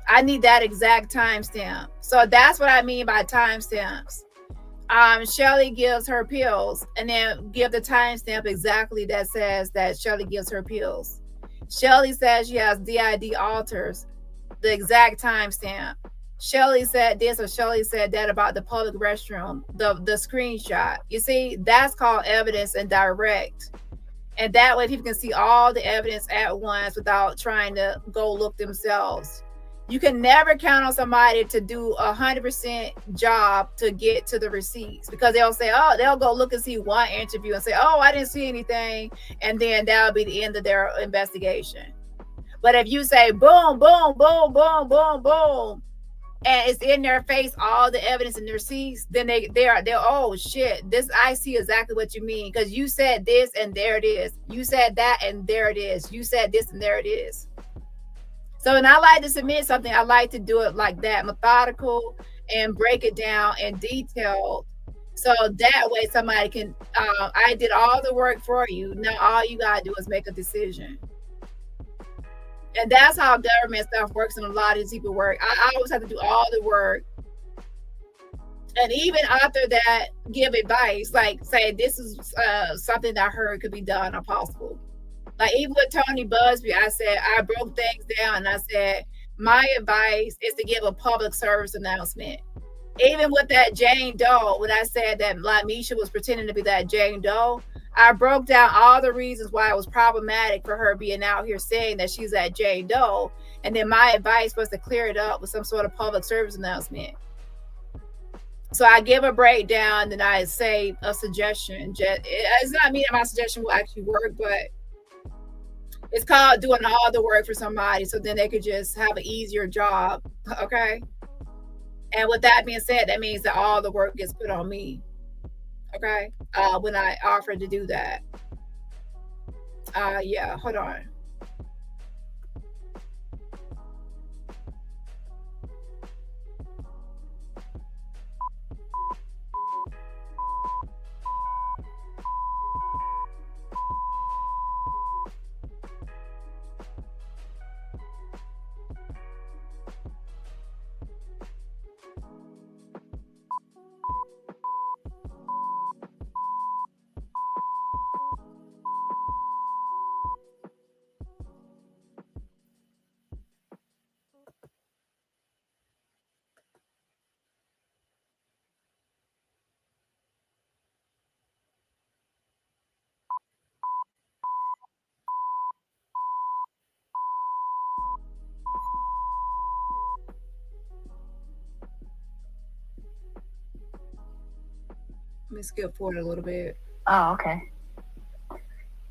I need that exact timestamp. So that's what I mean by timestamps. Shelly gives her pills, and then give the timestamp exactly that says that Shelly gives her pills. Shelly says she has DID alters, the exact timestamp. Shelly said this or Shelly said that about the public restroom, the screenshot. You see, that's called evidence and direct. And that way people can see all the evidence at once without trying to go look themselves. You can never count on somebody to do 100% job to get to the receipts, because they'll say, oh, they'll go look and see one interview and say, oh, I didn't see anything. And then that'll be the end of their investigation. But if you say boom, boom, boom, boom, boom, boom, and it's in their face, all the evidence and the receipts, then they're oh shit, this, I see exactly what you mean, because you said this and there it is. You said that and there it is. You said this and there it is. So when I like to submit something, I like to do it like that, methodical, and break it down and detailed, So that way somebody can, I did all the work for you. Now all you gotta do is make a decision. And that's how government stuff works, and a lot of these people work. I always have to do all the work. And even after that, give advice, like say, this is something that I heard could be done or possible. Like even with Tony Busby, I said, I broke things down and I said, my advice is to give a public service announcement. Even with that Jane Doe, when I said that Lamisha was pretending to be that Jane Doe, I broke down all the reasons why it was problematic for her being out here saying that she's that Jane Doe. And then my advice was to clear it up with some sort of public service announcement. So I give a breakdown, then I say a suggestion. It's not meaning my suggestion will actually work, but it's called doing all the work for somebody so then they could just have an easier job. Okay. And with that being said, that means that all the work gets put on me. Okay. When I offered to do that. Yeah, hold on. Let me skip forward a little bit. Oh, okay.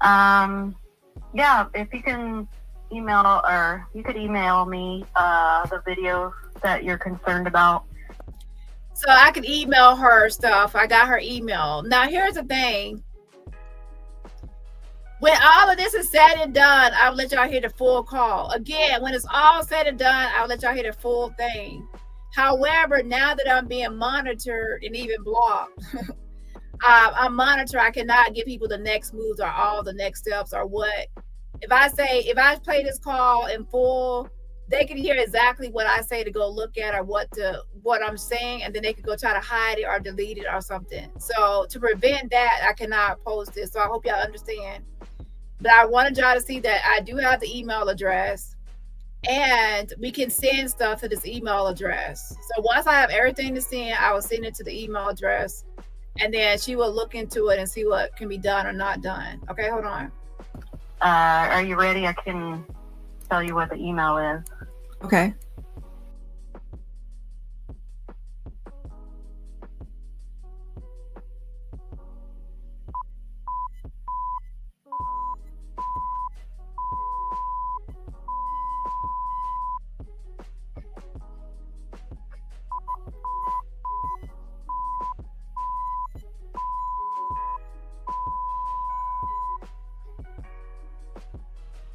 Yeah, if you can email, or you could email me the videos that you're concerned about. So I can email her stuff. I got her email. Now here's the thing. When all of this is said and done, I'll let y'all hear the full call. Again, when it's all said and done, I'll let y'all hear the full thing. However, now that I'm being monitored and even blocked, I'm monitored. I cannot give people the next moves or all the next steps or what. If I play this call in full, they can hear exactly what I say to go look at or what I'm saying, and then they can go try to hide it or delete it or something. So to prevent that, I cannot post this. So I hope y'all understand. But I wanted y'all to see that I do have the email address, and we can send stuff to this email address. So once I have everything to send, I will send it to the email address, and then she will look into it and see what can be done or not done. Okay, hold on. Are you ready? I can tell you what the email is. Okay.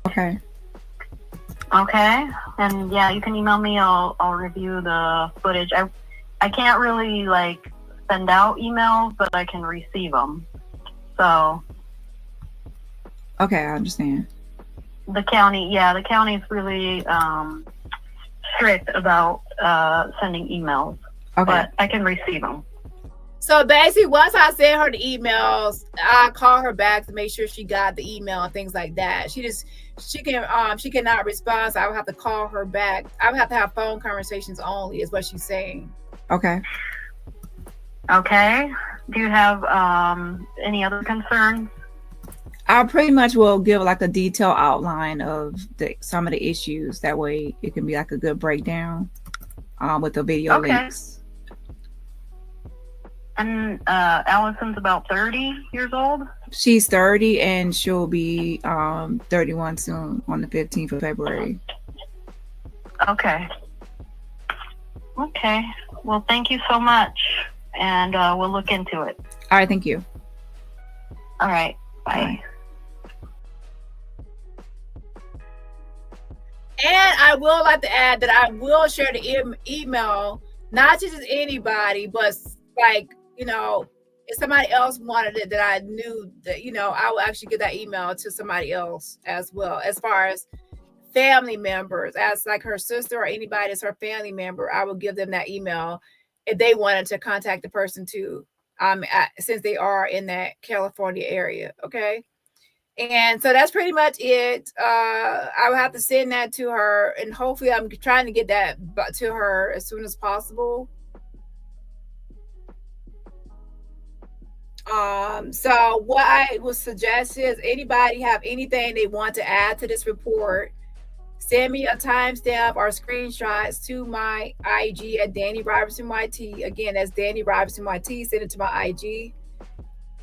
Okay. Okay, and yeah, you can email me. I'll review the footage. I can't really like send out emails, but I can receive them. So. Okay, I understand. The county is really strict about sending emails. Okay. But I can receive them. So basically, once I send her the emails, I call her back to make sure she got the email and things like that. She cannot respond, so I would have to call her back. I would have to have phone conversations only, is what she's saying. Okay. Okay. Do you have any other concerns? I pretty much will give like a detailed outline of some of the issues. That way it can be like a good breakdown with the video links. And Allison's about 30 years old? She's 30 and she'll be 31 soon on the 15th of February. Okay. Okay. Well, thank you so much. And we'll look into it. All right. Thank you. All right. Bye. And I will like to add that I will share the email, not just anybody, but like, if somebody else wanted it that I knew that, you know, I would actually give that email to somebody else as well. As far as family members, as like her sister or anybody that's her family member, I would give them that email if they wanted to contact the person too, since they are in that California area. Okay. And so that's pretty much it. I will have to send that to her, and hopefully I'm trying to get that to her as soon as possible. So what I would suggest is, anybody have anything they want to add to this report, send me a timestamp or screenshots to my IG at DaniRobertsonYT. Again, that's DaniRobertsonYT. Send it to my IG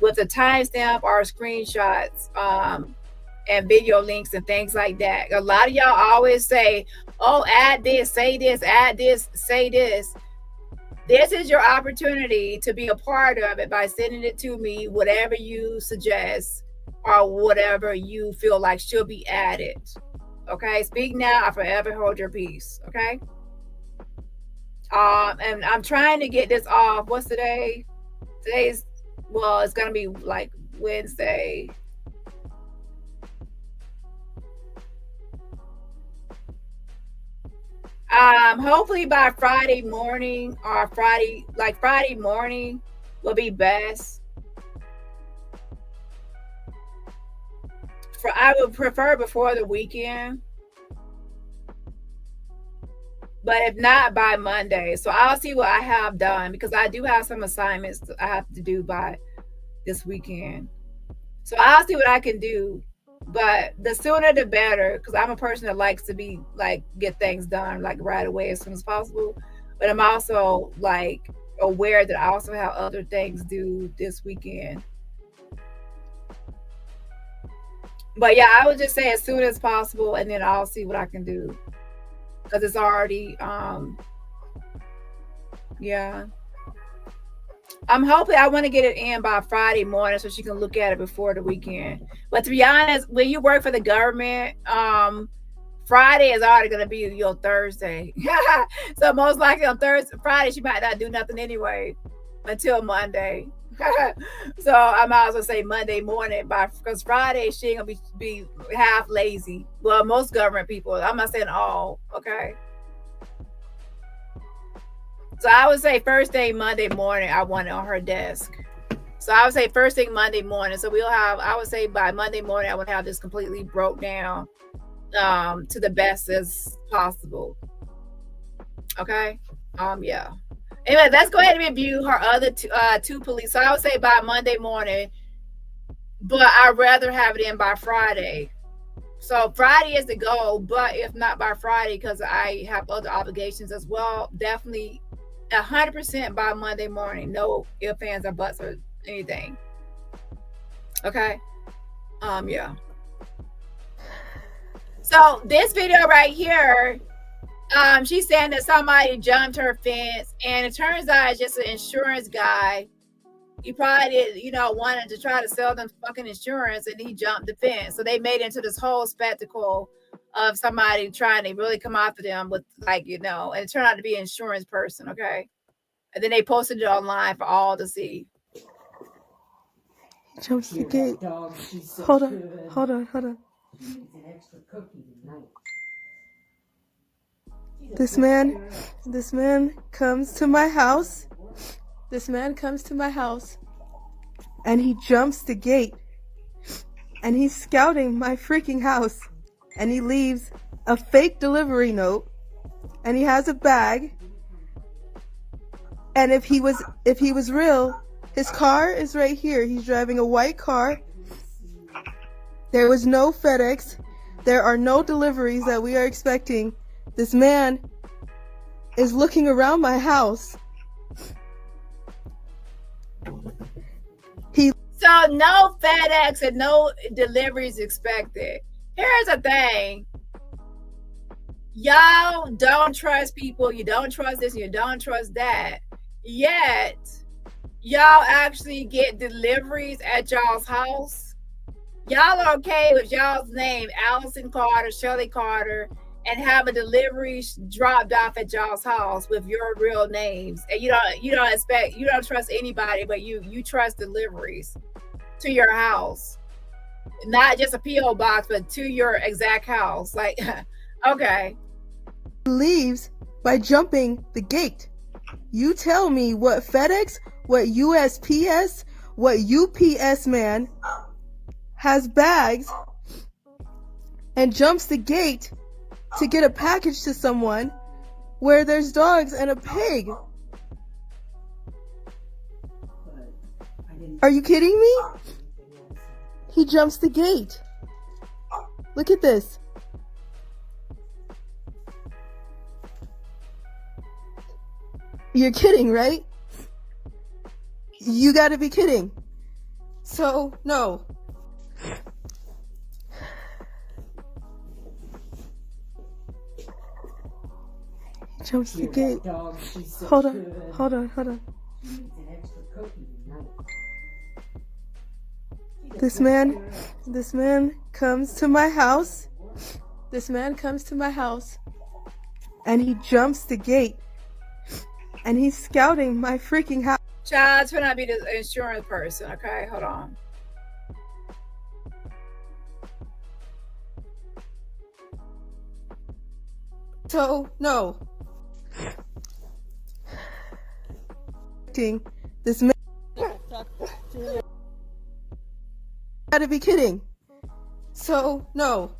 with a timestamp or screenshots, and video links and things like that. A lot of y'all always say, oh, add this, say this, add this, say this. This is your opportunity to be a part of it by sending it to me, whatever you suggest or whatever you feel like should be added. Okay, speak now or forever hold your peace. Okay. And I'm trying to get this off. What's today? Today's, well, it's gonna be like Wednesday. Hopefully by Friday morning or Friday morning will be best. I would prefer before the weekend, but if not, by Monday. So I'll see what I have done, because I do have some assignments I have to do by this weekend. So I'll see what I can do, but the sooner the better, because I'm a person that likes to be like get things done like right away as soon as possible. But I'm also like aware that I also have other things due this weekend. But yeah, I would just say as soon as possible, and then I'll see what I can do, because it's already yeah. I'm hoping, I want to get it in by Friday morning so she can look at it before the weekend. But to be honest, when you work for the government, Friday is already going to be your Thursday. So most likely on Friday, she might not do nothing anyway until Monday. So I might as well say Monday morning, because Friday she ain't gonna be half lazy. Well, most government people, I'm not saying all, okay? So I would say first thing Monday morning, I want it on her desk. So I would say first thing Monday morning. So I would say by Monday morning, I would have this completely broke down to the best as possible. Okay. Yeah. Anyway, let's go ahead and review her other two police. So I would say by Monday morning, but I'd rather have it in by Friday. So Friday is the goal, but if not by Friday, because I have other obligations as well, definitely 100% by Monday morning. No ifs, ands, or buts or anything. Okay. Yeah. So this video right here, she's saying that somebody jumped her fence, and it turns out it's just an insurance guy. He probably did, wanted to try to sell them fucking insurance, and he jumped the fence. So they made it into this whole spectacle of somebody trying to really come after them with, and it turned out to be an insurance person, okay? And then they posted it online for all to see. Jumps the gate. Hold on. This man comes to my house. And he jumps the gate. And he's scouting my freaking house. And he leaves a fake delivery note. And he has a bag. And if he was real, his car is right here. He's driving a white car. There was no FedEx. There are no deliveries that we are expecting. This man is looking around my house. So no FedEx and no deliveries expected. Here's the thing. Y'all don't trust people. You don't trust this. You don't trust that. Yet, y'all actually get deliveries at y'all's house. Y'all are okay with y'all's name, Allison Carter, Shelly Carter, and have a delivery dropped off at y'all's house with your real names, and you don't trust anybody, but you trust deliveries to your house, not just a PO box, but to your exact house. Like, okay. Leaves by jumping the gate. You tell me what FedEx, what USPS, what UPS man has bags and jumps the gate to get a package to someone where there's dogs and a pig. Are you kidding me? He jumps the gate. Look at this. You're kidding, right? You gotta be kidding. So, no. Jumps the gate. Hold on. This man comes to my house. And he jumps the gate. And he's scouting my freaking house. Child, try not to be the insurance person, okay? Hold on. So, no. This man gotta be kidding. So, no.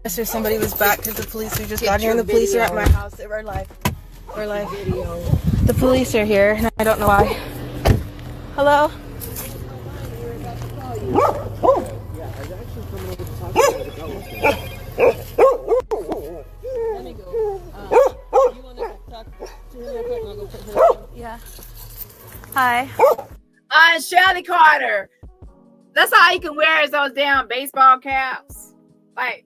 Yesterday somebody was back because the police who just got here, and the police are at my house. We're live. The police are here, and I don't know why. Hello? Yeah. Hi. Shelly Carter. That's all you can wear is those damn baseball caps. Like,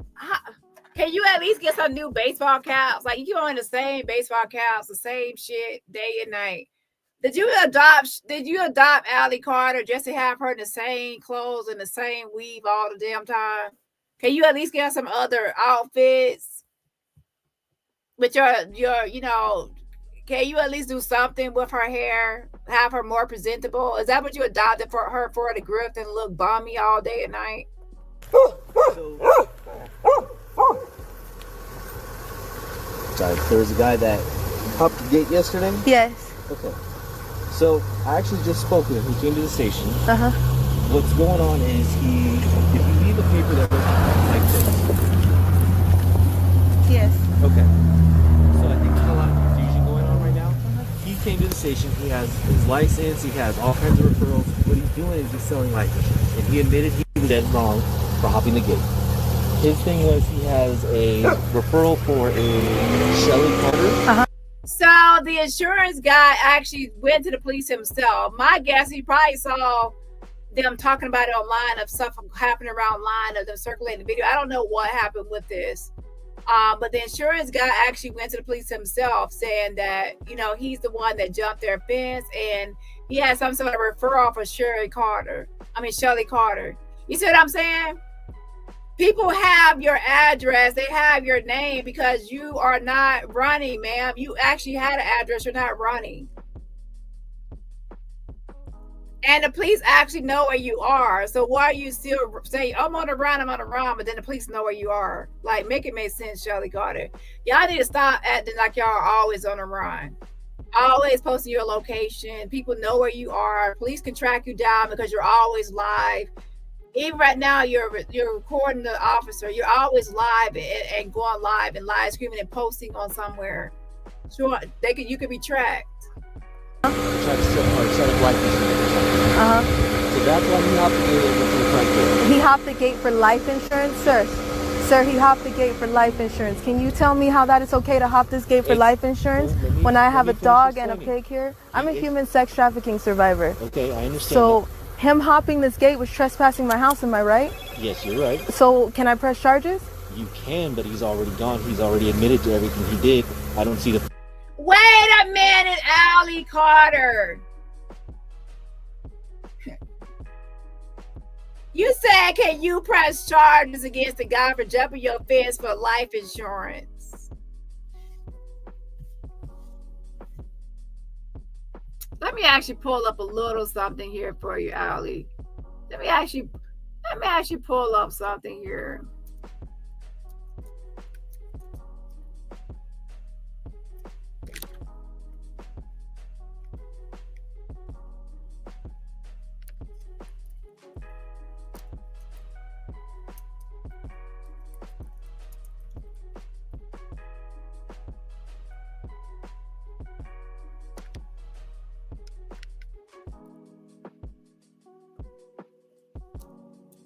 can you at least get some new baseball caps? Like, you keep on the same baseball caps, the same shit day and night. Did you adopt Allie Carter just to have her in the same clothes and the same weave all the damn time? Can you at least get some other outfits with your can you at least do something with her hair? Have her more presentable? Is that what you adopted for her, for the grift and look bummy all day and night? Sorry, there was a guy that hopped the gate yesterday? Yes. Okay. So, I actually just spoke with him. He came to the station. Uh-huh. What's going on is if you leave a paper that looks like this. Yes. Okay. So, I think there's a lot of confusion going on right now. He came to the station. He has his license. He has all kinds of referrals. What he's doing is he's selling life insurance. And he admitted he was dead wrong for hopping the gate. His thing was he has a referral for a Shelly Carter. Uh-huh. So the insurance guy actually went to the police himself. My guess, he probably saw them talking about it online, of stuff happening around line, of them circulating the video. I don't know what happened with this. But the insurance guy actually went to the police himself, saying that, he's the one that jumped their fence, and he had some sort of referral for Shelly Carter. You see what I'm saying? People have your address, they have your name because you are not running, ma'am. You actually had an address, you're not running. And the police actually know where you are. So why are you still saying, I'm on the run, but then the police know where you are? Like, make it make sense, Shelly Carter. Y'all need to stop acting like y'all are always on the run. Always posting your location. People know where you are. Police can track you down because you're always live. Even right now, you're recording the officer. You're always live and going live and live streaming and posting on somewhere. Sure, you could be tracked. Uh-huh. So that's why he hopped the gate and went to the front door. He hopped the gate for life insurance? Sir, he hopped the gate for life insurance. Can you tell me how that is okay to hop this gate for life insurance when I have a dog and a pig here? I'm a human sex trafficking survivor. Okay, I understand. So him hopping this gate was trespassing my house, am I right? Yes, you're right. So can I press charges? You can, but he's already gone. He's already admitted to everything he did. I don't see the... Wait a minute, Allie Carter. You said, can you press charges against the guy for jumping your fence for life insurance? Let me actually pull up a little something here for you, Ali. Let me actually pull up something here.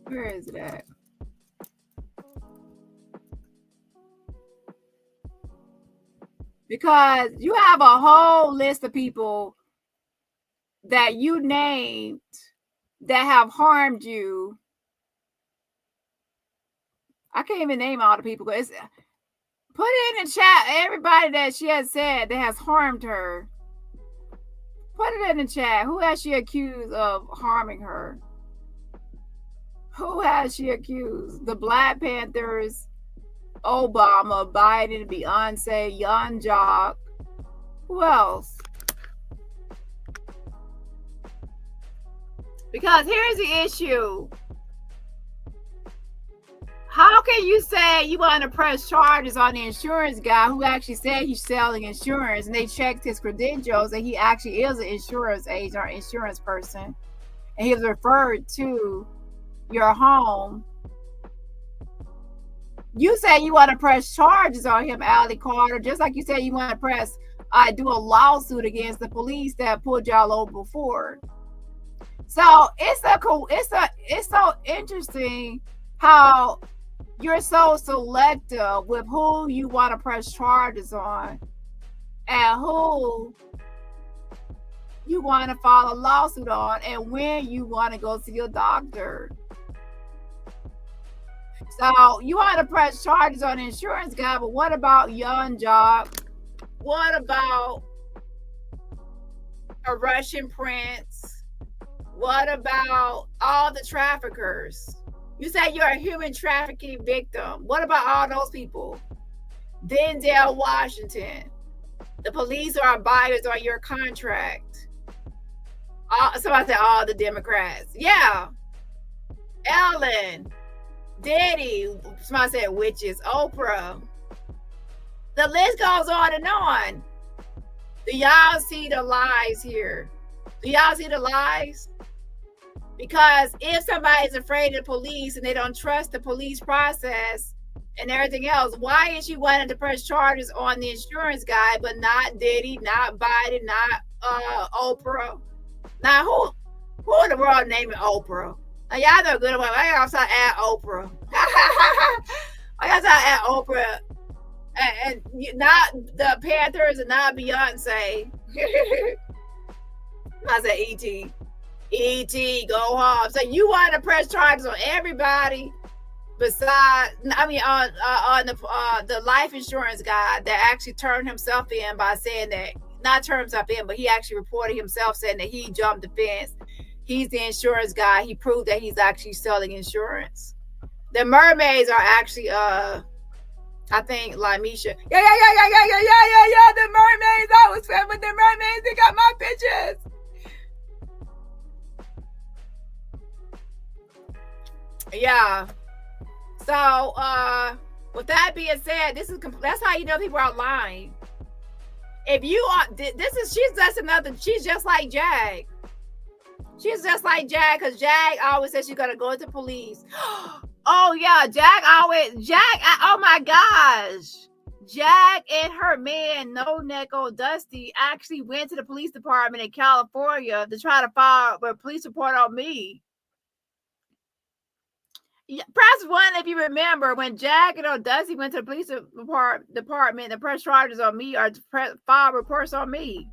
Where is it at? Because you have a whole list of people that you named that have harmed you. I can't even name all the people. Put it in the chat, everybody that she has said that has harmed her. Put it in the chat. Who has she accused of harming her? Who has she accused? The Black Panthers, Obama, Biden, Beyonce, Young Jock. Who else? Because here's the issue. How can you say you want to press charges on the insurance guy who actually said he's selling insurance and they checked his credentials and he actually is an insurance agent or insurance person and he was referred to your home? You say you want to press charges on him, Ali Carter, just like you said you want to do a lawsuit against the police that pulled y'all over before. So it's so interesting how you're so selective with who you want to press charges on and who you want to file a lawsuit on and when you want to go see your doctor. So you want to press charges on the insurance guy, but what about Young Jock? What about a Russian prince? What about all the traffickers? You say you're a human trafficking victim. What about all those people? Denzel Washington. The police are buyers on your contract. Somebody said all the Democrats. Yeah. Ellen. Diddy. Somebody said witches. Oprah. The list goes on and on. Do y'all see the lies here? Do y'all see the lies? Because if somebody is afraid of the police and they don't trust the police process and everything else, why is she wanting to press charges on the insurance guy, but not Diddy, not Biden, not Oprah? Now, who in the world naming Oprah? Now, y'all know good one. I gotta start add Oprah. I gotta start add Oprah, and not the Panthers and not Beyonce. I said E.T. E.T. go home. So you want to press charges on everybody besides, on the life insurance guy that actually turned himself in by saying that, not turned himself in, but he actually reported himself saying that he jumped the fence. He's the insurance guy. He proved that he's actually selling insurance. The mermaids are actually, I think, Lamisha. Yeah. The mermaids. I was filming with the mermaids. They got my pictures. Yeah. So, with that being said, that's how you know people are lying. If you are, she's just like Jag. She's just like Jag, because Jag always says she's gonna go to police. Oh yeah, oh my gosh. Jag and her man, No Neko Dusty, actually went to the police department in California to try to file a police report on me. Press 1 if you remember when Jag and Dusty went to the police department to press charges on me or to file reports on me.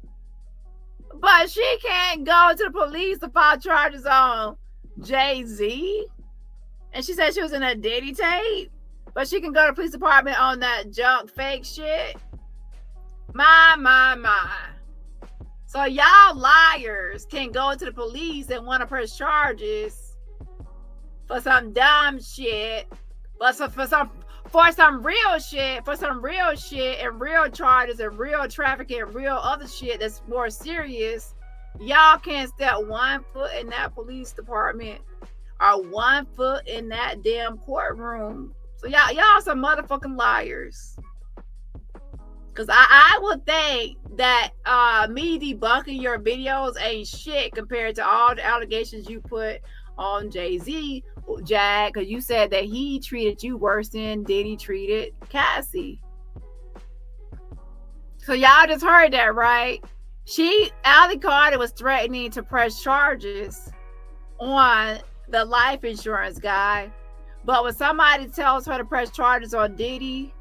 But she can't go to the police to file charges on Jay-Z. And she said she was in a Diddy tape. But she can go to the police department on that junk fake shit. My. So y'all liars can go to the police and want to press charges for some dumb shit, but for some real shit and real charges and real trafficking and real other shit that's more serious, Y'all can't step 1 foot in that police department or 1 foot in that damn courtroom. So y'all some motherfucking liars. Cause I would think that me debunking your videos ain't shit compared to all the allegations you put on Jay-Z, Jag, because you said that he treated you worse than Diddy treated Cassie. So y'all just heard that, right? Allie Carter was threatening to press charges on the life insurance guy. But when somebody tells her to press charges on Diddy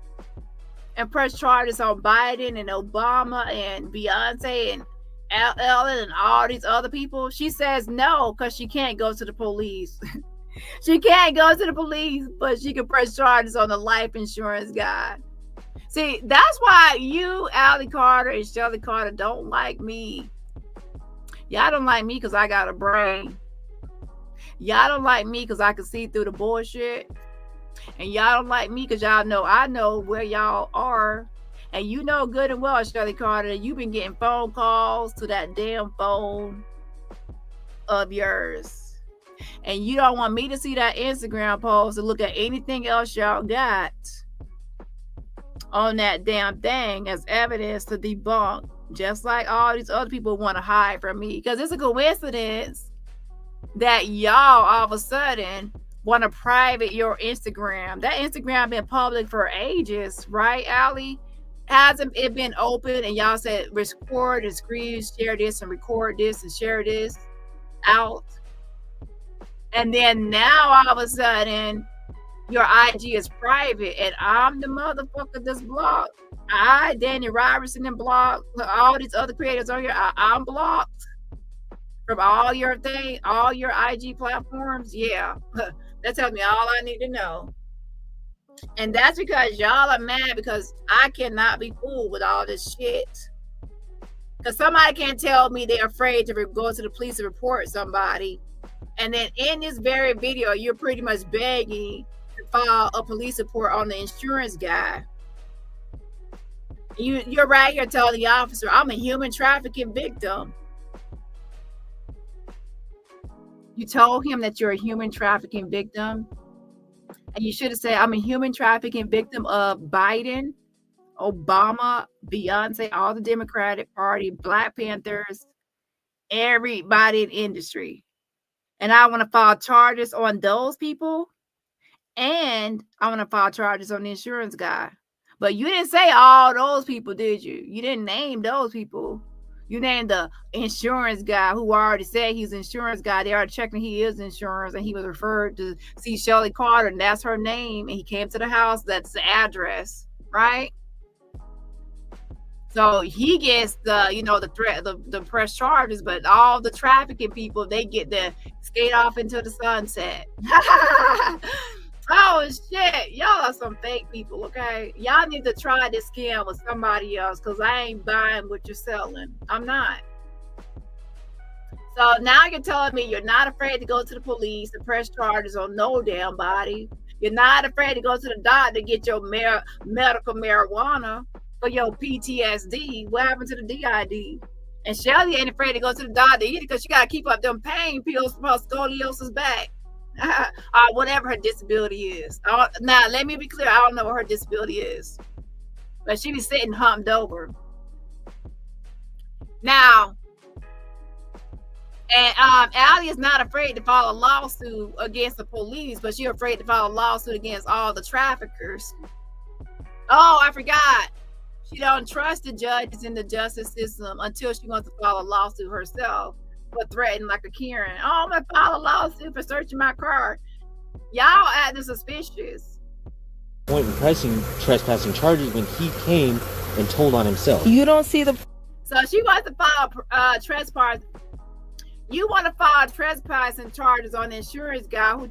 and press charges on Biden and Obama and Beyonce and Ellen and all these other people, she says no, because she can't go to the police. She can't go to the police, but she can press charges on the life insurance guy. See, that's why you, Allie Carter and Shelly Carter, don't like me. Y'all don't like me because I got a brain. Y'all don't like me because I can see through the bullshit. And y'all don't like me because y'all know I know where y'all are. And you know good and well, Shelly Carter, that you've been getting phone calls to that damn phone of yours. And you don't want me to see that Instagram post and look at anything else y'all got on that damn thing as evidence to debunk, just like all these other people want to hide from me. Because it's a coincidence that y'all all of a sudden want to private your Instagram. That Instagram been public for ages, right, Allie? Hasn't it been open? And y'all said record and screen share this and record this and share this out. And then now all of a sudden your IG is private, and I'm the motherfucker that's blocked. DaniRobertson, and blocked. All these other creators on here, I'm blocked from all your IG platforms. Yeah, that tells me all I need to know. And that's because y'all are mad because I cannot be fooled with all this shit. Because somebody can't tell me they're afraid to go to the police and report somebody. And then in this very video, you're pretty much begging to file a police report on the insurance guy. You're right here telling the officer, I'm a human trafficking victim. You told him that you're a human trafficking victim. And you should have said, I'm a human trafficking victim of Biden, Obama, Beyonce, all the Democratic Party, Black Panthers, everybody in industry. And I want to file charges on those people. And I want to file charges on the insurance guy. But you didn't say all those people, did you? You didn't name those people. You named the insurance guy who already said he's an insurance guy. They already checking he is insurance, and he was referred to see Shelly Carter, and that's her name. And he came to the house. That's the address, right? So he gets the press charges, but all the trafficking people, they get to skate off into the sunset. Oh shit, y'all are some fake people, okay? Y'all need to try this scam with somebody else, because I ain't buying what you're selling. I'm not. So now you're telling me you're not afraid to go to the police and press charges on no damn body. You're not afraid to go to the doctor to get your medical marijuana for your PTSD. What happened to the DID? And Shelly ain't afraid to go to the doctor either, because she got to keep up them pain pills from her scoliosis back. Whatever her disability is. Now, let me be clear. I don't know what her disability is. But she be sitting humped over. Now, and Allie is not afraid to file a lawsuit against the police, but she's afraid to file a lawsuit against all the traffickers. Oh, I forgot. She don't trust the judges in the justice system until she wants to file a lawsuit herself, but threatened like a Karen. Oh, I'm gonna file a lawsuit for searching my car. Y'all acting suspicious. Point in pressing trespassing charges when he came and told on himself. You don't see the. So she wants to file trespassing. You want to file trespassing charges on the insurance guy who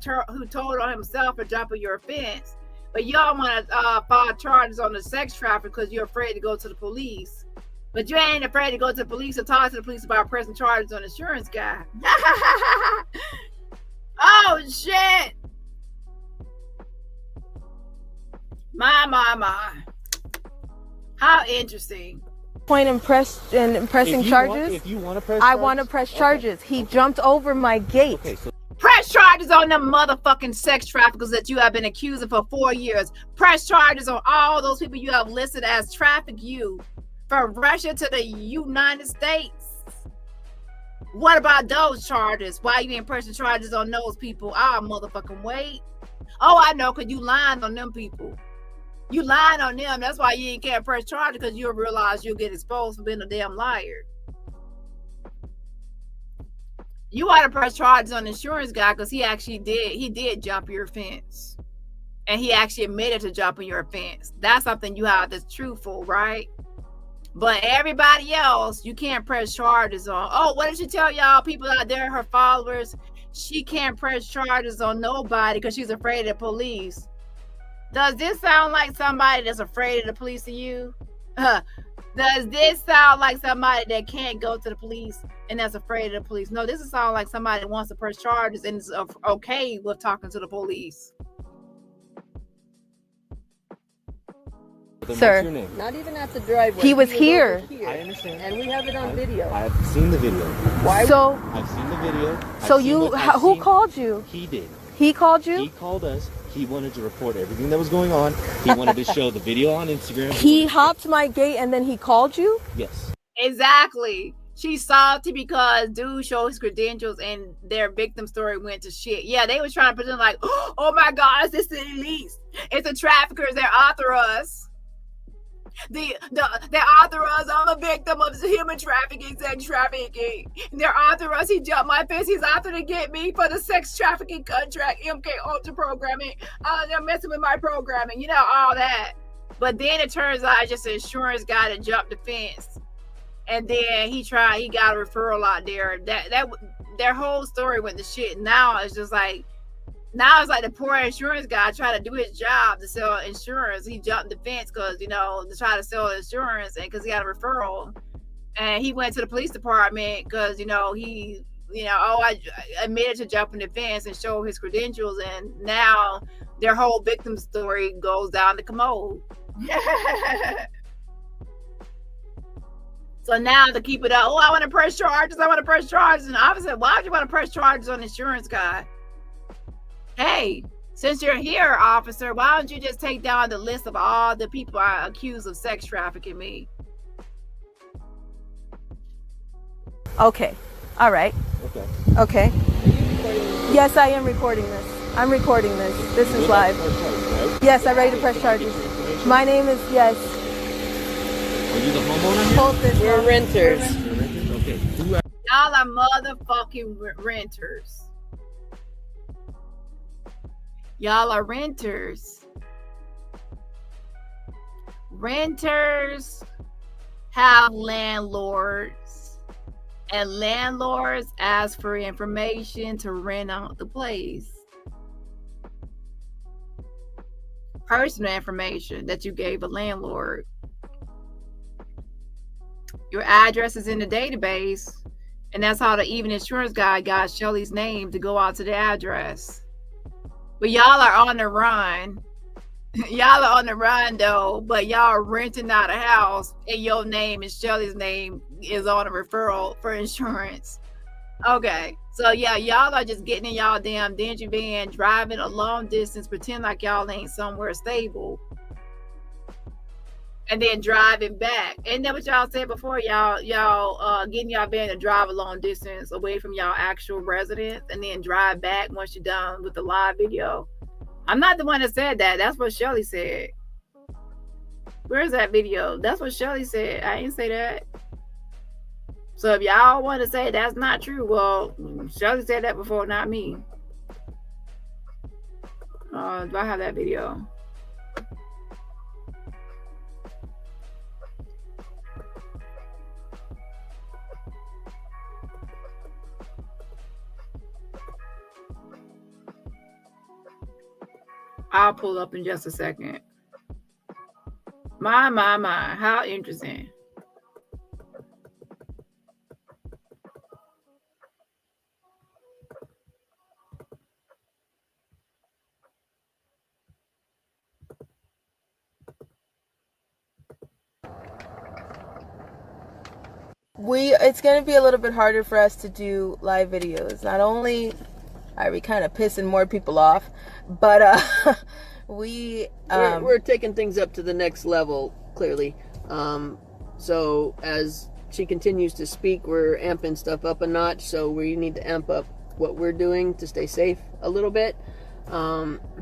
told on himself for jumping your fence, but y'all want to file charges on the sex trafficker because you're afraid to go to the police. But you ain't afraid to go to the police or talk to the police about pressing charges on the insurance guy. Oh, shit. My. How interesting. point in pressing charges. If you want to press I want to press charges. He jumped over my gate. Okay, so Press charges on them motherfucking sex traffickers that you have been accusing for 4 years. Press charges on all those people you have listed as traffic you from Russia to the United States. What about those charges? Why you ain't pressing charges on those people? I'll motherfucking wait. Oh, I know, because you lying on them people. You lying on them. That's why you ain't can't press charges, because you'll realize you'll get exposed for being a damn liar. You ought to press charges on the insurance guy, because he did jump your fence. And he actually admitted to jumping your fence. That's something you have that's truthful, right? But everybody else, you can't press charges on. Oh, what did she tell y'all people out there, her followers? She can't press charges on nobody because she's afraid of the police. Does this sound like somebody that's afraid of the police to you? Does this sound like somebody that can't go to the police and that's afraid of the police? No, this sounds like somebody that wants to press charges and is okay with talking to the police. Sir, not even at the driveway. He was here. I understand. And we have it on video. I've seen the video. Why? So, I've seen the video. so who called you? He did. He called you? He called us. He wanted to report everything that was going on. He wanted to show the video on Instagram. He hopped my gate and then he called you? Yes. Exactly. She's salty because dude showed his credentials and their victim story went to shit. Yeah, they was trying to pretend like, oh my gosh, this is Lease. It's the traffickers. They're after us. They're after us. I'm a victim of human trafficking, sex trafficking. They're after us. He jumped my fence. He's after to get me for the sex trafficking contract, MK Ultra programming. They're messing with my programming, you know, all that. But then it turns out it's just an insurance guy that jumped the fence. And then he got a referral out there. That their whole story went to shit. Now it's like the poor insurance guy trying to do his job to sell insurance. He jumped the fence because, you know, to try to sell insurance and because he got a referral. And he went to the police department because, you know, I admitted to jumping the fence and show his credentials. And now their whole victim story goes down the commode. So now to keep it up, I want to press charges. And the officer said, why would you want to press charges on the insurance guy? Hey, since you're here, officer, why don't you just take down the list of all the people I accused of sex trafficking me? Okay. All right. Okay. Yes, I am recording this. I'm recording this. This is live. Yes, I'm ready to press charges. My name is, yes. Are you the homeowner? Hold this. We're renters. Okay. Y'all are motherfucking renters. Y'all are renters. Renters have landlords, and landlords ask for information to rent out the place. Personal information that you gave a landlord. Your address is in the database, and that's how the even insurance guy got Shelly's name to go out to the address. But y'all are on the run. Y'all are on the run though, but y'all are renting out a house and your name and Shelly's name is on a referral for insurance. Okay, so yeah, y'all are just getting in y'all damn dingy van, driving a long distance, pretend like y'all ain't somewhere stable, and then driving back. Ain't that what y'all said before? Y'all getting y'all van to drive a long distance away from y'all actual residence and then drive back once you're done with the live video. I'm not the one that said that. That's what Shelly said. Where's that video? That's what Shelly said. I didn't say that. So if y'all want to say that's not true, well, Shelly said that before, not me. Do I have that video? I'll pull up in just a second. My, how interesting. it's going to be a little bit harder for us to do live videos. Not only are we kind of pissing more people off, but we're taking things up to the next level, clearly. So as she continues to speak, we're amping stuff up a notch, so we need to amp up what we're doing to stay safe a little bit.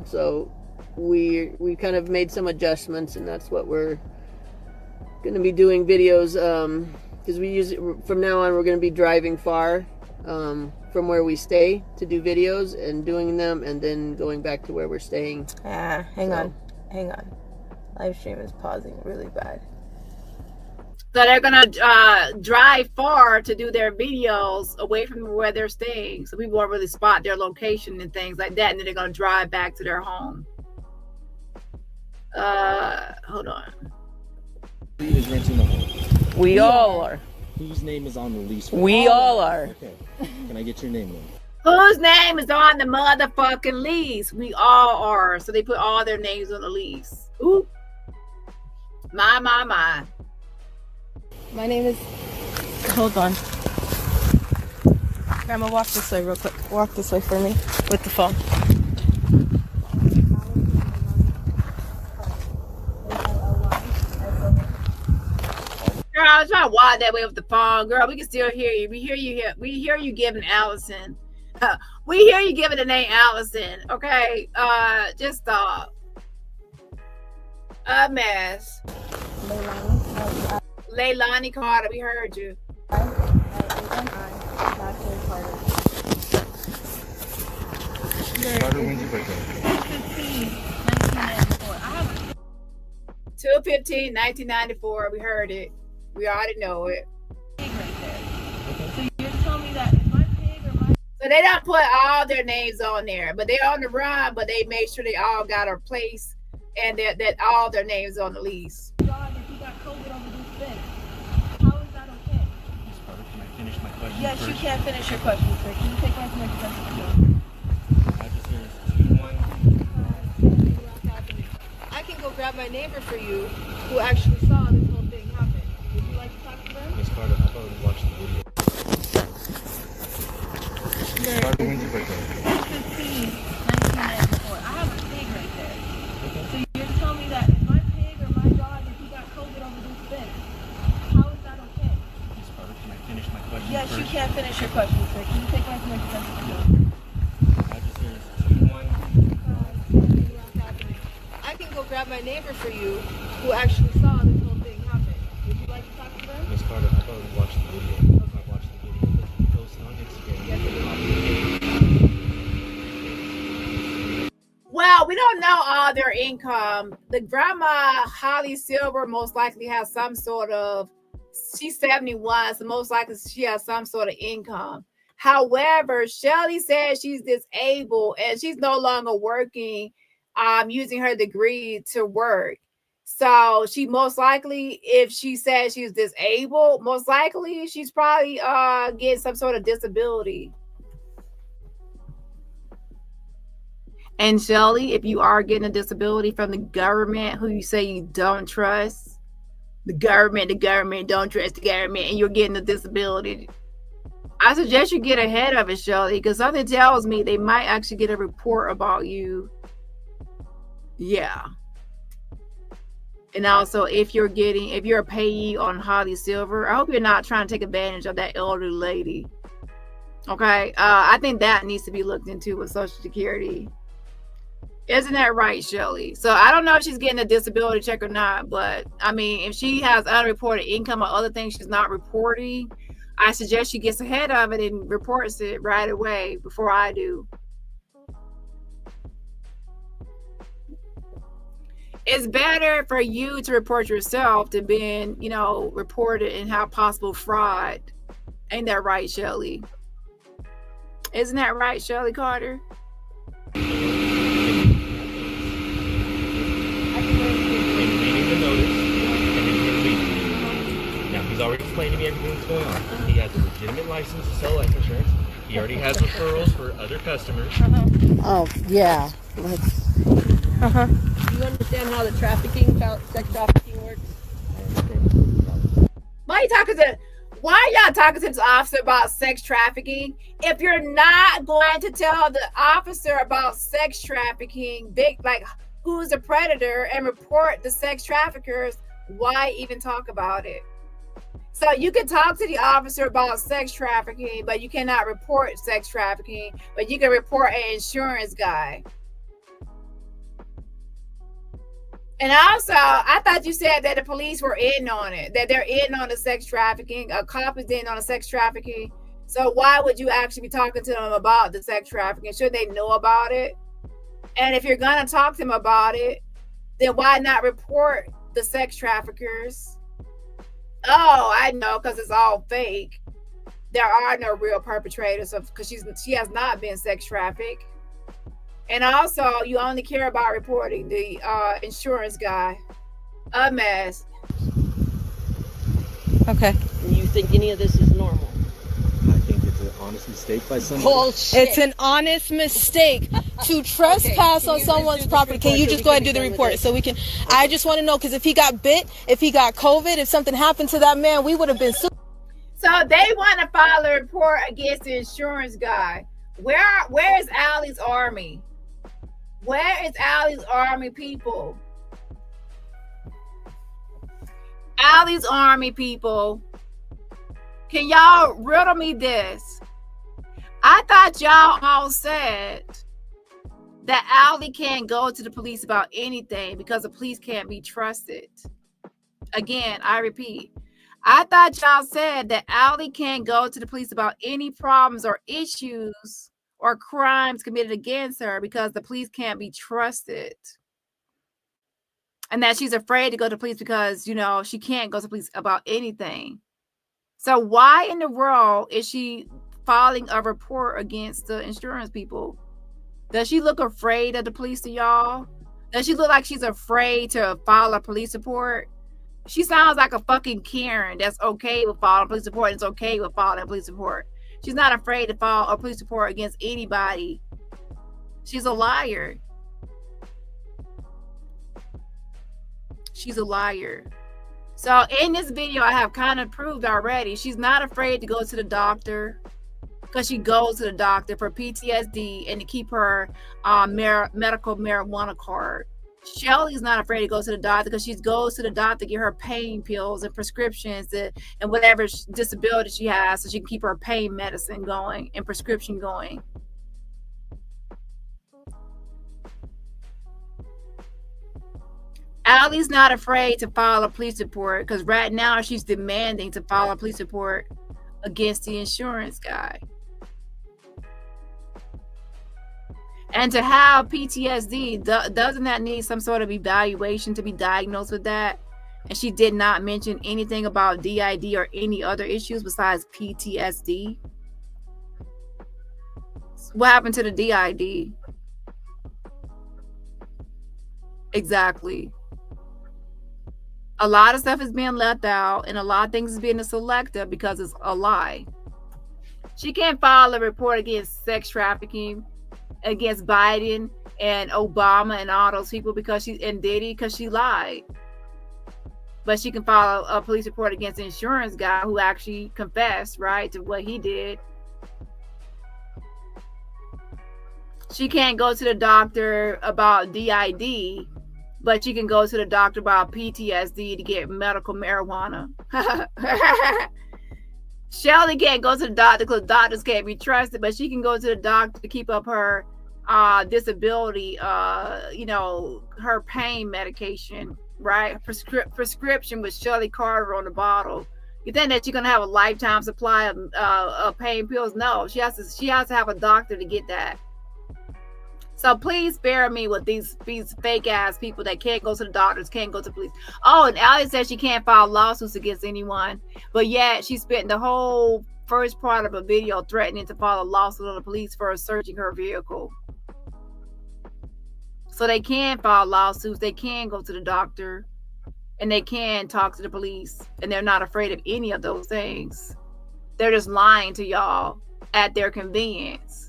So we kind of made some adjustments, and that's what we're going to be doing videos, because we use it from now on. We're going to be driving far from where we stay to do videos and doing them, and then going back to where we're staying. Hang on. Live stream is pausing really bad. So they're gonna drive far to do their videos away from where they're staying, so people won't really spot their location and things like that, and then they're gonna drive back to their home. Hold on. Who is renting the home? We all are. Whose name is on the lease? We all are. Okay. Can I get your name then? Whose name is on the motherfucking lease? We all are. So they put all their names on the lease. Ooh. My. My name is... Hold on. Grandma, walk this way real quick. Walk this way for me with the phone. Girl, I was trying to walk that way with the phone. Girl, we can still hear you. We hear you giving Allison. We hear you giving the name Allison. Okay? Just stop. A mess. Leilani Carter, we heard you. 2/15/1994. We heard it. We already know it. So you're telling me that my pig or my... So they don't put all their names on there, but they're on the run, but they made sure they all got a place and that all their names on the lease. God, if you got COVID over this thing, how is that okay? Can I finish my question? Yes, you can finish your question, sir. Can you take my question? I can go grab my neighbor for you who actually saw this whole thing happen. Would you like to talk to them? Miss Carter, I thought we watched the video. Miss Carter, when's your birthday? 15/1994. I have a pig right there. Okay. So you're telling me that if my pig or my dog, if he got COVID over this thing, how is that okay? Miss Carter, can I finish my question? Yes, you can finish your question, sir. Can you take my question? I can go grab my neighbor for you who actually saw this whole thing happen. Would you like to talk to them? Miss Carter, I thought we watched the video. I watched the video, but you posted on Instagram. Yes, well, we don't know all their income. The grandma, Holly Silver, most likely has some sort of, she's 71, so most likely she has some sort of income. However, Shelly says she's disabled and she's no longer working, using her degree to work. So she most likely, if she says she's disabled, most likely she's probably getting some sort of disability. And Shelly, if you are getting a disability from the government, who you say you don't trust, the government, don't trust the government, and you're getting a disability, I suggest you get ahead of it, Shelly, because something tells me they might actually get a report about you. Yeah. And also, if you're a payee on Holly Silver, I hope you're not trying to take advantage of that elderly lady. Okay? I think that needs to be looked into with Social Security. Isn't that right, Shelly? So I don't know if she's getting a disability check or not, but I mean, if she has unreported income or other things she's not reporting, I suggest she gets ahead of it and reports it right away before I do. It's better for you to report yourself than being, reported and have possible fraud. Ain't that right, Shelly? Isn't that right, Shelly Carter? Now, he's already explained to me everything that's going on. He has a legitimate license to sell life insurance. He already has referrals for other customers. Oh, yeah. Do you understand how the sex trafficking works? Why are you talking to... why are y'all talking to this officer about sex trafficking? If you're not going to tell the officer about sex trafficking, like who's a predator, and report the sex traffickers, why even talk about it? So you can talk to the officer about sex trafficking, but you cannot report sex trafficking, but you can report an insurance guy. And also, I thought you said that the police were in on it, that they're in on the sex trafficking. A cop is in on the sex trafficking. So why would you actually be talking to them about the sex trafficking? Should they know about it? And if you're going to talk to them about it, then why not report the sex traffickers? Oh, I know, because it's all fake. There are no real perpetrators because she has not been sex trafficked. And also, you only care about reporting the insurance guy. A mess. Okay. And you think any of this is normal? I think it's an honest mistake by somebody. Bullshit. It's an honest mistake to trespass on someone's property. Can you just go ahead and do the report so we can? I just want to know, because if he got bit, if he got COVID, if something happened to that man, we would have been sued. So they want to file a report against the insurance guy. Where is Allie's army? Where is Allie's army, people? Allie's army, people. Can y'all riddle me this? I thought y'all all said that Allie can't go to the police about anything because the police can't be trusted. Again, I repeat. I thought y'all said that Allie can't go to the police about any problems or issues or crimes committed against her because the police can't be trusted. And that she's afraid to go to police because, you know, she can't go to police about anything. So why in the world is she filing a report against the insurance people? Does she look afraid of the police to y'all? Does she look like she's afraid to file a police report? She sounds like a fucking Karen that's okay with filing a police report and it's okay with filing a police report. She's not afraid to file a police report against anybody. She's a liar. She's a liar. So in this video, I have kind of proved already, she's not afraid to go to the doctor because she goes to the doctor for PTSD and to keep her medical marijuana card. Shelly's not afraid to go to the doctor because she goes to the doctor to get her pain pills and prescriptions and whatever disability she has so she can keep her pain medicine going and prescription going. Allie's not afraid to file a police report because right now she's demanding to file a police report against the insurance guy. And to have PTSD, doesn't that need some sort of evaluation to be diagnosed with that? And she did not mention anything about DID or any other issues besides PTSD. What happened to the DID? Exactly. A lot of stuff is being left out and a lot of things is being selective because it's a lie. She can't file a report against sex trafficking, against Biden and Obama and all those people because and Diddy because she lied. But she can file a police report against the insurance guy who actually confessed, right, to what he did. She can't go to the doctor about DID, but she can go to the doctor about PTSD to get medical marijuana. Shelly can't go to the doctor because doctors can't be trusted, but she can go to the doctor to keep up her disability, you know, her pain medication, right? Prescription with Shelly Carter on the bottle. You think that you're gonna have a lifetime supply of pain pills? No, she has to have a doctor to get that. So please spare me with these fake ass people that can't go to the doctors, can't go to police. Oh, and Allie said she can't file lawsuits against anyone, but yet she spent the whole first part of a video threatening to file a lawsuit on the police for searching her vehicle. So they can file lawsuits, they can go to the doctor, and they can talk to the police, and they're not afraid of any of those things. They're just lying to y'all at their convenience.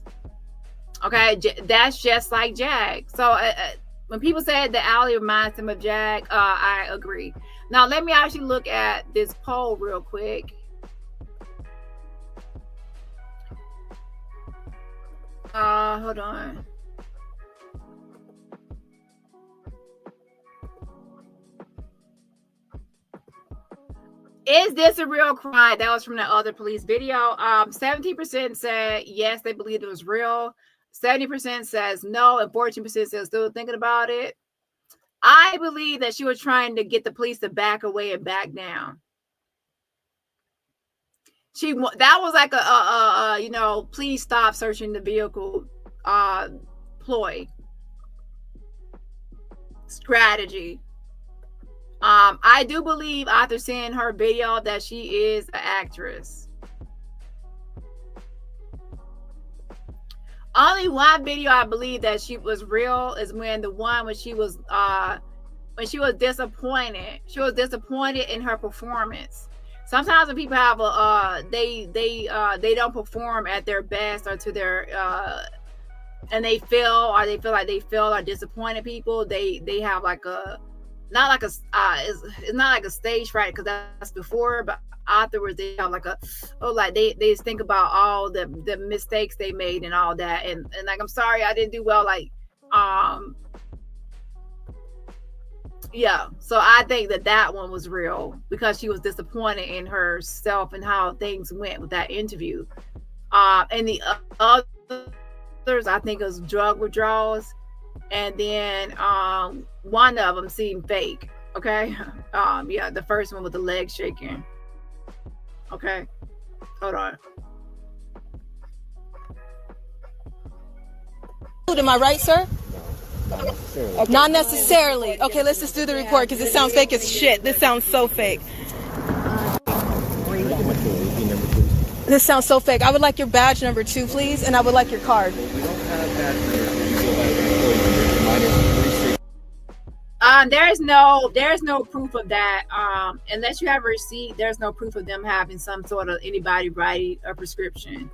Okay, that's just like Jag. So when people said that Allie reminds him of Jag, I agree. Now let me actually look at this poll real quick. Hold on. Is this a real crime? That was from the other police video. 17% said yes, they believed it was real. 70% says no, and 14% says still thinking about it. I believe that she was trying to get the police to back away and back down. That was like a please stop searching the vehicle ploy strategy. I do believe after seeing her video that she is an actress. Only one video I believe that she was real is when she was disappointed. She was disappointed in her performance. Sometimes when people have they don't perform at their best or to their and they feel like they failed or disappointed people, they have like a it's not like a stage fright, because that's before, but afterwards they have like they just think about all the mistakes they made and all that, and like, I'm sorry I didn't do well, yeah. So I think that one was real because she was disappointed in herself and how things went with that interview. And the others, I think it was drug withdrawals, and then one of them seemed fake. Okay. Yeah, the first one with the leg shaking. Okay, hold on. Am I right, sir? Not necessarily. Okay, let's just do the report because it sounds fake as shit. This sounds so fake. This sounds so fake. I would like your badge number 2, please, and I would like your card. There's no proof of that. Unless you have a receipt, there's no proof of them having some sort of anybody writing a prescription.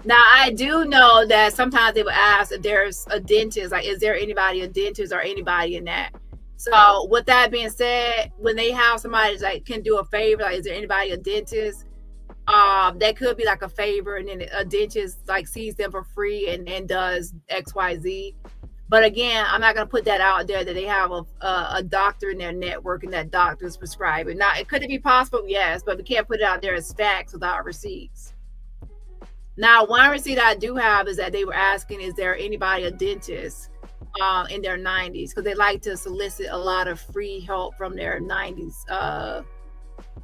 Now, I do know that sometimes they will ask if there's a dentist, like, is there anybody, a dentist or anybody in that? So with that being said, when they have somebody like can do a favor, like, is there anybody, a dentist? That could be like a favor, and then a dentist like sees them for free and does XYZ. But again, I'm not going to put that out there that they have a doctor in their network and that doctor is prescribing. Now, could it be possible? Yes, but we can't put it out there as facts without receipts. Now, one receipt I do have is that they were asking, is there anybody, a dentist, in their 90s? Because they like to solicit a lot of free help from their 90s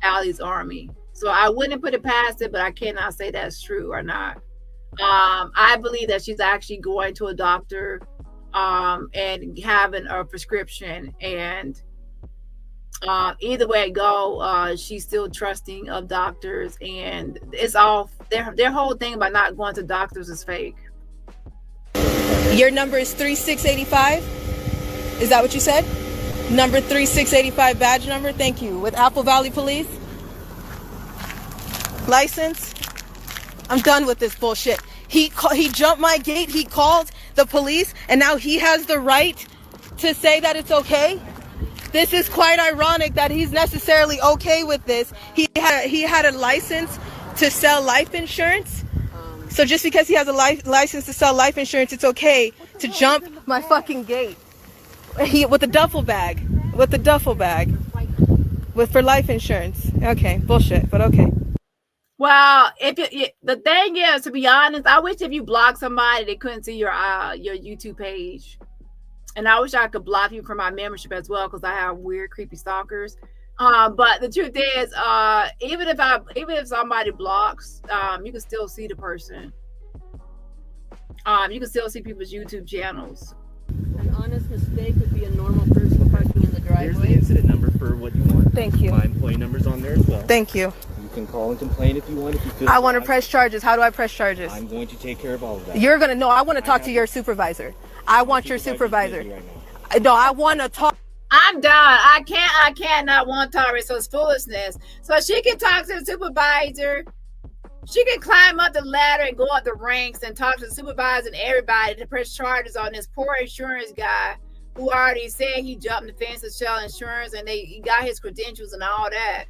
Allie's Army. So I wouldn't put it past it, but I cannot say that's true or not. I believe that she's actually going to a doctor and having a prescription, and either way it go, she's still trusting of doctors, and it's all their whole thing about not going to doctors is fake. Your number is 3685. Is that what you said? Number 3685 badge number. Thank you. With Apple Valley Police. License. I'm done with this bullshit. He jumped my gate. He called the police, and now he has the right to say that it's okay. This is quite ironic that he's necessarily okay with this. He had a license to sell life insurance. So just because he has a license to sell life insurance, it's okay to jump my fucking gate. With a duffel bag. For life insurance. Okay, bullshit, but okay. Well, the thing is, to be honest, I wish if you block somebody, they couldn't see your YouTube page. And I wish I could block you from my membership as well, because I have weird, creepy stalkers. But the truth is, even if somebody blocks, you can still see the person. You can still see people's YouTube channels. An honest mistake would be a normal person parking in the driveway. Here's the incident number for what you want. Thank you. My employee number's on there as well. Thank you. You can call and complain if you want. If you feel I want to press charges. How do I press charges? I'm going to take care of all of that. You're gonna know. I want to talk to your supervisor. I want your supervisor. Right, no, I want to talk. I'm done. I cannot want tolerate so it's foolishness. So she can talk to the supervisor. She can climb up the ladder and go up the ranks and talk to the supervisor and everybody to press charges on this poor insurance guy who already said he jumped the fence to sell insurance, and he got his credentials and all that.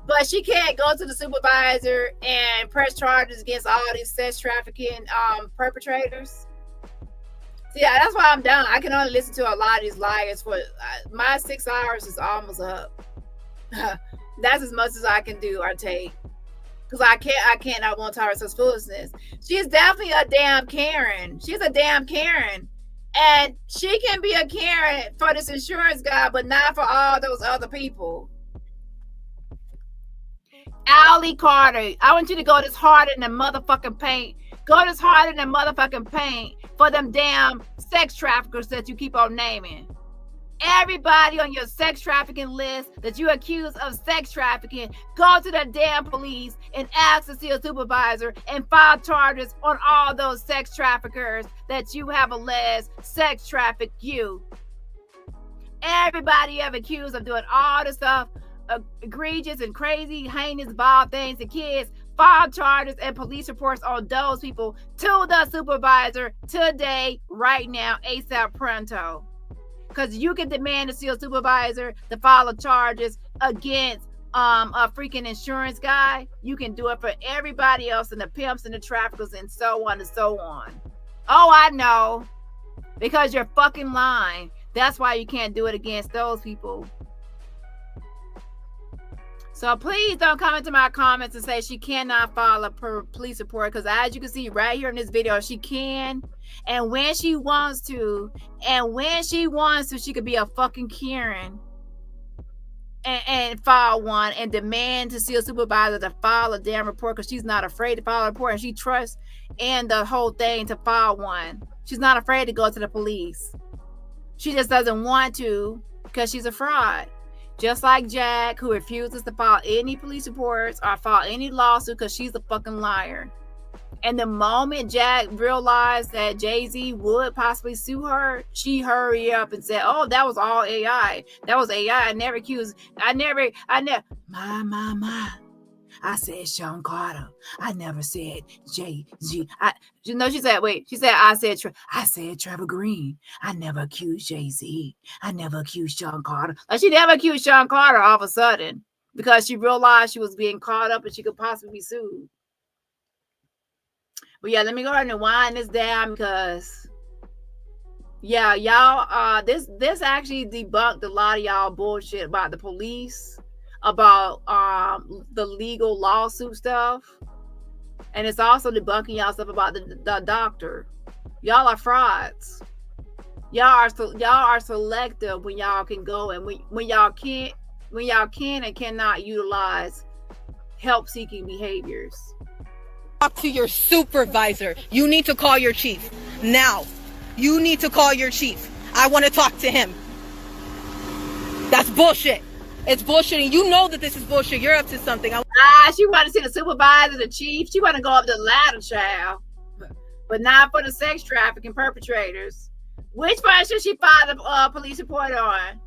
But she can't go to the supervisor and press charges against all these sex trafficking perpetrators. So yeah, that's why I'm done. I can only listen to a lot of these liars for my 6 hours is almost up. That's as much as I can do or take. Because I can't not want to tolerate such foolishness. She's definitely a damn Karen. She's a damn Karen. And she can be a Karen for this insurance guy, but not for all those other people. Allie Carter, I want you to go this hard in the motherfucking paint. Go this hard in the motherfucking paint for them damn sex traffickers that you keep on naming. Everybody on your sex trafficking list that you accuse of sex trafficking, go to the damn police and ask to see a supervisor and file charges on all those sex traffickers that you have alleged sex traffic you. Everybody you have accused of doing all the stuff, egregious and crazy, heinous, vile things to kids, file charges and police reports on those people to the supervisor today, right now, ASAP pronto. Because you can demand to see a supervisor to file charges against a freaking insurance guy. You can do it for everybody else and the pimps and the traffickers and so on and so on. Oh, I know. Because you're fucking lying. That's why you can't do it against those people. So please don't come into my comments and say she cannot file a police report, because as you can see right here in this video, she can. And when she wants to, she could be a fucking Karen and file one and demand to see a supervisor to file a damn report, because she's not afraid to file a report and she trusts in the whole thing to file one. She's not afraid to go to the police. She just doesn't want to because she's a fraud. Just like Jack, who refuses to file any police reports or file any lawsuit because she's a fucking liar. And the moment Jack realized that Jay-Z would possibly sue her, she hurried up and said, oh, that was all AI. That was AI. I never accused. I never. I said Sean Carter. I never said Jay-Z. She said, I said Trevor Green. I never accused Jay-Z. I never accused Sean Carter. Like, she never accused Sean Carter all of a sudden because she realized she was being caught up and she could possibly be sued. But yeah, let me go ahead and wind this down because, yeah, y'all, this actually debunked a lot of y'all bullshit about the police, about the legal lawsuit stuff, and it's also debunking y'all stuff about the doctor. Y'all are frauds. Y'all are selective when y'all can go and when y'all can and cannot utilize help-seeking behaviors. Talk to your supervisor. You need to call your chief now. You need to call your chief. I want to talk to him. That's bullshit. It's bullshit, and you know that this is bullshit. You're up to something. She want to see the supervisor, the chief. She want to go up the ladder, child, but not for the sex trafficking perpetrators. Which one should she file the police report on?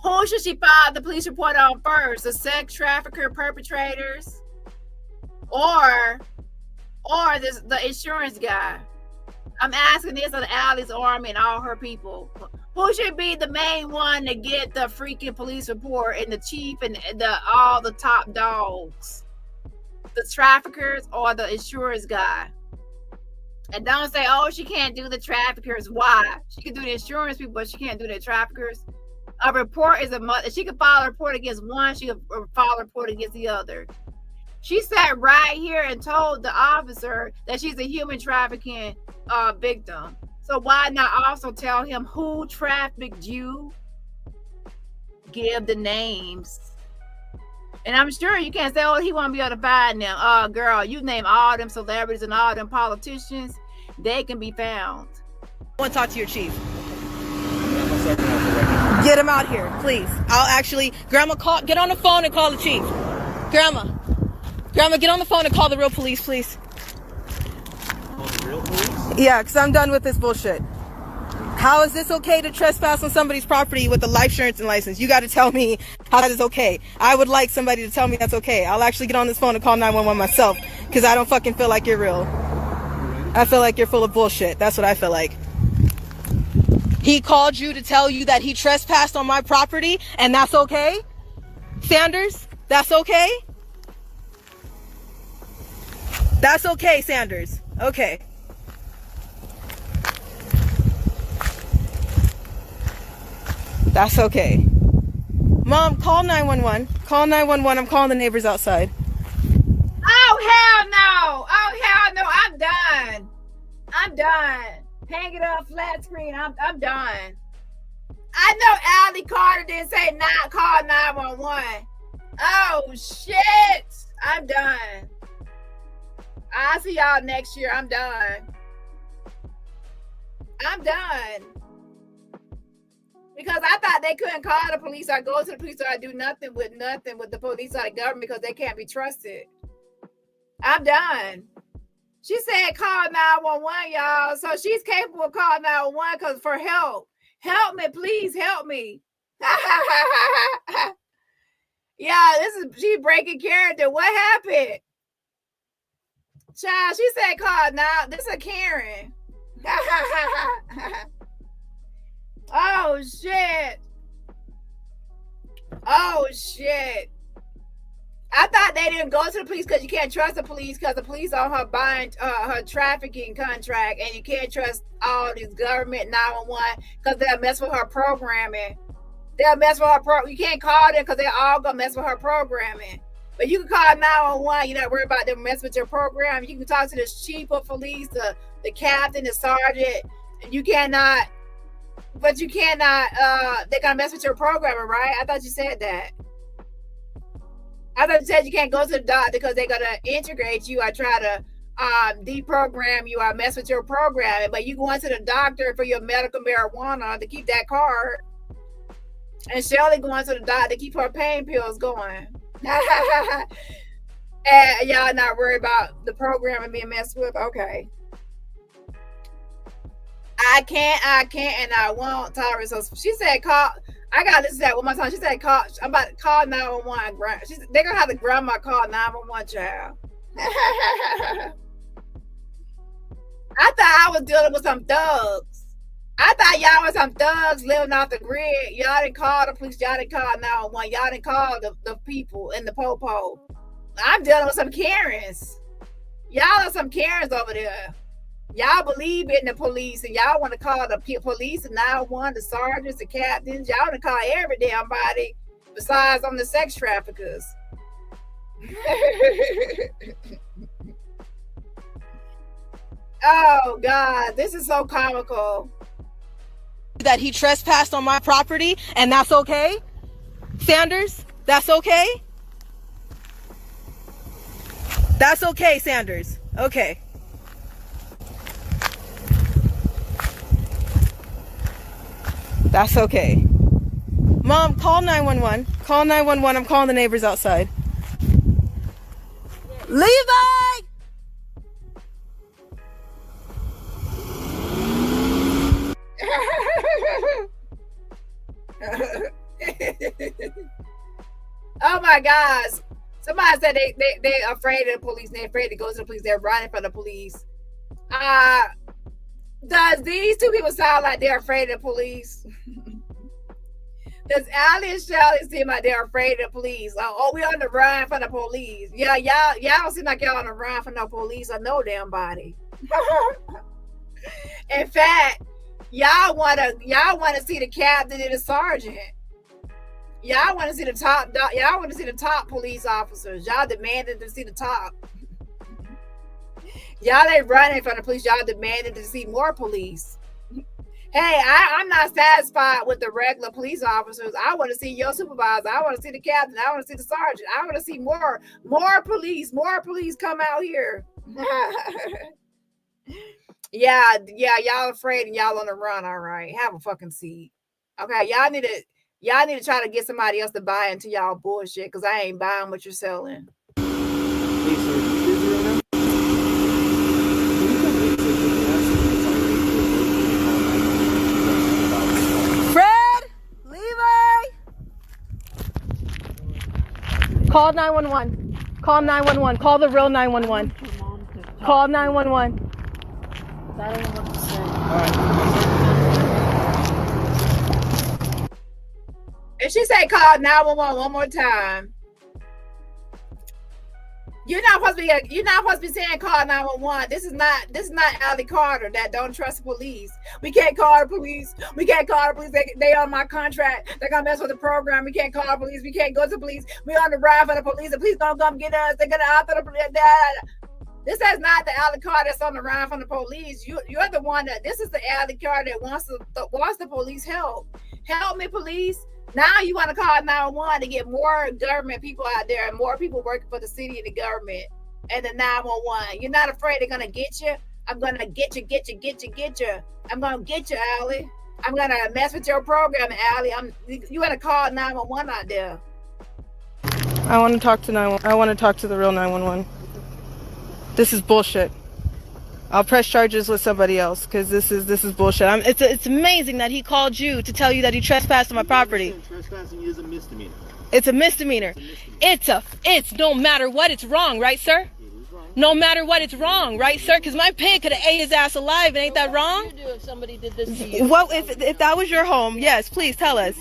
Who should she file the police report on first? The sex trafficker perpetrators, or the insurance guy? I'm asking this of Allie's army and all her people. Who should be the main one to get the freaking police report, and the chief and all the top dogs? The traffickers or the insurance guy? And don't say, oh, she can't do the traffickers. Why? She can do the insurance people, but she can't do the traffickers. A report is she can file a report against one, she can file a report against the other. She sat right here and told the officer that she's a human trafficking victim. So why not also tell him who trafficked you? Give the names. And I'm sure you can't say, oh, he won't be able to find them. Girl, you name all them celebrities and all them politicians, they can be found. I want to talk to your chief. Get him out here, please. I'll actually, Grandma, get on the phone and call the chief. Grandma, get on the phone and call the real police, please. Real police? Yeah, because I'm done with this bullshit. How is this okay to trespass on somebody's property with a life insurance and license? You got to tell me how that is okay. I would like somebody to tell me that's okay. I'll actually get on this phone and call 911 myself, because I don't fucking feel like you're real. I feel like you're full of bullshit. That's what I feel like. He called you to tell you that he trespassed on my property, and that's okay? Sanders, that's okay? That's okay, Sanders. Okay. That's okay. Mom, call 911. Call 911. I'm calling the neighbors outside. Oh, hell no. Oh, hell no. I'm done. I'm done. Hang it up, flat screen. I'm done. I know Allie Carter didn't say not call 911. Oh, shit. I'm done. I'll see y'all next year. I'm done. I'm done. Because I thought they couldn't call the police or go to the police or do nothing with the police or the government because they can't be trusted. I'm done. She said call 911, y'all. So she's capable of calling 911 because for help. Help me, please help me. Yeah, she breaking character. What happened? Child, she said call now. This is a Karen. Oh shit. Oh shit. I thought they didn't go to the police because you can't trust the police because the police on her buying her trafficking contract, and you can't trust all these government 911 because they'll mess with her programming. They'll mess with her you can't call them because they're all gonna mess with her programming. But you can call 911. You're not worried about them messing with your program. You can talk to the chief of police, the captain, the sergeant. You cannot, but you cannot. They're gonna mess with your programming, right? I thought you said that. I thought you said you can't go to the doctor because they're gonna integrate you or try to deprogram you or mess with your programming. But you going to the doctor for your medical marijuana to keep that card, and Shelly going to the doctor to keep her pain pills going. And y'all not worried about the programming being messed with? Okay. I can't, and I won't tolerate. So she said, call. I got to listen to that one more time. She said, call. I'm about to call 911. They're going to have to grandma call 911, child. I thought I was dealing with some thugs. I thought y'all was some thugs living off the grid. Y'all didn't call the police. Y'all didn't call 911. Y'all didn't call the people in the po-po. I'm dealing with some Karens. Y'all are some Karens over there. Y'all believe in the police and y'all want to call the police and 911, the sergeants, the captains. Y'all want to call every damn body besides on the sex traffickers. Oh, God. This is so comical. That he trespassed on my property, and that's okay? Sanders, that's okay? That's okay, Sanders. Okay. That's okay. Mom, call 911. Call 911. I'm calling the neighbors outside. Levi! Oh my gosh. Somebody said they're afraid of the police. They're afraid to go to the police. They're running from the police. Does these two people sound like they're afraid of the police? Does Allie and Shelly seem like they're afraid of the police? Oh, we on the run from the police. Yeah, y'all don't seem like y'all on the run from no police or no damn body. In fact, y'all wanna see the captain and the sergeant. Y'all want to see the top. Y'all want to see the top police officers. Y'all demanded to see the top. Y'all ain't running from the police. Y'all demanded to see more police. Hey, I'm not satisfied with the regular police officers. I want to see your supervisor. I want to see the captain. I want to see the sergeant. I want to see more police. More police come out here. Yeah, y'all afraid and y'all on the run. All right, have a fucking seat. Okay, y'all need to try to get somebody else to buy into y'all bullshit because I ain't buying what you're selling. Fred, Levi, call 911. Call 911. Call the real 911. Call 911. I don't know what to say. If she say call 911 one more time, you're not supposed to be saying call 911. This is not Allie Carter that don't trust the police. We can't call the police. We can't call the police. They on my contract. They're gonna mess with the program. We can't call the police. We can't go to the police. We on the ride for the police. The police gonna come get us. They're gonna after the police. This is not the Allie Carter that's on the ride from the police. You're the one that this is the Allie Carter that wants the police help. Help me, police. Now you want to call 911 to get more government people out there and more people working for the city and the government and the 911. You're not afraid they're gonna get you. I'm gonna get you. I'm gonna get you, Allie. I'm gonna mess with your program, Allie. You want to call 911 out there. I want to talk to 911. I want to talk to the real 911. This is bullshit. I'll press charges with somebody else because this is bullshit. It's amazing that he called you to tell you that he trespassed on my property. Trespassing is a misdemeanor. It's a misdemeanor. It's no matter what, it's wrong, right, sir? It is wrong. No matter what, it's wrong, right, sir? Because my pig could have ate his ass alive, and ain't that wrong? What would you do if somebody did this to you? Well, if that was your home, yes, please tell us.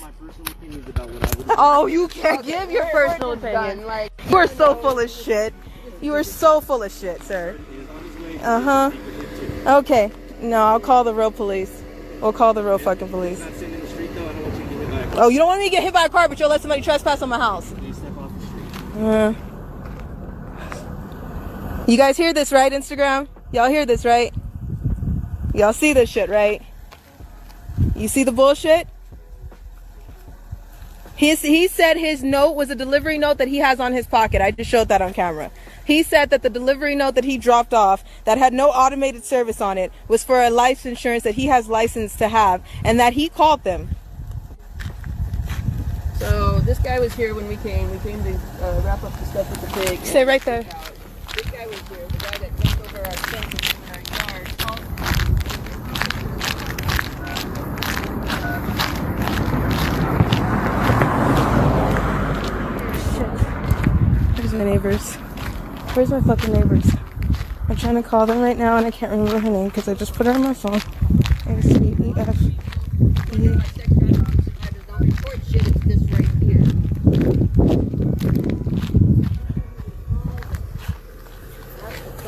Oh, you can't give your personal opinion. You are so full of shit. You are so full of shit, sir. Okay. No, I'll call the real police. We'll call the real fucking police. Oh, you don't want me to get hit by a car, but you'll let somebody trespass on my house. You guys hear this, right, Instagram? Y'all hear this, right? Y'all see this shit, right? You see the bullshit? He said his note was a delivery note that he has on his pocket. I just showed that on camera. He said that the delivery note that he dropped off that had no automated service on it was for a life insurance that he has license to have and that he called them. So this guy was here when we came. We came to wrap up the stuff with the pig. Stay right there. This guy was here, the guy that jumped over our fence in our yard. Where's my neighbors? Where's my fucking neighbors? I'm trying to call them right now and I can't remember her name because I just put her on my phone. A-C-E-F-E. Don't report shit, it's this right here.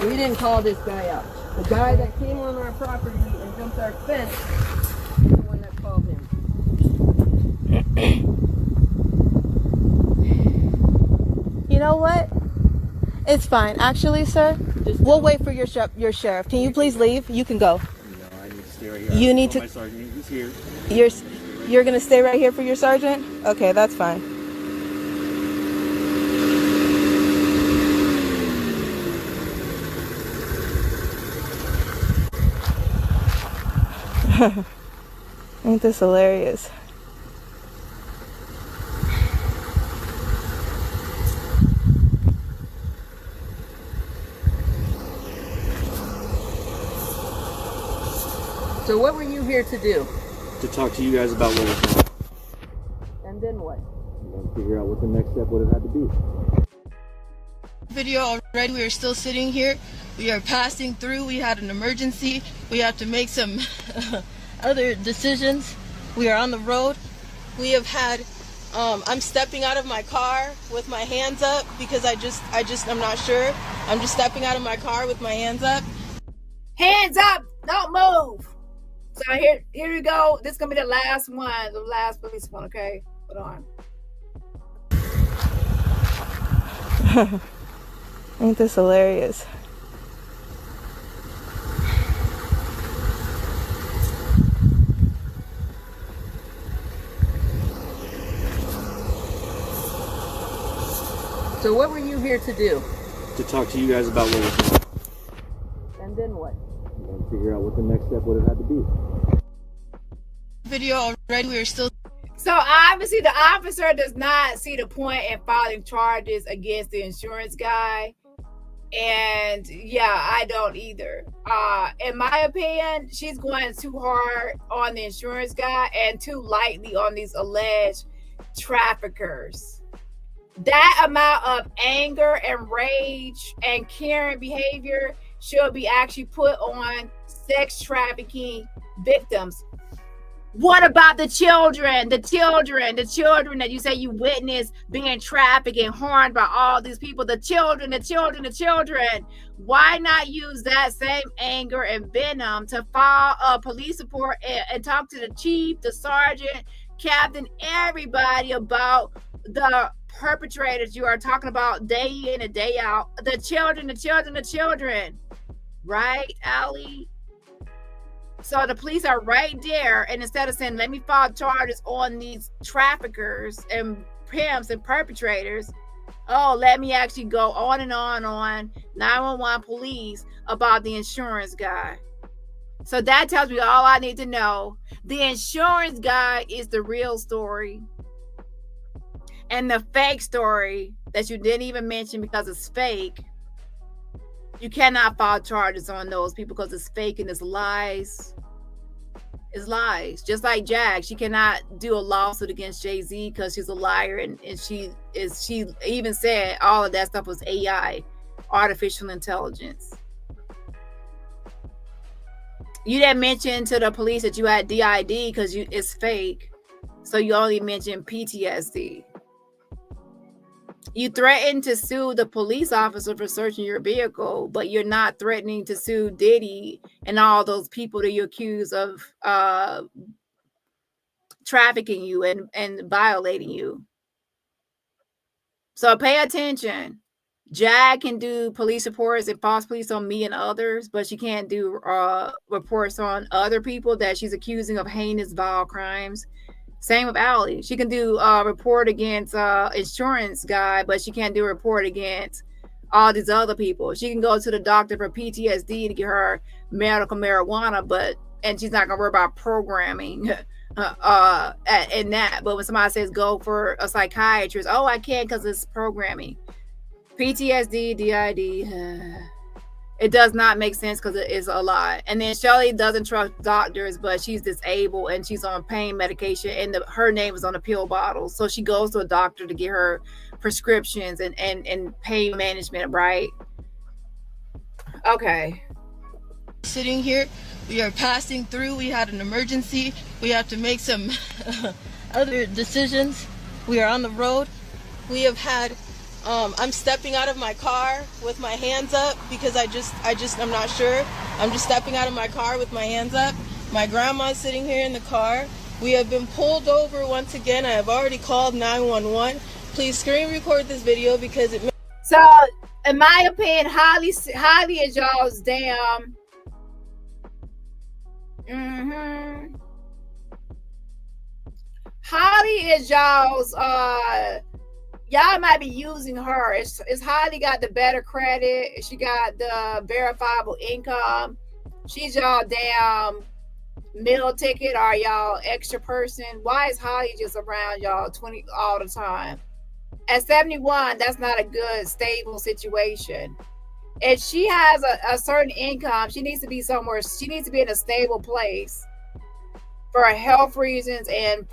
We didn't call this guy out. The guy that came on our property and jumped our fence is the one that called him. You know what? It's fine. Actually, sir, we'll wait for your sheriff. Can you please leave? You can go. No, I need to stay right here. You need to. My sergeant is here. You're gonna stay right here for your sergeant? Okay, that's fine. Ain't this hilarious? So what were you here to do? To talk to you guys about what was wrong. And then what? And figure out what the next step would have had to be. Video already. We are still sitting here. We are passing through. We had an emergency. We have to make some other decisions. We are on the road. We have had I'm stepping out of my car with my hands up because I'm not sure. I'm just stepping out of my car with my hands up. Hands up, don't move. So here we go. This is gonna be the last one, the last police one, okay? Hold on. Ain't this hilarious? So what were you here to do? To talk to you guys about what was wrong. And then what? And figure out what the next step would have had to be. Video already. We are still. So obviously the officer does not see the point in filing charges against the insurance guy. And yeah, I don't either. In my opinion, she's going too hard on the insurance guy and too lightly on these alleged traffickers. That amount of anger and rage and caring behavior should be actually put on sex trafficking victims. What about the children? The children that you say you witnessed being trafficked and harmed by all these people. The children. Why not use that same anger and venom to file a police report and talk to the chief, the sergeant, captain, everybody about the perpetrators you are talking about day in and day out? The children. Right, Allie? So the police are right there, and instead of saying, let me file charges on these traffickers and pimps and perpetrators, oh, let me actually go on 911 police about the insurance guy. So that tells me all I need to know. The insurance guy is the real story. And the fake story that you didn't even mention because it's fake, you cannot file charges on those people because it's fake and it's lies. It's lies. Just like Jag, she cannot do a lawsuit against Jay-Z because she's a liar, and she even said all of that stuff was AI, artificial intelligence. You didn't mention to the police that you had DID because it's fake. So you only mentioned PTSD. You threatened to sue the police officer for searching your vehicle, but you're not threatening to sue Diddy and all those people that you accuse of trafficking you and violating you. So pay attention. Jag can do police reports and false police on me and others, but she can't do reports on other people that she's accusing of heinous, vile crimes. Same with Allie. She can do a report against insurance guy, but she can't do a report against all these other people. She can go to the doctor for PTSD to get her medical marijuana, and she's not gonna worry about programming in that. But when somebody says go for a psychiatrist, oh, I can't because it's programming. PTSD, DID. It does not make sense because it is a lot. And then Shelly doesn't trust doctors, but she's disabled and she's on pain medication, and her name is on a pill bottle. So she goes to a doctor to get her prescriptions and pain management, right? Okay. Sitting here, we are passing through. We had an emergency. We have to make some other decisions. We are on the road. We have had I'm stepping out of my car with my hands up because I'm not sure. I'm just stepping out of my car with my hands up. My grandma's sitting here in the car. We have been pulled over once again. I have already called 911. Please screen record this video because it. So, in my opinion, Holly is y'all's damn. Holly is y'all's. Y'all might be using her. It's Holly got the better credit. She got the verifiable income. She's y'all damn meal ticket or y'all extra person. Why is Holly just around y'all 20 all the time? At 71, that's not a good stable situation. If she has a certain income, she needs to be somewhere. She needs to be in a stable place for health reasons and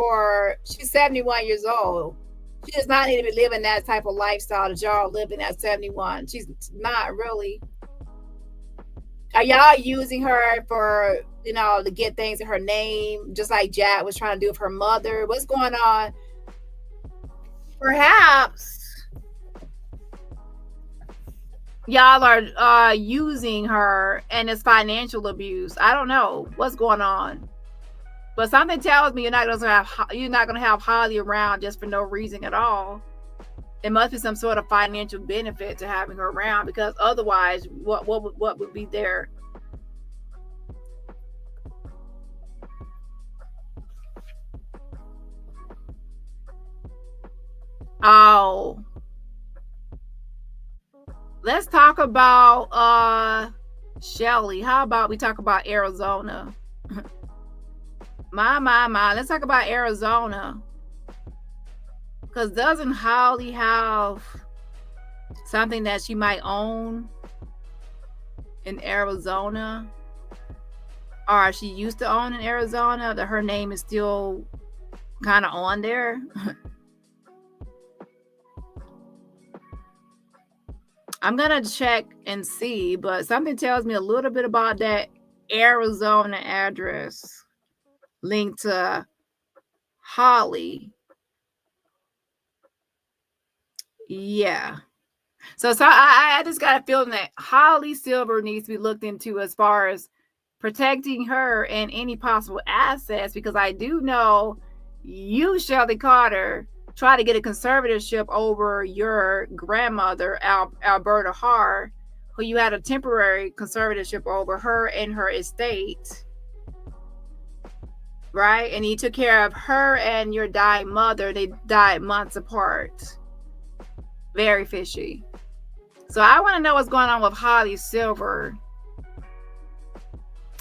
she's 71 years old. She does not need to be living that type of lifestyle that y'all living at 71. She's not really. Are y'all using her for, to get things in her name, just like Jack was trying to do with her mother? What's going on? Perhaps y'all are using her and it's financial abuse. I don't know what's going on. But something tells me you're not gonna have Holly around just for no reason at all. There must be some sort of financial benefit to having her around, because otherwise, what would be there? Oh, let's talk about Shelly. How about we talk about Arizona? My. Let's talk about Arizona. Because doesn't Holly have something that she might own in Arizona? Or she used to own in Arizona that her name is still kind of on there? I'm going to check and see, but something tells me a little bit about that Arizona address. linked to Holly. Yeah. So I just got a feeling that Holly Silver needs to be looked into as far as protecting her and any possible assets, because I do know you, Shelly Carter, try to get a conservatorship over your grandmother, Alberta Haar, who you had a temporary conservatorship over her and her estate, right? And you took care of her and your dying mother. They died months apart. Very fishy. So I want to know what's going on with Holly Silver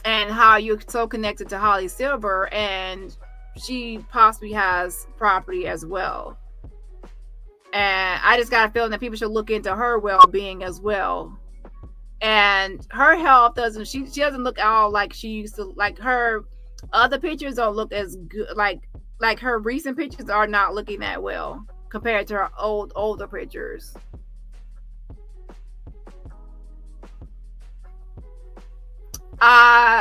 and how you're so connected to Holly Silver, and she possibly has property as well. And I just got a feeling that people should look into her well-being as well. And her health doesn't, she doesn't look all like she used to. Like, her other pictures don't look as good. Like her recent pictures are not looking that well compared to her older pictures.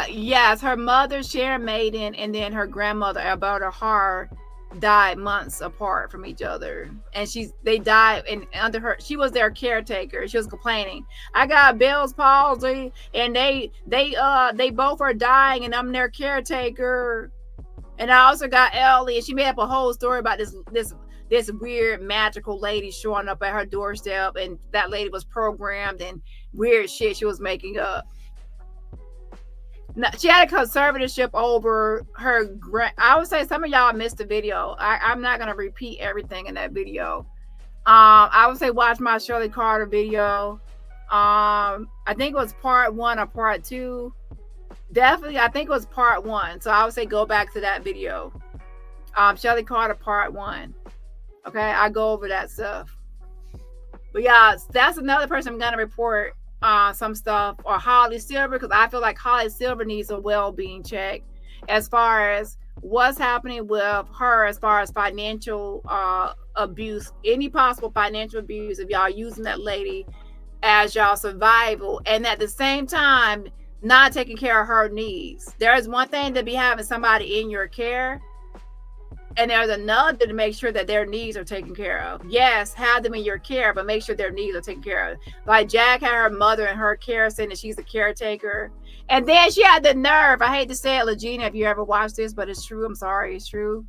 Yes, her mother, Sharon Maiden, and then her grandmother, Alberta Haar, died months apart from each other. And they died, and under her, she was their caretaker. She was complaining, I got Bell's palsy, and they both are dying, and I'm their caretaker. And I also got Ellie, and she made up a whole story about this weird magical lady showing up at her doorstep, and that lady was programmed, and weird shit she was making up. She had a conservatorship over her. I would say some of y'all missed the video. I'm not going to repeat everything in that video. I would say watch my Shelly Carter video. I think it was part 1 or part 2. Definitely, I think it was part 1. So I would say go back to that video. Shelly Carter part 1. Okay, I go over that stuff. But yeah, that's another person I'm going to report some stuff, or Holly Silver, because I feel like Holly Silver needs a well-being check as far as what's happening with her, as far as financial abuse, any possible financial abuse, if y'all using that lady as y'all survival, and at the same time not taking care of her needs. There's one thing to be having somebody in your care, and there's another to make sure that their needs are taken care of. Yes, have them in your care, but make sure their needs are taken care of. Like Jack had her mother in her care, saying that she's a caretaker. And then she had the nerve, I hate to say it, Lagena, if you ever watched this, but it's true. I'm sorry, it's true.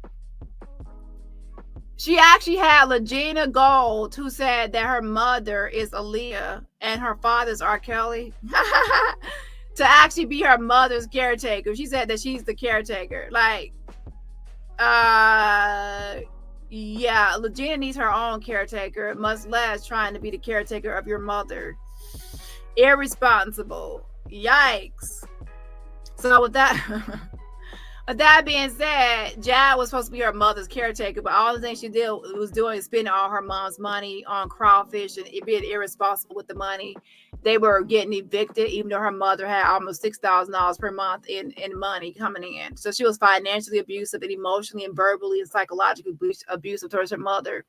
She actually had Lagena Gold, who said that her mother is Aaliyah and her father's R. Kelly, to actually be her mother's caretaker. She said that she's the caretaker. Like, yeah, Lagena needs her own caretaker, much less trying to be the caretaker of your mother. Irresponsible. Yikes. So with that being said, Jad was supposed to be her mother's caretaker, but all the things she did was spending all her mom's money on crawfish and being irresponsible with the money. They were getting evicted, even though her mother had almost $6,000 per month in money coming in. So she was financially abusive and emotionally and verbally and psychologically abusive towards her mother.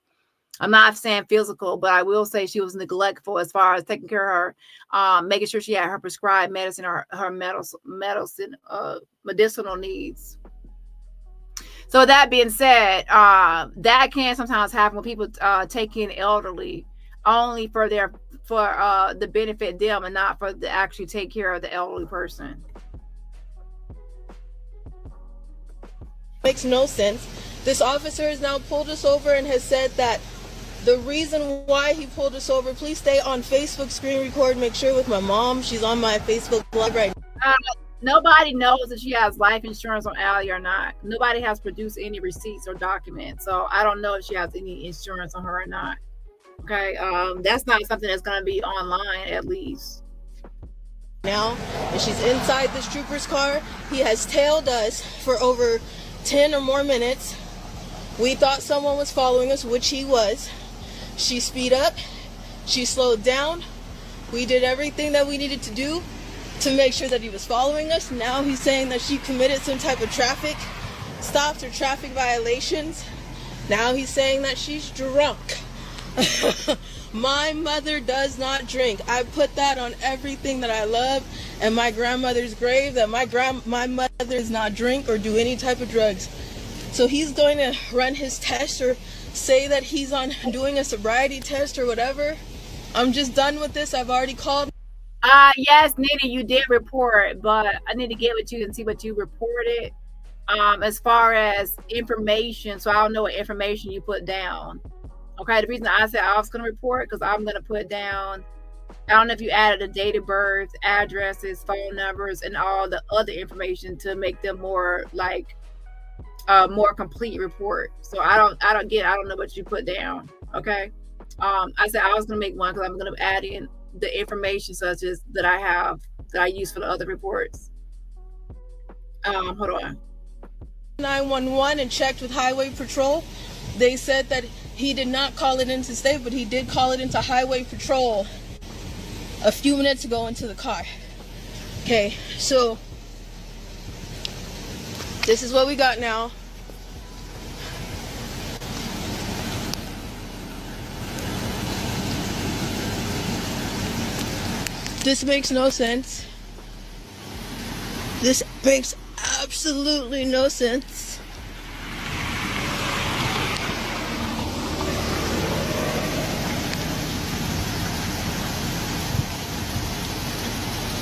I'm not saying physical, but I will say she was neglectful as far as taking care of her, making sure she had her prescribed medicine or her medicinal needs. So with that being said, that can sometimes happen when people take in elderly only for the benefit them and not for the actually take care of the elderly person. Makes no sense. This officer has now pulled us over and has said that the reason why he pulled us over, please stay on Facebook screen record, make sure with my mom. She's on my Facebook live right now. Nobody knows if she has life insurance on Allie or not. Nobody has produced any receipts or documents. So I don't know if she has any insurance on her or not. Okay, that's not something that's going to be online, at least. Now, and she's inside this trooper's car. He has tailed us for over 10 or more minutes. We thought someone was following us, which he was. She speed up, she slowed down. We did everything that we needed to do to make sure that he was following us. Now he's saying that she committed some type of traffic stops or traffic violations. Now he's saying that she's drunk. My mother does not drink. I put that on everything that I love. and my grandmother's grave that my mother does not drink or do any type of drugs. So he's going to run his test or say that he's on doing a sobriety test or whatever. I'm just done with this. I've already called. Yes, Nita, you did report, but I need to get with you and see what you reported. As far as information, so I don't know what information you put down. Okay, the reason I said I was going to report because I'm going to put down, I don't know if you added a date of birth, addresses, phone numbers, and all the other information to make them more like more complete report. So I don't know what you put down. Okay, I said I was going to make one because I'm going to add in the information such as that I use for the other reports. Hold on. 911 and checked with Highway Patrol. They said that he did not call it into state, but he did call it into Highway Patrol a few minutes ago into the car. Okay, so this is what we got now. This makes no sense. This makes absolutely no sense.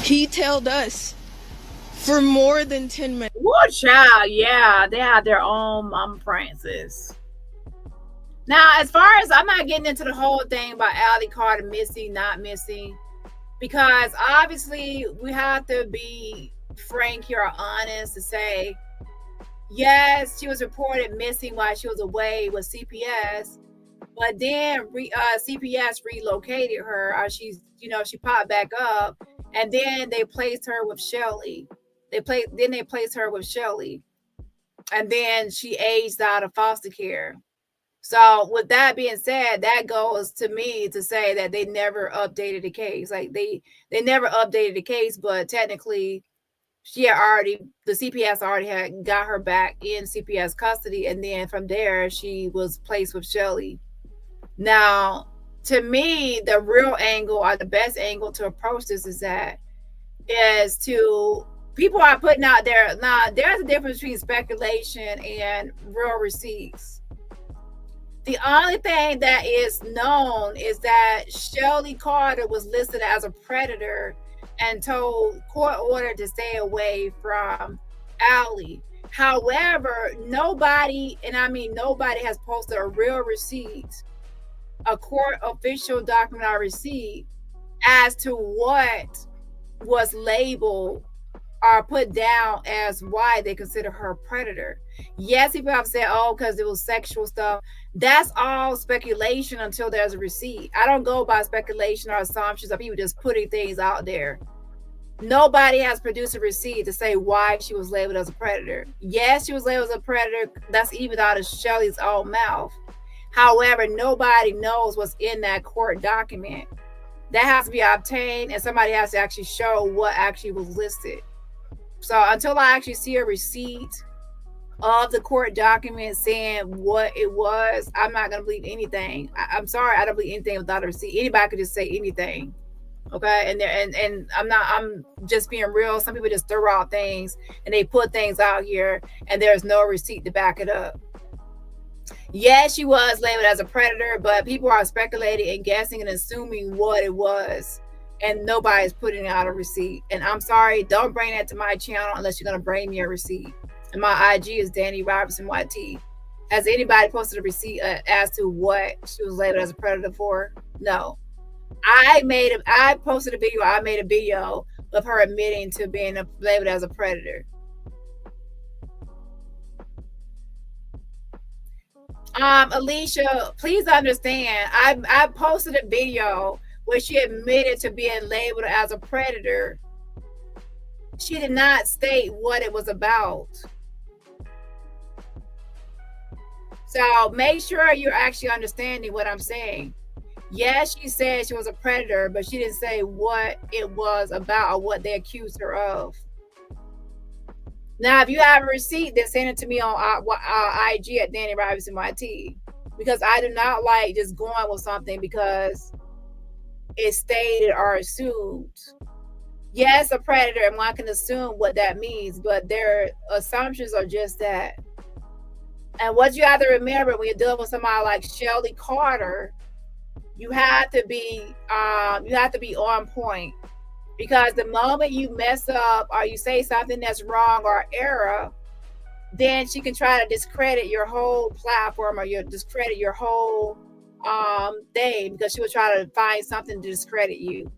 He tailed us for more than 10 minutes. Watch out. Yeah, they have their own Francis. Now, as far as, I'm not getting into the whole thing about Allie Carter missing, not missing, because obviously we have to be frank here, or honest, to say, yes, she was reported missing while she was away with CPS, but then CPS relocated her, or she popped back up, and then they placed her with Shelly. They placed her with Shelly, and then she aged out of foster care. So with that being said, that goes to me to say that they never updated the case. Like they never updated the case, but technically the CPS already had got her back in CPS custody. And then from there, she was placed with Shelly. Now, to me, the real angle, or the best angle to approach this is to people are putting out there. Now, there's a difference between speculation and real receipts. The only thing that is known is that Shelly Carter was listed as a predator and told court order to stay away from Allie. However, nobody, and I mean nobody, has posted a real receipt, a court official document or receipt as to what was labeled or put down as why they consider her a predator. Yes, people have said, oh, because it was sexual stuff. That's all speculation until there's a receipt. I don't go by speculation or assumptions of people just putting things out there. Nobody has produced a receipt to say why she was labeled as a predator. Yes, she was labeled as a predator. That's even out of Shelly's own mouth. However, nobody knows what's in that court document. That has to be obtained, and somebody has to actually show what actually was listed. So until I actually see a receipt of the court document saying what it was, I'm not going to believe anything. I'm sorry, I don't believe anything without a receipt. Anybody could just say anything. Okay, and I'm just being real. Some people just throw out things and they put things out here and there's no receipt to back it up. Yes, she was labeled as a predator, but people are speculating and guessing and assuming what it was, and nobody's putting out a receipt. And I'm sorry, don't bring that to my channel unless you're going to bring me a receipt. And my IG is DaniRobertson YT. Has anybody posted a receipt as to what she was labeled as a predator for? No. I posted a video. I made a video of her admitting to being labeled as a predator. Alicia, please understand, I posted a video where she admitted to being labeled as a predator. She did not state what it was about. So make sure you're actually understanding what I'm saying. Yes, she said she was a predator, but she didn't say what it was about or what they accused her of. Now, if you have a receipt, then send it to me on IG at DaniRobertson YT, because I do not like just going with something because it's stated or assumed. yes, a predator, and one can assume what that means, but their assumptions are just that. And what you have to remember when you're dealing with somebody like Shelly Carter, you have to be on point, because the moment you mess up or you say something that's wrong or error, then she can try to discredit your whole platform or discredit your whole thing, because she will try to find something to discredit you.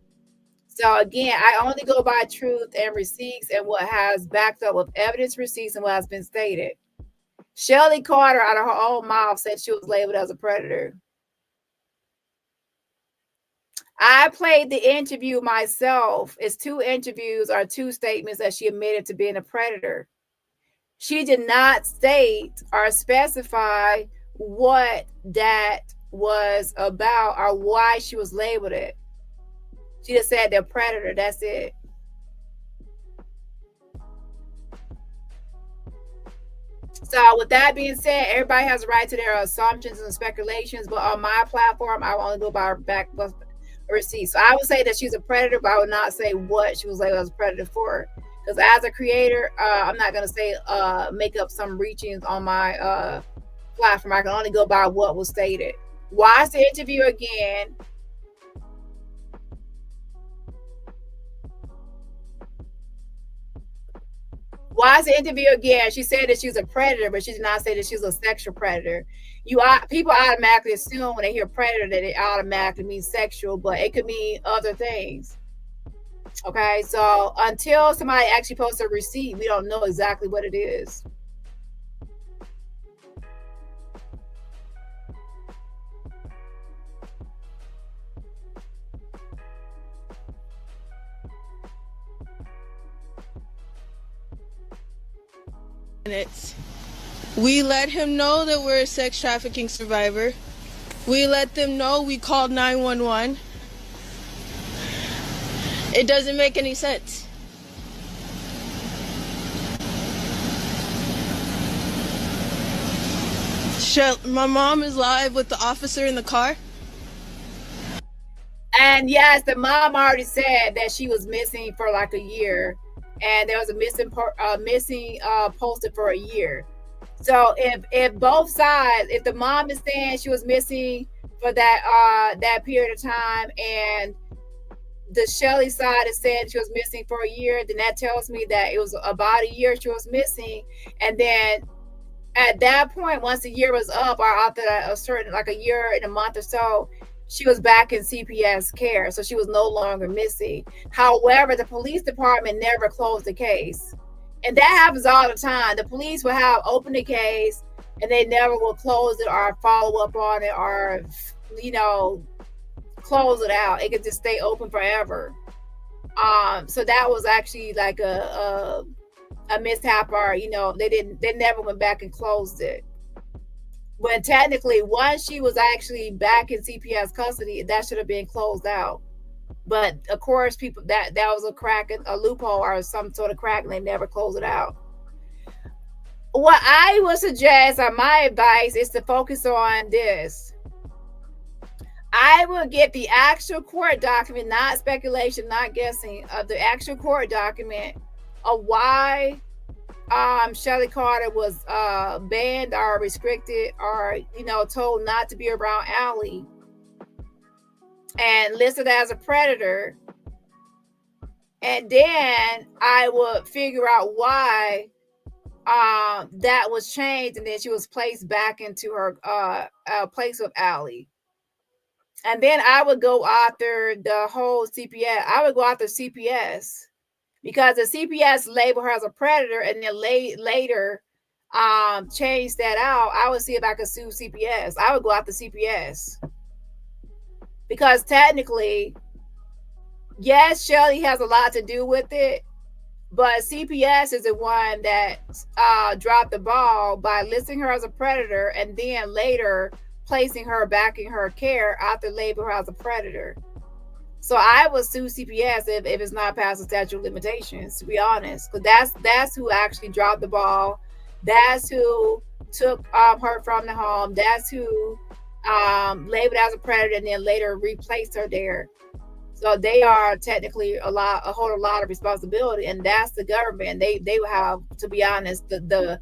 So again, I only go by truth and receipts and what has backed up with evidence, receipts, and what has been stated. Shelly Carter, out of her own mouth, said she was labeled as a predator. I played the interview myself. It's 2 interviews or 2 statements that she admitted to being a predator. She did not state or specify what that was about or why she was labeled it. She just said they're predator. That's it. So with that being said, everybody has a right to their assumptions and speculations, but on my platform, I will only go by back receipts. So I would say that she's a predator, but I would not say what she was labeled as a predator for. Because as a creator, I'm not going to say make up some reachings on my platform. I can only go by what was stated. Watch the interview again. Watch the interview again. She said that she was a predator, but she did not say that she was a sexual predator. People automatically assume when they hear predator that it automatically means sexual, but it could mean other things. Okay, so until somebody actually posts a receipt, we don't know exactly what it is. We let him know that we're a sex trafficking survivor. We let them know we called 911. It doesn't make any sense. My mom is live with the officer in the car. And yes, the mom already said that she was missing for like a year, and there was a missing posted for a year. So if both sides, if the mom is saying she was missing for that period of time, and the Shelly side is saying she was missing for a year, then that tells me that it was about a year she was missing. And then at that point, once the year was up, or after a certain, like a year and a month or so, she was back in CPS care. So she was no longer missing. However, the police department never closed the case. And that happens all the time. The police will have open the case and they never will close it or follow up on it or, close it out. It could just stay open forever. So that was actually like a mishap, or they never went back and closed it. When technically, once she was actually back in CPS custody, that should have been closed out. But of course, people that was a loophole or some sort of crack, and they never closed it out. What I would suggest, or my advice, is to focus on this. I will get the actual court document, not speculation, not guessing, of the actual court document of why Shelly Carter was banned or restricted or told not to be around Allie and listed as a predator. And then I would figure out why that was changed, and then she was placed back into her place with Allie. And then I would go after the whole CPS. I would go after CPS, because the CPS labeled her as a predator, and then later changed that out. I would see if I could sue CPS. I would go after CPS, because technically, yes, Shelly has a lot to do with it, but CPS is the one that dropped the ball by listing her as a predator and then later placing her back in her care after labeling her as a predator. So I would sue CPS if it's not past the statute of limitations, to be honest, because that's who actually dropped the ball. That's who took her from the home. That's who labeled as a predator and then later replaced her there. So they are technically a whole lot of responsibility, and that's the government. They will have, to be honest, the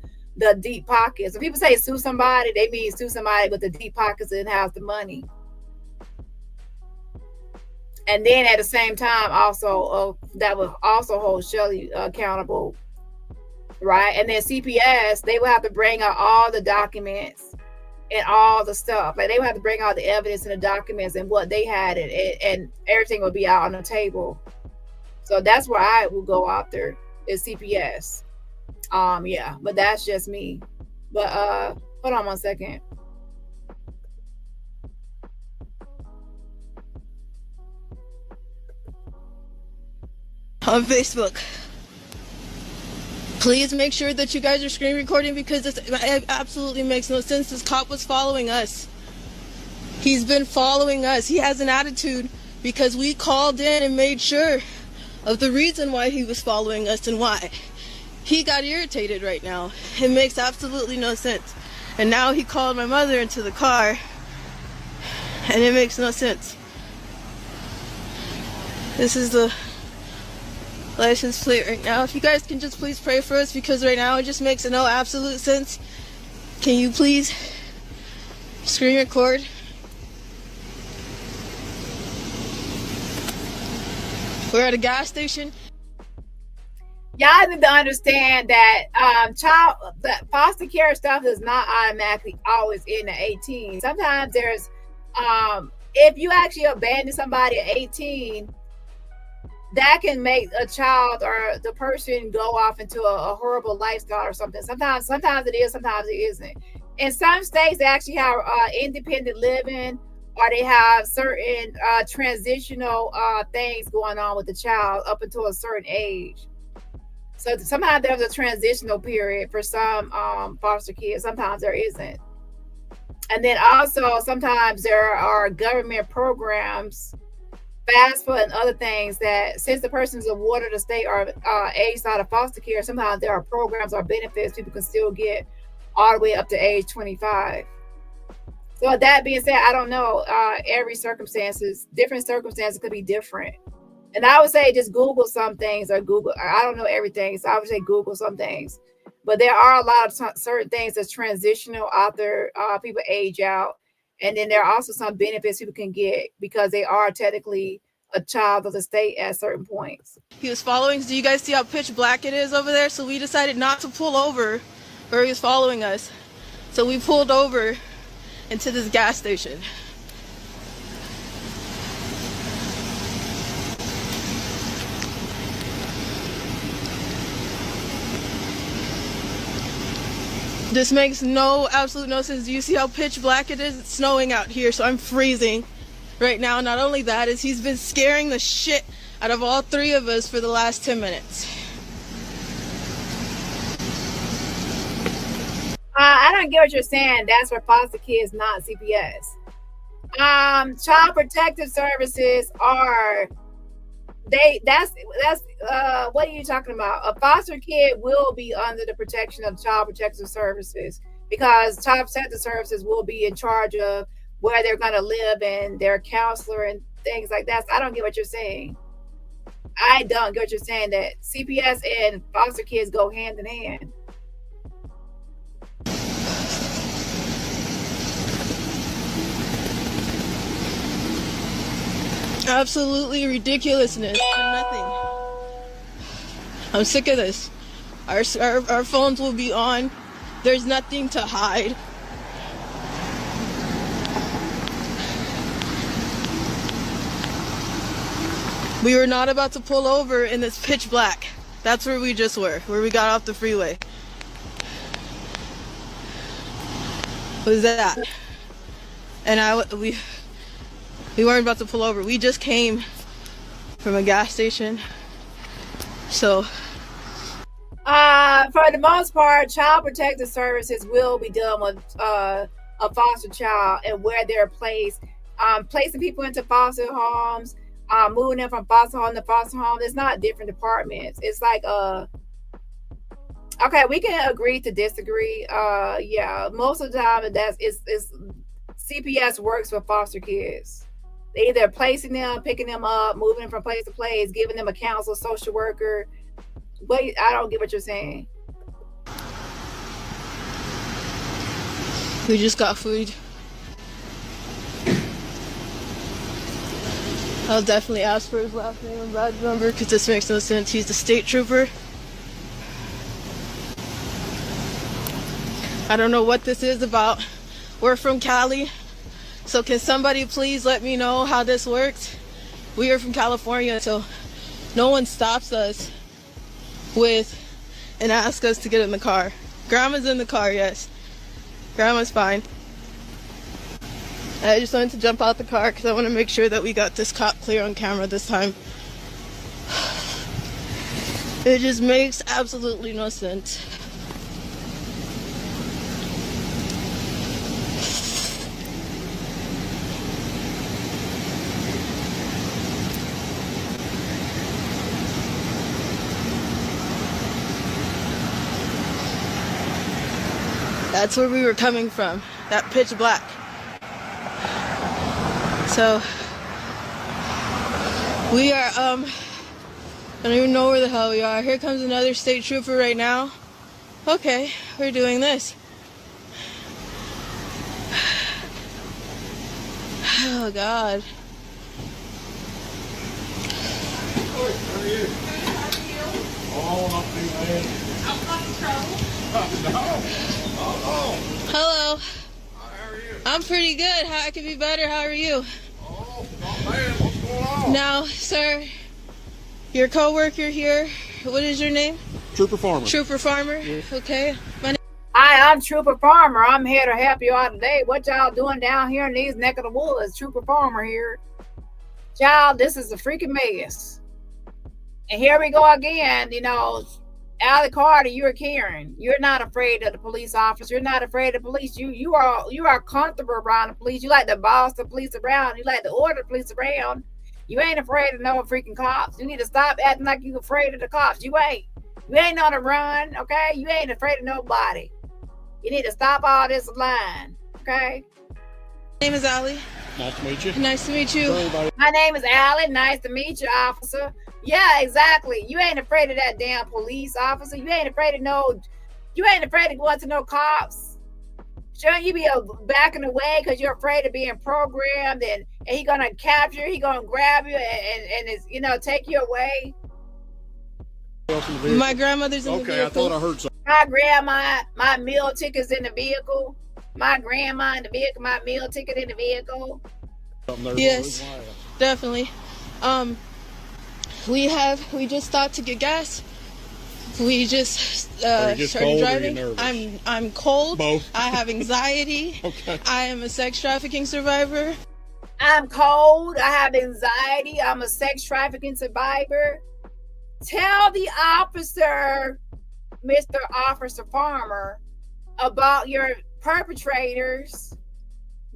deep pockets. When people say sue somebody, they mean sue somebody with the deep pockets and has the money. And then at the same time, also that would also hold Shelly accountable, right? And then CPS, they will have to bring out all the documents and all the stuff. Like they would have to bring out the evidence and the documents and what they had, and everything would be out on the table. So that's where I will go after is CPS. Yeah, but that's just me. But hold on one second. On Facebook, please make sure that you guys are screen recording, because it absolutely makes no sense. This cop was following us. He's been following us. He has an attitude because we called in and made sure of the reason why he was following us and why. He got irritated right now. It makes absolutely no sense. And now he called my mother into the car, and it makes no sense. This is the license plate right now. If you guys can just please pray for us, because right now it just makes no absolute sense. Can you please screen record? We're at a gas station. Y'all need to understand that that foster care stuff is not automatically always in the 18. Sometimes there's if you actually abandon somebody at 18, that can make a child or the person go off into a horrible lifestyle or something. Sometimes it is, sometimes it isn't. In some states, they actually have independent living, or they have certain transitional things going on with the child up until a certain age. So sometimes there's a transitional period for some foster kids. Sometimes there isn't. And then also sometimes there are government programs, FAFSA and other things, that since the person's awarded a state or aged out of foster care, sometimes there are programs or benefits people can still get all the way up to age 25. So with that being said, I don't know. Different circumstances could be different. And I would say just Google some things, or Google. I don't know everything, so I would say Google some things. But there are a lot of certain things that's transitional after people age out. And then there are also some benefits people can get because they are technically a child of the state at certain points. He was following. Do you guys see how pitch black it is over there? So we decided not to pull over where he was following us. So we pulled over into this gas station. This makes absolute no sense. Do you see how pitch black it is? It's snowing out here, so I'm freezing right now. Not only that, is he's been scaring the shit out of all three of us for the last 10 minutes. I don't get what you're saying. That's for foster kids, not CPS. Child protective services are that's what are you talking about? A foster kid will be under the protection of child protective services, because child protective services will be in charge of where they're going to live and their counselor and things like that. So I don't get what you're saying. I don't get what you're saying, that CPS and foster kids go hand in hand. Absolutely ridiculousness for nothing. I'm sick of this. Our phones will be on. There's nothing to hide. We were not about to pull over in this pitch black. That's where we just were, where we got off the freeway. What was that? And we weren't about to pull over. We just came from a gas station. So for the most part, child protective services will be dealing with a foster child and where they're placed, placing people into foster homes, moving them from foster home to foster home. It's not different departments. It's like okay, we can agree to disagree. Yeah, most of the time it's CPS works with foster kids. They either placing them, picking them up, moving them from place to place, giving them a counselor, social worker. Wait, I don't get what you're saying. We just got food. I'll definitely ask for his last name and badge number because this makes no sense. He's the state trooper. I don't know what this is about. We're from Cali, so can somebody please let me know how this works? We are from California, so no one stops us and ask us to get in the car. Grandma's in the car, yes. Grandma's fine. I just wanted to jump out the car because I want to make sure that we got this cop clear on camera this time. It just makes absolutely no sense. That's where we were coming from, that pitch black. So we are, I don't even know where the hell we are. Here comes another state trooper right now. Okay, we're doing this. Oh God. How are you? Oh, not too bad. Hello. How are you? I'm pretty good. How I could be better? How are you? Oh, not bad. What's going on? Now, sir, your coworker here. What is your name? Trooper Farmer. Trooper Farmer. Yes. Okay. Hi, I'm Trooper Farmer. I'm here to help you out today. What y'all doing down here in these neck of the woods? Trooper Farmer here. Child, this is a freaking mess. And here we go again. You know, Allie Carter, you're Karen. You're not afraid of the police officer. You're not afraid of police. You are comfortable around the police. You like to boss the police around. You like to order the police around. You ain't afraid of no freaking cops. You need to stop acting like you afraid of the cops. You ain't on the run, okay? You ain't afraid of nobody. You need to stop all this lying, okay? My name is Allie. Nice to meet you. Nice to meet you. My name is Allie. Nice to meet you, officer. Yeah, exactly. You ain't afraid of that damn police officer. You ain't afraid of going to no cops. Shouldn't you be backing away because you're afraid of being programmed and he gonna capture, he gonna grab you and it's, you know, take you away? My grandmother's in the vehicle. Okay, I thought I heard something. My grandma, my meal ticket's in the vehicle. My grandma in the vehicle, my meal ticket in the vehicle. Yes, definitely. We just stopped to get gas. We just started driving. I'm cold. Both. I have anxiety. Okay. I am a sex trafficking survivor. I'm cold. I have anxiety. I'm a sex trafficking survivor. Tell the officer, Mr. Officer Farmer, about your perpetrators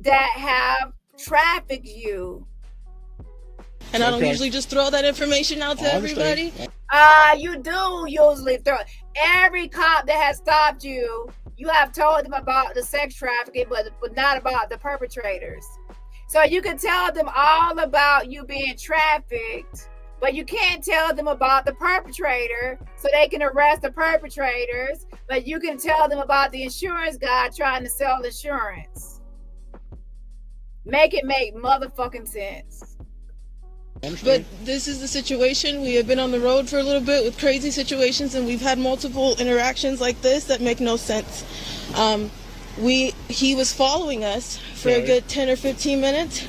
that have trafficked you. And I don't usually just throw that information out to everybody. You do usually throw. Every cop that has stopped you, you have told them about the sex trafficking, but not about the perpetrators. So you can tell them all about you being trafficked, but you can't tell them about the perpetrator so they can arrest the perpetrators, but you can tell them about the insurance guy trying to sell insurance. Make it make motherfucking sense. But this is the situation. We have been on the road for a little bit with crazy situations, and we've had multiple interactions like this that make no sense. He was following us for a good 10 or 15 minutes.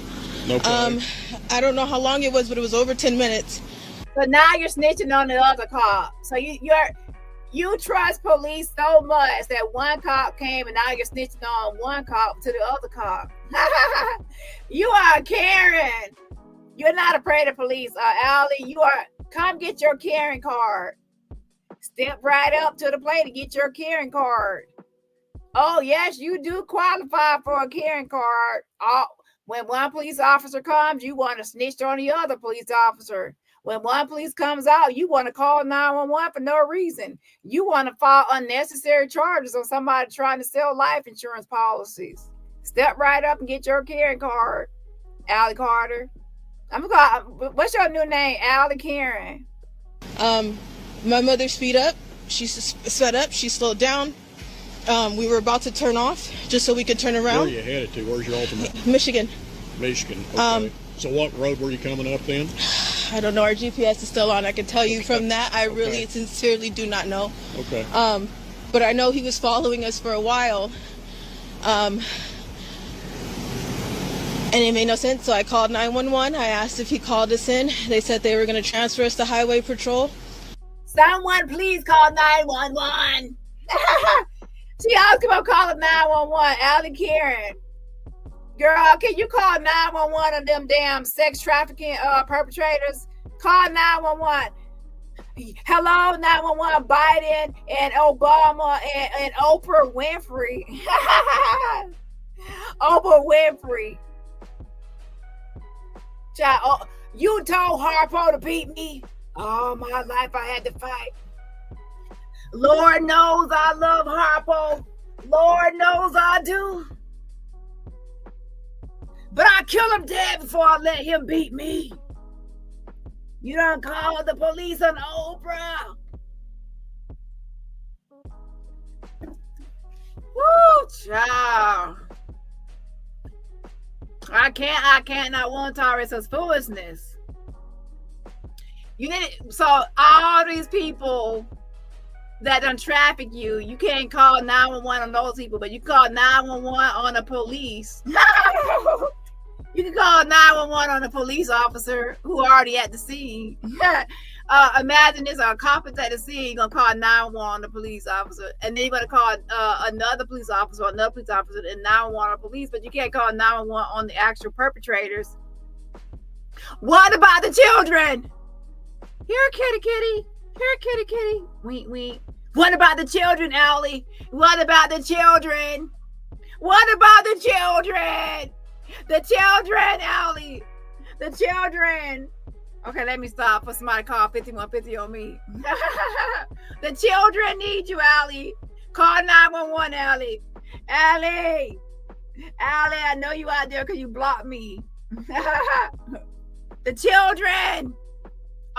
Okay. I don't know how long it was, but it was over 10 minutes. But now you're snitching on the other cop. So you trust police so much that one cop came and now you're snitching on one cop to the other cop. You are Karen. You're not afraid of police, Allie. Come get your Karen card. Step right up to the plate to get your Karen card. Oh, yes, you do qualify for a Karen card. When one police officer comes, you want to snitch on the other police officer. When one police comes out, you want to call 911 for no reason. You want to file unnecessary charges on somebody trying to sell life insurance policies. Step right up and get your Karen card, Allie Carter. I'm gonna call. What's your new name? Allie Karen. My mother speed up. She sped up. She slowed down. We were about to turn off just so we could turn Where around. are you headed to? Where's your ultimate? Michigan. Michigan. Okay. So what road were you coming up then? I don't know. Our GPS is still on. I can tell you from that. I really sincerely do not know. Okay. But I know he was following us for a while. And it made no sense, so I called 911. I asked if he called us in. They said they were going to transfer us to Highway Patrol. Someone please call 911. She always come up calling 911. Allie Karen. Girl, can you call 911 on them damn sex trafficking perpetrators? Call 911. Hello, 911, Biden and Obama and Oprah Winfrey. Oprah Winfrey. Child, you told Harpo to beat me. All my life I had to fight. Lord knows I love Harpo. Lord knows I do. But I kill him dead before I let him beat me. You done called the police on Oprah. Woo, child. I can't not want to tolerate such foolishness. You need it. So all these people that done traffic you, you can't call 911 on those people, but you call 911 on the police. You can call 911 on a police officer who already at the scene. Imagine this, a cop is at the scene, gonna call 911 on the police officer, and then you're gonna call another police officer, and 911 on police, but you can't call 911 on the actual perpetrators. What about the children? Here, kitty, kitty. Here, kitty, kitty. Wink, wink. What about the children, Allie? What about the children? What about the children? The children, Allie. The children. Okay, let me stop for somebody call 5150 on me. The children need you, Allie. Call 911, Allie. Allie. Allie, I know you out there because you blocked me. The children.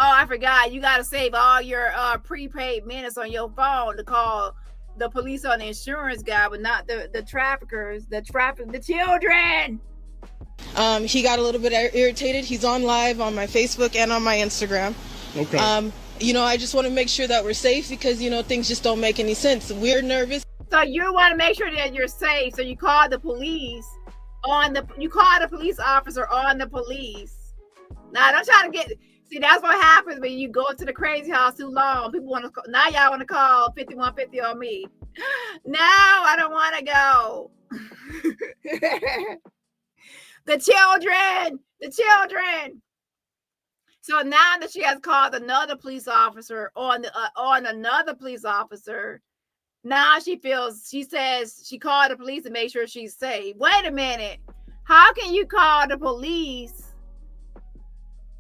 Oh, I forgot. You got to save all your prepaid minutes on your phone to call the police on the insurance guy, but not the traffickers. The children. He got a little bit irritated. He's on live on my Facebook and on my Instagram. Okay. You know, I just want to make sure that we're safe because, you know, things just don't make any sense. We're nervous. So you want to make sure that you're safe. So you call the police you call the police officer on the police. Now, don't try to see, that's what happens when you go to the crazy house too long. People want to, now y'all want to call 5150 on me. No, I don't want to go. The children. So now that she has called another police officer on another police officer, now she says she called the police to make sure she's safe. Wait a minute. How can you call the police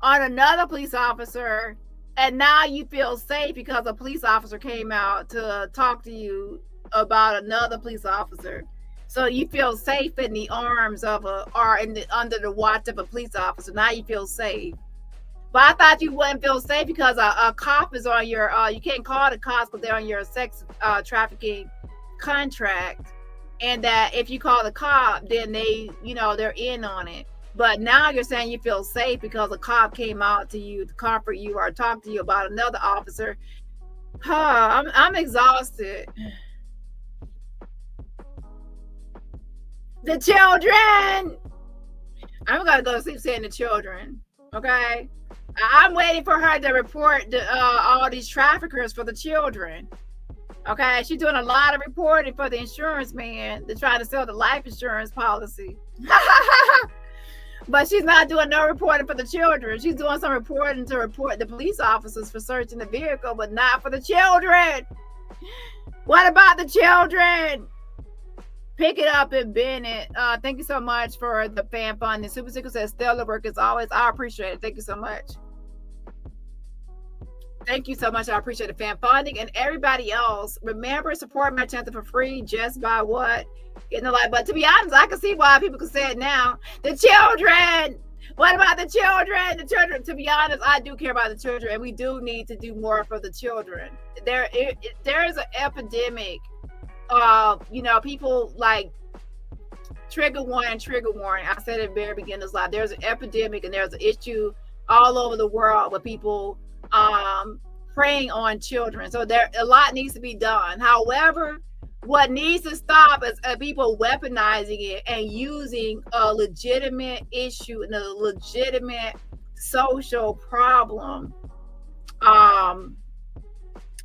on another police officer and now you feel safe because a police officer came out to talk to you about another police officer? So you feel safe in the arms of under the watch of a police officer. Now you feel safe. But I thought you wouldn't feel safe because a cop is on your, you can't call the cops because they're on your sex trafficking contract. And that if you call the cop, then they, they're in on it. But now you're saying you feel safe because a cop came out to you to comfort you or talk to you about another officer. I'm exhausted. The children. I'm gonna go to sleep saying the children. Okay. I'm waiting for her to report all these traffickers for the children. Okay. She's doing a lot of reporting for the insurance man to try to sell the life insurance policy. But she's not doing no reporting for the children. She's doing some reporting to report the police officers for searching the vehicle, but not for the children. What about the children? Pick it up and bend it. Thank you so much for the fan fund. The Super Sickle says stellar work as always. I appreciate it. Thank you so much. Thank you so much. I appreciate the fan funding. And everybody else, remember, support my channel for free just by what? Getting the like. But to be honest, I can see why people can say it now. The children. What about the children? The children, to be honest, I do care about the children, and we do need to do more for the children. There is an epidemic of, people like trigger warning. I said at the very beginning of this live, there's an epidemic and there's an issue all over the world with people preying on children. So a lot needs to be done. However, what needs to stop is people weaponizing it and using a legitimate issue and a legitimate social problem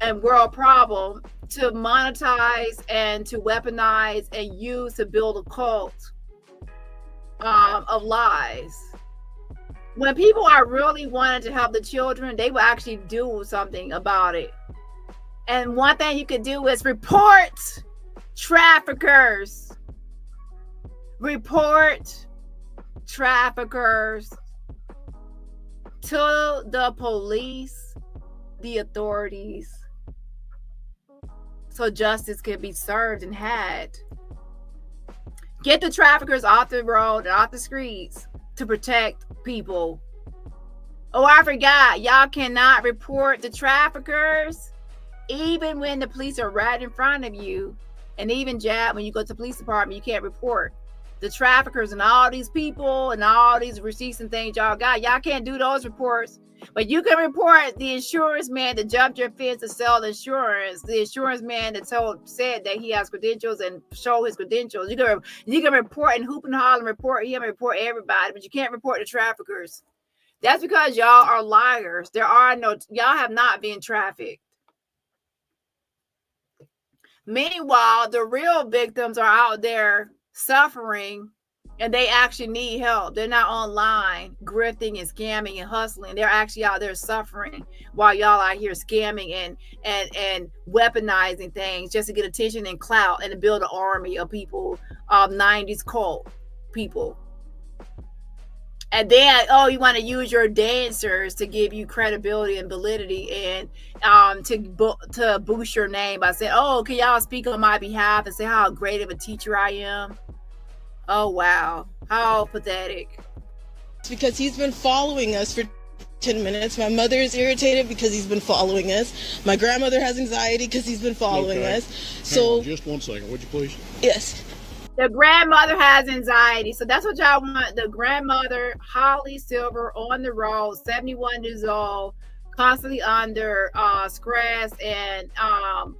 and world problem to monetize and to weaponize and use to build a cult of lies. When people are really wanting to help the children, they will actually do something about it. And one thing you could do is report traffickers. Report traffickers to the police, the authorities, so justice can be served and had. Get the traffickers off the road and off the streets to protect people. Oh, I forgot. Y'all cannot report the traffickers even when the police are right in front of you. And even, when you go to the police department, you can't report the traffickers and all these people and all these receipts and things y'all got. Y'all can't do those reports. But you can report the insurance man that jumped your fence to sell the insurance. The insurance man that said that he has credentials and show his credentials. You can report and hoop and holler and report him and report everybody, but you can't report the traffickers. That's because y'all are liars. Y'all have not been trafficked. Meanwhile, the real victims are out there suffering and they actually need help. They're not online grifting and scamming and hustling. They're actually out there suffering while y'all out here scamming and weaponizing things just to get attention and clout and to build an army of people, 90s cult people. And then, you want to use your dancers to give you credibility and validity and to boost your name by saying, can y'all speak on my behalf and say how great of a teacher I am? Oh, wow. How pathetic. It's because he's been following us for 10 minutes. My mother is irritated because he's been following us. My grandmother has anxiety because he's been following us. So, just 1 second, would you please? Yes. The grandmother has anxiety. So that's what y'all want. The grandmother, Holly Silver, on the road, 71 years old, constantly under stress and all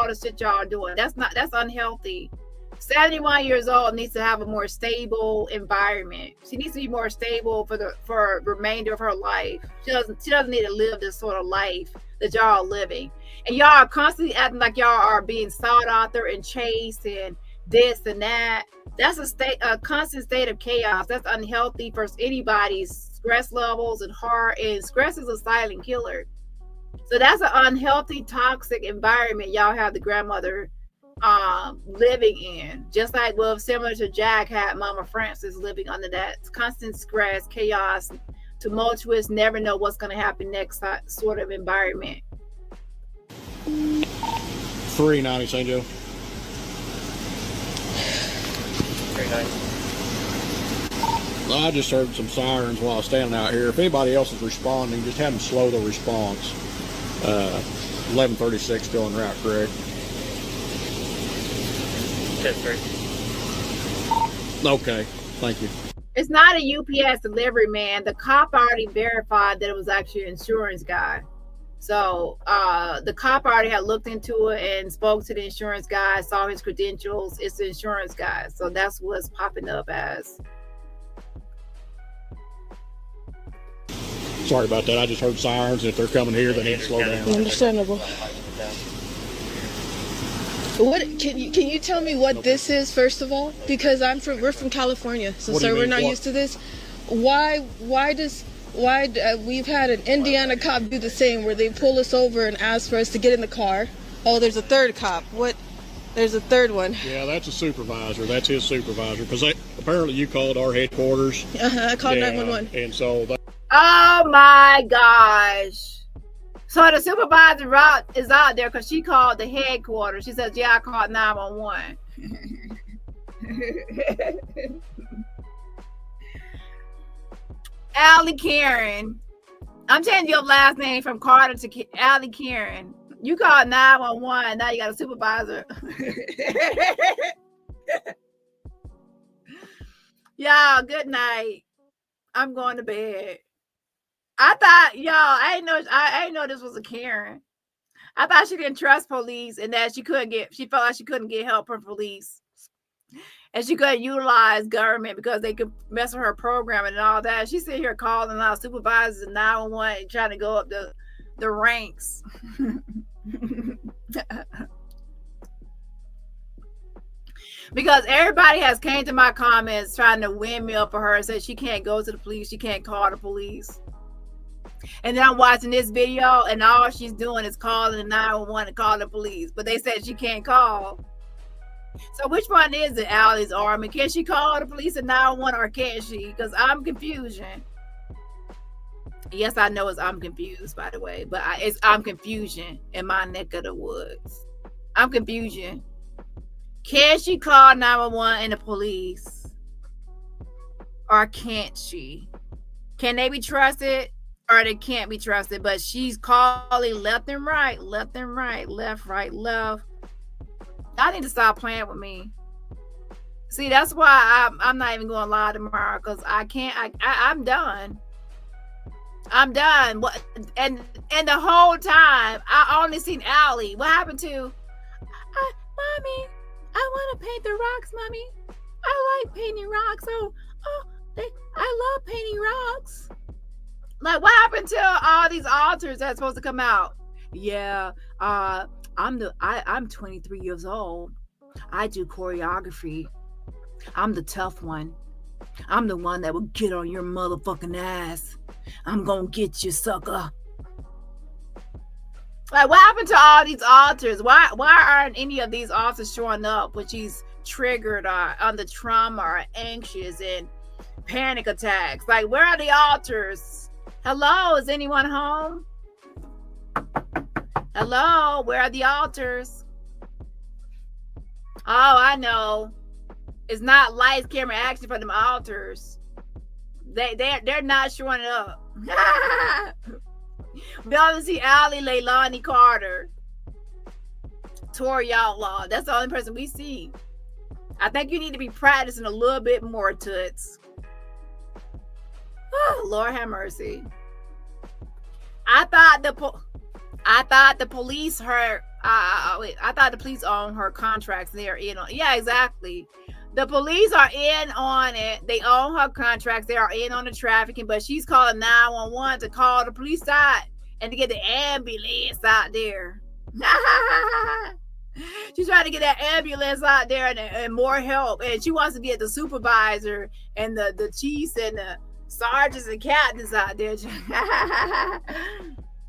the shit y'all are doing. That's unhealthy. 71 years old needs to have a more stable environment. She needs to be more stable for the remainder of her life. She doesn't need to live this sort of life that y'all are living. And y'all are constantly acting like y'all are being sought after and chased and this and that. That's a constant state of chaos. That's unhealthy for anybody's stress levels and heart. And stress is a silent killer. So that's an unhealthy, toxic environment y'all have the grandmother living in. Just like similar to Jack had Mama Francis living under that constant stress, chaos, tumultuous, never know what's going to happen next sort of environment. 390 St. Joe. 390. I just heard some sirens while I was standing out here. If anybody else is responding, just have them slow the response. 1136 still en route, correct? Okay, thank you. It's not a UPS delivery man. The cop already verified that it was actually an insurance guy. So the cop already had looked into it and spoke to the insurance guy, saw his credentials. It's the insurance guy. So that's what's popping up as. Sorry about that. I just heard sirens. If they're coming here, they need to slow down. Understandable. What can you tell me what this is first of all? Because we're from California, so sir, we're not used to this. Why we've had an Indiana cop do the same, where they pull us over and ask for us to get in the car. Oh, there's a third cop. What? There's a third one. Yeah, that's a supervisor. That's his supervisor. Because apparently you called our headquarters. I called 911. And so. Oh my gosh. So the supervisor is out there because she called the headquarters. She says, yeah, I called 911. Allie Karen. I'm changing your last name from Carter to Allie Karen. You called 911. Now you got a supervisor. Y'all, good night. I'm going to bed. I thought, y'all, I didn't know this was a Karen. I thought she didn't trust police and that she felt like she couldn't get help from police. And she couldn't utilize government because they could mess with her programming and all that. She's sitting here calling out supervisors and 911 and trying to go up the ranks. Because everybody has came to my comments trying to windmill for her and said she can't go to the police, she can't call the police. And then I'm watching this video and all she's doing is calling the 911 and calling the police. But they said she can't call. So which one is it, Allie's Army? Can she call the police at 911 or can't she? Because I'm confusion. Yes, I know I'm confused, by the way. But I'm confusion in my neck of the woods. I'm confusion. Can she call 911 and the police? Or can't she? Can they be trusted? Or they can't be trusted? But she's calling left and right, left and right, left, right, left. I need to stop playing with me. See, that's why I'm not even going live tomorrow because I can't. I'm done. I'm done. What? And the whole time I only seen Allie. What happened to? Mommy, I want to paint the rocks, Mommy. I like painting rocks. I love painting rocks. Like, what happened to all these altars that's supposed to come out? Yeah. I'm 23 years old. I do choreography. I'm the tough one. I'm the one that will get on your motherfucking ass. I'm gonna get you, sucker. Like, what happened to all these altars? Why aren't any of these altars showing up when she's triggered or under trauma or anxious and panic attacks? Like, where are the altars? Hello, is anyone home? Hello, where are the altars? Oh, I know. It's not lights, camera, action for them altars. They're not showing up. We only see Allie, Leilani Carter, Tori Outlaw. That's the only person we see. I think you need to be practicing a little bit more, Toots. Oh, Lord have mercy. I thought the police I thought the police own her contracts. They're in on. Yeah, exactly. The police are in on it. They own her contracts. They are in on the trafficking, but she's calling 911 to call the police out and to get the ambulance out there. She's trying to get that ambulance out there and more help. And she wants to get the supervisor and the chiefs and the sergeants and captains out there.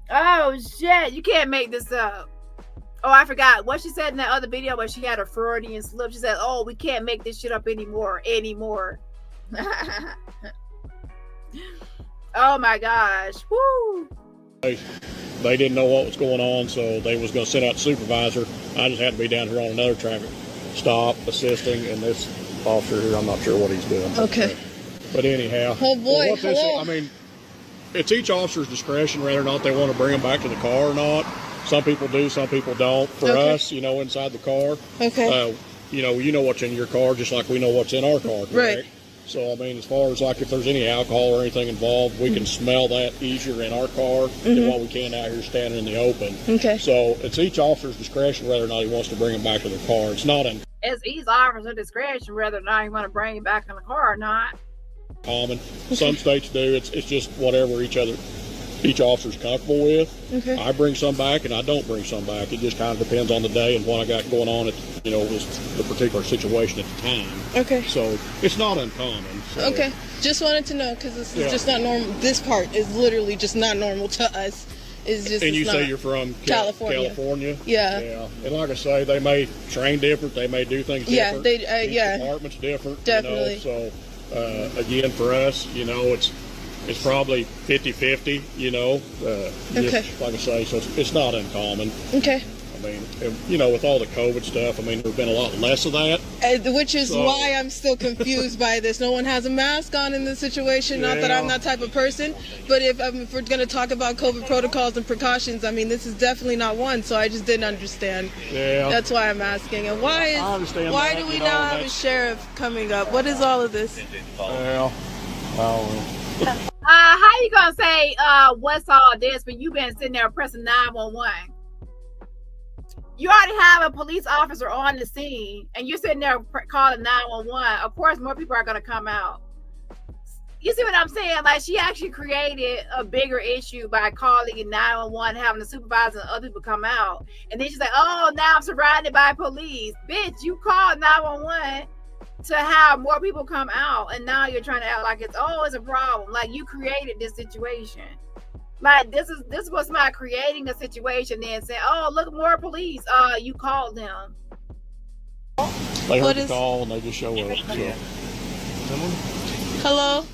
Oh, shit. You can't make this up. Oh, I forgot what she said in that other video where she had a Freudian slip. She said, oh, we can't make this shit up anymore. Oh, my gosh. Woo. They didn't know what was going on, so they was going to send out the supervisor. I just had to be down here on another traffic stop assisting, and this officer here, I'm not sure what he's doing. Okay. But anyhow. Oh, boy. Hello. I mean, it's each officer's discretion whether or not they want to bring them back to the car or not. Some people do, some people don't. For us, inside the car, you know what's in your car just like we know what's in our car, correct? Right. So, I mean, as far as like if there's any alcohol or anything involved, we can smell that easier in our car than what we can out here standing in the open. Okay. So it's each officer's discretion whether or not he wants to bring them back to the car. It's not It's each officer's discretion whether or not you want to bring it back in the car or not. Common. Some states do. It's just whatever each officer's comfortable with. Okay. I bring some back and I don't bring some back. It just kind of depends on the day and what I got going on at the particular situation at the time. Okay. So it's not uncommon. So. Okay. Just wanted to know because this is just not normal. This part is literally just not normal to us. It's just. And you say you're from California? Yeah. Yeah. And like I say, they may train different. They may do things different. Each department's different. Definitely. So again, for us, it's probably 50-50, Okay. Just like I say, so it's not uncommon. Okay. I mean, with all the COVID stuff, I mean, there's been a lot less of that. Which is why I'm still confused by this. No one has a mask on in this situation. Not that I'm that type of person, but if we're going to talk about COVID protocols and precautions, I mean, this is definitely not one. So I just didn't understand. Yeah. That's why I'm asking. And why do we now have a sheriff coming up? What is all of this? Well, how you gonna say what's all this when you've been sitting there pressing 911? You already have a police officer on the scene and you're sitting there calling 911. Of course more people are gonna come out. You see what I'm saying? Like, she actually created a bigger issue by calling 911, having the supervisor and other people come out, and then she's like, oh, now I'm surrounded by police. Bitch, you called 911 to have more people come out, and now you're trying to act like it's a problem. Like, you created this situation. Like, this is what's not creating a situation, then saying, oh, look, more police. You called them. They heard the call and they just show up. So. Hello?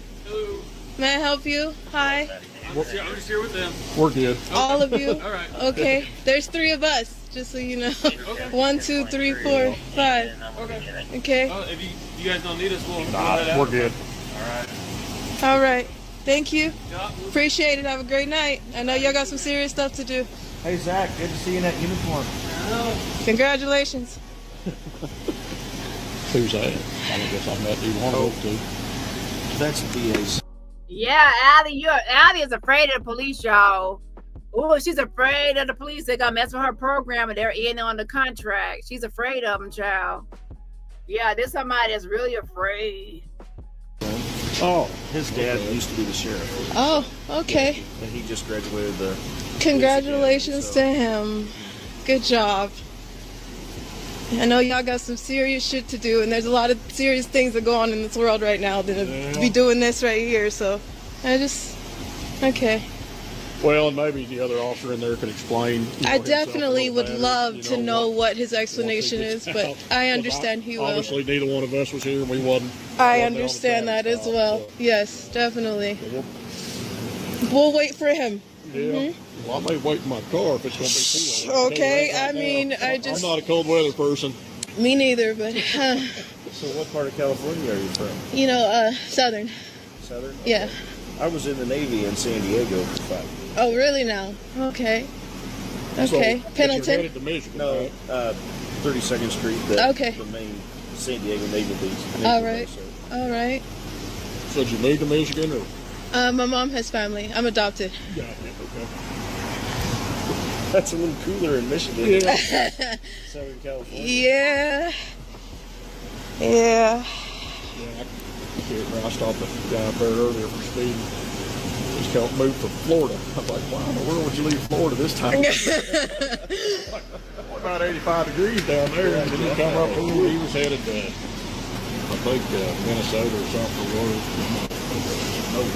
May I help you? Hi. I'm just here with them. We're good. All of you? All right. Okay. There's 3 of us, just so you know. 1, 2, 3, 4, 5. Okay. If you guys don't need us, we'll we're good. All right. Thank you. Appreciate it. Have a great night. I know y'all got some serious stuff to do. Hey, Zach, good to see you in that uniform. Congratulations. Who's that? I guess I met you one of those two. That's DA's. Yeah, Allie is afraid of the police, y'all. Oh, she's afraid of the police. They're gonna mess with her program and they're in on the contract. She's afraid of them, child. Yeah, there's somebody that's really afraid. Oh, his dad used to be the sheriff. Oh, okay. And he just graduated the... Congratulations to him. Good job. I know y'all got some serious shit to do, and there's a lot of serious things that go on in this world right now to be doing this right here, so okay. Well, and maybe the other officer in there could explain. I definitely would love to know what his explanation is, but I understand he will. Obviously, neither one of us was here, and we wasn't. I understand that as well. Yes, definitely. We'll wait for him. Yeah. Well, I may wait in my car if it's going to be too long. Okay, I mean, I'm not a cold weather person. Me neither, but... So what part of California are you from? Southern. Southern? Yeah. I was in the Navy in San Diego for 5 years. Oh, really now? Okay. Okay. So, Pendleton? You're headed to Michigan, No, right? 32nd Street, the main San Diego Naval Base. All right. All right. So did you move to Michigan, or? My mom has family. I'm adopted. Yeah, okay. That's a little cooler in Michigan. Yeah. Southern California. Yeah. Yeah, I stopped a guy up there earlier for speeding. He's moved from Florida. I was like, why in the world would you leave Florida this time? About 85 degrees down there, and then he come up here. He was headed to, I think, Minnesota or something for work.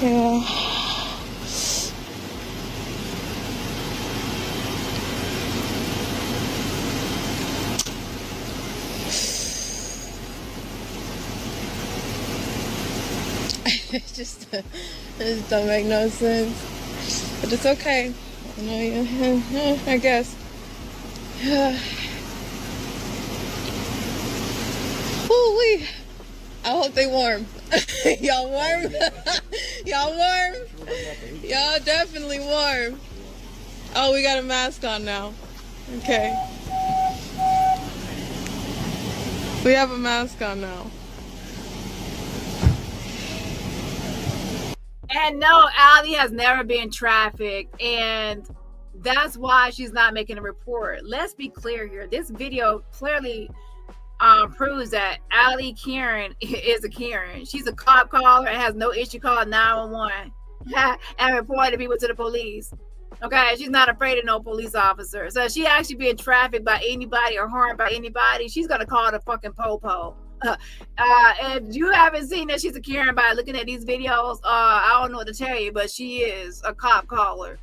Yeah. It just don't make no sense, but it's okay. I know you. I guess. Woo-wee. I hope they warm. Y'all warm? Y'all warm? Y'all definitely warm. Oh, we got a mask on now. Okay. We have a mask on now. And no, Allie has never been trafficked, and that's why she's not making a report. Let's be clear here. This video clearly proves that Allie Karen is a Karen. She's a cop caller and has no issue calling 911 and reporting people to the police. Okay, she's not afraid of no police officer. So if she actually being trafficked by anybody or harmed by anybody, she's gonna call the fucking popo. If you haven't seen that she's a Karen by looking at these videos, I don't know what to tell you, but she is a cop caller.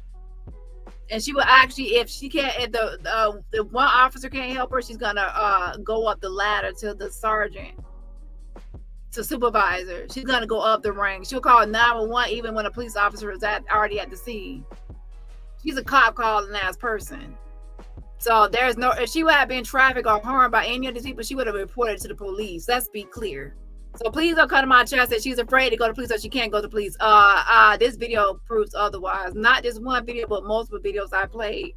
And she will actually, if the one officer can't help her, she's gonna go up the ladder to the sergeant, to supervisor. She's gonna go up the rank. She'll call 911 even when a police officer is already at the scene. She's a cop calling ass person. So there's no, if she would have been trafficked or harmed by any of these people, she would have reported to the police. Let's be clear. So please don't come to my chest that she's afraid to go to police, so she can't go to police. This video proves otherwise. Not just one video, but multiple videos I played.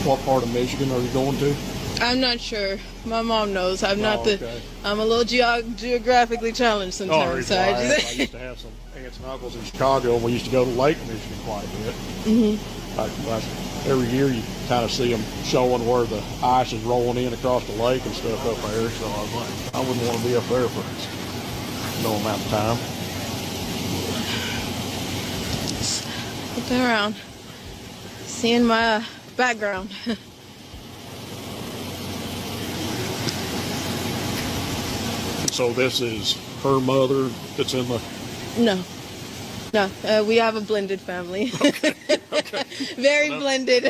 What part of Michigan are you going to? I'm not sure. My mom knows. I'm not the. Okay. I'm a little geographically challenged sometimes. So I used to have some aunts and uncles in Chicago, and we used to go to Lake Michigan quite a bit. Every year you kind of see them showing where the ice is rolling in across the lake and stuff up there. So I was like, I wouldn't want to be up there for no amount of time. Looking around, seeing my background. So this is her mother that's in the... No, we have a blended family. Okay. Very blended.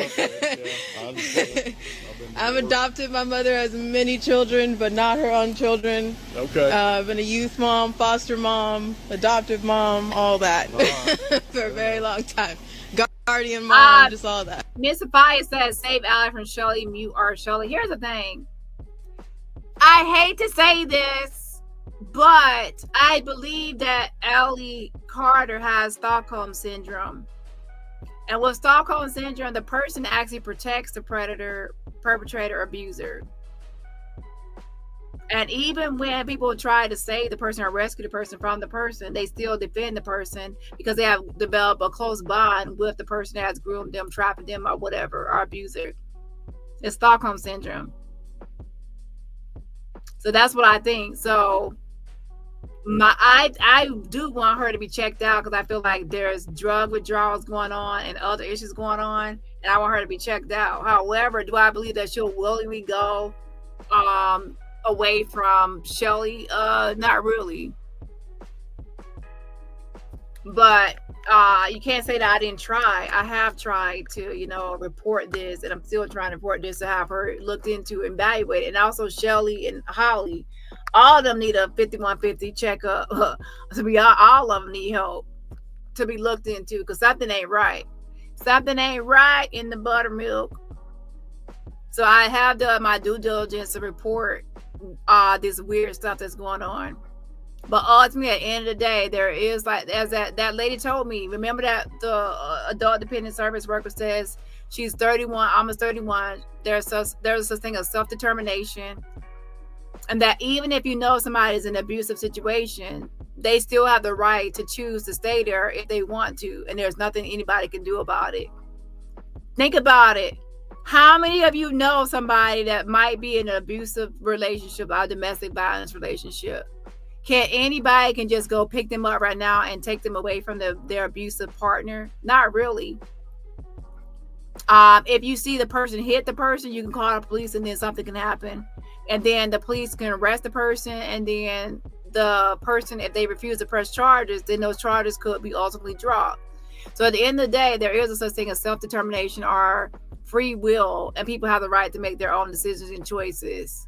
I've adopted. My mother has many children, but not her own children. Okay. I've been a youth mom, foster mom, adoptive mom, all that for a very long time. Guardian mom, just all that. Miss Sophia says, save Allie from Shelly, mute our Shelly. Here's the thing. I hate to say this, but I believe that Allie Carter has Stockholm syndrome. And with Stockholm syndrome, the person actually protects the predator, perpetrator, abuser. And even when people try to save the person or rescue the person from the person, they still defend the person because they have developed a close bond with the person that has groomed them, trafficked them, or whatever, or abuser. It's Stockholm syndrome. So that's what I think. So I do want her to be checked out because I feel like there's drug withdrawals going on and other issues going on, and I want her to be checked out. However, do I believe that she'll willingly go away from Shelly? Not really. But you can't say that I didn't try. I have tried to, report this, and I'm still trying to report this to have her looked into and evaluated. And also Shelly and Holly, all of them need a 5150 checkup. To be all of them need help to be looked into because something ain't right. Something ain't right in the buttermilk. So I have done my due diligence to report this weird stuff that's going on. But ultimately, at the end of the day, there is, like, as that lady told me, remember that the adult dependent service worker says she's 31, almost 31. There's such thing as self-determination. And that even if you know somebody is in an abusive situation, they still have the right to choose to stay there if they want to. And there's nothing anybody can do about it. Think about it. How many of you know somebody that might be in an abusive relationship or domestic violence relationship? Anybody can just go pick them up right now and take them away from their abusive partner? Not really. If you see the person hit the person, you can call the police and then something can happen. And then the police can arrest the person, and then the person, if they refuse to press charges, then those charges could be ultimately dropped. So at the end of the day, there is a such thing as self-determination or free will, and people have the right to make their own decisions and choices.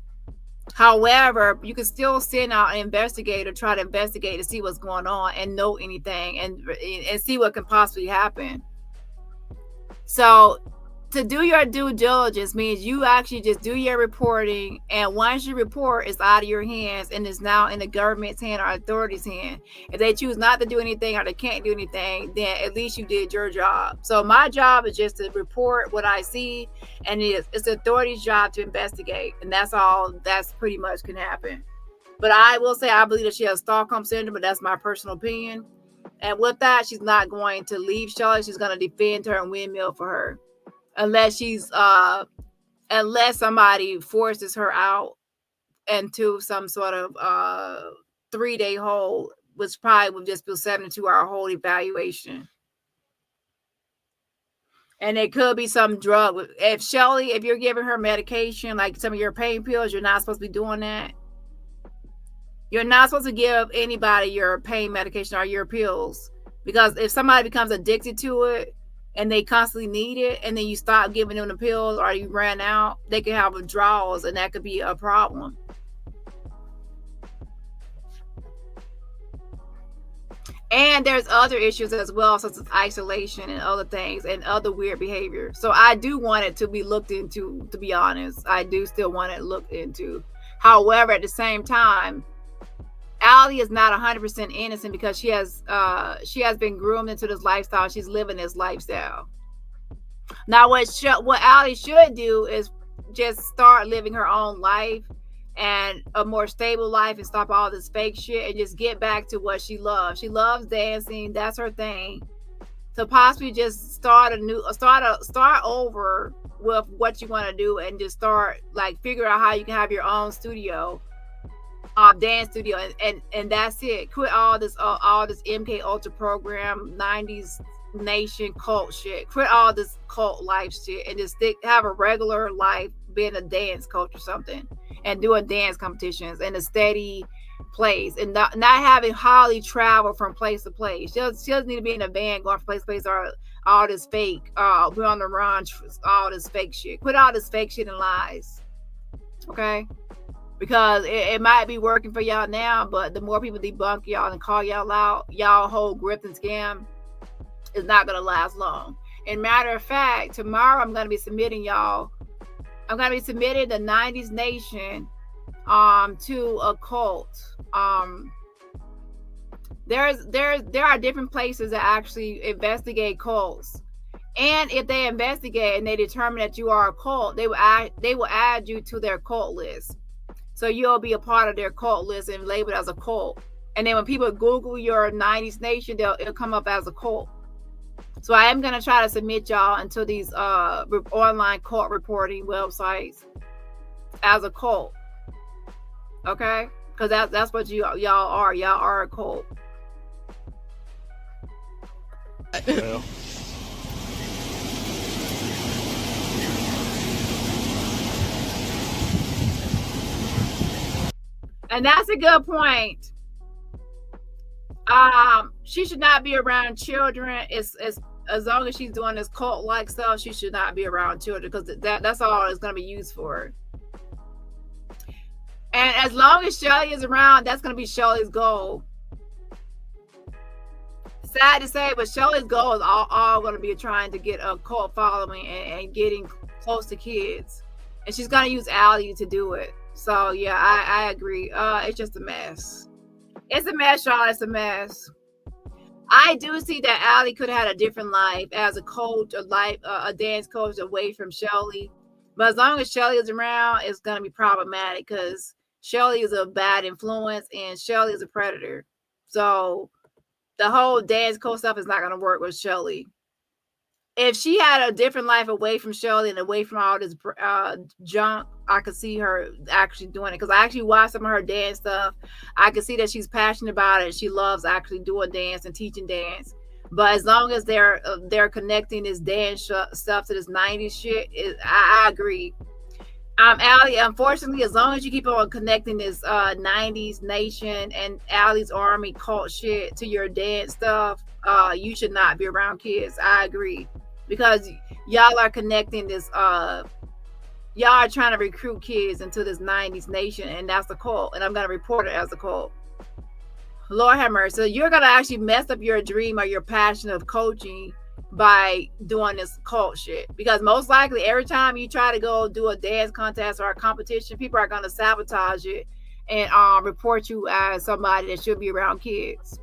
However, you can still send out an investigator, try to investigate to see what's going on and know anything and see what can possibly happen. So to do your due diligence means you actually just do your reporting, and once you report, it's out of your hands and it's now in the government's hand or authorities' hand. If they choose not to do anything or they can't do anything, then at least you did your job. So my job is just to report what I see, and it's the authority's job to investigate, and that's all that's pretty much can happen. But I will say I believe that she has Stockholm syndrome, but that's my personal opinion. And with that, she's not going to leave Shelly. She's going to defend her and windmill for her. Unless somebody forces her out into some sort of 3-day hold, which probably would just be a 72-hour hold evaluation. And it could be some drug. If Shelly, if you're giving her medication, like some of your pain pills, you're not supposed to be doing that. You're not supposed to give anybody your pain medication or your pills, because if somebody becomes addicted to it, and they constantly need it, and then you stop giving them the pills or you ran out, they can have withdrawals, and that could be a problem. And there's other issues as well, such as isolation and other things and other weird behavior. So I do want it to be looked into, to be honest. I do still want it looked into. However, at the same time, Allie is not 100% innocent because she has been groomed into this lifestyle. She's living this lifestyle. Now, what Allie should do is just start living her own life and a more stable life and stop all this fake shit and just get back to what she loves. She loves dancing. That's her thing. So possibly just start over with what you want to do and just start like figure out how you can have your own studio, dance studio, and that's it. Quit all this MK Ultra program, 90s nation cult shit. Quit all this cult life shit and just have a regular life, being a dance coach or something, and doing dance competitions in a steady place, and not having Holly travel from place to place. She doesn't need to be in a van going from place to place or all this fake, we're on the run, all this fake shit. Quit all this fake shit and lies, okay? Because it might be working for y'all now, but the more people debunk y'all and call y'all out, y'all whole grift and scam is not going to last long. And matter of fact, tomorrow I'm going to be submitting y'all. I'm going to be submitting the 90s Nation to a cult. There are different places that actually investigate cults. And if they investigate and they determine that you are a cult, they will add you to their cult list. So you'll be a part of their cult list and labeled as a cult. And then when people Google your 90s Nation, it'll come up as a cult. So I am going to try to submit y'all into these online cult reporting websites as a cult. Okay? Because that's what y'all are. Y'all are a cult. Well. And that's a good point. She should not be around children. It's as long as she's doing this cult-like stuff, she should not be around children, because that's all it's going to be used for. And as long as Shelly is around, that's going to be Shelly's goal. Sad to say, but Shelly's goal is all going to be trying to get a cult following and getting close to kids. And she's going to use Allie to do it. So, yeah, I agree. It's just a mess. It's a mess, y'all. It's a mess. I do see that Allie could have had a different life as a coach, a dance coach away from Shelly. But as long as Shelly is around, it's going to be problematic because Shelly is a bad influence and Shelly is a predator. So the whole dance coach stuff is not going to work with Shelly. If she had a different life away from Shelly and away from all this junk, I could see her actually doing it. Because I actually watched some of her dance stuff. I could see that she's passionate about it. She loves actually doing dance and teaching dance. But as long as they're connecting this dance stuff to this 90s shit, I agree. Allie, unfortunately, as long as you keep on connecting this 90s Nation and Allie's Army cult shit to your dance stuff, you should not be around kids. I agree. Because y'all are connecting this, y'all are trying to recruit kids into this 90s Nation, and that's a cult. And I'm going to report it as a cult. Lord have mercy. So you're going to actually mess up your dream or your passion of coaching by doing this cult shit. Because most likely every time you try to go do a dance contest or a competition, people are going to sabotage it and report you as somebody that should be around kids.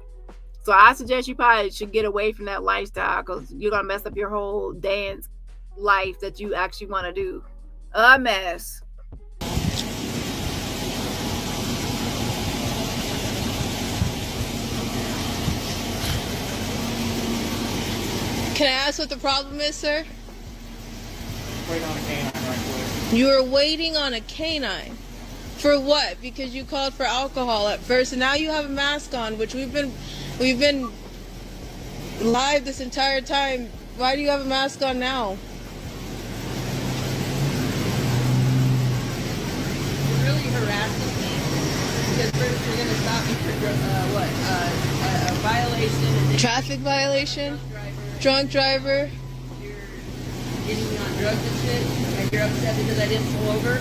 So I suggest you probably should get away from that lifestyle, because you're going to mess up your whole dance life that you actually want to do. A mess. Can I ask what the problem is, sir? Waiting on a canine right quick. You were waiting on a canine. For what? Because you called for alcohol at first, and now you have a mask on, which we've been live this entire time. Why do you have a mask on now? You're really harassing me because first you're gonna stop me for a violation. Traffic violation? Drunk driver? You're getting me on drugs and shit, and you're upset because I didn't pull over.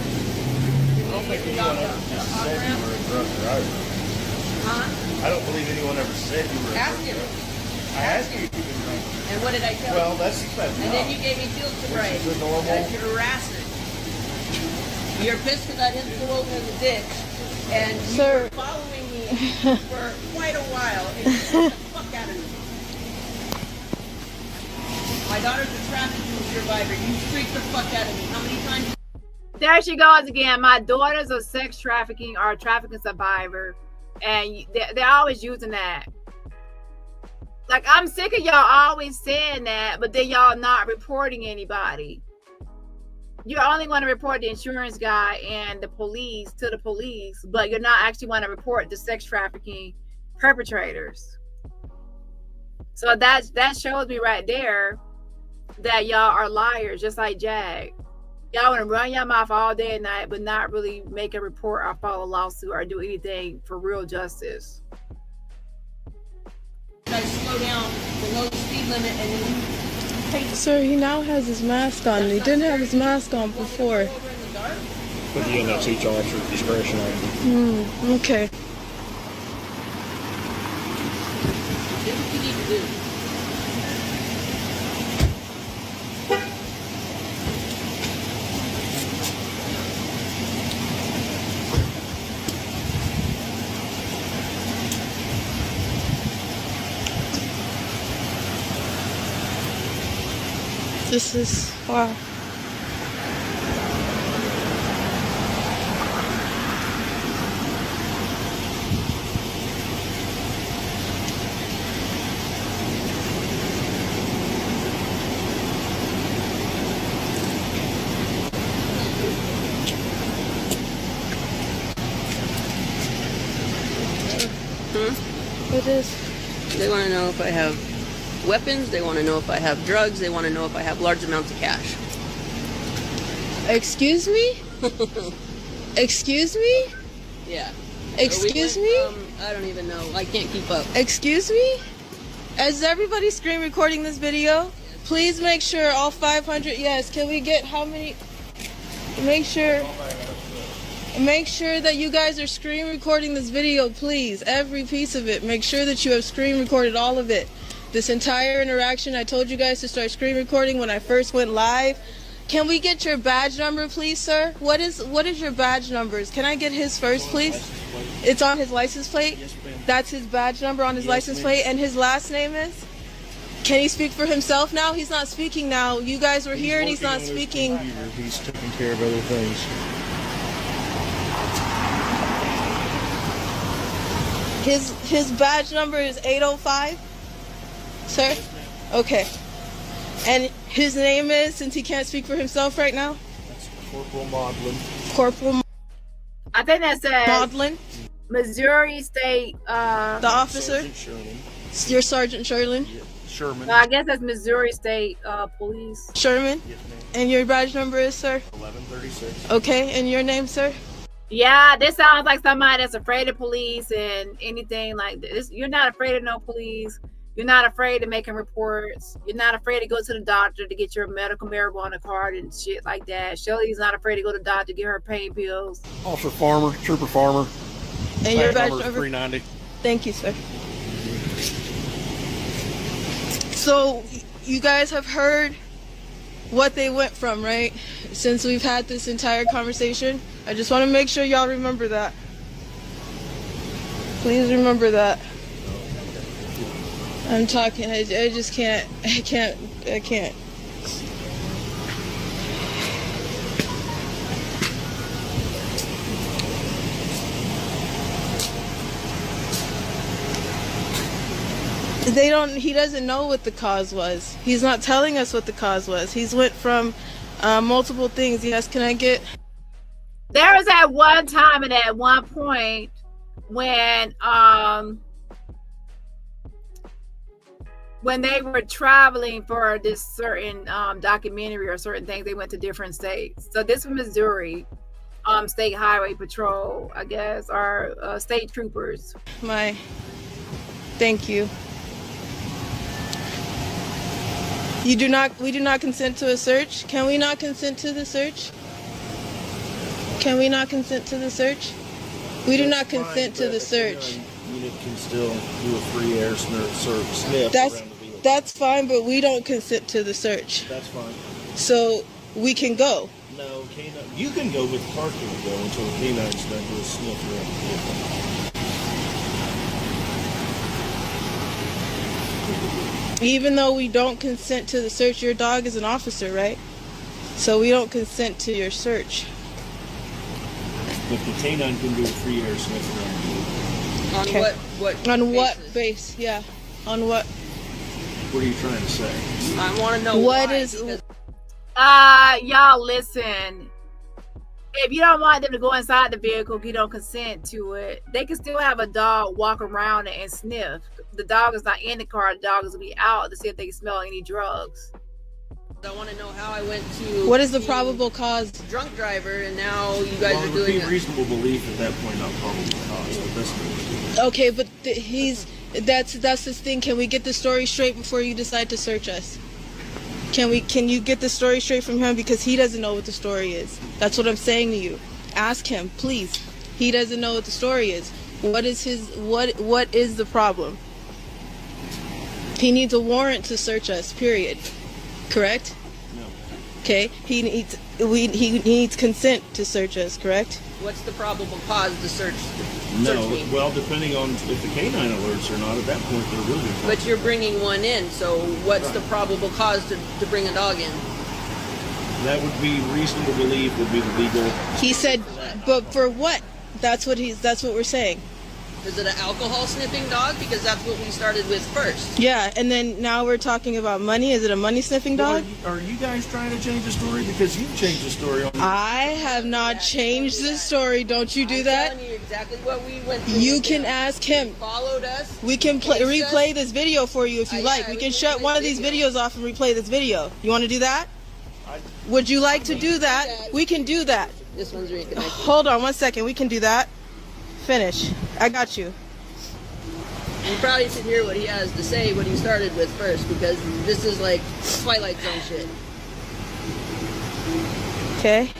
I don't think anyone ever just said you were a drunk driver. Huh? I don't believe anyone ever said you were Ask him. I asked you if you've been drinking. And what did I tell you? Well, that's expected. And then you gave me field sobriety. Which is a normal. That's your harassment. You're pissed because I didn't pull over in the ditch. And you were following me for quite a while. And you got the fuck out of me. My daughter's a trafficking survivor. You freaked the fuck out of me. How many times? There she goes again. My daughter's a sex trafficking or a trafficking survivor. And they're always using that. Like, I'm sick of y'all always saying that, but then y'all not reporting anybody. You only want to report the insurance guy and the police to the police, but you're not actually want to report the sex trafficking perpetrators. So that shows me right there that y'all are liars, just like Jag. Y'all want to run your mouth all day and night, but not really make a report or file a lawsuit or do anything for real justice. I slow down below the speed limit and then you Sir, he now has his mask on. He didn't have his mask on before. But again, that's each officer's discretion. Okay. do what you need to do. This is, wow. What is? They want to know if I have weapons, they want to know if I have drugs, they want to know if I have large amounts of cash. Excuse me? Excuse me? Yeah. Excuse me? I don't even know. I can't keep up. Excuse me? Is everybody screen recording this video? Please make sure all 500, yes, can we get how many? Make sure that you guys are screen recording this video, please. Every piece of it. Make sure that you have screen recorded all of it. This entire interaction, I told you guys to start screen recording when I first went live. Can we get your badge number, please, sir? What is your badge numbers? Can I get his first, please? It's on his license plate? That's his badge number on his license plate, and his last name is? Can he speak for himself now? He's not speaking now. You guys were here and he's not speaking. He's taking care of other things. His badge number is 805, sir? Okay. And his name is, since he can't speak for himself right now? That's Corporal Maudlin. Corporal I think that says Maudlin. Missouri State. The officer? Sergeant Sherman. You're Sergeant Sherman? Yeah. Sherman. I guess that's Missouri State Police. Sherman? Yes, ma'am. And your badge number is, sir? 1136. Okay, and your name, sir? Yeah, this sounds like somebody that's afraid of police and anything like this. You're not afraid of no police. You're not afraid of making reports. You're not afraid to go to the doctor to get your medical marijuana card and shit like that. Shelly's not afraid to go to the doctor to get her pain pills. Officer Farmer, Trooper Farmer. And your badge number number? 390. Thank you, sir. So, you guys have heard what they went from, right? Since we've had this entire conversation. I just want to make sure y'all remember that. Please remember that. I'm talking, I just can't, I can't. He doesn't know what the cause was. He's not telling us what the cause was. He's went from multiple things. Yes, can I get? There was at one time and at one point when they were traveling for this certain documentary or certain things, they went to different states. So this was Missouri State Highway Patrol, I guess, or state troopers. Thank you. We do not consent to a search. Can we not consent to the search? Can we not consent to the search? We do not consent to the search. unit can still do a free air sniff. That's fine, but we don't consent to the search. That's fine. So we can go. No, canine. You can go, but the car can't go until the canine's done do a sniff around the vehicle. Even though we don't consent to the search, your dog is an officer, right? So we don't consent to your search. But the canine can do a free air sniff around the vehicle. On what base? Yeah. On what? What are you trying to say? I want to know what why, is. Y'all listen. If you don't want them to go inside the vehicle, if you don't consent to it, they can still have a dog walk around and sniff. The dog is not in the car. The dog is gonna be out to see if they can smell any drugs. I want to know how I went to. What is the probable cause? Drunk driver, and now you guys are It would doing be reasonable belief at that point, not probable cause. But that's okay, but that's his thing. Can we get the story straight before you decide to search us? Can you get the story straight from him, because he doesn't know what the story is. That's what I'm saying to you. Ask him, please. He doesn't know what the story is. What is the problem? He needs a warrant to search us, period. Correct? No. Okay. He needs consent to search us, correct? What's the probable cause to search? No, well, depending on if the canine alerts or not, at that point there will be. But you're bringing one in, so what's the probable cause to bring a dog in? That would be reasonable belief would be the legal. He said, but for what? That's what we're saying. Is it an alcohol sniffing dog? Because that's what we started with first. Yeah, and then now we're talking about money. Is it a money sniffing dog? Are you guys trying to change the story? Because you've changed the story on I have not changed the story. Don't you do that? I'm telling you exactly what we went through. You can ask him. He followed us. We can replay this video for you if you like. We can shut one of these videos off and replay this video. You want to do that? Would you like to do that? We can do that. This one's reconnected. Hold on 1 second. We can do that. Finish. I got you. You probably should hear what he has to say, what he started with first, because this is like Twilight Zone shit. Okay.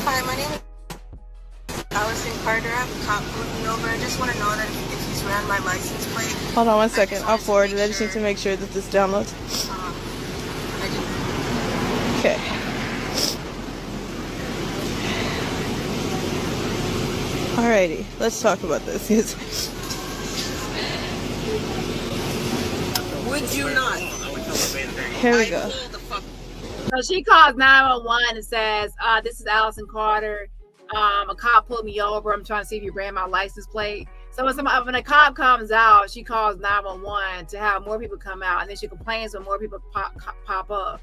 Hi, my name is Allison Carter. I have a cop pulling me over. I just want to know that if he's ran my license plate. Hold on 1 second. I'll forward it. I just need to make sure that this downloads. Okay. Alrighty, let's talk about this. Would you not? Here we go. So she calls 911 and says, this is Allison Carter. A cop pulled me over. I'm trying to see if you ran my license plate. So when a cop comes out, she calls 911 to have more people come out, and then she complains when more people pop up.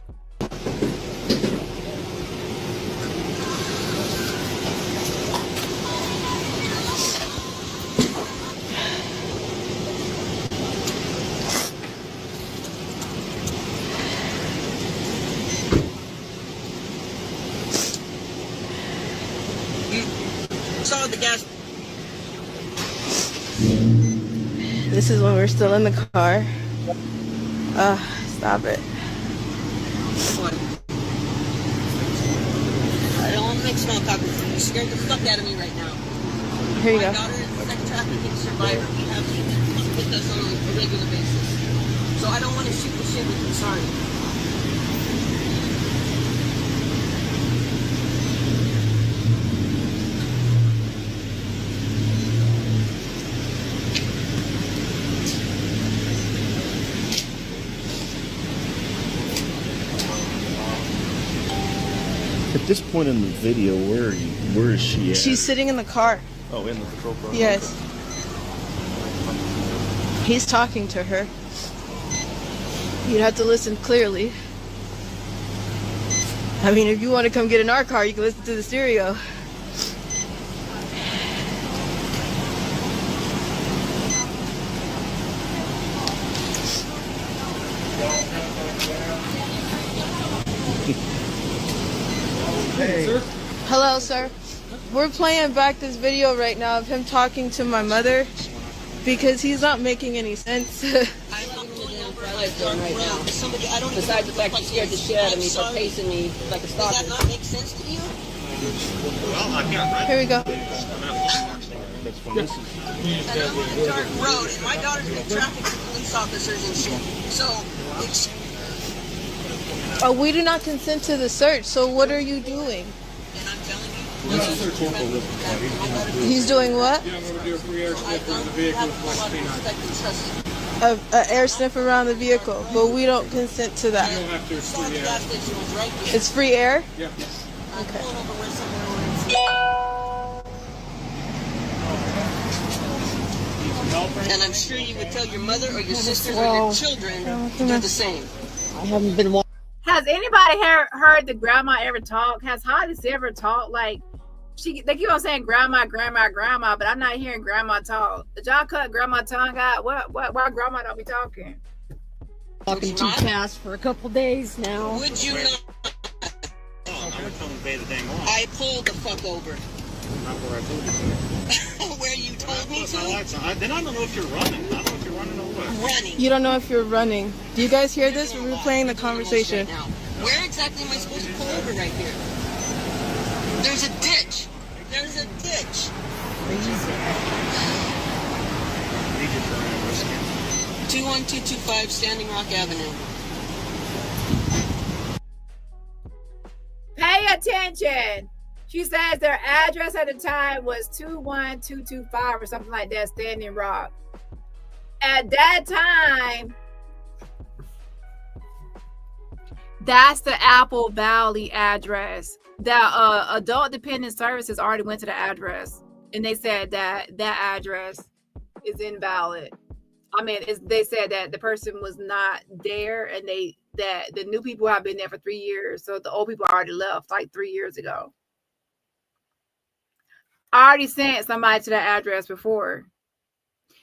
Saw the gas. This is when we're still in the car. Stop it. What? I don't want to make small talk with you. You scared the fuck out of me right now. Here you My go. daughter is a sex trafficking survivor. We have people with us on a regular basis. So I don't want to shoot the shit with you. Sorry. At this point in the video, where are you? Where is she at? She's sitting in the car. Oh, in the patrol car? Yes. He's talking to her. You'd have to listen clearly. I mean, if you want to come get in our car, you can listen to the stereo. Hey, sir. Hello, sir. We're playing back this video right now of him talking to my mother because he's not making any sense. I'm talking to him my life doing right now. Besides the fact you scared the shit out of me for pacing me like a stalker. Does that not make sense to you? Here we go. And I'm on a dark road, and my daughter's been trafficked to police officers and shit. So, it's... Oh, we do not consent to the search, so what are you doing? And I'm telling you, he's doing what? Yeah, I'm going to do a free air sniff around the vehicle with my canine. An air sniff around the vehicle, but we don't consent to that. You don't have to, it's free air. It's free air? Yeah. Okay. And I'm sure you would tell your mother or your sister or your children to do the same. I haven't been. Has anybody heard the grandma ever talk? Has Hollis ever talked? Like, they keep on saying grandma, grandma, grandma, but I'm not hearing grandma talk. Did y'all cut grandma tongue out? Why grandma don't be talking? Talking too fast for a couple days now. Would you not? I pulled the fuck over. Not where I told you to. Where you told me to? Then I don't know if you're running. I don't know if you're running or what. Running. You don't know if you're running. Do you guys hear this? We're replaying the conversation. Right now. Where exactly am I supposed to pull over right here? There's a ditch. There's a ditch. 21225 Standing Rock Avenue. Pay attention. She says their address at the time was 21225 or something like that, Standing Rock. At that time, that's the Apple Valley address. The Adult Dependent Services already went to the address, and they said that that address is invalid. I mean, they said that the person was not there, and that the new people have been there for 3 years, so the old people already left like 3 years ago. I already sent somebody to that address before.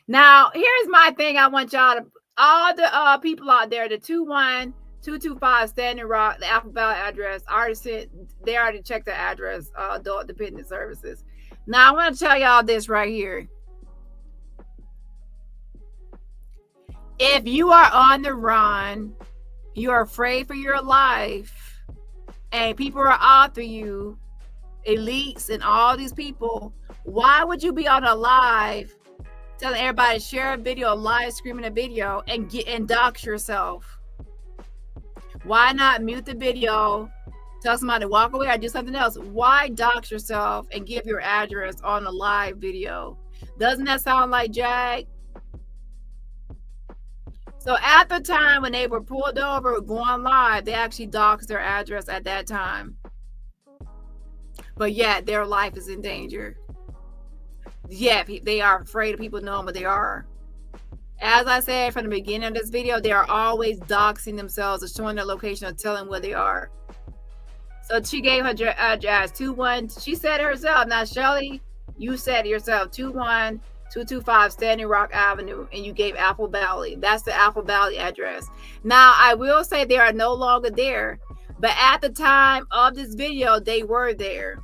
Now, here's my thing. I want y'all to, all the people out there, the 21225 Standing Rock, the Apple Valley address, they already checked the address, Adult Dependent Services. Now, I want to tell y'all this right here. If you are on the run, you're afraid for your life, and people are after you, elites and all these people, why would you be on a live telling everybody to share a video, live streaming a video, and dox yourself? Why not mute the video, tell somebody to walk away or do something else? Why dox yourself and give your address on a live video? Doesn't that sound like Jag? So at the time when they were pulled over going live, they actually doxed their address at that time. But yet their life is in danger. Yeah, they are afraid of people knowing what they are. As I said from the beginning of this video, they are always doxing themselves or showing their location or telling where they are. So she gave her address 21. She said it herself. Now, Shelly, you said it yourself, 21225 Standing Rock Avenue, and you gave Apple Valley. That's the Apple Valley address. Now, I will say they are no longer there, but at the time of this video, they were there.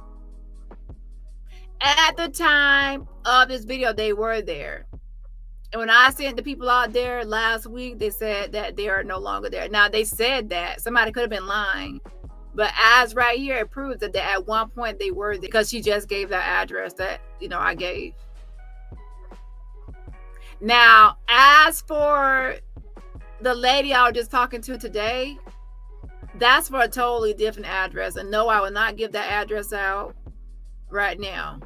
At the time of this video, they were there. And when I sent the people out there last week, they said that they are no longer there. Now, they said that. Somebody could have been lying. But as right here, it proves that at one point they were there, because she just gave that address that, I gave. Now, as for the lady I was just talking to today, that's for a totally different address. And no, I will not give that address out right now.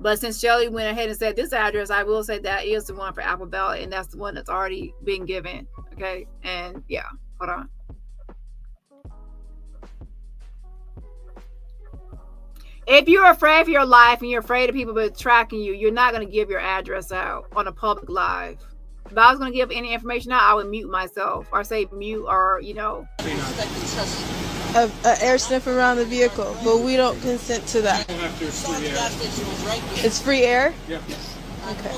But since Shelly went ahead and said this address, I will say that is the one for Apple Valley, and that's the one that's already been given. Okay, and yeah, hold on. If you're afraid for your life and you're afraid of people tracking you, you're not going to give your address out on a public live. If I was going to give any information out, I would mute myself or say mute or, An air sniff around the vehicle, but we don't consent to that. You don't have to, it's free air. It's free air? Yeah. Okay.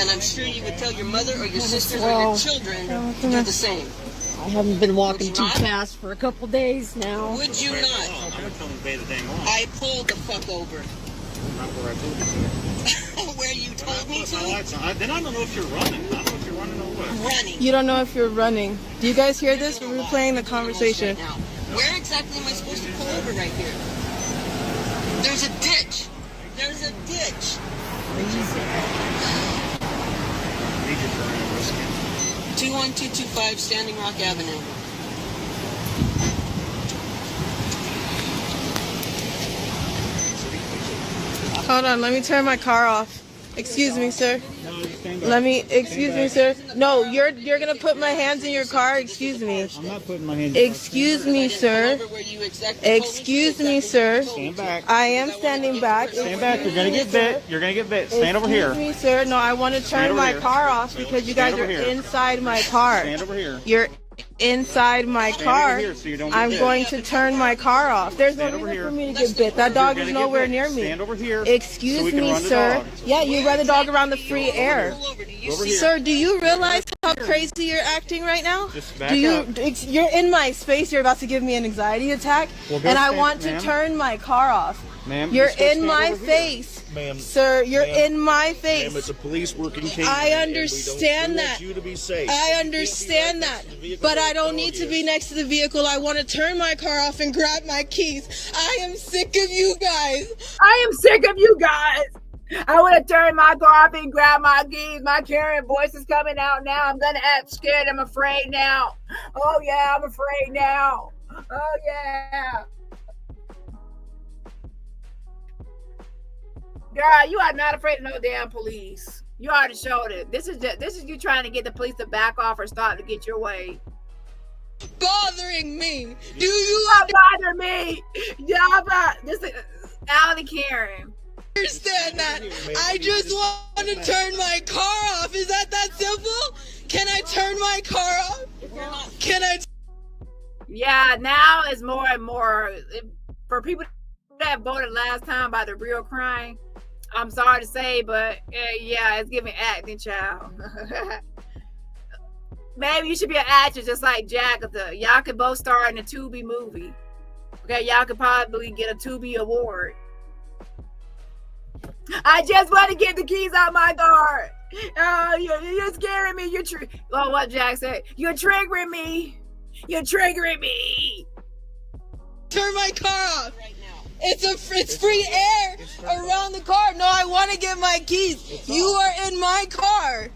And I'm sure you would tell your mother or your sister or your children to do the same. I haven't been walking too fast for a couple days now. Would you not? I pulled the fuck over. Not where I told you to. Where you told me to? Then I don't know if you're running. I don't know if you're running or what. Running. You don't know if you're running. Do you guys hear this? We're replaying the conversation. Now, where exactly am I supposed to pull over right here? There's a ditch. There's a ditch. 21225 Standing Rock Avenue. Hold on, let me turn my car off. Excuse me, sir. Excuse me, sir. No, you're gonna put my hands in your car. Excuse me. I'm not putting my hands in your car. Excuse me, sir. Excuse me, sir. Stand back. I am standing back. Stand back. You're gonna get bit. You're gonna get bit. Stand over here. Excuse me, sir. No, I want to turn my car off because you guys are inside my car. Stand over here. You're inside my car. I'm going to turn my car off. There's no reason for me to get bit. That dog is nowhere near me. Stand over here. Excuse me, sir. Yeah, you run the dog around the free air. Sir, do you realize how crazy you're acting right now? Do you? You're in my space. You're about to give me an anxiety attack, and I want to turn my car off. Ma'am, you're in my face. Sir, you're in my face. Ma'am, it's a police working case. I understand that. You to be safe. I understand that. But I don't need to be next to the vehicle. I want to turn my car off and grab my keys. I am sick of you guys. I am sick of you guys. I want to turn my car off and grab my keys. My Karen voice is coming out now. I'm going to act scared. I'm afraid now. Oh, yeah, I'm afraid now. Oh, yeah. Girl, you are not afraid of no damn police. You already showed it. This is you trying to get the police to back off or start to get your way. Bothering me. Do you bother me? Yeah, this is Allie Karen. Understand that? I just want to turn my car off. Is that simple? Can I turn my car off? Can I? Yeah, now it's more and more for people that voted last time by the real crime. I'm sorry to say, but yeah, it's giving acting, child. Maybe you should be an actress just like Jagger. Y'all could both star in a Tubi movie. Okay, y'all could probably get a Tubi award. I just want to get the keys out my car. Oh, you're scaring me. What Jack said. You're triggering me. You're triggering me. Turn my car off. It's free air around the car. No, I want to get my keys. You are in my car.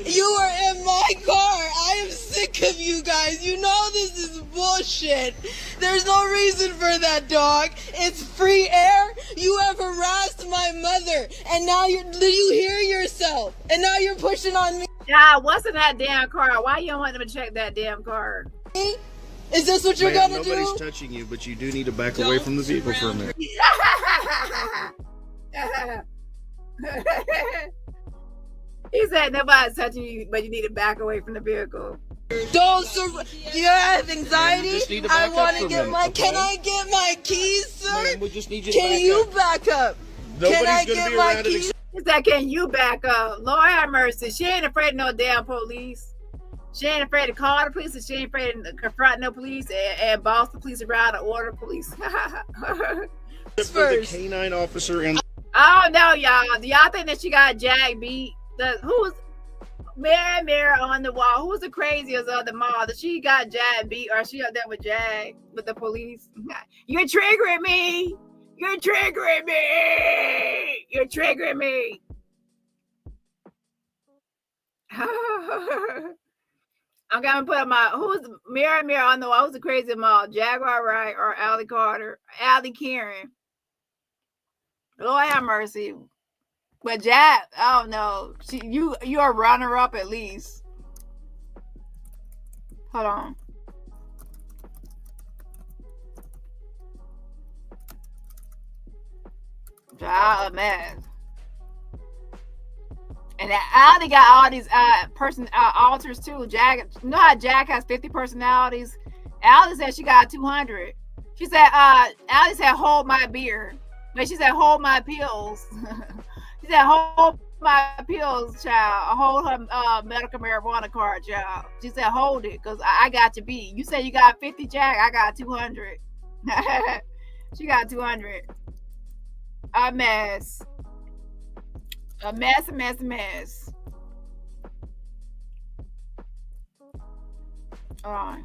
You are in my car. I am sick of you guys. You know this is bullshit. There's no reason for that, dog. It's free air. You have harassed my mother, and now do you hear yourself? And now you're pushing on me. Yeah, what's in that damn car? Why you don't want them to check that damn car? Is this what you're gonna do? Nobody's touching you, but you do need to back away from the vehicle for a minute. He said nobody's touching you, but you need to back away from the vehicle. You have anxiety? I want to get my. Can I get my keys, sir? We just need you Can you back up? Can I get my keys? He said, "Can you back up?" Lord have mercy. She ain't afraid of no damn police. She ain't afraid to call the police, and she ain't afraid to confront no police and boss the police around and order police. For the canine officer and. Oh no, y'all! Do y'all think that she got Jag beat? Who was Mirror on the wall? Who's the craziest of them all? That she got Jag beat, or she up there with Jag with the police? You're triggering me. You're triggering me. You're triggering me. I'm gonna put my who's Mirror on the wall. Who's the crazy mall? Jaguar Wright or Allie Carter? Allie Karen. Lord have mercy. But Jag, I don't know. You're a runner up at least. Hold on. Child, man. And Allie got all these alters too. Jag, you know how Jag has 50 personalities? Allie said she got 200. She said, Allie said, hold my beer. But she said, hold my pills. She said, hold my pills, child. Hold her medical marijuana card, child. She said, hold it, because I got your beat. You said you got 50, Jag. I got 200. She got 200. A mess. A mess, a mess, a mess. All right.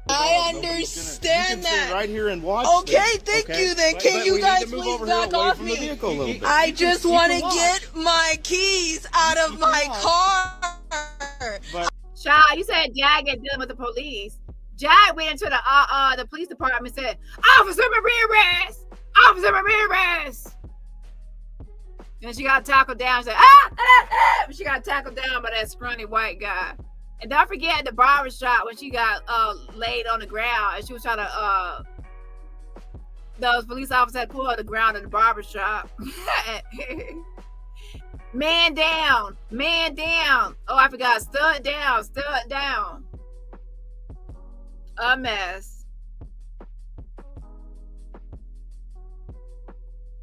I understand that. Right here and watch. Okay, thank you. Then can you guys please back off me? I just want to get my keys out of my car. Child, you said Jag had dealing with the police. Jag went into the police department and said, "Officer Ramirez, Officer Ramirez." And she got tackled down. She said, She got tackled down by that scrawny white guy. And don't forget the barbershop when she got laid on the ground and she was trying to those police officers had pulled her on the ground in the barbershop. Man down, man down. Oh, I forgot. Stud down, stud down. A mess.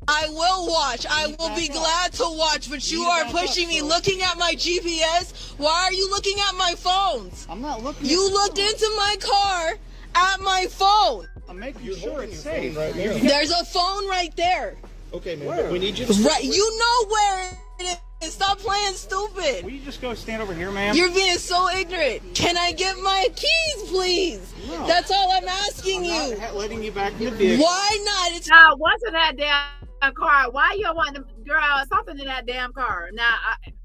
I will watch. I will be glad to watch, but you are pushing me, looking at my GPS. Why are you looking at my phones? I'm not looking. You looked into my car at my phone. I'm making sure it's safe. Right there. There's a phone right there. Okay, man. We need you to right. You know where it is. Stop playing stupid. Will you just go stand over here, ma'am? You're being so ignorant. Can I get my keys, please? No. That's all I'm asking you. Not letting you back in the vehicle. Why not? It's what's in that damn car? Why you want the girl something in that damn car? Now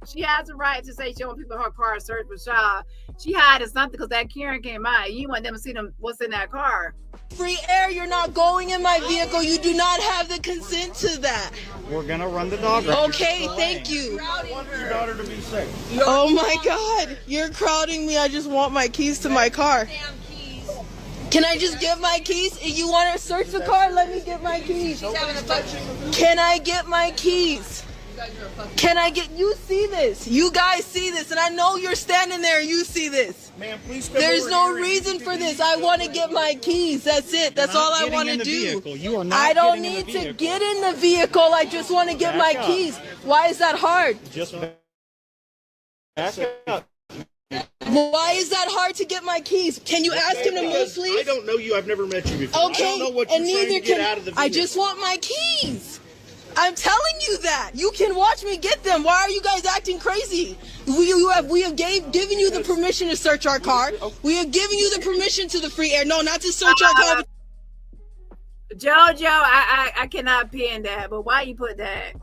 she has the right to say she want people in her car search for Shaw. She hiding something because that Karen came out. You want them to see what's in that car. Free air. You're not going in my vehicle. You do not have the consent to that. We're gonna run the dog. Okay, thank you. I want your daughter to be safe. Oh my God, you're crowding me. I just want my keys to my car. Can I just get my keys? If you want to search the car, let me get my keys. Can I get my keys? Can I get, you see this? You guys see this, and I know you're standing there, you see this. Ma'am, please come There's no reason for this. I want to get my keys. That's it. That's all I want to do. I don't need to get in the vehicle. I just want to get my keys. Why is that hard? Just back up. Why is that hard to get my keys? Can you ask him to move, please? I don't know you. I've never met you before. Okay, I don't know what you're and trying neither to get can out of the vehicle. I just want my keys. I'm telling you that. You can watch me get them. Why are you guys acting crazy? We have given you the permission to search our car. We have given you the permission to the free air. No, not to search our car. Jojo, I cannot pin that, but why you put that?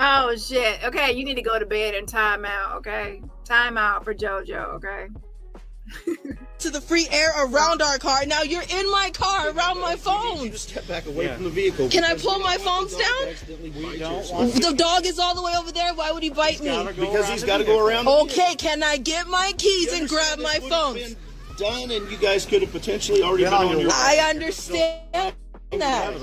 Oh shit. Okay, you need to go to bed and time out, okay? Time out for Jojo, okay? To the free air around our car. Now you're in my car around my phone. You just step back away from the vehicle. Can I pull my phones down? The dog is all the way over there. Why would he bite me? Because he's got to go around. Okay, can I get my keys and grab my phones? Done, and you guys could have potentially already been on your. I understand that.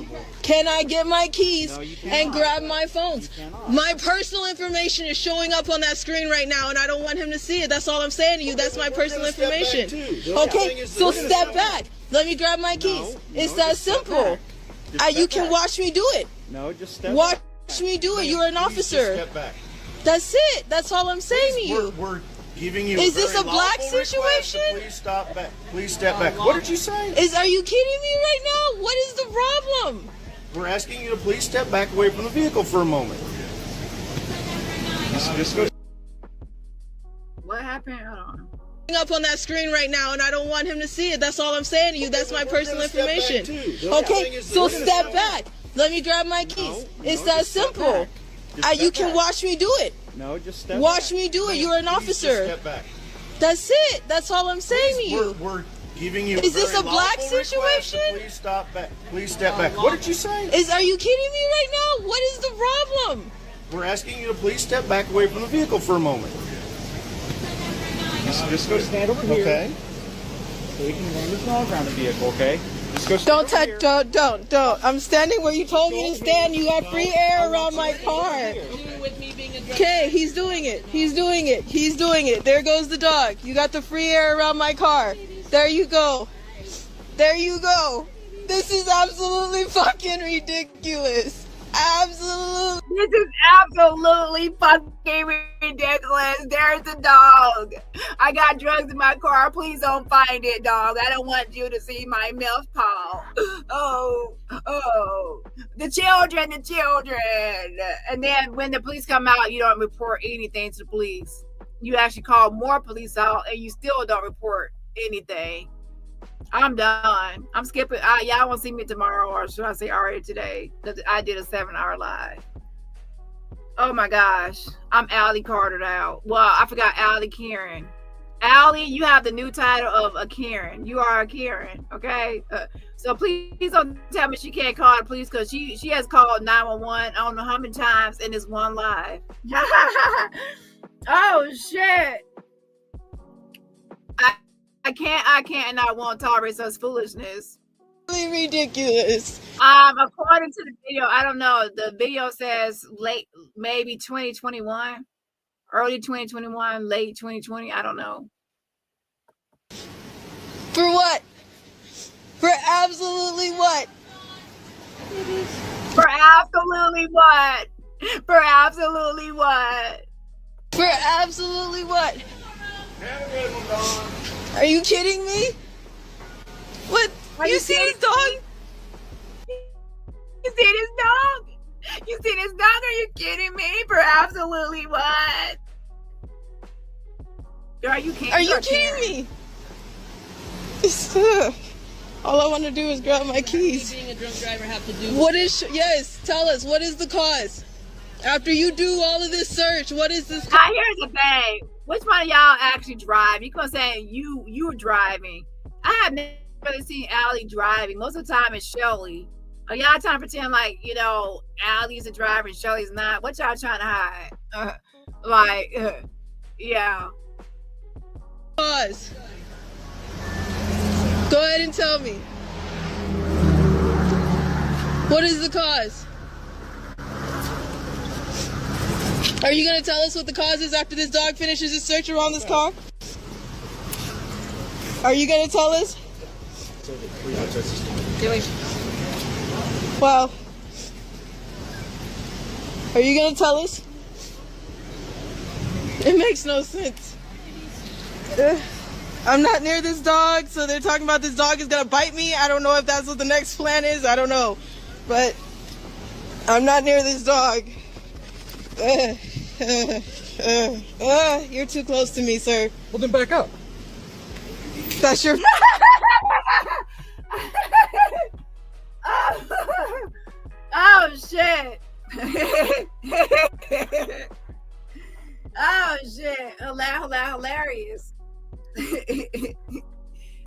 Can I get my keys and grab my phones? My personal information is showing up on that screen right now, and I don't want him to see it. That's all I'm saying to you. That's my personal information. Okay, so step back. Let me grab my keys. It's that simple. You can watch me do it. No, just step back. Watch me do it. You're an officer. Step back. That's it. That's all I'm saying to you. We're giving you. Is this a black situation? Please stop back. Please step back. What did you say? Are you kidding me right now? What is the problem? We're asking you to please step back away from the vehicle for a moment. Just go. What happened? Hold on. Up on that screen right now, and I don't want him to see it. That's all I'm saying to you. That's my personal information. Okay, so step back. Let me grab my keys. It's that simple. You can watch me do it. No, just step Watch me do it. You're an officer. Step back. That's it. That's all I'm saying to you. We're giving you. Is this a black situation? Please stop back. Please step back. What did you say? Are you kidding me right now? What is the problem? We're asking you to please step back away from the vehicle for a moment. Just go stand over here. Okay. So we can run the dog around the vehicle, okay? Just go stand Don't touch, don't. I'm standing where you told me to stand. You have free air around my car. Okay, he's doing it. He's doing it. He's doing it. There goes the dog. You got the free air around my car. There you go. There you go. This is absolutely fucking ridiculous. Absolutely. This is absolutely fucking ridiculous. There's the dog. I got drugs in my car. Please don't find it, dog. I don't want you to see my milk paw. Oh. The children. And then when the police come out, you don't report anything to the police. You actually call more police out and you still don't report anything. I'm done. I'm skipping. Y'all won't see me tomorrow, or should I say already today? Because I did a 7-hour live. Oh my gosh. I'm Allie Cartered out. Well, I forgot Allie Karen. Allie, you have the new title of a Karen. You are a Karen, okay? So please don't tell me she can't call the police, because she has called 911 I don't know how many times in this one live. Oh shit. I can't, and I won't tolerate such foolishness. Really ridiculous. According to the video, I don't know. The video says late, maybe 2021, early 2021, late 2020. I don't know. For what? For absolutely what? For absolutely what? For absolutely what? For absolutely what? Are you kidding me? What? You see this dog? You see this dog? You see this dog? Are you kidding me? For absolutely what? Are you kidding me? All I want to do is grab my keys. Being a drunk driver have to do? Yes, tell us, what is the cause? After you do all of this search, what is this? Now, here's the thing. Which one of y'all actually drive? You gonna say you driving? I have never really seen Allie driving. Most of the time it's Shelly. Are y'all trying to pretend like, you know, Allie's a driver and Shelly's not? What y'all trying to hide? Yeah. Cause. Go ahead and tell me. What is the cause? Are you going to tell us what the cause is after this dog finishes his search around this car? Are you going to tell us? Wow. Are you going to tell us? It makes no sense. I'm not near this dog, so they're talking about this dog is going to bite me. I don't know if that's what the next plan is. I don't know. But I'm not near this dog. You're too close to me, sir. Well, then back up. That's your... Oh, shit. Oh, shit. Hilarious.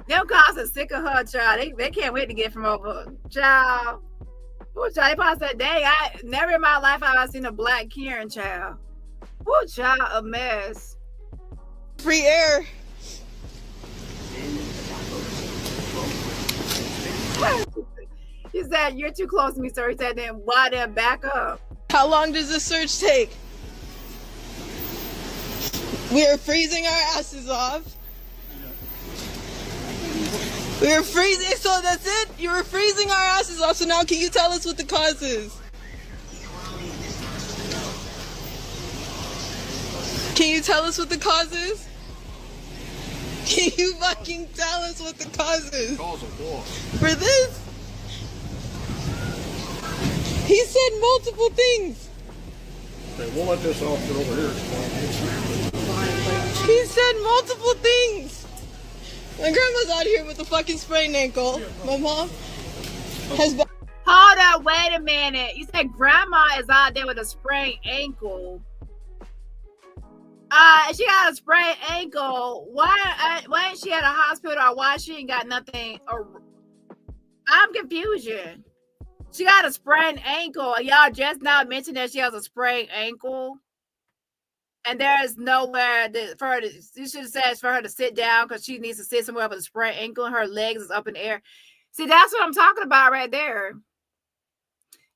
Them cops are sick of her, child. They can't wait to get from over. Child. Oh, child, they probably said, dang, I never in my life have I seen a black Karen, child. Oh, child, a mess. Free air. He said, you're too close to me, sir. He said, then why then back up? How long does this search take? We are freezing our asses off. We are freezing, so that's it? You were freezing our asses off, so now can you tell us what the cause is? Can you tell us what the cause is? Can you fucking tell us what the cause is? Cause of what? For this? He said multiple things. Okay, we'll let this officer over here explain. He said multiple things. My grandma's out here with a fucking sprained ankle. My mom has been... Hold up, wait a minute. You said grandma is out there with a sprained ankle. She got a sprained ankle. Why ain't she at a hospital, or why she ain't got nothing? I'm confusion. She got a sprained ankle. Y'all just now mentioned that she has a sprained ankle. And there is nowhere for her to, you should have said it's for her to sit down, because she needs to sit somewhere with a sprained ankle and her legs is up in the air. See, that's what I'm talking about right there.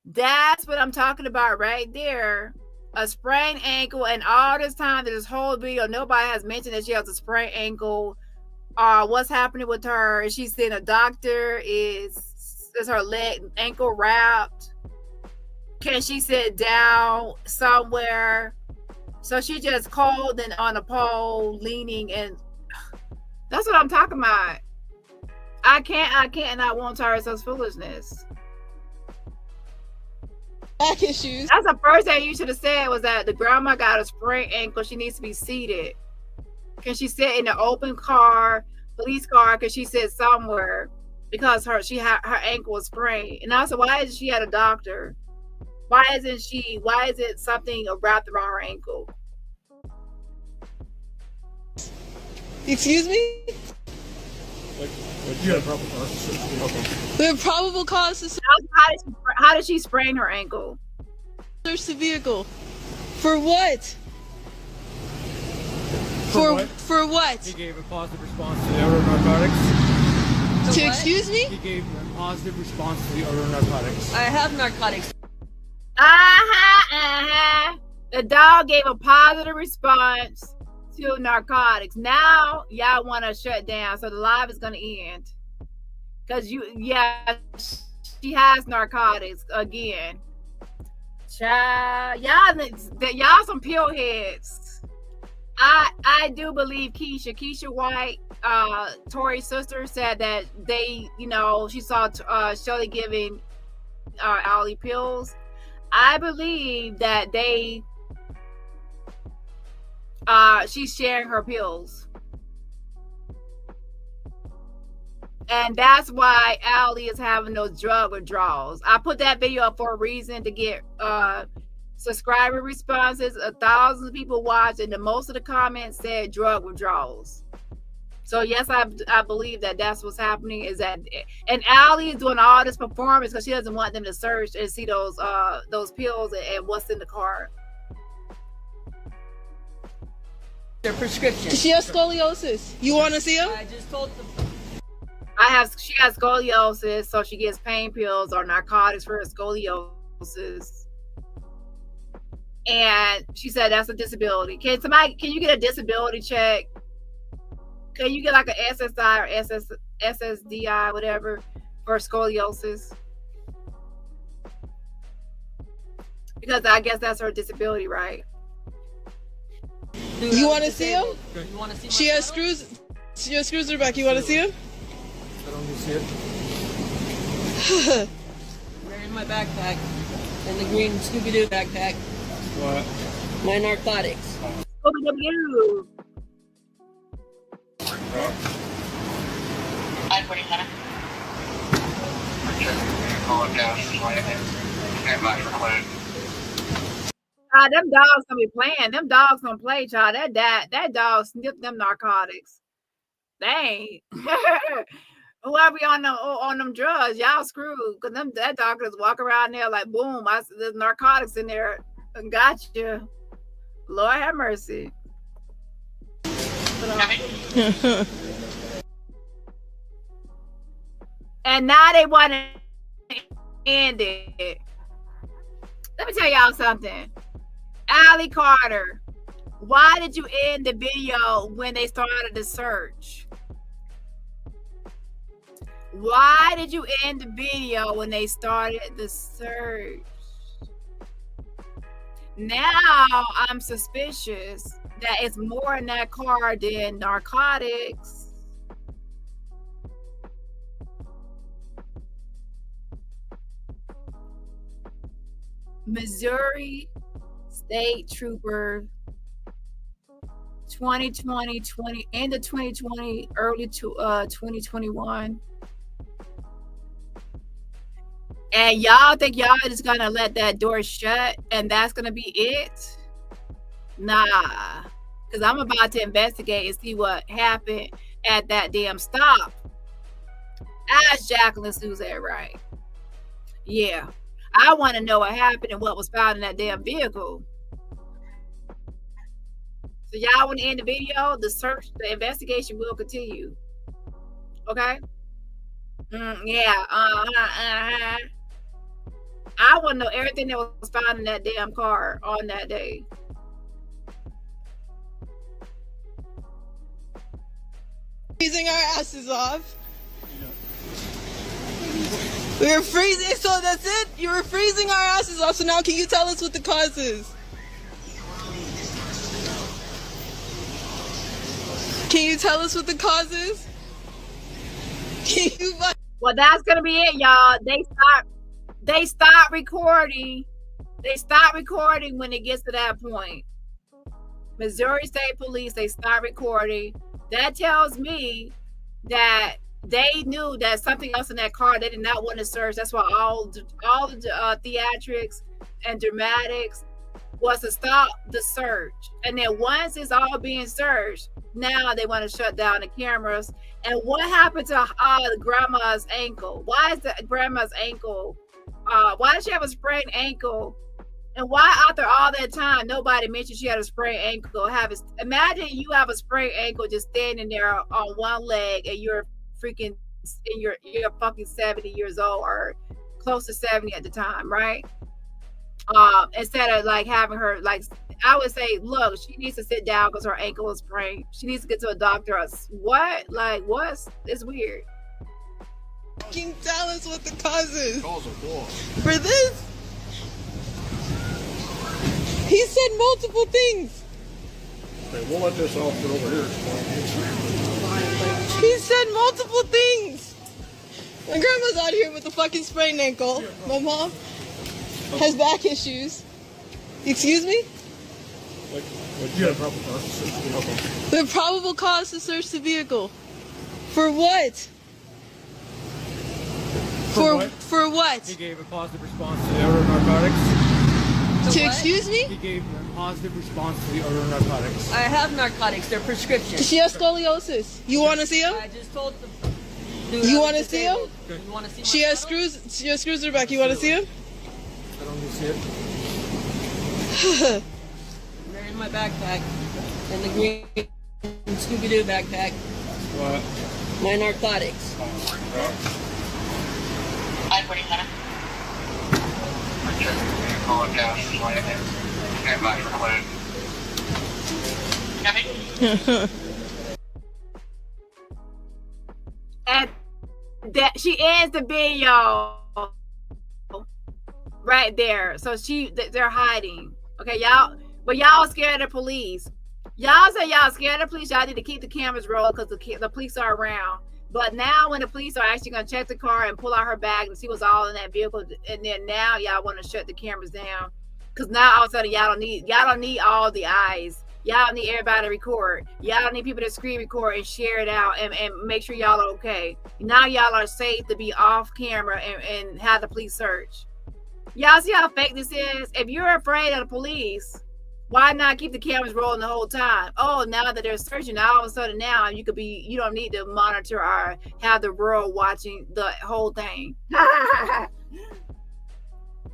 That's what I'm talking about right there. A sprained ankle, and all this time, this whole video, nobody has mentioned that she has a sprained ankle. what's happening with her. Is she seeing a doctor? Is her ankle wrapped? Can she sit down somewhere? So she just cold and on a pole, leaning, and that's what I'm talking about. I can't, and I won't tolerate such foolishness. Back issues. That's the first thing you should have said, was that the grandma got a sprained ankle. She needs to be seated. Can she sit in an open car, police car? Can she sit somewhere? Because her ankle was sprained. And also, why isn't she at a doctor? Why is it something wrapped around her ankle? Excuse me? Yeah, probable cause. Okay. The probable cause is how did she sprain her ankle? Search the vehicle. For what? For what? He gave a positive response to the odor of narcotics. Excuse me? He gave a positive response to the odor of narcotics. I have narcotics. The dog gave a positive response to narcotics. Now y'all want to shut down, so the live is gonna end. Cause she has narcotics again. Child, y'all some pill heads. I do believe Keisha White, Tori's sister, said that they, she saw Shelly giving Allie pills. I believe that she's sharing her pills. And that's why Allie is having those drug withdrawals. I put that video up for a reason, to get subscriber responses. 1,000 people watched, and most of the comments said drug withdrawals. So yes, I believe that that's what's happening. Is that, and Allie is doing all this performance because she doesn't want them to search and see those pills and what's in the car. Their prescription. She has scoliosis. You want to see him? I just told them. She has scoliosis, so she gets pain pills or narcotics for her scoliosis. And she said that's a disability. Can you get a disability check? Can you get like an SSI or SSDI, whatever, for scoliosis? Because I guess that's her disability, right? Dude, you want to see him? You want to see? She has screws. She has screws in her back. You want to see him? I don't see it. They're in my backpack, in the green Scooby-Doo backpack. What? My narcotics. Scooby-Doo. I-47. Them dogs gonna be playing. Them dogs gonna play, child. That dog sniffed them narcotics. Dang. Whoever on them drugs, y'all screwed. Cause that dog just walk around there like, boom, there's narcotics in there. Got you. Lord have mercy. And now they want to end it. Let me tell y'all something. Allie Carter, why did you end the video when they started the search? Why did you end the video when they started the search? Now I'm suspicious that it's more in that car than narcotics. Missouri State Trooper 2020, end of 2020, early to 2021. And y'all think y'all just gonna let that door shut and that's gonna be it? Nah, because I'm about to investigate and see what happened at that damn stop. Ask Jacqueline Suzette, right? Yeah, I want to know what happened and what was found in that damn vehicle. So y'all want to end the video? The search, the investigation will continue. Okay? Yeah. I want to know everything that was found in that damn car on that day. freezing our asses off. We were freezing, so that's it? You were freezing our asses off, so now can you tell us what the cause is? Can you tell us what the cause is? Can you... Well, that's gonna be it, y'all. They stop recording. They stop recording when it gets to that point. Missouri State Police, they start recording. That tells me that they knew that something else in that car they did not want to search. That's why all the theatrics and dramatics was to stop the search. And then once it's all being searched, now they want to shut down the cameras. And what happened to grandma's ankle? Why is the grandma's ankle? Why does she have a sprained ankle? And why after all that time nobody mentioned she had a sprained ankle? Imagine you have a sprained ankle just standing there on one leg and you're freaking you're fucking 70 years old or close to 70 at the time, right? Instead of like having her, like, I would say, look, she needs to sit down because her ankle is sprained. She needs to get to a doctor. What? Like, what's? It's weird. Can you tell us what the cause is? Cause of what? For this? He said multiple things. Okay, we'll let this officer over here explain. He said multiple things. My grandma's out here with a fucking sprained ankle. My mom has back issues. Excuse me? The probable cause to search the vehicle. For what? For what? He gave a positive response to the odor of narcotics. Excuse me? He gave a positive response to the odor of narcotics. I have narcotics. They're prescription. She has scoliosis. You want to see him? I just told them. You want to see him? You want to see She has screws. She has screws in her back. You want to see him? I don't need to see it. They're in my backpack. And the green Scooby-Doo backpack. What? My narcotics. And that she ends the video right there. So they're hiding. Okay, y'all, but y'all scared of the police. Y'all say y'all scared of the police. Y'all need to keep the cameras rolling because the police are around. But now when the police are actually going to check the car and pull out her bag and see what's all in that vehicle, and then now y'all want to shut the cameras down because now all of a sudden y'all don't need all the eyes. Y'all need everybody to record. Y'all need people to screen record and share it out and make sure y'all are okay. Now y'all are safe to be off camera and have the police search. Y'all see how fake this is? If you're afraid of the police, why not keep the cameras rolling the whole time? Oh, now that they're searching, all of a sudden now you don't need to monitor or have the world watching the whole thing.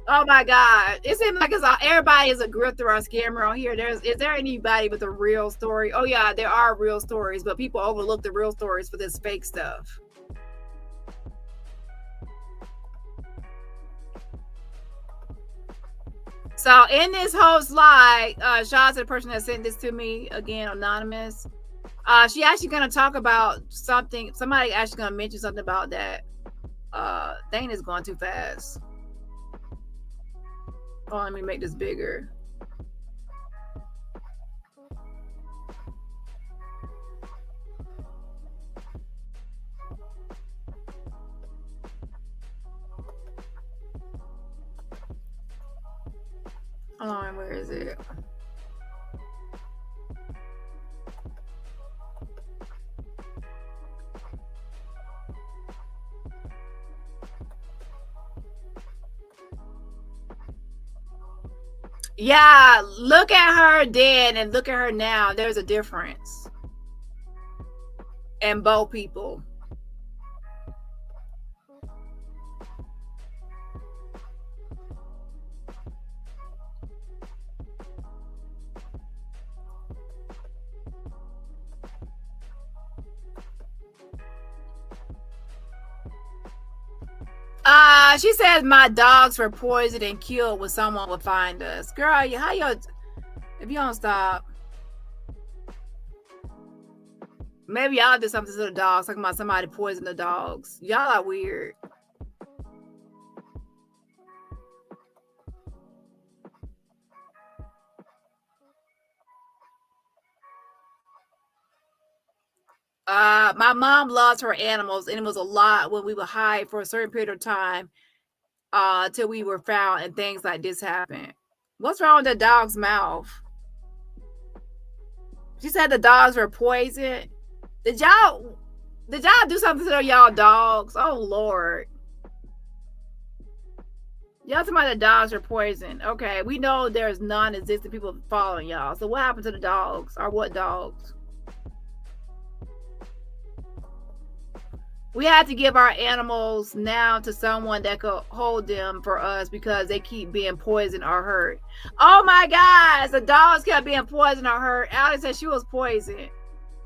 Oh my God. It seems like everybody is a grifter or a scammer on here. Is there anybody with a real story? Oh yeah, there are real stories, but people overlook the real stories for this fake stuff. So in this whole slide, shout out to the person that sent this to me, again, anonymous. She actually gonna talk about something. Somebody actually gonna mention something about that. Thing is going too fast. Oh, let me make this bigger. Hold on, where is it? Yeah, look at her then and look at her now. There's a difference in both people. She says my dogs were poisoned and killed when someone would find us. Girl, if you don't stop. Maybe y'all did something to the dogs, talking about somebody poisoned the dogs. Y'all are weird. My mom lost her animals, and it was a lot when we would hide for a certain period of time till we were found, and things like this happened. What's wrong with the dog's mouth? She said the dogs were poisoned. Did y'all do something to y'all dogs? Oh Lord. Y'all talking about the dogs are poisoned. Okay, we know there's non-existent people following y'all. So what happened to the dogs? Or what dogs? We had to give our animals now to someone that could hold them for us because they keep being poisoned or hurt. Oh my gosh, the dogs kept being poisoned or hurt. Allie said she was poisoned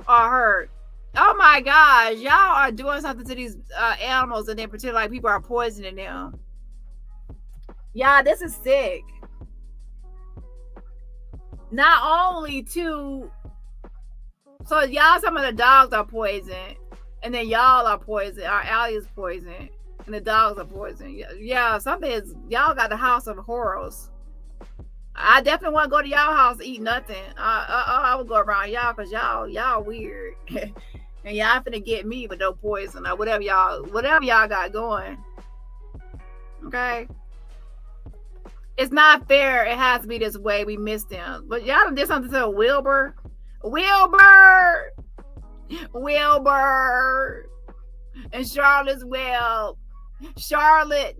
or hurt. Oh my gosh, y'all are doing something to these animals and then pretend like people are poisoning them. Yeah, this is sick. Not only to, so y'all, some of the dogs are poisoned. And then y'all are poisoned. Our Allie is poisoned. And the dogs are poisoned. Yeah, something is, y'all got the house of horrors. I definitely want to go to y'all house to eat nothing. I would go around y'all because y'all weird. And y'all finna get me with no poison or whatever y'all got going. Okay? It's not fair. It has to be this way. We missed them. But y'all done did something to Wilbur. Wilbur and Charlotte's well. Charlotte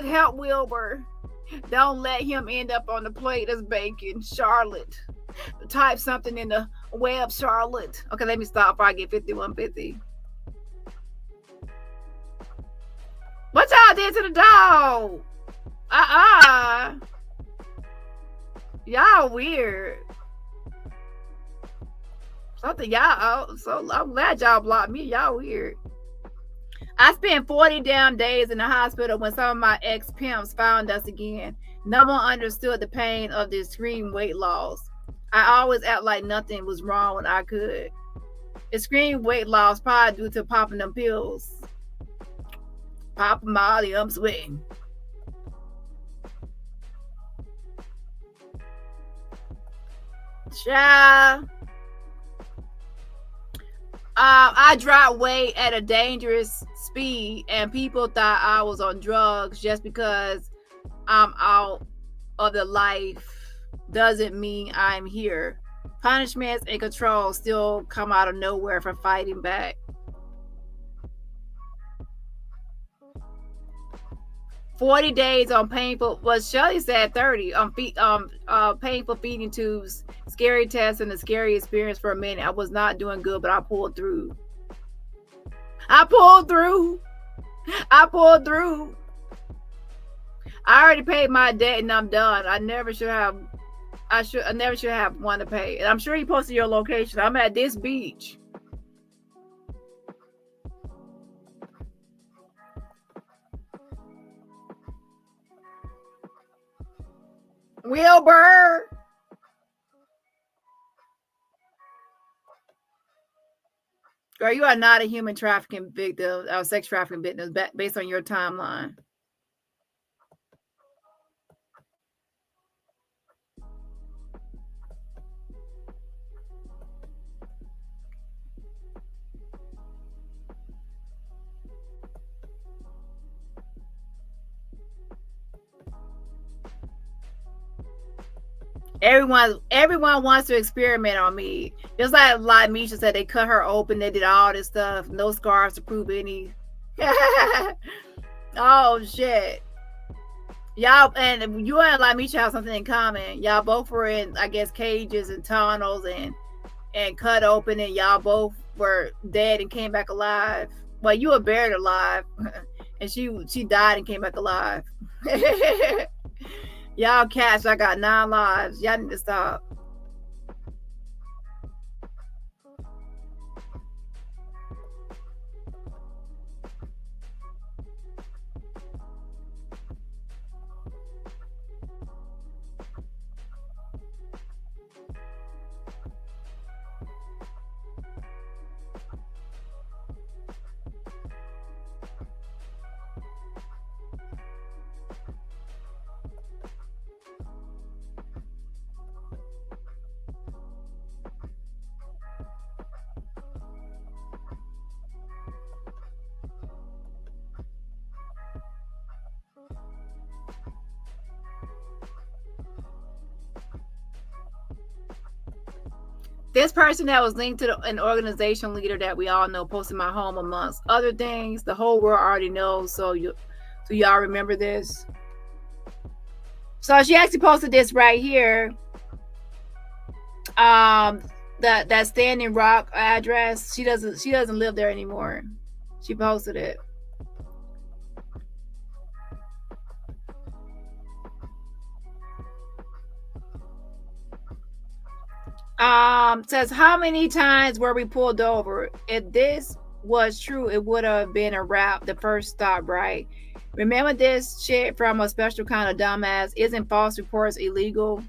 help Wilbur. Don't let him end up on the plate as bacon. Charlotte, type something in the web, Charlotte. Okay, let me stop before I get 5150. What y'all did to the dog? Y'all weird. Something y'all, so I'm glad y'all blocked me. Y'all weird. I spent 40 damn days in the hospital when some of my ex-pimps found us again. No one understood the pain of the extreme weight loss. I always act like nothing was wrong when I could. Extreme weight loss probably due to popping them pills. Pop Molly, I'm sweating. Child. I dropped weight at a dangerous speed, and people thought I was on drugs. Just because I'm out of the life doesn't mean I'm here. Punishments and control still come out of nowhere for fighting back. 40 days on painful, well, Shelly said 30 on painful feeding tubes, scary tests, and a scary experience for a minute. I was not doing good, but I pulled through. I already paid my debt and I'm done. I never should have one to pay. And I'm sure you posted your location. I'm at this beach. Wilbur. Girl, you are not a human trafficking victim or sex trafficking victim based on your timeline. Everyone wants to experiment on me. Just like Misha said, they cut her open, they did all this stuff, no scars to prove any. Oh shit. Y'all, and you and Misha have something in common. Y'all both were in, I guess, cages and tunnels and cut open, and y'all both were dead and came back alive. Well, you were buried alive, and she died and came back alive. Y'all cats, I got 9 lives. Y'all need to stop. This person that was linked to an organization leader that we all know posted my home amongst other things. The whole world already knows. So y'all remember this. So she actually posted this right here. That Standing Rock address. She doesn't live there anymore. She posted it. Says, how many times were we pulled over? If this was true, it would have been a wrap the first stop, right? Remember this shit from a special kind of dumbass? Isn't false reports illegal?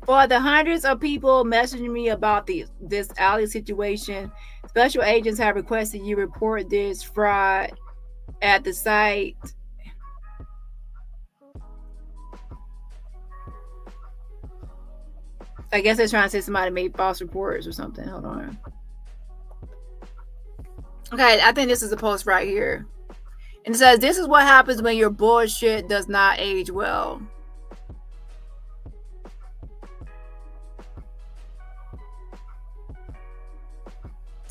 For the hundreds of people messaging me about this alley situation, special agents have requested you report this fraud at the site. I guess they're trying to say somebody made false reports or something. Hold on. Okay, I think this is a post right here. And it says, this is what happens when your bullshit does not age well.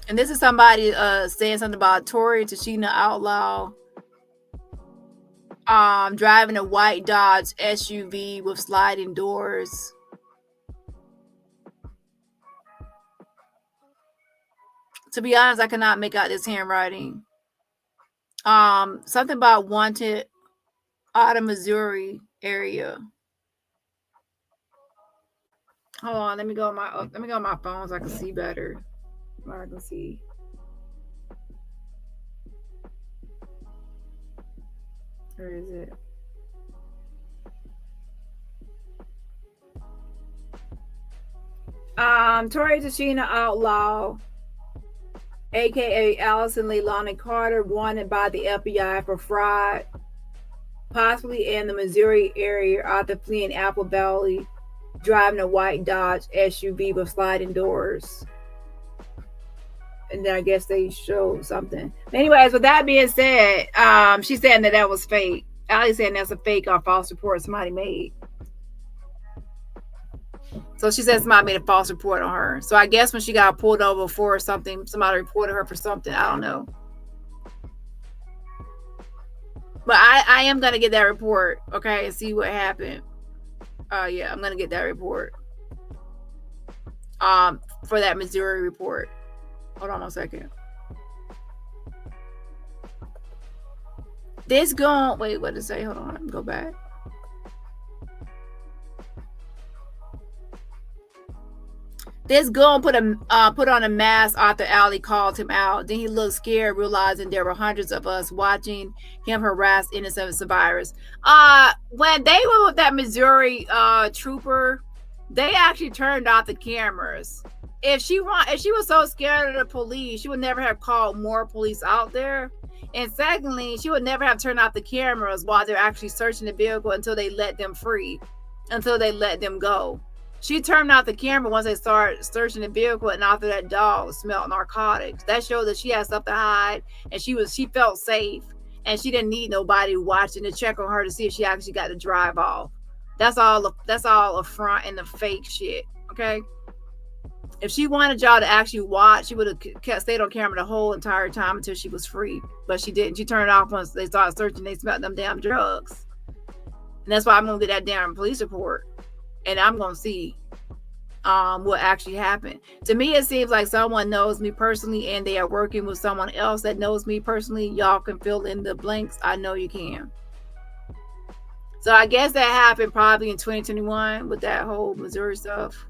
And this is somebody saying something about Tori Tashina Outlaw driving a white Dodge SUV with sliding doors. To be honest, I cannot make out this handwriting. Something about wanted out of Missouri area. Hold on, let me go on my phone so I can see better. I can see. Where is it? Tori Tashina Outlaw, aka Allison Leilani Carter, wanted by the FBI for fraud, possibly in the Missouri area after fleeing Apple Valley, driving a white Dodge SUV with sliding doors. And then I guess they showed something. Anyways, with that being said, she's saying that was fake. Allie's saying that's a fake or false report somebody made. So she said somebody made a false report on her. So I guess when she got pulled over for something, somebody reported her for something. I don't know. But I am going to get that report, okay, and see what happened. Yeah, I'm going to get that report. For that Missouri report. Hold on 1 second. This gun, wait, what did it say? Hold on, let me go back. This gun put on a mask after Allie called him out. Then he looked scared, realizing there were hundreds of us watching him harass innocent survivors. When they were with that Missouri trooper, they actually turned off the cameras. If she was so scared of the police, she would never have called more police out there. And secondly, she would never have turned off the cameras while they're actually searching the vehicle until they let them free, until they let them go. She turned off the camera once they started searching the vehicle, and after that dog smelled narcotics. That showed that she had stuff to hide, and she felt safe, and she didn't need nobody watching to check on her to see if she actually got to drive off. That's all a front and the fake shit. Okay. If she wanted y'all to actually watch, she would have stayed on camera the whole entire time until she was free. But she didn't. She turned it off once they started searching. They smelled them damn drugs. And that's why I'm going to get that damn police report. And I'm going to see what actually happened. To me, it seems like someone knows me personally and they are working with someone else that knows me personally. Y'all can fill in the blanks. I know you can. So I guess that happened probably in 2021 with that whole Missouri stuff.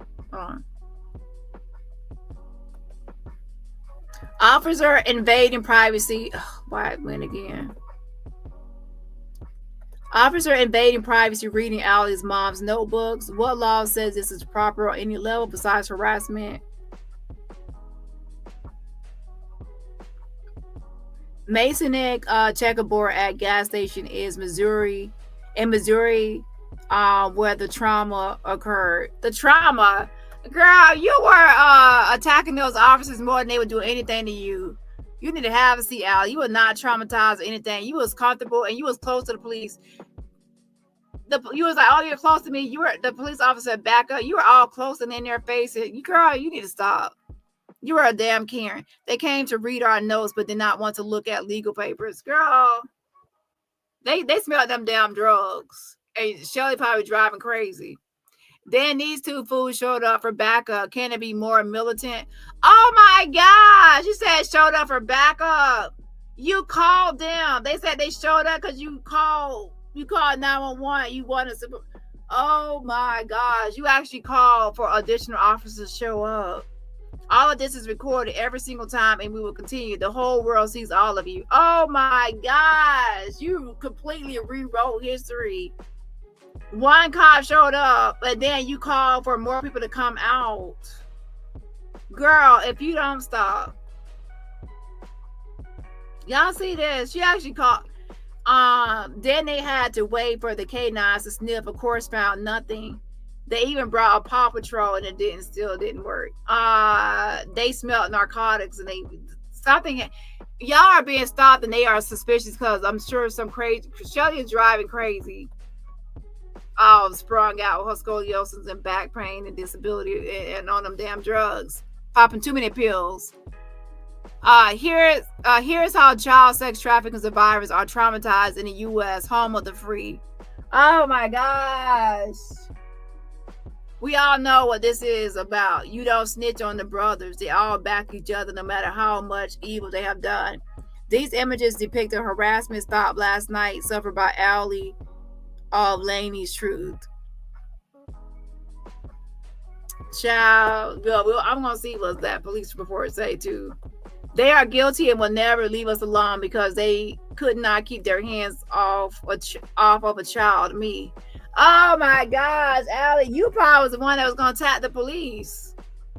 Officer invading privacy. Why it went again? Officer invading privacy, reading Allie's mom's notebooks. What law says this is proper on any level besides harassment? Masonic checkerboard at gas station is Missouri. In Missouri, where the trauma occurred. The trauma, Girl, you were attacking those officers more than they would do anything to you. You need to have a seat, Al. You were not traumatized or anything. You was comfortable and you was close to the police. You was like, oh, you're close to me. You were the police officer back up. You were all close and in their face. You, girl, you need to stop. You were a damn Karen. They came to read our notes, but did not want to look at legal papers. Girl, they smelled them damn drugs. And Shelly probably driving crazy. Then these two fools showed up for backup. Can it be more militant? Oh my gosh. You said showed up for backup. You called them. They said they showed up because you called 911. You wanted to. Oh my gosh. You actually called for additional officers to show up. All of this is recorded every single time, and we will continue. The whole world sees all of you. Oh my gosh. You completely rewrote history. One cop showed up, and then you called for more people to come out. Girl, if you don't stop. Y'all see this? She actually called. Then they had to wait for the K9s to sniff. Of course, found nothing. They even brought a Paw Patrol, and it still didn't work. They smelled narcotics, and something. Y'all are being stopped, and they are suspicious because I'm sure some crazy. Shelly is driving crazy. Sprung out with her scoliosis and back pain and disability and on them damn drugs, popping too many pills. Here's how child sex trafficking survivors are traumatized in the U.S., home of the free. Oh my gosh. We all know what this is about. You don't snitch on the brothers. They all back each other no matter how much evil they have done. These images depict the harassment stopped last night suffered by Allie of Laney's Truth. Child, well, I'm gonna see what that police report say too. They are guilty and will never leave us alone because they could not keep their hands off of a child. Me. Oh my gosh, Allie, you probably was the one that was gonna attack the police.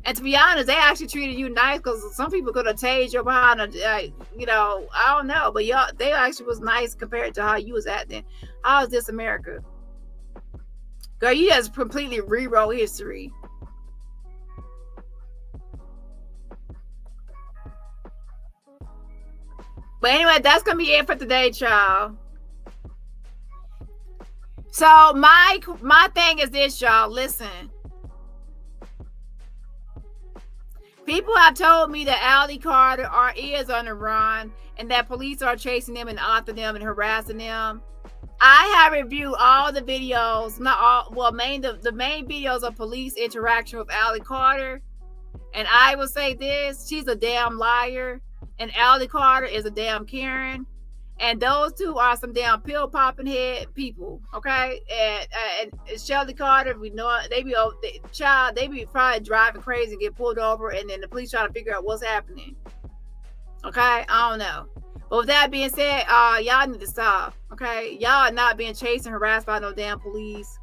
And to be honest, they actually treated you nice because some people could have tased your behind. I don't know, but y'all, they actually was nice compared to how you was acting. How is this America? Girl, you just completely rewrote history. But anyway, that's gonna be it for today, y'all. So my thing is this, y'all. Listen. People have told me that Allie Carter is on the run and that police are chasing them and after them and harassing them. I have reviewed all the videos, not all, well, the main videos of police interaction with Allie Carter. And I will say this, she's a damn liar. And Allie Carter is a damn Karen. And those two are some damn pill popping head people, okay? And Shelly Carter, we know they be probably driving crazy and get pulled over, and then the police trying to figure out what's happening. Okay, I don't know. But with that being said, y'all need to stop. Okay, y'all are not being chased and harassed by no damn police.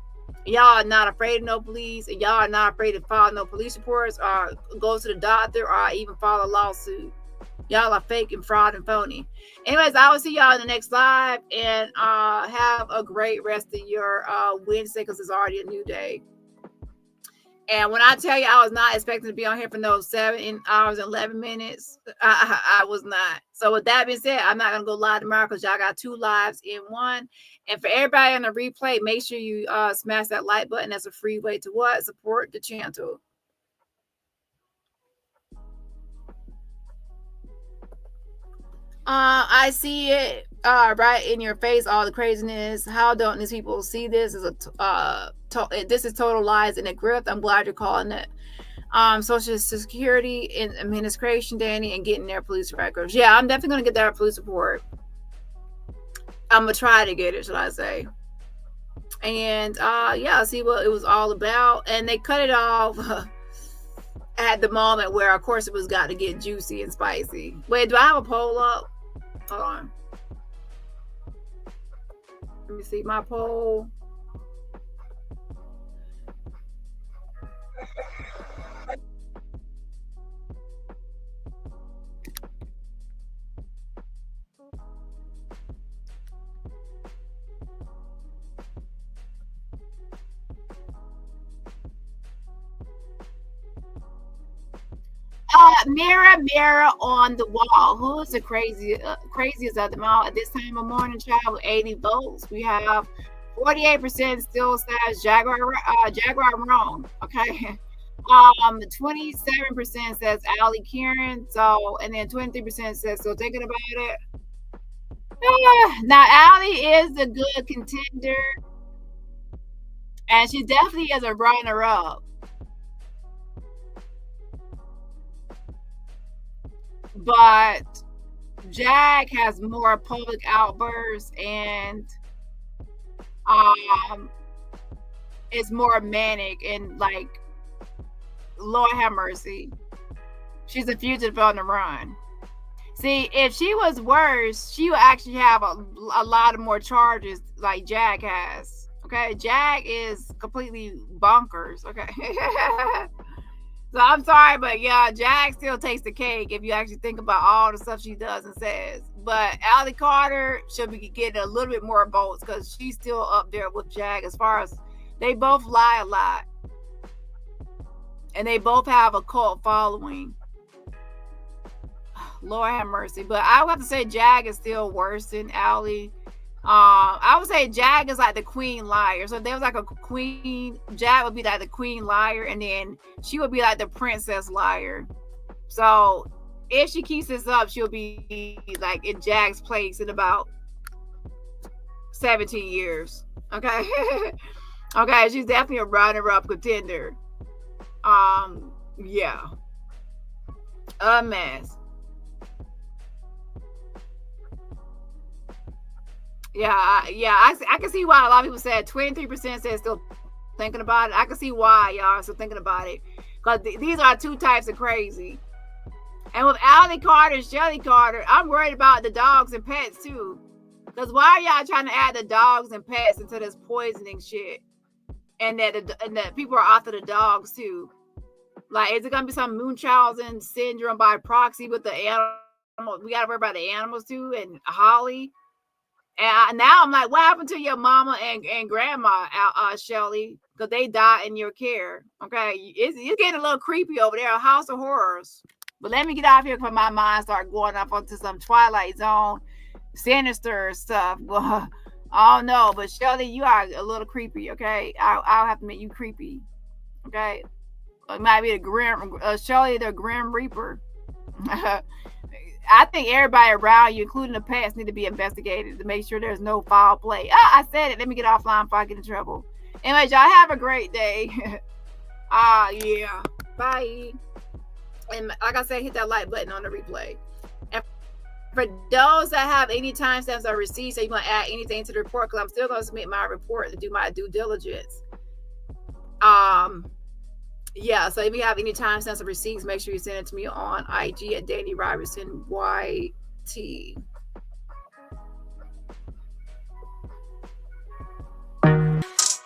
Y'all are not afraid of no police, and y'all are not afraid to file no police reports or go to the doctor or even file a lawsuit. Y'all are fake and fraud and phony. Anyways, I will see y'all in the next live, and have a great rest of your Wednesday because it's already a new day. And when I tell you I was not expecting to be on here for no 7 hours and 11 minutes, I was not. So with that being said, I'm not going to go live tomorrow because y'all got 2 lives in one. And for everybody on the replay, make sure you smash that like button. That's a free way to what? Support the channel. I see it right in your face, all the craziness. How don't these people see this? This is total lies and a grift. I'm glad you're calling it Social Security and Administration, Dani, and getting their police records. Yeah, I'm definitely gonna get that police report. I'm gonna try to get it, should I say. And yeah, see what it was all about. And they cut it off at the moment where, of course, it was got to get juicy and spicy. Wait, do I have a poll up? Hold on. Let me see my poll. mirror, mirror on the wall. Who is the craziest of them all? At this time of morning, child, with 80 votes, we have 48% still says Jagger wrong. Okay. 27% says Allie Kieran. So, and then 23% says still thinking about it. Now, Allie is a good contender, and she definitely is a runner-up. But Jag has more public outbursts and is more manic and like, Lord have mercy. She's a fugitive on the run. See, if she was worse, she would actually have a lot of more charges like Jag has. Okay, Jag is completely bonkers. Okay. So I'm sorry, but yeah, Jag still takes the cake if you actually think about all the stuff she does and says. But Allie Carter should be getting a little bit more votes because she's still up there with Jag as far as they both lie a lot. And they both have a cult following. Lord have mercy. But I would have to say Jag is still worse than Allie. I would say Jag is like the queen liar. So if there was like a queen, Jag would be like the queen liar, and then she would be like the princess liar. So if she keeps this up, she'll be like in Jag's place in about 17 years. Okay. Okay, she's definitely a runner-up contender. Yeah. A mess. Yeah, I can see why a lot of people said 23% said still thinking about it. I can see why y'all are still thinking about it. Because these are two types of crazy. And with Allie Carter and Shelly Carter, I'm worried about the dogs and pets too. Because why are y'all trying to add the dogs and pets into this poisoning shit? And that people are after the dogs too. Like, is it gonna be some Munchausen syndrome by proxy with the animal? We gotta worry about the animals too, and Holly. And now I'm like, what happened to your mama and grandma, Shelly? Because they died in your care. Okay, it's getting a little creepy over there. A house of horrors. But let me get out of here before my mind start going up onto some Twilight Zone, sinister stuff. Well, I don't know, but Shelly, you are a little creepy. Okay, I'll have to make you creepy. Okay, it might be the grim Shelly, the Grim Reaper. I think everybody around you, including the pets, need to be investigated to make sure there's no foul play. I said it. Let me get offline before I get in trouble. Anyways, y'all have a great day. Yeah. Bye. And like I said, hit that like button on the replay. And for those that have any timestamps or receipts, that you want to add anything to the report, because I'm still going to submit my report to do my due diligence. Yeah, so if you have any timestamps or receipts, make sure you send it to me on IG at DaniRobertson YT.